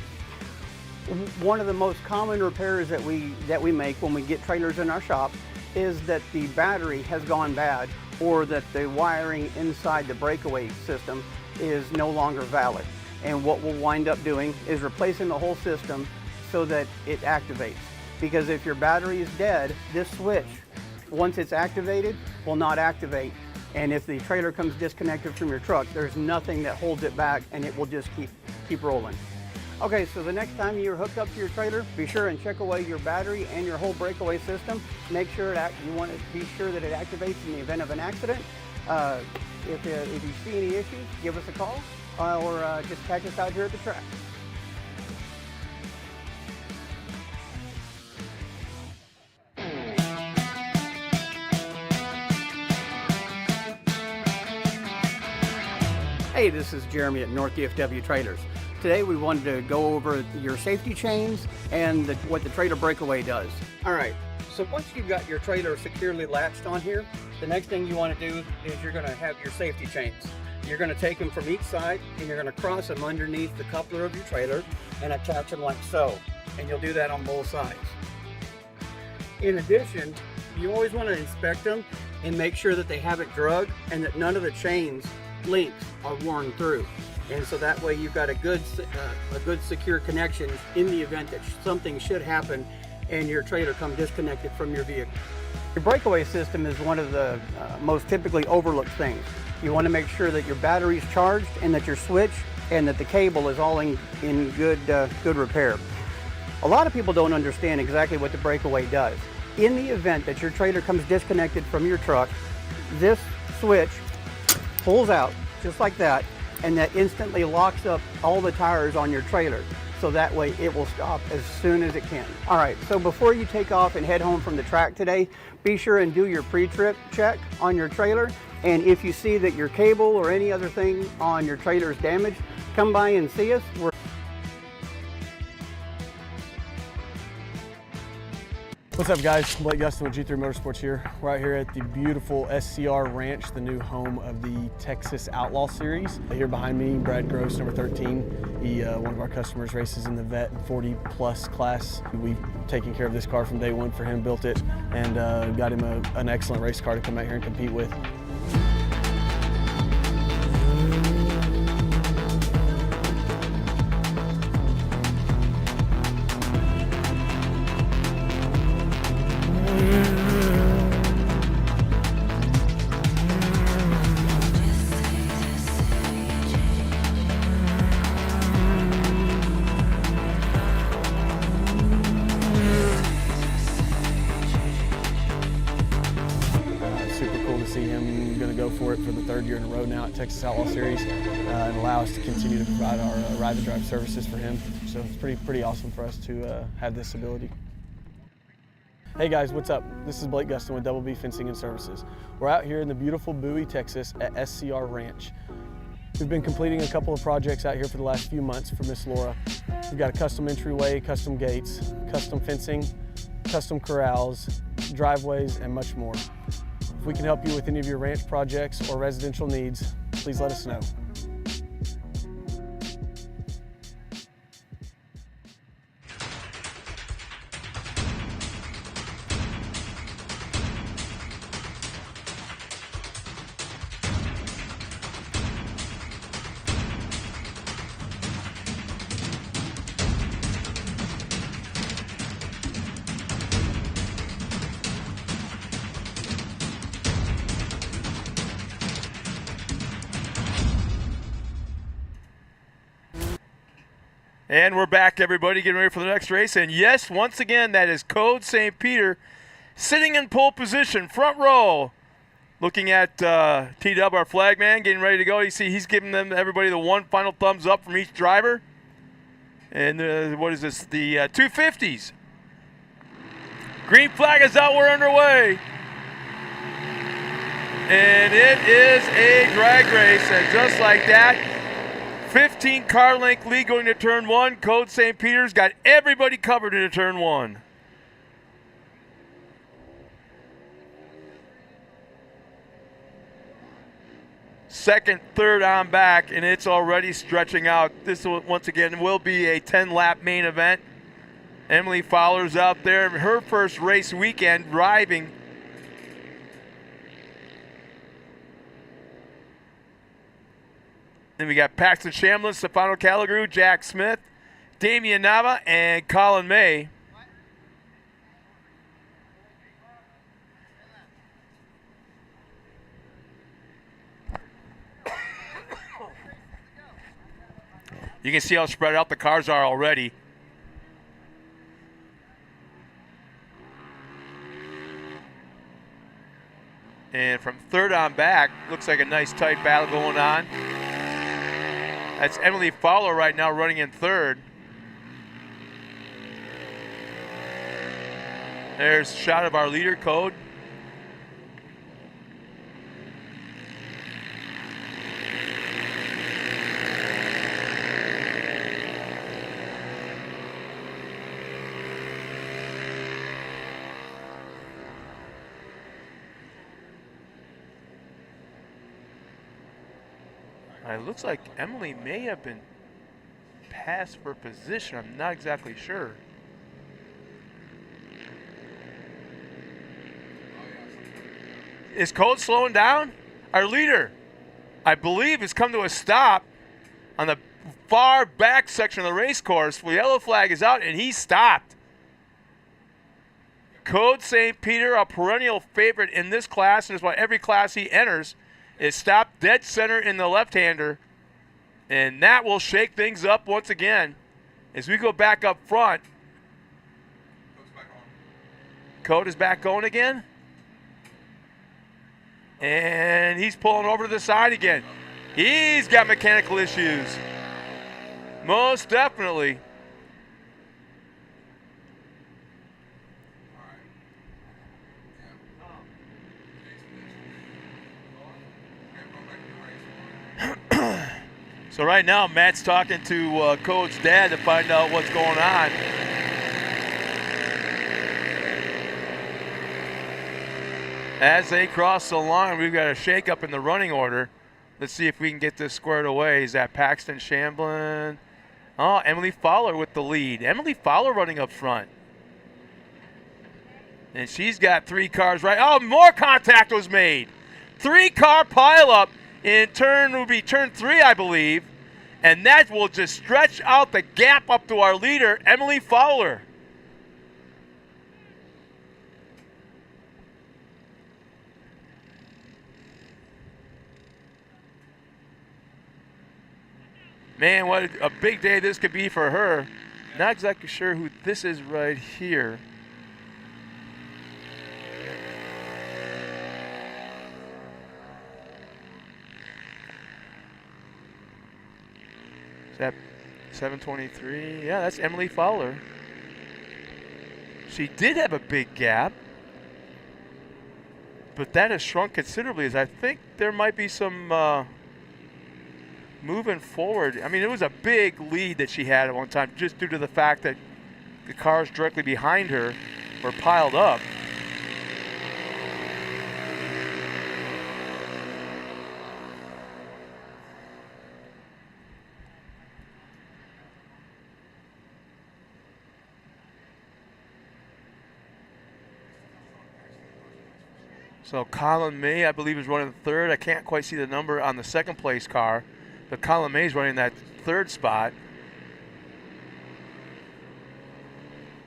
One of the most common repairs that we make when we get trailers in our shop is that the battery has gone bad, or that the wiring inside the breakaway system is no longer valid. And what we'll wind up doing is replacing the whole system so that it activates. Because if your battery is dead, this switch, once it's activated, will not activate. And if the trailer comes disconnected from your truck, there's nothing that holds it back, and it will just keep rolling. Okay, so the next time you're hooked up to your trailer, be sure and check away your battery and your whole breakaway system. Make sure you want to be sure that it activates in the event of an accident. If you see any issues, give us a call or just catch us out here at the track. Hey, this is Jeremy at North DFW Trailers. Today we wanted to go over your safety chains and what the trailer breakaway does. All right, so once you've got your trailer securely latched on here, the next thing you want to do is you're going to have your safety chains. You're going to take them from each side and you're going to cross them underneath the coupler of your trailer and attach them like so. And you'll do that on both sides. In addition, you always want to inspect them and make sure that they haven't drug and that none of the chains links are worn through. And so that way you've got a good secure connection in the event that something should happen and your trailer come disconnected from your vehicle. Your breakaway system is one of the most typically overlooked things. You want to make sure that your battery is charged and that your switch and that the cable is all in good repair. A lot of people don't understand exactly what the breakaway does. In the event that your trailer comes disconnected from your truck, this switch pulls out just like that, and that instantly locks up all the tires on your trailer. So that way it will stop as soon as it can. All right, so before you take off and head home from the track today, be sure and do your pre-trip check on your trailer. And if you see that your cable or any other thing on your trailer is damaged, come by and see us. What's up, guys? Blake Gustin with G3 Motorsports here. We're out here at the beautiful SCR Ranch, the new home of the Texas Outlaw Series. Here behind me, Brad Gross, number 13. He, one of our customers, races in the vet 40-plus class. We've taken care of this car from day one for him, built it, and got him an excellent race car to come out here and compete with. Super cool to see him going to go for it for the third year in a row now at Texas Outlaw Series and allow us to continue to provide our ride and drive services for him. So it's pretty awesome for us to have this ability. Hey guys, what's up? This is Blake Gustin with Double B Fencing and Services. We're out here in the beautiful Bowie, Texas at SCR Ranch. We've been completing a couple of projects out here for the last few months for Miss Laura. We've got a custom entryway, custom gates, custom fencing, custom corrals, driveways, and much more. If we can help you with any of your ranch projects or residential needs, please let us know. And we're back, everybody, getting ready for the next race. And yes, once again, that is Code St. Peter sitting in pole position, front row, looking at T-Dub, our flag man, getting ready to go. You see he's giving everybody the one final thumbs up from each driver. And what is this? The 250s. Green flag is out. We're underway. And it is a drag race. And just like that, 15 car length lead going to turn one. Code St. Peter's got everybody covered into turn one. Second, third on back, and it's already stretching out. This, once again, will be a 10-lap main event. Emily Fowler's out there. Her first race weekend driving. Then we got Paxton Shamlin, Stefano Calagru, Jack Smith, Damian Nava, and Colin May. You can see how spread out the cars are already. And from third on back, looks like a nice tight battle going on. That's Emily Fowler right now running in third. There's a shot of our leader, Code. It looks like Emily may have been passed for position. I'm not exactly sure. Is Code slowing down? Our leader, I believe, has come to a stop on the far back section of the race course. The yellow flag is out, and he stopped. Code St. Peter, a perennial favorite in this class, and is why every class he enters, is stopped dead center in the left-hander, and that will shake things up once again. As we go back up front, Code is back going again, and he's pulling over to the side again. He's got mechanical issues, most definitely. So right now, Matt's talking to Code's dad to find out what's going on. As they cross the line, we've got a shake-up in the running order. Let's see if we can get this squared away. Is that Paxton Shamblin? Oh, Emily Fowler with the lead. Emily Fowler running up front. And she's got 3 cars right. Oh, more contact was made. 3-car pileup in turn will be turn 3, I believe. And that will just stretch out the gap up to our leader, Emily Fowler. Man, what a big day this could be for her. Not exactly sure who this is right here. Is that 723? Yeah, that's Emily Fowler. She did have a big gap, but that has shrunk considerably, as I think there might be some moving forward. I mean, it was a big lead that she had at one time, just due to the fact that the cars directly behind her were piled up. So Colin May, I believe, is running third. I can't quite see the number on the second place car, but Colin May is running that third spot.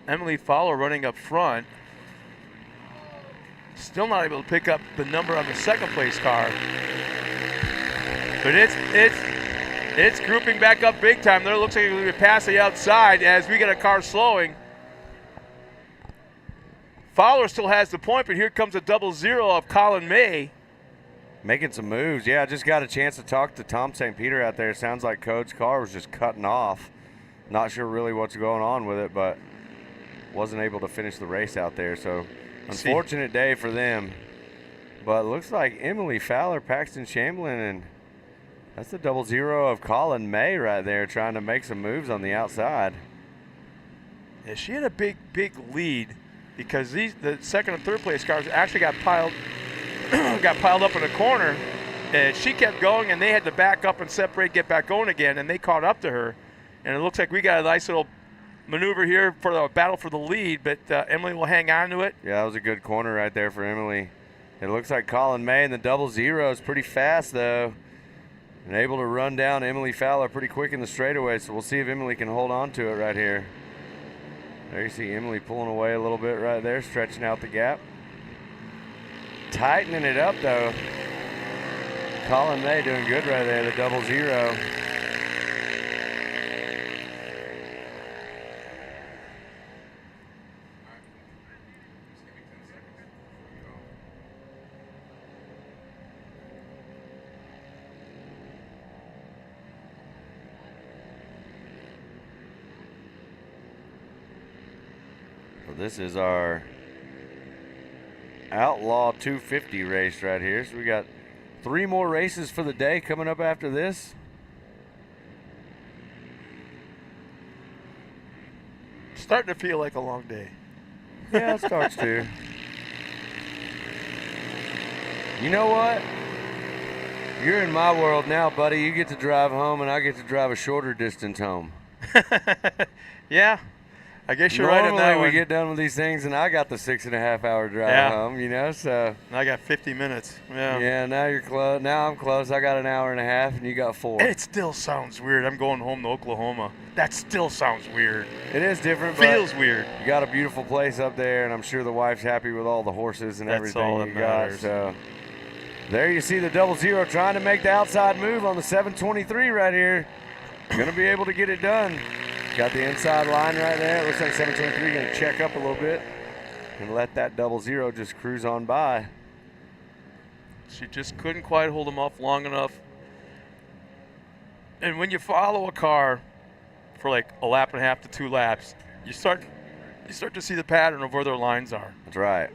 Emily Fowler running up front. Still not able to pick up the number on the second place car. But it's grouping back up big time. There looks like it's going to be past the outside as we get a car slowing. Fowler still has the point, but here comes a 0-0 of Colin May. Making some moves. Yeah, I just got a chance to talk to Tom St. Peter out there. Sounds like Code's car was just cutting off. Not sure really what's going on with it, but wasn't able to finish the race out there. So unfortunate day for them. But it looks like Emily Fowler, Paxton Shamblin, and that's the 0-0 of Colin May right there trying to make some moves on the outside. Yeah, she had a big lead because the second and third place cars actually got piled up in a corner, and she kept going, and they had to back up and separate, get back going again, and they caught up to her. And it looks like we got a nice little maneuver here for the battle for the lead, but Emily will hang on to it. Yeah, that was a good corner right there for Emily. It looks like Colin May in the 0-0 is pretty fast, though, and able to run down Emily Fowler pretty quick in the straightaway, so we'll see if Emily can hold on to it right here. There you see Emily pulling away a little bit right there, stretching out the gap. Tightening it up, though. Colin May doing good right there, the 0-0. So this is our Outlaw 250 race right here. So we got 3 more races for the day coming up after this. Starting to feel like a long day. Yeah, it starts to. You know what? You're in my world now, buddy. You get to drive home, and I get to drive a shorter distance home. Yeah, I guess you're right on that Normally we one. get done with these things, and I got the 6.5-hour drive home, you know, so. I got 50 minutes. Yeah. Yeah, now you're close. Now I'm close. I got an hour and a half, and you got 4. And it still sounds weird. I'm going home to Oklahoma. That still sounds weird. It is different, but Feels weird. you got a beautiful place up there, and I'm sure the wife's happy with all the horses and That's everything all that you got. matters. So there you see the 0-0 trying to make the outside move on the 723 right here. Going to be able to get it done. Got the inside line right there. It looks like 723 going to check up a little bit and let that 0-0 just cruise on by. She just couldn't quite hold him off long enough. And when you follow a car for like a lap and a half to 2 laps, you start to see the pattern of where their lines are. That's right.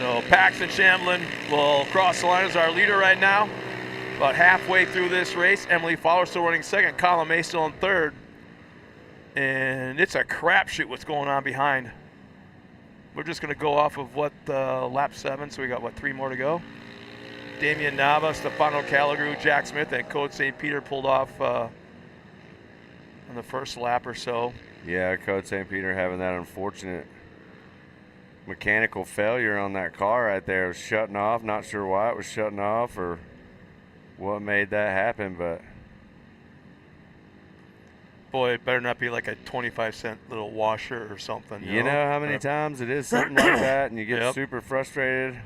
So Paxton Shamblin will cross the line as our leader right now. About halfway through this race, Emily Fowler still running second, Colin May still in third. And it's a crapshoot what's going on behind. We're just going to go off of what lap 7, so we got, what, 3 more to go? Damian Nava, Stefano Calagru, Jack Smith, and Code St. Peter pulled off on the first lap or so. Yeah, Code St. Peter having that unfortunate mechanical failure on that car right there. It was shutting off. Not sure why it was shutting off or what made that happen, but boy, it better not be like a 25-cent little washer or something. You know how many times it is something like that and you get Yep. super frustrated.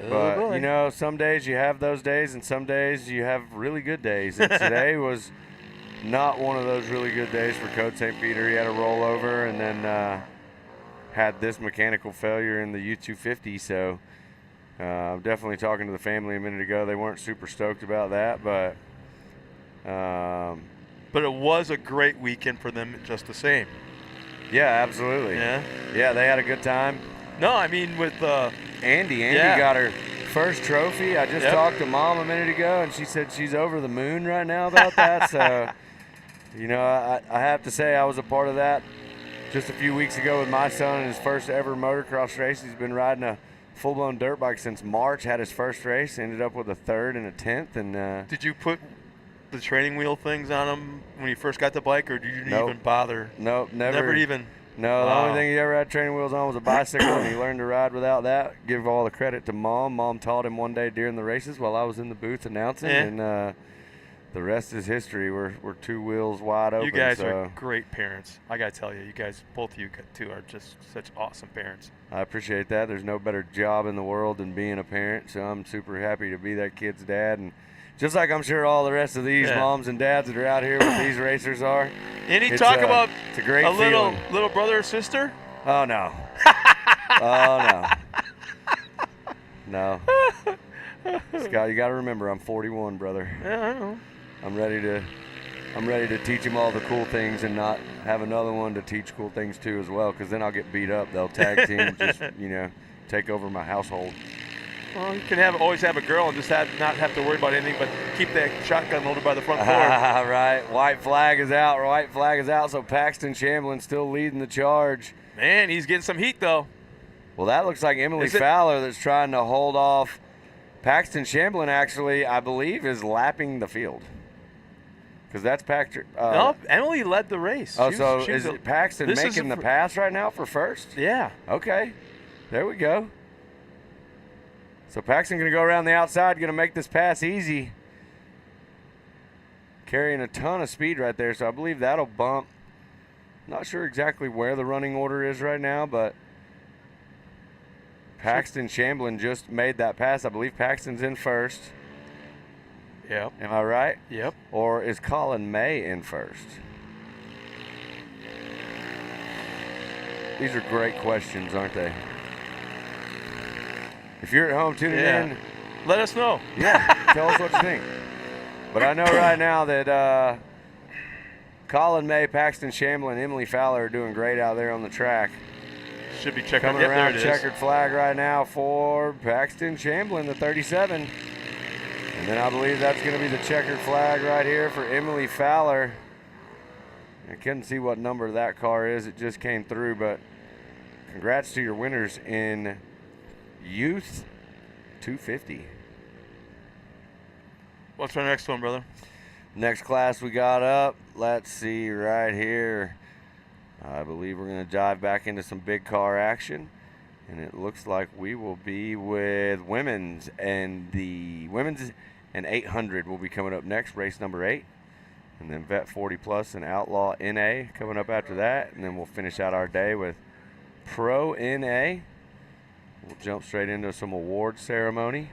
Oh, But, boy. you know, some days you have those days and some days you have really good days. And today was not one of those really good days for Code St. Peter. He had a rollover and then had this mechanical failure in the U250. So I'm definitely talking to the family a minute ago. They weren't super stoked about that, but it was a great weekend for them just the same. yeah, absolutely. Yeah. Yeah, they had a good time. No, I mean with Andy Yeah. got her first trophy. I just Yep. talked to Mom a minute ago, and she said she's over the moon right now about that. So, you know, I have to say I was a part of that just a few weeks ago with my son in his first ever motocross race. He's been riding a full-blown dirt bike since March, had his first race, ended up with a 3rd and a 10th. And did you put the training wheel things on him when you first got the bike, or did you Nope. even bother? nope, never. Never even. No, the Wow. only thing he ever had training wheels on was a bicycle, and he learned to ride without that. Give all the credit to Mom. Mom taught him one day during the races while I was in the booth announcing, Yeah. and the rest is history. We're 2 wheels wide open. You guys so are great parents. I gotta tell you, you guys, both of you two, are just such awesome parents. I appreciate that. There's no better job in the world than being a parent, so I'm super happy to be that kid's dad. And just like I'm sure all the rest of these Yeah. moms and dads that are out here with these racers are. Any It's, talk about it's a great a feeling. little brother or sister? Oh, no. Oh, no. No. Scott, you got to remember, I'm 41, brother. Yeah, I know. I'm ready to teach them all the cool things and not have another one to teach cool things too as well, because then I'll get beat up. They'll tag team, just, you know, take over my household. Well, you can always have a girl and just not have to worry about anything but keep that shotgun loaded by the front door. Right. White flag is out. White flag is out. So Paxton Shamblin still leading the charge. Man, he's getting some heat though. Well, that looks like Emily Is it- Fowler that's trying to hold off. Paxton Shamblin actually, I believe, is lapping the field. Because that's Paxton. No, Emily led the race. Oh, She so was- she was is a- it Paxton this is making a the fr- pass right now for first? Yeah. Okay. There we go. So Paxton going to go around the outside, going to make this pass easy. Carrying a ton of speed right there, so I believe that'll bump. Not sure exactly where the running order is right now, but Paxton Shamblin just made that pass. I believe Paxton's in first. Yep. Am I right? Yep. Or is Colin May in first? These are great questions, aren't they? If you're at home tuning Yeah. in, Let us know. yeah, tell us what you think. But I know right now that Colin May, Paxton Shamblin, Emily Fowler are doing great out there on the track. Should be checkered. Coming Yep, there around it is. checkered flag right now for Paxton Shamblin, the 37. And then I believe that's going to be the checkered flag right here for Emily Fowler. I couldn't see what number that car is. It just came through, but congrats to your winners in Youth 250. What's our next one, brother? Next class we got up, let's see right here. I believe we're going to dive back into some big car action. And it looks like we will be with women's, and the women's and 800 will be coming up next, race number 8. And then Vet 40 Plus and Outlaw NA coming up after that. And then we'll finish out our day with Pro NA. We'll jump straight into some award ceremony.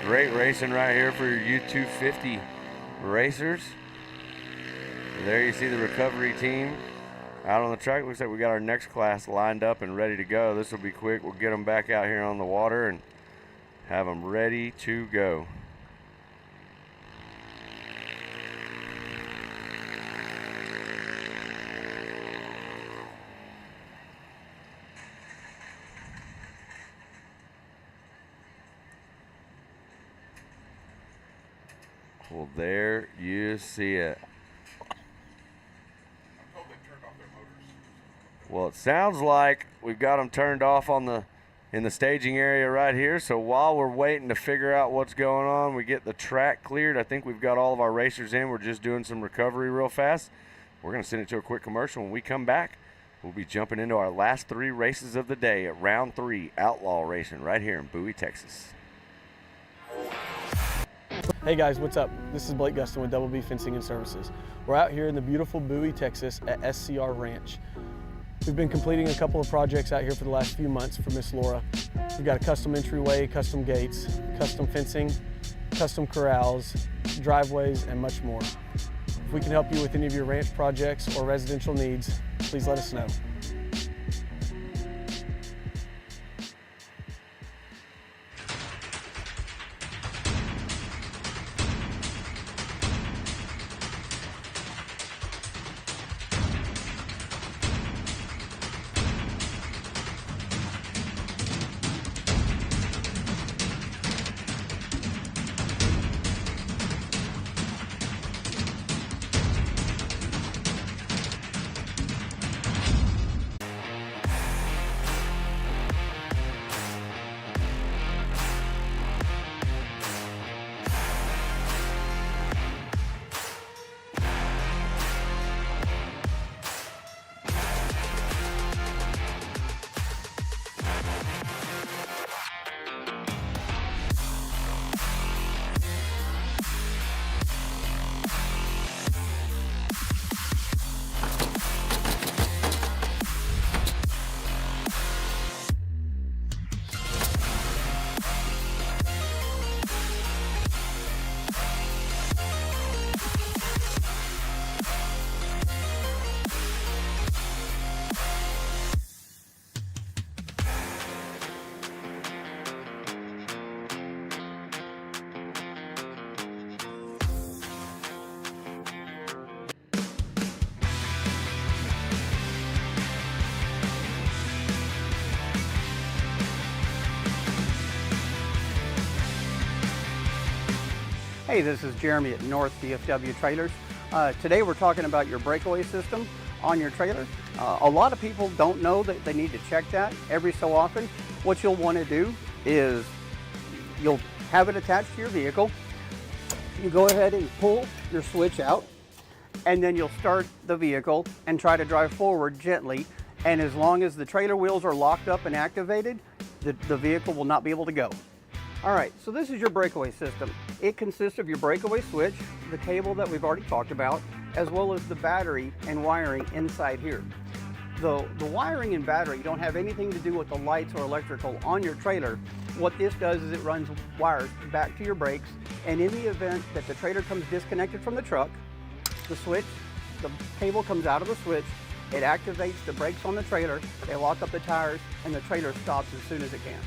Great racing right here for your U250 racers. There you see the recovery team out on the track. Looks like we got our next class lined up and ready to go. This will be quick. We'll get them back out here on the water and have them ready to go. Well, there you see it. Well, it sounds like we've got them turned off in the staging area right here. So while we're waiting to figure out what's going on, we get the track cleared. I think we've got all of our racers in. We're just doing some recovery real fast. We're going to send it to a quick commercial. When we come back, we'll be jumping into our last 3 races of the day at round 3 Outlaw Racing right here in Bowie, Texas. Hey guys, what's up? This is Blake Gustin with Double B Fencing and Services. We're out here in the beautiful Bowie, Texas at SCR Ranch. We've been completing a couple of projects out here for the last few months for Miss Laura. We've got a custom entryway, custom gates, custom fencing, custom corrals, driveways, and much more. If we can help you with any of your ranch projects or residential needs, please let us know. Hey, this is Jeremy at North DFW Trailers. Today we're talking about your breakaway system on your trailer. A lot of people don't know that they need to check that every so often. What you'll want to do is you'll have it attached to your vehicle. You go ahead and pull your switch out, and then you'll start the vehicle and try to drive forward gently. And as long as the trailer wheels are locked up and activated, the vehicle will not be able to go. All right, so this is your breakaway system. It consists of your breakaway switch, the cable that we've already talked about, as well as the battery and wiring inside here. The wiring and battery don't have anything to do with the lights or electrical on your trailer. What this does is it runs wires back to your brakes, and in the event that the trailer comes disconnected from the truck, the cable comes out of the switch, it activates the brakes on the trailer, they lock up the tires, and the trailer stops as soon as it can.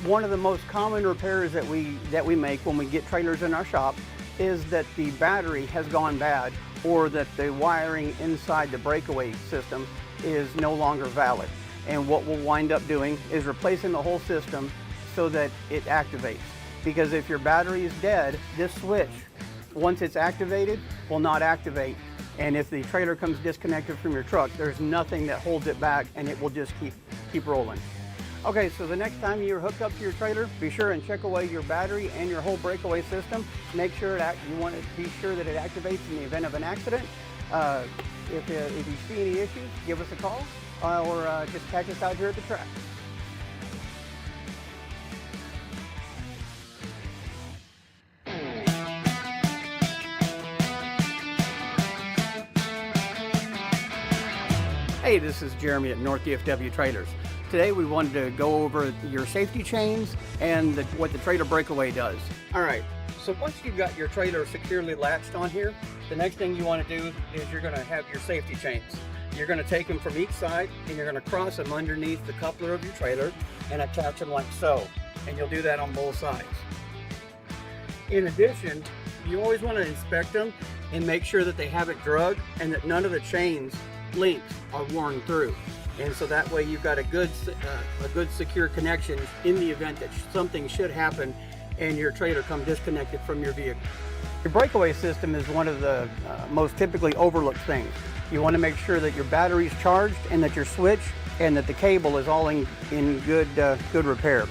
One of the most common repairs that we make when we get trailers in our shop is that the battery has gone bad, or that the wiring inside the breakaway system is no longer valid. And what we'll wind up doing is replacing the whole system so that it activates. Because if your battery is dead, this switch, once it's activated, will not activate. And if the trailer comes disconnected from your truck, there's nothing that holds it back, and it will just keep rolling. Okay, so the next time you're hooked up to your trailer, be sure and check away your battery and your whole breakaway system. Make sure you want to be sure that it activates in the event of an accident. If you see any issues, give us a call or just catch us out here at the track. Hey, this is Jeremy at North DFW Trailers. Today we wanted to go over your safety chains and what the trailer breakaway does. All right, so once you've got your trailer securely latched on here, the next thing you want to do is you're going to have your safety chains. You're going to take them from each side and you're going to cross them underneath the coupler of your trailer and attach them like so. And you'll do that on both sides. In addition, you always want to inspect them and make sure that they haven't drug and that none of the chains links are worn through. And so that way you've got a good secure connection in the event that something should happen and your trailer come disconnected from your vehicle. Your breakaway system is one of the most typically overlooked things. You want to make sure that your battery's charged and that your switch and that the cable is all in good repair.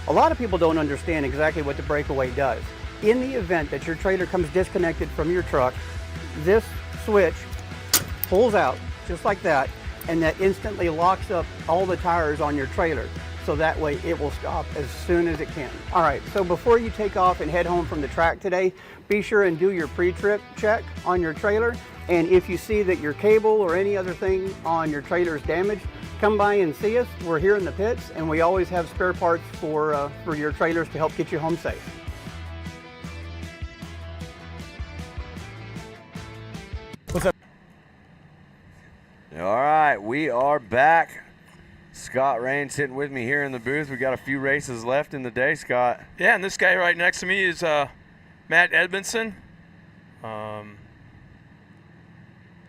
A lot of people don't understand exactly what the breakaway does. In the event that your trailer comes disconnected from your truck, this switch pulls out just like that, and that instantly locks up all the tires on your trailer. So that way it will stop as soon as it can. All right, so before you take off and head home from the track today, be sure and do your pre-trip check on your trailer. And if you see that your cable or any other thing on your trailer is damaged, come by and see us. We're here in the pits, and we always have spare parts for your trailers to help get you home safe. What's up? All right, we are back. Scott Rain sitting with me here in the booth. We got a few races left in the day, Scott. Yeah, and this guy right next to me is Matt Edmondson.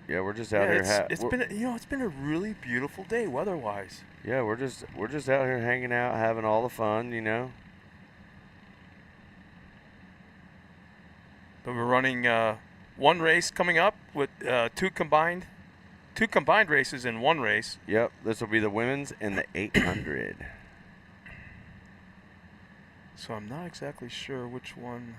Yeah, we're just out here. It's been a really beautiful day weather-wise. Yeah, we're just out here hanging out, having all the fun, you know. But we're running one race coming up with two combined races in one race. Yep, this will be the women's and the 800. So I'm not exactly sure which one.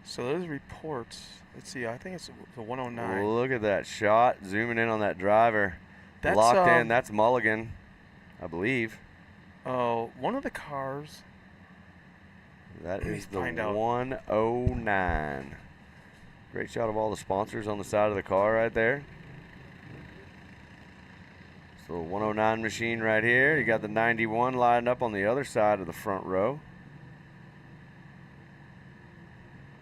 So those reports, let's see, I think it's the 109. Look at that shot, zooming in on that driver. That's, locked in, that's Mulligan, I believe. Oh, one of the cars. That Let me is the find out. 109. Great shot of all the sponsors on the side of the car right there. So 109 machine right here. You got the 91 lined up on the other side of the front row.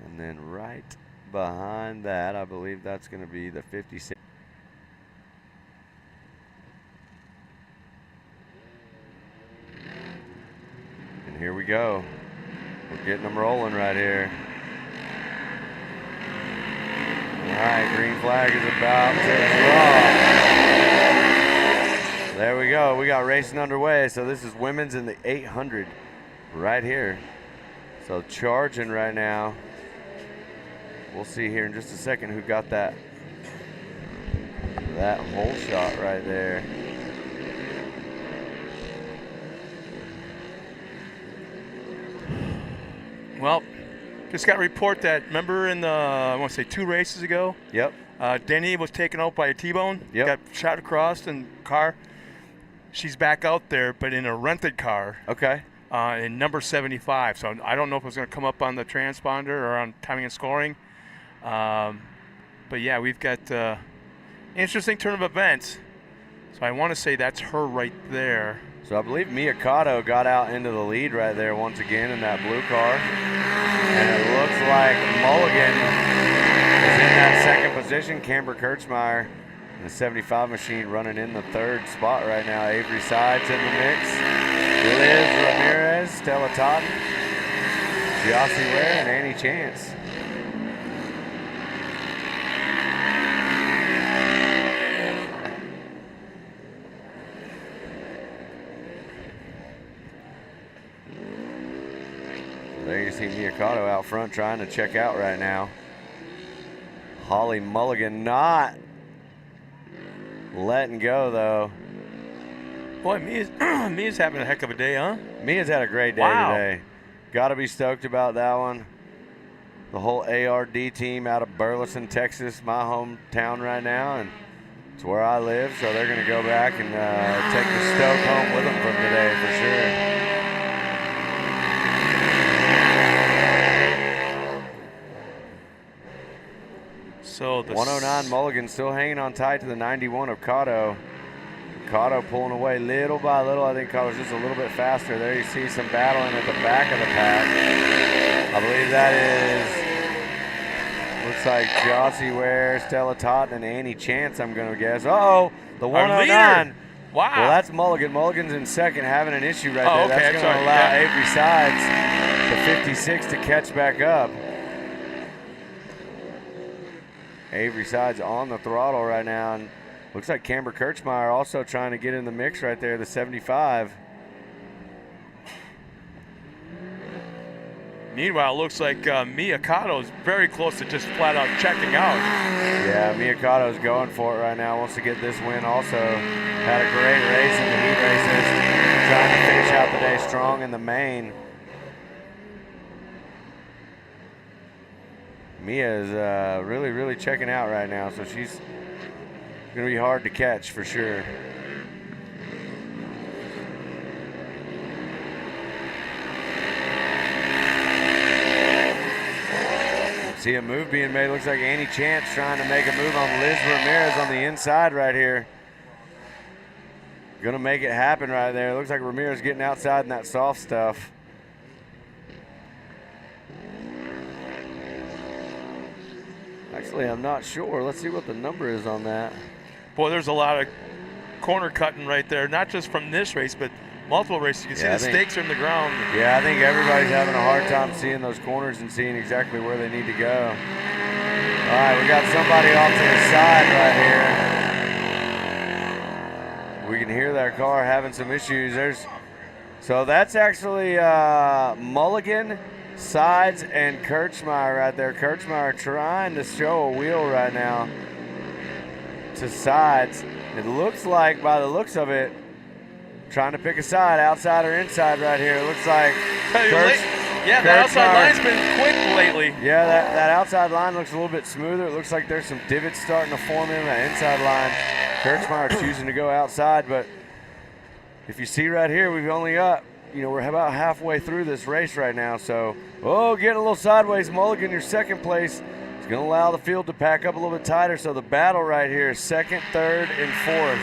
And then right behind that, I believe that's going to be the 56. And here we go. We're getting them rolling right here. All right, green flag is about to drop. There we go. We got racing underway. So this is women's in the 800 right here. So charging right now. We'll see here in just a second who got that hole shot right there. Well, just got a report that, remember in the, I want to say 2 races ago? Yep. Denny was taken out by a T-bone. Yep. Got shot across in car. She's back out there, but in a rented car. Okay. In number 75. So I don't know if it's going to come up on the transponder or on timing and scoring. But yeah, we've got interesting turn of events. So I want to say that's her right there. So I believe Mia Cotto got out into the lead right there once again in that blue car. And it looks like Mulligan is in that second position. Camber Kurtzmeyer in the 75 machine running in the third spot right now. Avery Sides in the mix. Liz Ramirez, Stella Totten, Jossie Ware, and Annie Chance. There you see Mia Cotto out front trying to check out right now. Holly Mulligan not letting go though. Boy, Mia's having a heck of a day, huh? Mia's had a great day today. Got to be stoked about that one. The whole ARD team out of Burleson, Texas, my hometown right now, and it's where I live, so they're going to go back and take the stoke home with them from today for sure. So the 109 Mulligan still hanging on tight to the 91 of Cotto. Cotto pulling away little by little. I think Cotto's just a little bit faster. There you see some battling at the back of the pack. I believe that is, looks like Jossie Ware, Stella Totten, and Annie Chance, I'm going to guess. Uh-oh, the 109. Wow. Well, that's Mulligan. Mulligan's in second, having an issue right there. Okay, That's going to allow Avery Sides, the 56, to catch back up. Avery Sides on the throttle right now, and looks like Camber Kurtzmeyer also trying to get in the mix right there, the 75. Meanwhile, it looks like Mia Cotto is very close to just flat out checking out. Yeah, Mia Cotto's going for it right now. Wants to get this win also. Had a great race in the heat races. Trying to finish out the day strong in the main. Mia is really, really checking out right now, so she's going to be hard to catch for sure. See a move being made. Looks like Annie Chance trying to make a move on Liz Ramirez on the inside right here. Gonna make it happen right there. Looks like Ramirez getting outside in that soft stuff. Actually, I'm not sure. Let's see what the number is on that. Boy, there's a lot of corner cutting right there, not just from this race, but multiple races. You can see the stakes are in the ground. Yeah, I think everybody's having a hard time seeing those corners and seeing exactly where they need to go. All right, we got somebody off to the side right here. We can hear that car having some issues. So that's actually Mulligan, Sides, and Kirchmeier right there. Kirchmeier trying to show a wheel right now to Sides. It looks like, by the looks of it, trying to pick a side, outside or inside right here. It looks like that outside line's been quick lately. Yeah, that outside line looks a little bit smoother. It looks like there's some divots starting to form in that inside line. Kirchmeier choosing to go outside, but if you see right here, we've only got, we're about halfway through this race right now. So, getting a little sideways. Mulligan, your second place. It's going to allow the field to pack up a little bit tighter. So the battle right here is second, third, and fourth.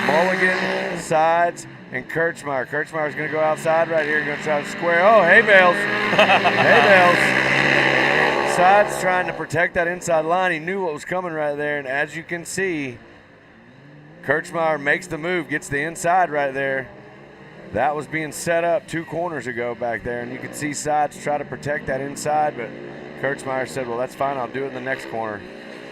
Mulligan, Sides, and Kirchmeier. Kirchmeier's going to go outside right here and going to try to square. Oh, hay bales. Hay bales. Sides trying to protect that inside line. He knew what was coming right there. And as you can see, Kirchmeier makes the move, gets the inside right there. That was being set up 2 corners ago back there. And you can see Sides try to protect that inside, but Kirchmeier said, well, that's fine. I'll do it in the next corner.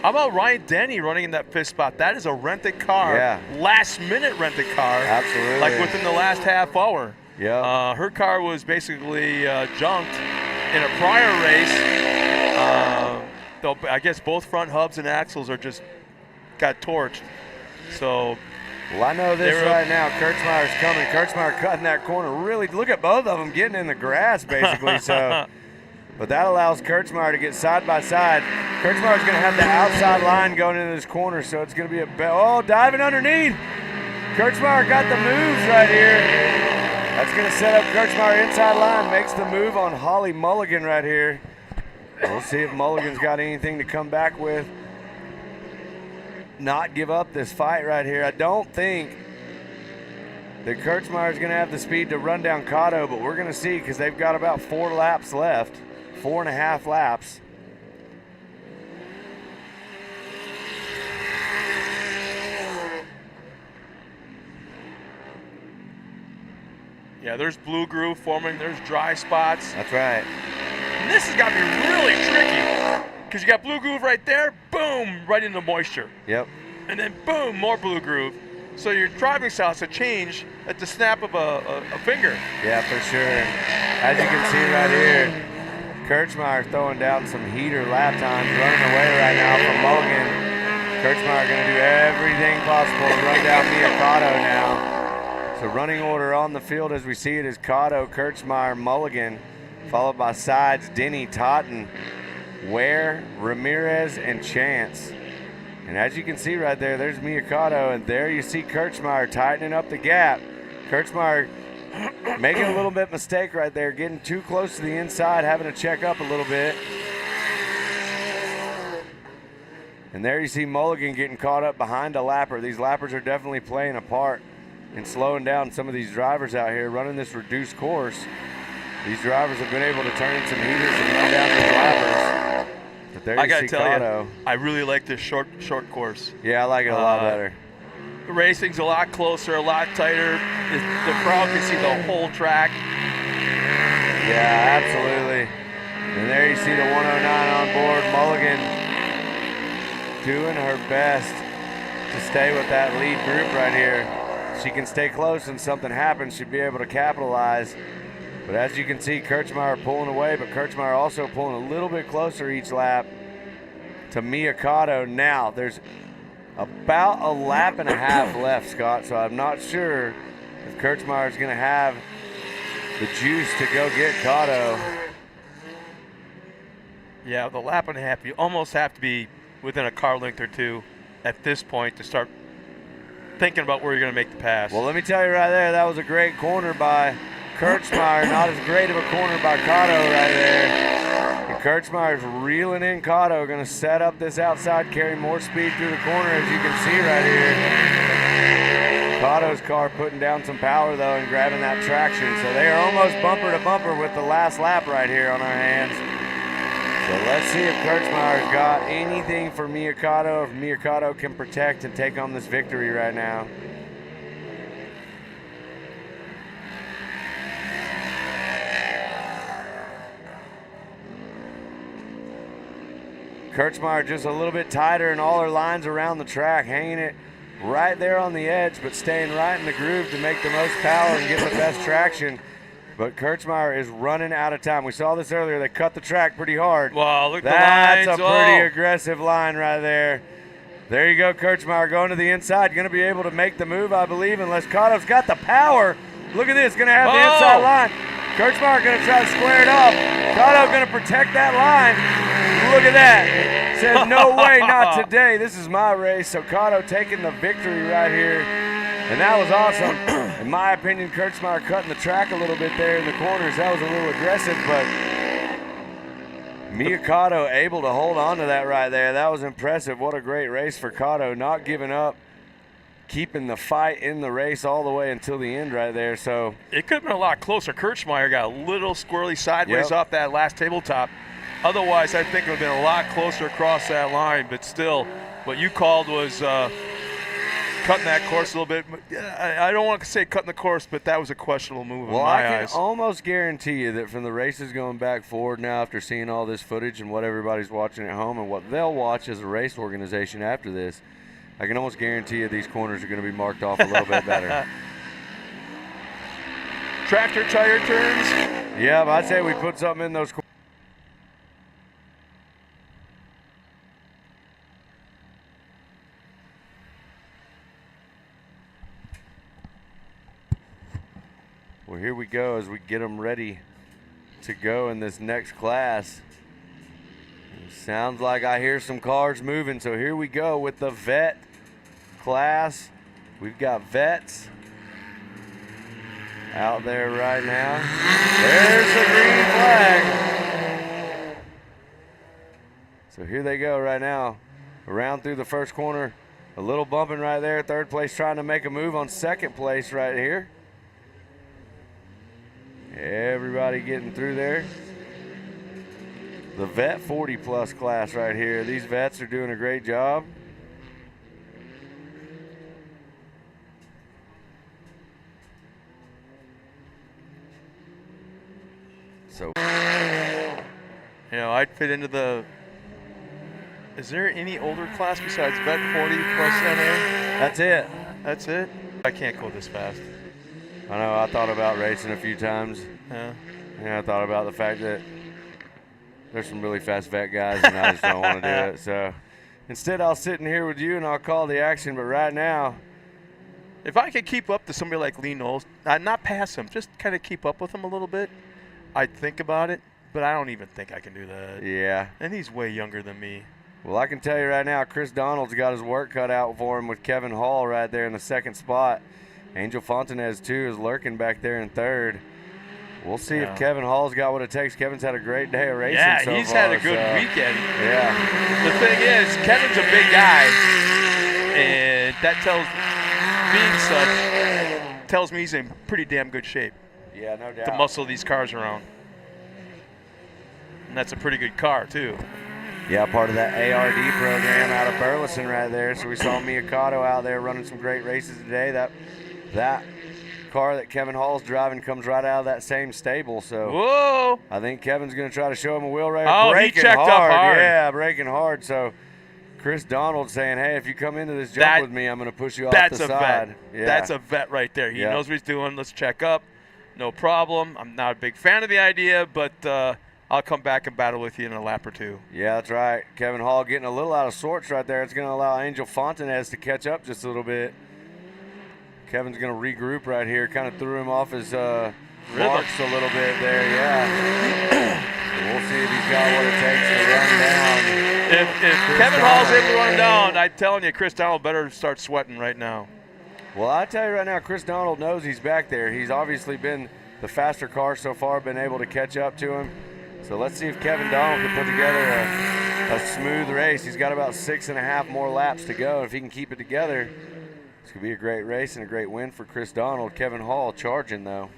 How about Ryan Denny running in that fifth spot? That is a rented car. Yeah. Last-minute rented car. Absolutely. Like within the last half hour. Yeah. Her car was basically junked in a prior race. Though I guess both front hubs and axles got torched. So. Well, I know this right now. Kirchmeier's coming. Kirchmeier cutting that corner. Really, look at both of them getting in the grass, basically. So. But that allows Kirchmeier to get side by side. Kirchmeier's going to have the outside line going into this corner, so it's going to be diving underneath. Kirchmeier got the moves right here. That's going to set up Kirchmeier inside line, makes the move on Holly Mulligan right here. We'll see if Mulligan's got anything to come back with. Not give up this fight right here. I don't think that Kirchmeier's going to have the speed to run down Cotto, but we're going to see because they've got about 4 laps left. 4.5 laps. Yeah, there's blue groove forming. There's dry spots. That's right. And this has got to be really tricky because you got blue groove right there. Boom, right into moisture. Yep. And then boom, more blue groove. So your driving style has to change at the snap of a finger. Yeah, for sure. As you can see right here, Kirchmeier throwing down some heater lap times, running away right now from Mulligan. Kirchmeier going to do everything possible to run down Mia Cotto now. So running order on the field as we see it is Cotto, Kirchmeier, Mulligan, followed by Sides, Denny, Totten, Ware, Ramirez, and Chance. And as you can see right there, there's Mia Cotto, and there you see Kirchmeier tightening up the gap. Kirchmeier making a little bit mistake right there, getting too close to the inside, having to check up a little bit. And there you see Mulligan getting caught up behind a lapper. These lappers are definitely playing a part in slowing down some of these drivers out here running this reduced course. These drivers have been able to turn in some heaters and run down these lappers. But there I gotta see tell Cotto. you, I really like this short course. Yeah, I like it a lot better. The racing's a lot closer, a lot tighter. The crowd can see the whole track. Yeah, absolutely. And there you see the 109 on board. Mulligan doing her best to stay with that lead group right here. She can stay close and something happens, she'd be able to capitalize. But as you can see, Kirchmeyer pulling away, but Kirchmeyer also pulling a little bit closer each lap to Miyakato. Now, there's about a lap and a half left, Scott, so I'm not sure if Kirchmeyer is going to have the juice to go get Kato. Yeah, the lap and a half, you almost have to be within a car length or two at this point to start thinking about where you're going to make the pass. Well, let me tell you right there, that was a great corner by Kirchmeyer. Not as great of a corner by Kato right there. And Kirchmeyer's reeling in Kato, going to set up this outside, carry more speed through the corner, as you can see right here. Kato's car putting down some power, though, and grabbing that traction. So they are almost bumper to bumper with the last lap right here on our hands. So let's see if Kirchmeyer's got anything for Miyakato, if Miyakato can protect and take on this victory right now. Kirchmeyer just a little bit tighter in all her lines around the track, hanging it right there on the edge, but staying right in the groove to make the most power and get the best traction. But Kirchmeyer is running out of time. We saw this earlier. They cut the track pretty hard. Wow, look at That's the lines. a pretty aggressive line right there. There you go, Kirchmeyer going to the inside. Going to be able to make the move, I believe, unless Kato's got the power. Look at this. Going to have the inside line. Kirchmeyer going to try to square it off. Kato going to protect that line. Look at that. Says, no way, not today. This is my race. So Kato taking the victory right here. And that was awesome. In my opinion, Kirchmeyer cutting the track a little bit there in the corners. That was a little aggressive, but Miyakato able to hold on to that right there. That was impressive. What a great race for Kato. Not giving up, keeping the fight in the race all the way until the end right there. So it could have been a lot closer. Kirchmeyer got a little squirrely sideways off that last tabletop. Otherwise, I think it would have been a lot closer across that line. But still, what you called was cutting that course a little bit. I don't want to say cutting the course, but that was a questionable move in my eyes. I can almost guarantee you that from the races going back forward now, after seeing all this footage and what everybody's watching at home and what they'll watch as a race organization after this, I can almost guarantee you these corners are going to be marked off a little bit better. Tractor tire turns? Yeah, but I'd say we put something in those corners. Well, here we go as we get them ready to go in this next class. It sounds like I hear some cars moving, so here we go with the vet class. We've got vets out there right now. There's the green flag. So here they go right now, around through the first corner. A little bumping right there. Third place trying to make a move on second place right here. Everybody getting through there. The vet 40 plus class right here. These vets are doing a great job. So, you know, I'd fit into the. Is there any older class besides vet 40 plus NA? that's it. That's it? I can't go this fast. I know, I thought about racing a few times. Yeah. I thought about the fact that there's some really fast vet guys and I just don't want to do it. So instead I'll sit in here with you and I'll call the action. But right now, if I could keep up to somebody like Lee Knowles, not pass him, just kind of keep up with him a little bit, I'd think about it. But I don't even think I can do that. Yeah. And he's way younger than me. Well, I can tell you right now, Chris Donald's got his work cut out for him with Kevin Hall right there in the second spot. Angel Fontanez, too, is lurking back there in third. We'll see if Kevin Hall's got what it takes. Kevin's had a great day of racing so far. Yeah, he's had a good weekend. Yeah. The thing is, Kevin's a big guy, and that tells me he's in pretty damn good shape. Yeah, no doubt. To muscle these cars around. And that's a pretty good car, too. Yeah, part of that ARD program out of Burleson right there. So we saw Miyakato out there running some great races today. That car that Kevin Hall's driving comes right out of that same stable. So whoa! I think Kevin's going to try to show him a wheel race. Oh, braking he checked hard. up hard. Yeah, braking hard. So Chris Donald saying, hey, if you come into this jump with me, I'm going to push you off the side. That's a vet. Yeah. That's a vet right there. He knows what he's doing. Let's check up. no problem. I'm not a big fan of the idea, but I'll come back and battle with you in a lap or two. Yeah, that's right. Kevin Hall getting a little out of sorts right there. It's going to allow Angel Fontanez to catch up just a little bit. Kevin's going to regroup right here. Kind of threw him off his marks a little bit there, yeah. We'll see if he's got what it takes to run down. If Kevin Hall's able to run him down, I'm telling you, Chris Donald better start sweating right now. Well, I tell you right now, Chris Donald knows he's back there. He's obviously been the faster car so far, been able to catch up to him. So let's see if Kevin Donald can put together a smooth race. He's got about 6.5 more laps to go. If he can keep it together, it's going to be a great race and a great win for Chris Donald. Kevin Hall charging, though.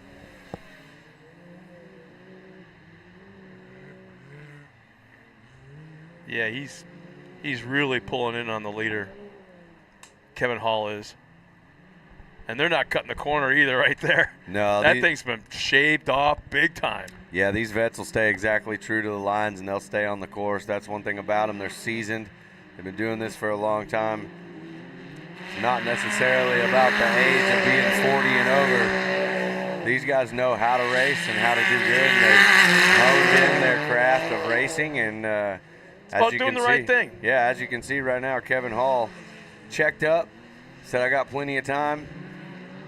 Yeah, he's really pulling in on the leader. Kevin Hall is. And they're not cutting the corner either right there. No. That thing's been shaved off big time. Yeah, these vets will stay exactly true to the lines, and they'll stay on the course. That's one thing about them. They're seasoned. They've been doing this for a long time. It's not necessarily about the age of being 40 and over. These guys know how to race and how to do good, and they've honed in their craft of racing. And it's about doing the right thing. Yeah, as you can see right now, Kevin Hall checked up, said I got plenty of time.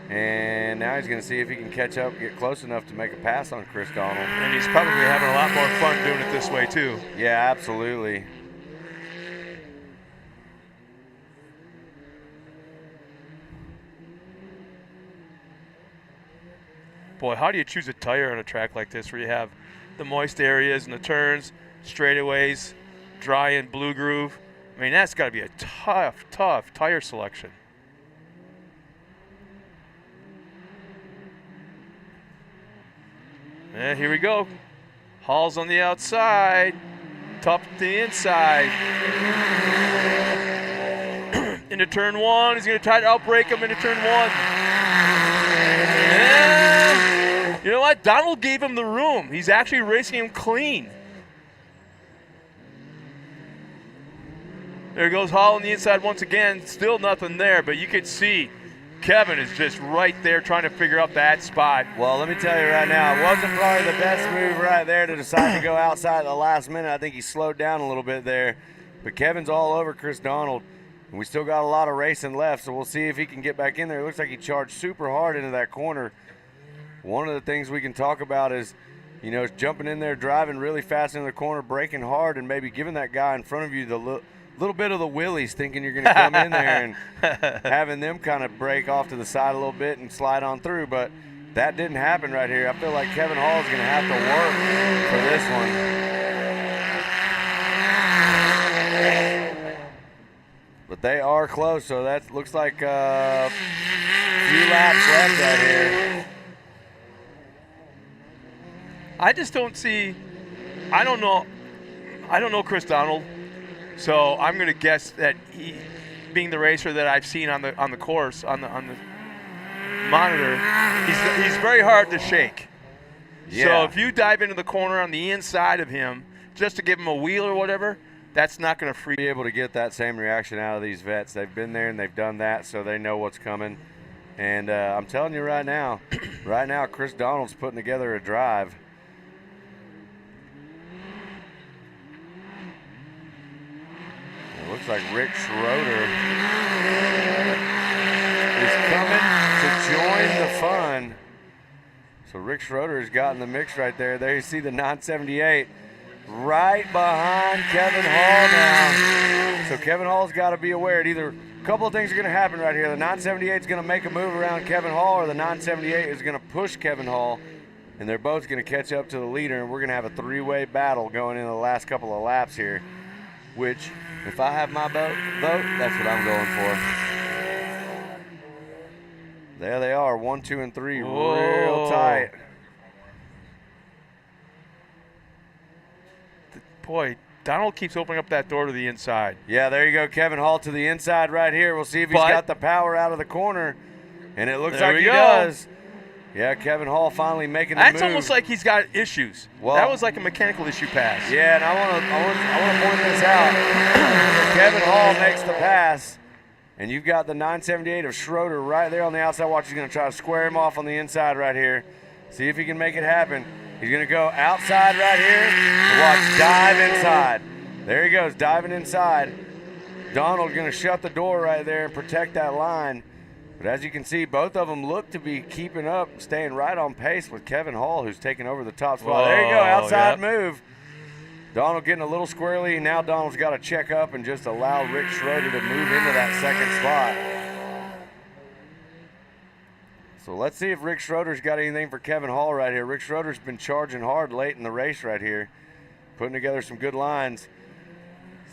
And now he's going to see if he can catch up, get close enough to make a pass on Chris Donald. And he's probably having a lot more fun doing it this way, too. Yeah, absolutely. Boy, how do you choose a tire on a track like this where you have the moist areas and the turns, straightaways, dry and blue groove? I mean, that's got to be a tough tire selection. And here we go. Hall's on the outside. Top to the inside. Into turn one. He's going to try to outbrake him into turn one. And you know what? Donald gave him the room. He's actually racing him clean. There goes Hall on the inside once again. Still nothing there, but you could see Kevin is just right there trying to figure out that spot. Well, let me tell you right now, it wasn't probably the best move right there to decide to go outside at the last minute. I think he slowed down a little bit there. But Kevin's all over Chris Donald, and we still got a lot of racing left, so we'll see if he can get back in there. It looks like he charged super hard into that corner. One of the things we can talk about is, you know, jumping in there, driving really fast into the corner, braking hard, and maybe giving that guy in front of you the little bit of the willies, thinking you're going to come in there and having them kind of break off to the side a little bit and slide on through. But that didn't happen right here. I feel like Kevin Hall is going to have to work for this one. But they are close, so that looks like a few laps left right here. I just don't see. I don't know Chris Donald. So I'm going to guess that he, being the racer that I've seen on the course, on the monitor, he's very hard to shake. Yeah. So if you dive into the corner on the inside of him just to give him a wheel or whatever, that's not going to be able to get that same reaction out of these vets. They've been there and they've done that, so they know what's coming. And I'm telling you right now, Chris Donald's putting together a drive. Looks like Rick Schroeder is coming to join the fun. So Rick Schroeder has gotten the mix right there. There you see the 978 right behind Kevin Hall now. So Kevin Hall's got to be aware. Either a couple of things are going to happen right here. The 978 is going to make a move around Kevin Hall, or the 978 is going to push Kevin Hall, and they're both going to catch up to the leader, and we're going to have a three-way battle going into the last couple of laps here, which, if I have my vote, that's what I'm going for. There they are, 1, 2, and 3, real tight. Boy, Donald keeps opening up that door to the inside. Yeah, there you go, Kevin Hall to the inside right here. We'll see if he's got the power out of the corner, and it looks like he does. Yeah, Kevin Hall finally making the move. That's almost like he's got issues. Well, that was like a mechanical issue pass. Yeah, and I want to point this out. Kevin Hall makes the pass, and you've got the 978 of Schroeder right there on the outside. Watch, he's going to try to square him off on the inside right here. See if he can make it happen. He's going to go outside right here. And watch, dive inside. There he goes, diving inside. Donald going to shut the door right there and protect that line. But as you can see, both of them look to be keeping up, staying right on pace with Kevin Hall, who's taking over the top spot. Whoa, there you go, outside yep. move. Donald getting a little squirrely. Now Donald's got to check up and just allow Rick Schroeder to move into that second spot. So let's see if Rick Schroeder's got anything for Kevin Hall right here. Rick Schroeder's been charging hard late in the race right here, putting together some good lines.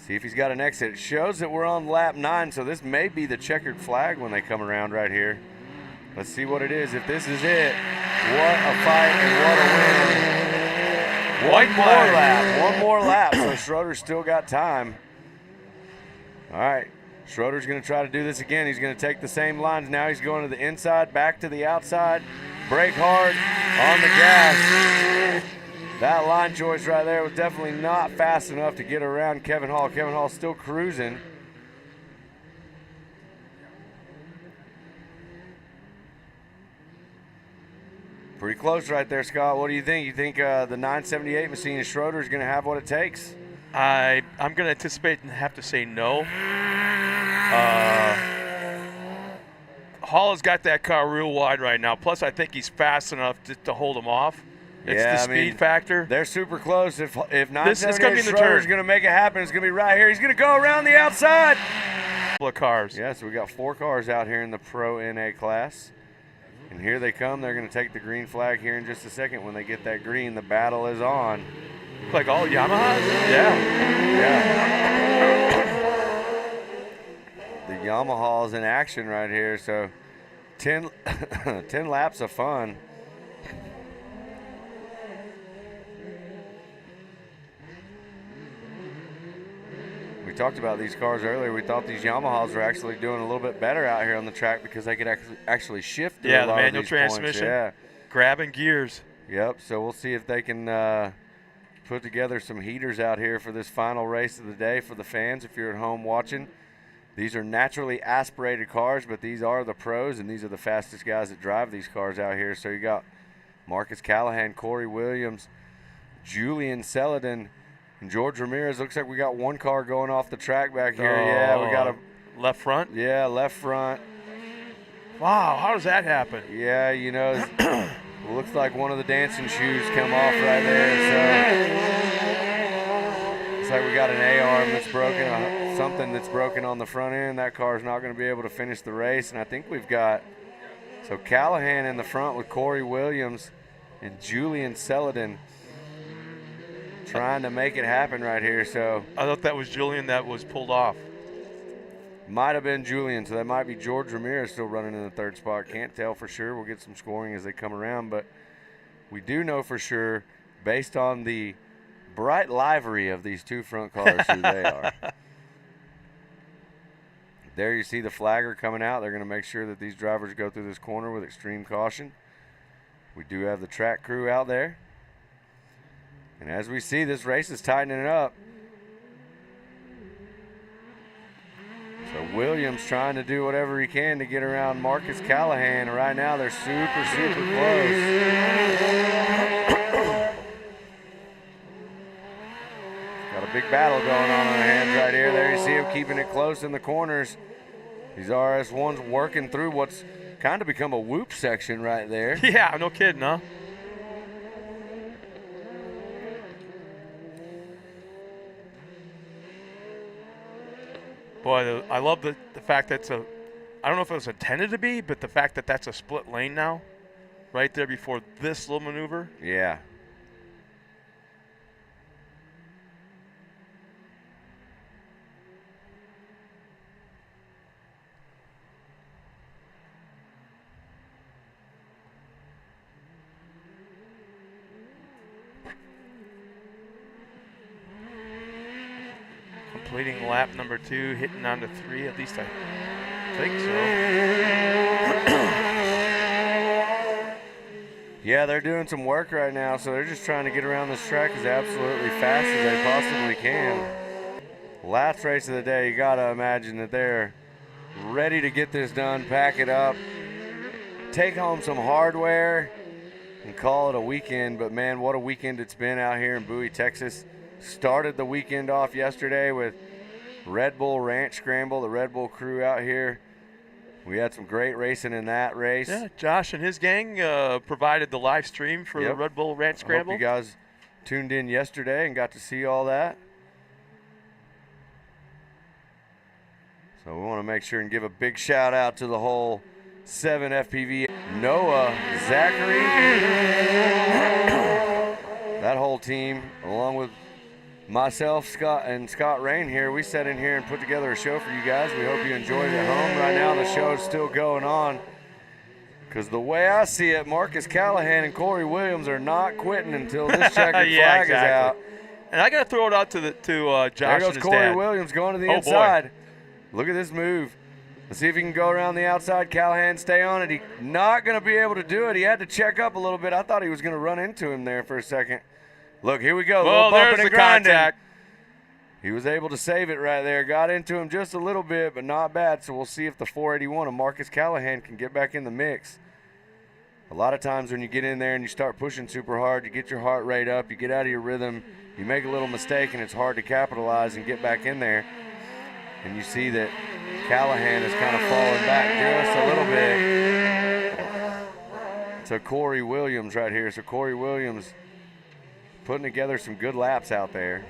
See if he's got an exit. It shows that we're on lap 9, so this may be the checkered flag when they come around right here. Let's see what it is. If this is it, what a fight and what a win. One more lap, so Schroeder's still got time. All right, Schroeder's going to try to do this again. He's going to take the same lines. Now he's going to the inside, back to the outside. Brake hard on the gas. That line choice right there was definitely not fast enough to get around Kevin Hall. Kevin Hall still cruising. Pretty close right there, Scott. What do you think? You think the 978 machine Schroeder is going to have what it takes? I'm going to anticipate and have to say no. Hall has got that car real wide right now. Plus, I think he's fast enough to hold him off. It's the speed factor. They're super close. If 978 be the Schroeder is turn. going to make it happen, it's going to be right here. He's going to go around the outside. Couple of cars. Yeah, so we got 4 cars out here in the Pro NA class. And here they come. They're going to take the green flag here in just a second. When they get that green, the battle is on. Like all Yamahas? Yeah. The Yamahas in action right here. So 10 laps of fun. We talked about these cars earlier. We thought these Yamahas were actually doing a little bit better out here on the track because they could actually shift through a the lot manual of these transmission. points. Yeah. Grabbing gears. Yep, so we'll see if they can put together some heaters out here for this final race of the day for the fans if you're at home watching. These are naturally aspirated cars, but these are the pros, and these are the fastest guys that drive these cars out here. So you got Marcus Callahan, Corey Williams, Julian Celadon, and George Ramirez. Looks like we got one car going off the track back here. Yeah, we got a left front. Yeah, left front. Wow, how does that happen? Yeah, you know, it looks like one of the dancing shoes come off right there. So looks like we got an A-arm that's broken, something that's broken on the front end. That car's not going to be able to finish the race. And I think we've got, so Callahan in the front with Corey Williams and Julian Celadon trying to make it happen right here. So I thought that was Julian that was pulled off. might have been Julian, so that might be George Ramirez still running in the third spot. Can't tell for sure. We'll get some scoring as they come around, but we do know for sure, based on the bright livery of these two front cars, who they are. There you see the flagger coming out. They're going to make sure that these drivers go through this corner with extreme caution. We do have the track crew out there. And as we see, this race is tightening up. So Williams trying to do whatever he can to get around Marcus Callahan. Right now they're super, super close. Got a big battle going on our hands right here. There you see him keeping it close in the corners. These RS1s working through what's kind of become a whoop section right there. Yeah, no kidding, huh? Boy, I love the fact that's a, I don't know if it was intended to be, but the fact that that's a split lane now, right there before this little maneuver. Yeah. Completing lap number 2, hitting on to 3, at least I think so. Yeah, they're doing some work right now, so they're just trying to get around this track as absolutely fast as they possibly can. Last race of the day, you gotta imagine that they're ready to get this done, pack it up, take home some hardware, and call it a weekend, but man, what a weekend it's been out here in Bowie, Texas. Started the weekend off yesterday with Red Bull Ranch Scramble, the Red Bull crew out here. We had some great racing in that race. Yeah, Josh and his gang provided the live stream for the Red Bull Ranch Scramble. I hope you guys tuned in yesterday and got to see all that. So we want to make sure and give a big shout out to the whole 7 FPV, Noah, Zachary, that whole team, along with myself, Scott, and Scott Rain here. We sat in here and put together a show for you guys. We hope you enjoyed it at home. Right now the show is still going on, because the way I see it, Marcus Callahan and Corey Williams are not quitting until this checkered flag is out. And I got to throw it out to Josh there goes and his Corey dad. Williams going to the Oh, inside. boy. Look at this move. Let's see if he can go around the outside. Callahan stay on it. He's not going to be able to do it. He had to check up a little bit. I thought he was going to run into him there for a second. Look, here we go. Well, there's the contact. He was able to save it right there. Got into him just a little bit, but not bad. So we'll see if the 481 of Marcus Callahan can get back in the mix. A lot of times when you get in there and you start pushing super hard, you get your heart rate up, you get out of your rhythm, you make a little mistake, and it's hard to capitalize and get back in there. And you see that Callahan is kind of falling back just a little bit. So Corey Williams right here. So Corey Williams putting together some good laps out there.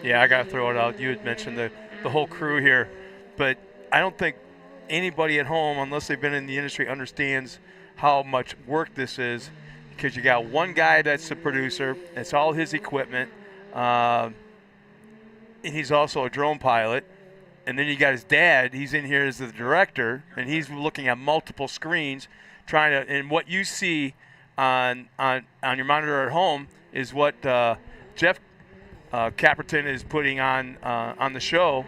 Yeah, I got to throw it out. You had mentioned the whole crew here, but I don't think anybody at home, unless they've been in the industry, understands how much work this is, because you got one guy that's the producer. It's all his equipment. And he's also a drone pilot. And then you got his dad. He's in here as the director, and he's looking at multiple screens, trying to. And what you see on your monitor at home is what Jeff Caperton is putting on the show.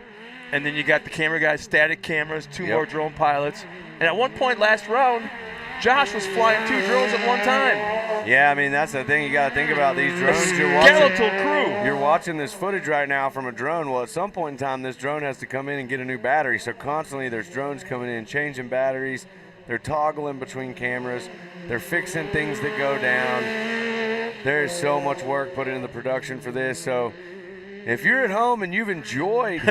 And then you got the camera guys, static cameras, two more drone pilots. And at one point last round, Josh was flying 2 drones at one time. Yeah, I mean, that's the thing you got to think about these drones. Skeletal crew. You're watching this footage right now from a drone. Well, at some point in time, this drone has to come in and get a new battery. So constantly there's drones coming in, changing batteries. They're toggling between cameras. They're fixing things that go down. There's so much work put into the production for this. So if you're at home and you've enjoyed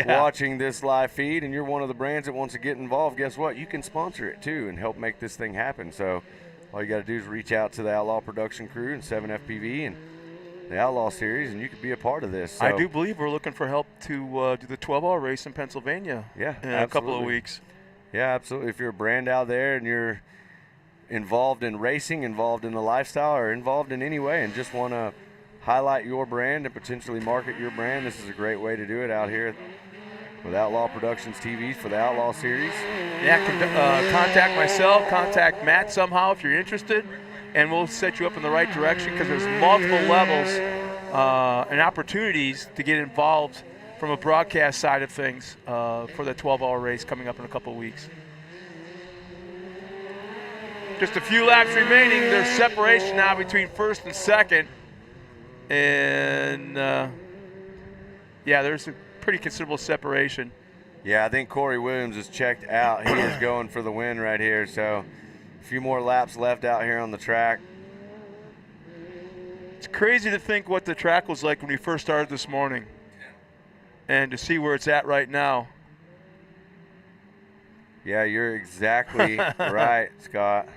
watching this live feed and you're one of the brands that wants to get involved, guess what? You can sponsor it too and help make this thing happen. So all you got to do is reach out to the Outlaw production crew and 7FPV and the Outlaw series, and you could be a part of this. So, I do believe we're looking for help to do the 12-hour race in Pennsylvania in a couple of weeks. Yeah, absolutely. If you're a brand out there and you're involved in racing, involved in the lifestyle, or involved in any way and just want to highlight your brand and potentially market your brand, this is a great way to do it out here with Outlaw Productions TV for the Outlaw series. Yeah, contact myself, contact Matt somehow if you're interested, and we'll set you up in the right direction, because there's multiple levels and opportunities to get involved from a broadcast side of things for the 12-hour race coming up in a couple of weeks. Just a few laps remaining. There's separation now between first and second. And, yeah, there's a pretty considerable separation. Yeah, I think Corey Williams is checked out. He is going for the win right here. So a few more laps left out here on the track. It's crazy to think what the track was like when we first started this morning and to see where it's at right now. Yeah, you're exactly right, Scott.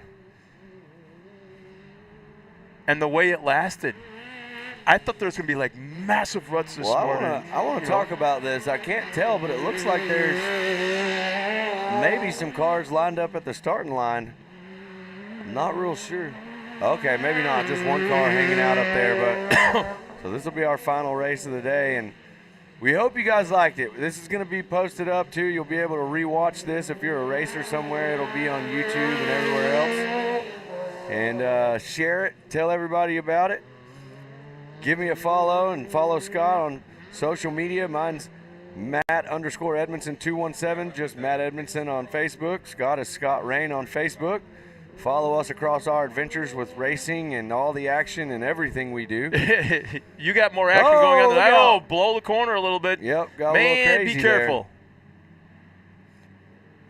And the way it lasted. I thought there was going to be like massive ruts this morning. I want to talk about this. I can't tell, but it looks like there's maybe some cars lined up at the starting line. I'm not real sure. Okay, maybe not. Just one car hanging out up there. But so this will be our final race of the day, and we hope you guys liked it. This is going to be posted up too. You'll be able to rewatch this if you're a racer somewhere. It'll be on YouTube and everywhere else. And share it. Tell everybody about it. Give me a follow and follow Scott on social media. Mine's Matt_Edmondson217, just Matt Edmondson on Facebook. Scott is Scott Rain on Facebook. follow us across our adventures with racing and all the action and everything we do. You got more action going on than look I. out. Oh, blow the corner a little bit. Yep, got a Man, little crazy be careful.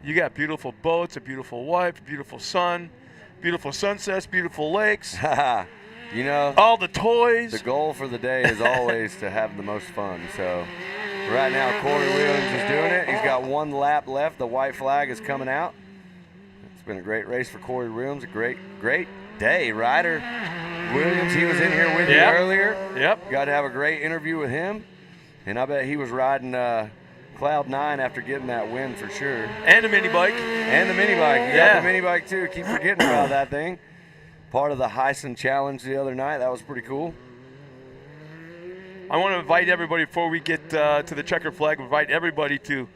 You got beautiful boats, a beautiful wife, a beautiful sun, beautiful sunsets, beautiful lakes. There. You know, All the toys. the goal for the day is always to have the most fun. So right now, Corey Williams is doing it. He's got 1 lap left. The white flag is coming out. It's been a great race for Corey Williams. A great day. Ryder Williams, he was in here with you Yep. earlier. Yep. Got to have a great interview with him. And I bet he was riding Cloud 9 after getting that win for sure. And a mini bike. And the mini bike. You got the mini bike too. Keep forgetting about that thing. Part of the Heisen Challenge the other night. That was pretty cool. I want to invite everybody before we get to the checkered flag. Invite everybody to.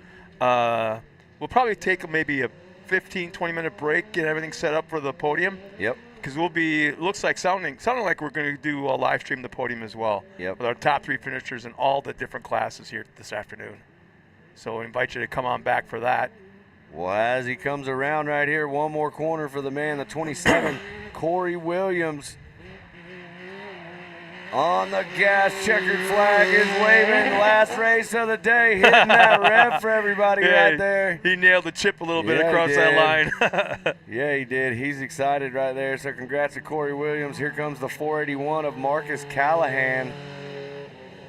We'll probably take maybe a 15, 20-minute break, get everything set up for the podium. Yep. Because we'll be sounding like we're going to do a live stream the podium as well. Yep. With our top 3 finishers in all the different classes here this afternoon. So I invite you to come on back for that. Well, as he comes around right here, one more corner for the man, the 27, Corey Williams. On the gas, checkered flag is waving. Last race of the day, hitting that rev for everybody right there. He nailed the chip a little bit Yeah, he across that line. Yeah, he did. He's excited right there. So congrats to Corey Williams. Here comes the 481 of Marcus Callahan.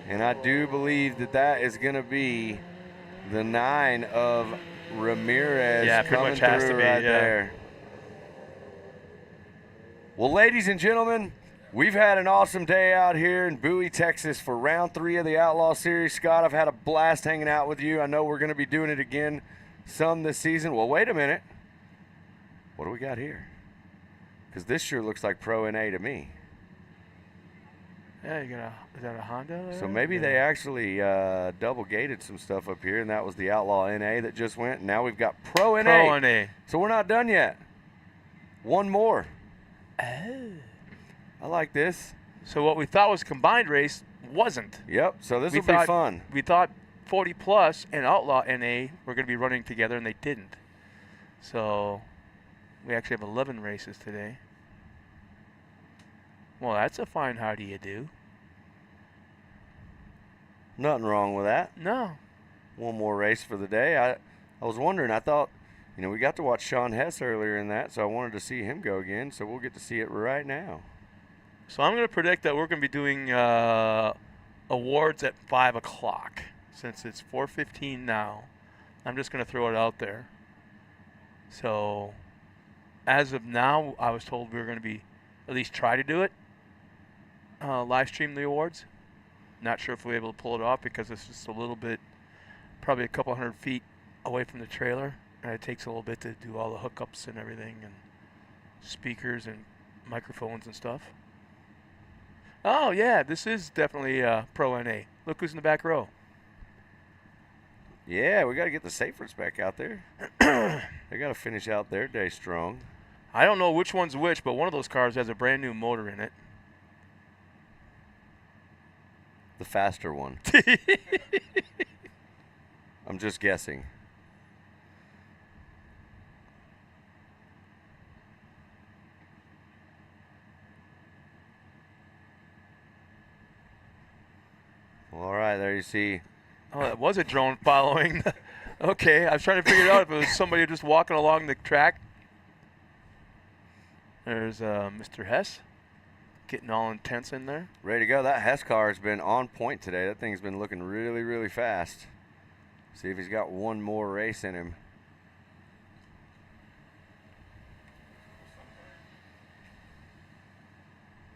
And I do believe that is going to be the 9 of Ramirez pretty coming much has through to be, right yeah. there. Well, ladies and gentlemen, we've had an awesome day out here in Bowie, Texas for round 3 of the Outlaw Series. Scott, I've had a blast hanging out with you. I know we're going to be doing it again some this season. Well, wait a minute. What do we got here? Because this sure looks like Pro NA to me. Yeah, is that a Honda there? So maybe they actually double gated some stuff up here, and that was the Outlaw NA that just went. Now we've got Pro NA. Pro NA. So we're not done yet. One more. Oh. I like this. So what we thought was a combined race wasn't. Yep, so this We will be thought- fun. We thought 40 plus and Outlaw NA were going to be running together, and they didn't. So we actually have 11 races today. Well, that's a fine how do you do. Nothing wrong with that. No. One more race for the day. I was wondering, I thought, we got to watch Sean Hess earlier in that, so I wanted to see him go again, so we'll get to see it right now. So I'm going to predict that we're going to be doing awards at 5 o'clock. Since it's 4:15 now, I'm just going to throw it out there. So as of now, I was told we were going to be at least try to do it, live stream the awards. Not sure if we'll be able to pull it off because it's just a little bit, probably a couple 100 feet away from the trailer, and it takes a little bit to do all the hookups and everything, and speakers and microphones and stuff. Oh yeah, this is definitely Pro NA. Look who's in the back row. Yeah, we got to get the Safers back out there. They got to finish out their day strong. I don't know which one's which, but one of those cars has a brand new motor in it. The faster one. I'm just guessing. Well, all right, there you see. Oh, that was a drone following. Okay, I was trying to figure it out if it was somebody just walking along the track. There's Mr. Hess getting all intense in there. Ready to go. That Hess car has been on point today. That thing's been looking really, really fast. See if he's got one more race in him.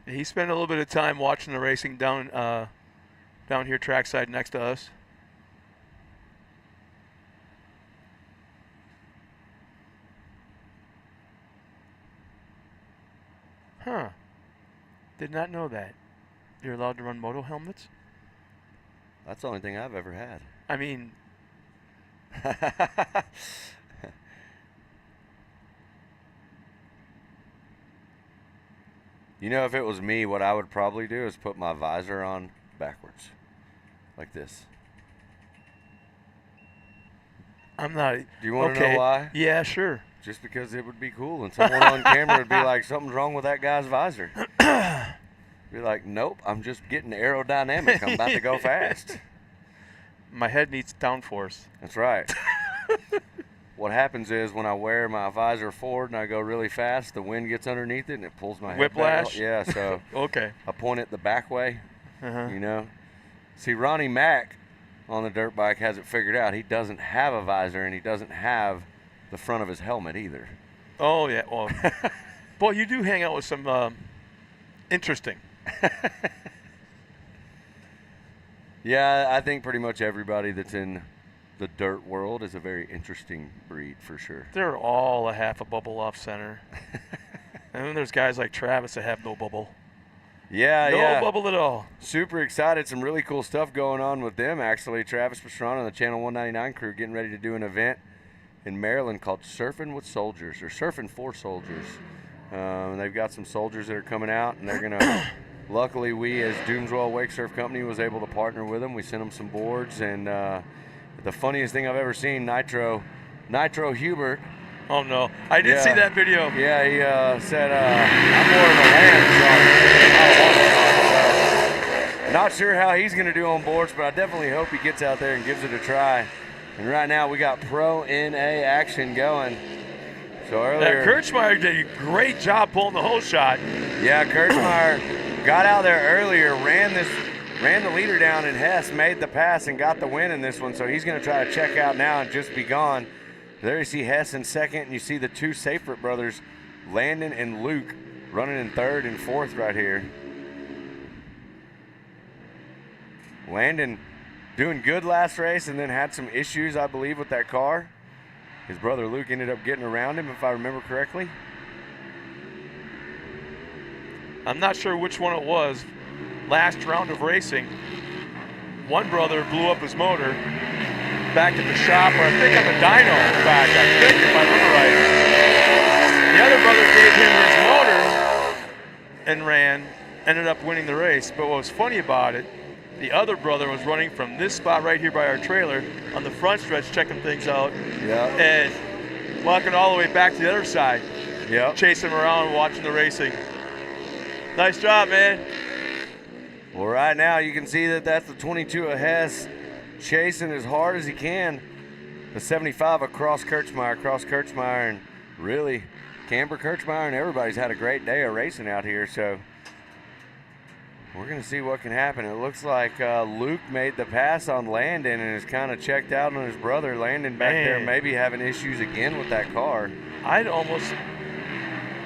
He spent a little bit of time watching the racing down here trackside next to us. Huh. Did not know that. You're allowed to run moto helmets? That's the only thing I've ever had. I mean, if it was me, what I would probably do is put my visor on backwards, like this. I'm not. Do you want to know why? Yeah, sure. just because it would be cool, and someone on camera would be like, something's wrong with that guy's visor. Be like, nope, I'm just getting aerodynamic. I'm about to go fast. My head needs downforce. That's right. What happens is when I wear my visor forward and I go really fast, the wind gets underneath it and it pulls my head Whiplash? back. Yeah, so Okay. I point it the back way, Uh-huh. you know. See, Ronnie Mack on the dirt bike has it figured out. He doesn't have a visor, and he doesn't have the front of his helmet either. Oh, yeah. Well, boy, you do hang out with some interesting. Yeah, I think pretty much everybody that's in the dirt world is a very interesting breed for sure. They're all a half a bubble off center. And then there's guys like Travis that have no bubble. Yeah, No yeah. bubble at all. Super excited. Some really cool stuff going on with them, actually. Travis Pastrana and the Channel 199 crew getting ready to do an event in Maryland called Surfing with Soldiers, or Surfing for Soldiers. They've got some soldiers that are coming out, and they're going to, luckily we as Doomswell Wake Surf Company was able to partner with them. We sent them some boards, and the funniest thing I've ever seen, Nitro Hubert. Oh, no. I did see that video. Yeah, he said, I'm more of a land. Not sure how he's going to do on boards, but I definitely hope he gets out there and gives it a try. And right now we got Pro NA action going. So earlier, Kirchmeyer did a great job pulling the whole shot. yeah, Kirchmeyer got out there earlier, ran the leader down, and Hess made the pass and got the win in this one. So he's going to try to check out now and just be gone. There you see Hess in second, and you see the two Seyfried brothers, Landon and Luke, running in third and fourth right here. Landon doing good last race and then had some issues, I believe, with that car. His brother Luke ended up getting around him, if I remember correctly. I'm not sure which one it was. Last round of racing, one brother blew up his motor back at the shop, or I think on the dyno, in fact, I think, if I remember right. The other brother gave him his motor and ran, ended up winning the race. But what was funny about it, the other brother was running from this spot right here by our trailer on the front stretch, checking things out, and walking all the way back to the other side, chasing him around and watching the racing. Nice job, man. Well, right now you can see that that's the 22 of Hess chasing as hard as he can. The 75 across Kirchmeyer, and really Camber Kirchmeyer and everybody's had a great day of racing out here. So we're going to see what can happen. It looks like Luke made the pass on Landon and is kind of checked out on his brother. Landon back there maybe having issues again with that car. I'd almost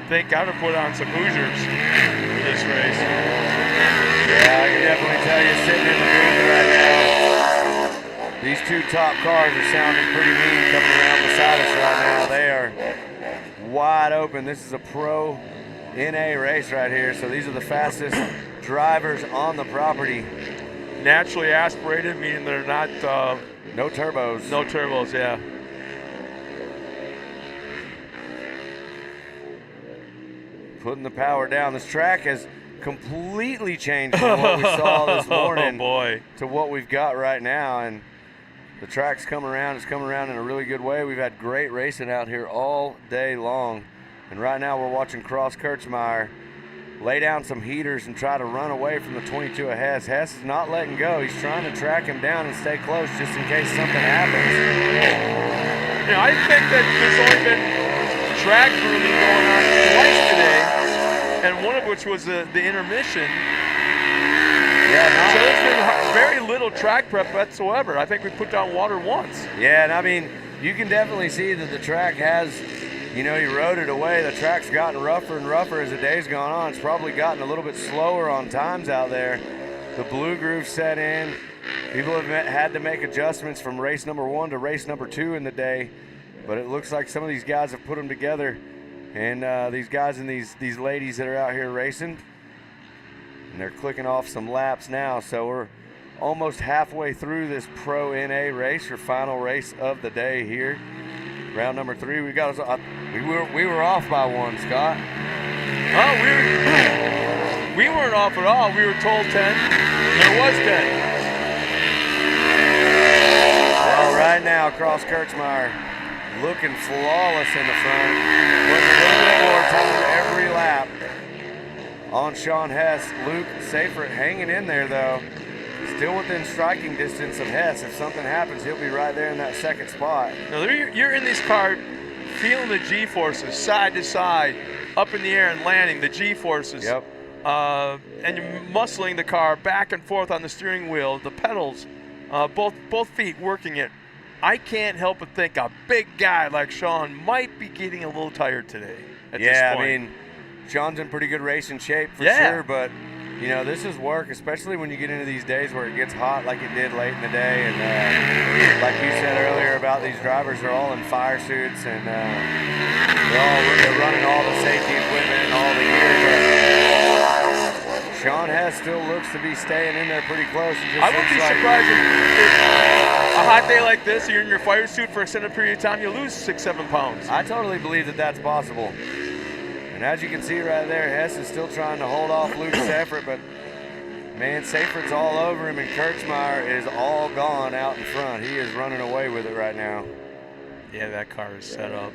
think I'd have put on some Hoosiers for this race. Yeah, I can definitely tell you sitting in the booth right now, these two top cars are sounding pretty mean coming around beside us right now. They are wide open. This is a Pro NA race right here, so these are the fastest drivers on the property. Naturally aspirated, meaning they're not... no turbos. No turbos, yeah. Putting the power down. This track has completely changed from what we saw this morning to what we've got right now, and the track's coming around. It's coming around in a really good way. We've had great racing out here all day long, and right now we're watching Cross Kirchmeyer lay down some heaters and try to run away from the 22 of Hess. Hess is not letting go. He's trying to track him down and stay close just in case something happens. You know, I think that there's only been track grooming going on twice today, and one of which was the intermission. So there's been very little track prep whatsoever. I think we put down water once. Yeah, and I mean, you can definitely see that the track has, you know, eroded away. The track's gotten rougher and rougher as the day's gone on. It's probably gotten a little bit slower on times out there. The blue groove set in. People have had to make adjustments from race number 1 to race number 2 in the day, but it looks like some of these guys have put them together. And these guys and these ladies that are out here racing, and they're clicking off some laps now. So we're almost halfway through this Pro NA race, your final race of the day here. Round number 3. We got we were off by 1, Scott. Oh, we weren't off at all. We were told 10. There was 10. Well, right now, Cross Kirchmeyer looking flawless in the front, putting a little bit more time every lap on Sean Hess. Luke Seyfried hanging in there though, still within striking distance of Hess. If something happens, he'll be right there in that second spot. Now you're in this car feeling the G-forces side to side, up in the air and landing, the G-forces. Yep. And you're muscling the car back and forth on the steering wheel, the pedals, both feet working it. I can't help but think a big guy like Sean might be getting a little tired today at this point. I mean, Sean's in pretty good racing shape for Yeah. sure, but you know, this is work, especially when you get into these days where it gets hot like it did late in the day. And like you said earlier about these drivers, they're all in fire suits and they're running all the safety equipment and all the gear. But Sean Hess still looks to be staying in there pretty close. It just I wouldn't looks be like surprised if a hot day like this, you're in your fire suit for an extended period of time, you lose 6-7 pounds. I totally believe that that's possible. And as you can see right there, Hess is still trying to hold off Luke Seyfried, but man, Seyfried's all over him, and Kurtzmeyer is all gone out in front. He is running away with it right now. Yeah, that car is set up.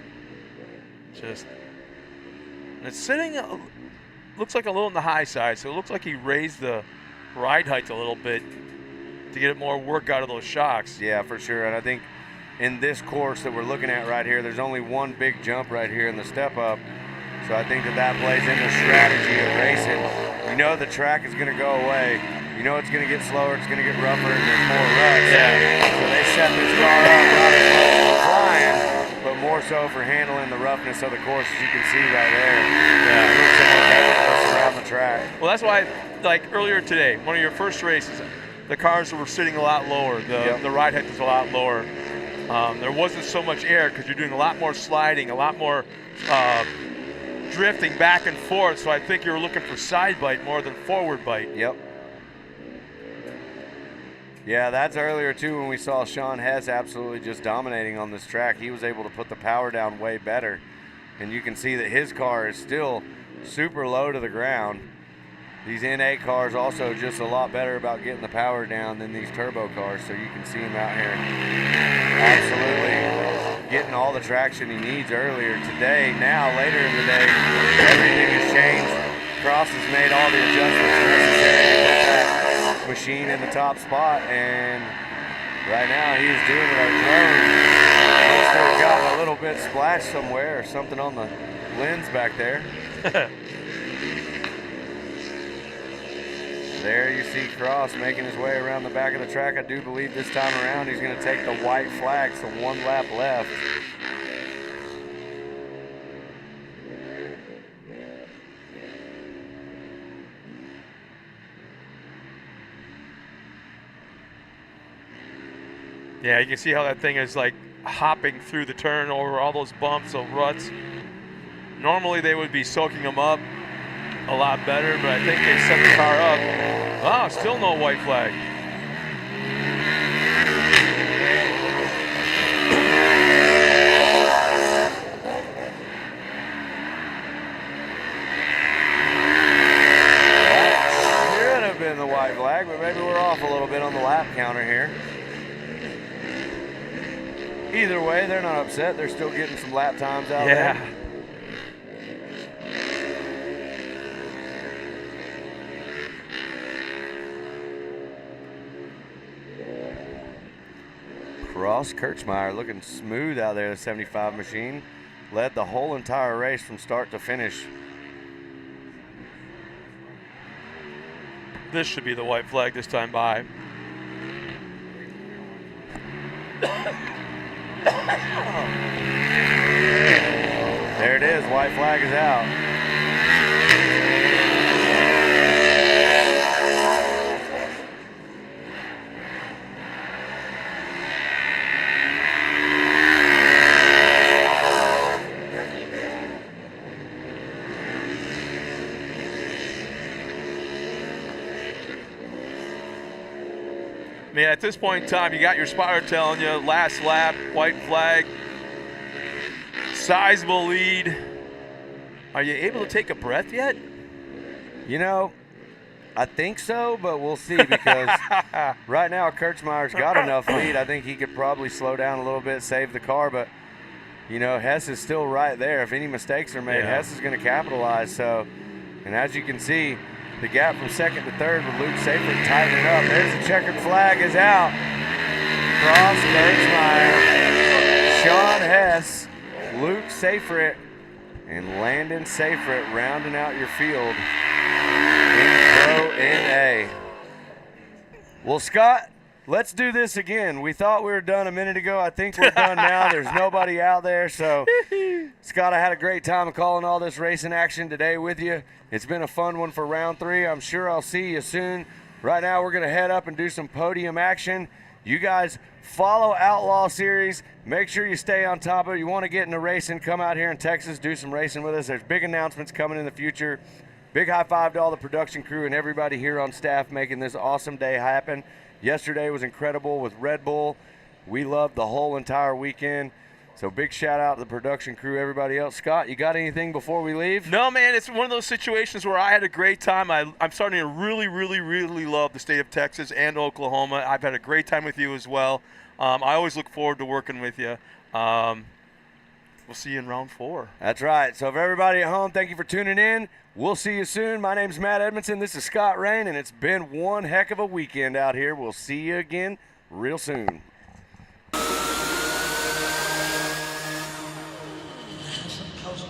And it's sitting, looks like a little on the high side, so it looks like he raised the ride height a little bit to get more work out of those shocks. Yeah, for sure. And I think in this course that we're looking at right here, there's only one big jump right here in the step up. So I think that plays into strategy of racing. You know the track is going to go away. You know it's going to get slower, it's going to get rougher, and there's more ruts. Yeah. So they set this car up not as much for flying, but more so for handling the roughness of the course, as you can see right there. Yeah. It looks effortless around the track. Well, that's why, like earlier today, one of your first races, the cars were sitting a lot lower. The ride height was a lot lower. There wasn't so much air because you're doing a lot more sliding, a lot more drifting back and forth, so I think you were looking for side bite more than forward bite. Yep. Yeah, that's earlier too when we saw Sean Hess absolutely just dominating on this track. He was able to put the power down way better, and you can see that his car is still super low to the ground. These NA cars also just a lot better about getting the power down than these turbo cars, so you can see him out here absolutely getting all the traction he needs earlier today. Now, later in the day, everything has changed. Cross has made all the adjustments necessary to put that machine in the top spot, and right now he's doing it on drone. Looks to have gotten a little bit splashed somewhere or something on the lens back there. There you see Cross making his way around the back of the track. I do believe this time around he's going to take the white flag, so one lap left. Yeah, you can see how that thing is like hopping through the turn over all those bumps, those ruts. Normally they would be soaking them up a lot better, but I think they set the car up. Ah, still no white flag. That should have been the white flag, but maybe we're off a little bit on the lap counter here. Either way, they're not upset. They're still getting some lap times out there. Ross Kurtzmeyer looking smooth out there, the 75 machine. Led the whole entire race from start to finish. This should be the white flag this time by. There it is, white flag is out. I mean, at this point in time, you got your spotter telling you last lap, white flag, sizable lead. Are you able to take a breath yet? You know, I think so, but we'll see because right now Kurtzmeyer's got enough lead. I think he could probably slow down a little bit, save the car, but you know, Hess is still right there. If any mistakes are made, Hess is going to capitalize. So, and as you can see, the gap from second to third with Luke Safert tightening up. There's the checkered flag is out. Cross Bergsmeyer, Sean Hess, Luke Safert, and Landon Safert rounding out your field in Pro NA. Well, Scott, let's do this again. We thought we were done a minute ago. I think we're done now. There's nobody out there. So, Scott, I had a great time calling all this racing action today with you. It's been a fun one for round 3. I'm sure I'll see you soon. Right now, we're going to head up and do some podium action. You guys follow Outlaw Series. Make sure you stay on top of it. You want to get into racing, come out here in Texas, do some racing with us. There's big announcements coming in the future. Big high five to all the production crew and everybody here on staff making this awesome day happen. Yesterday was incredible with Red Bull. We loved the whole entire weekend. So big shout out to the production crew, everybody else. Scott, you got anything before we leave? No, man, it's one of those situations where I had a great time. I'm starting to really, really, really love the state of Texas and Oklahoma. I've had a great time with you as well. I always look forward to working with you. We'll see you in round 4. That's right. So for everybody at home, thank you for tuning in. We'll see you soon. My name's Matt Edmondson. This is Scott Rain, and it's been one heck of a weekend out here. We'll see you again real soon. Coaching.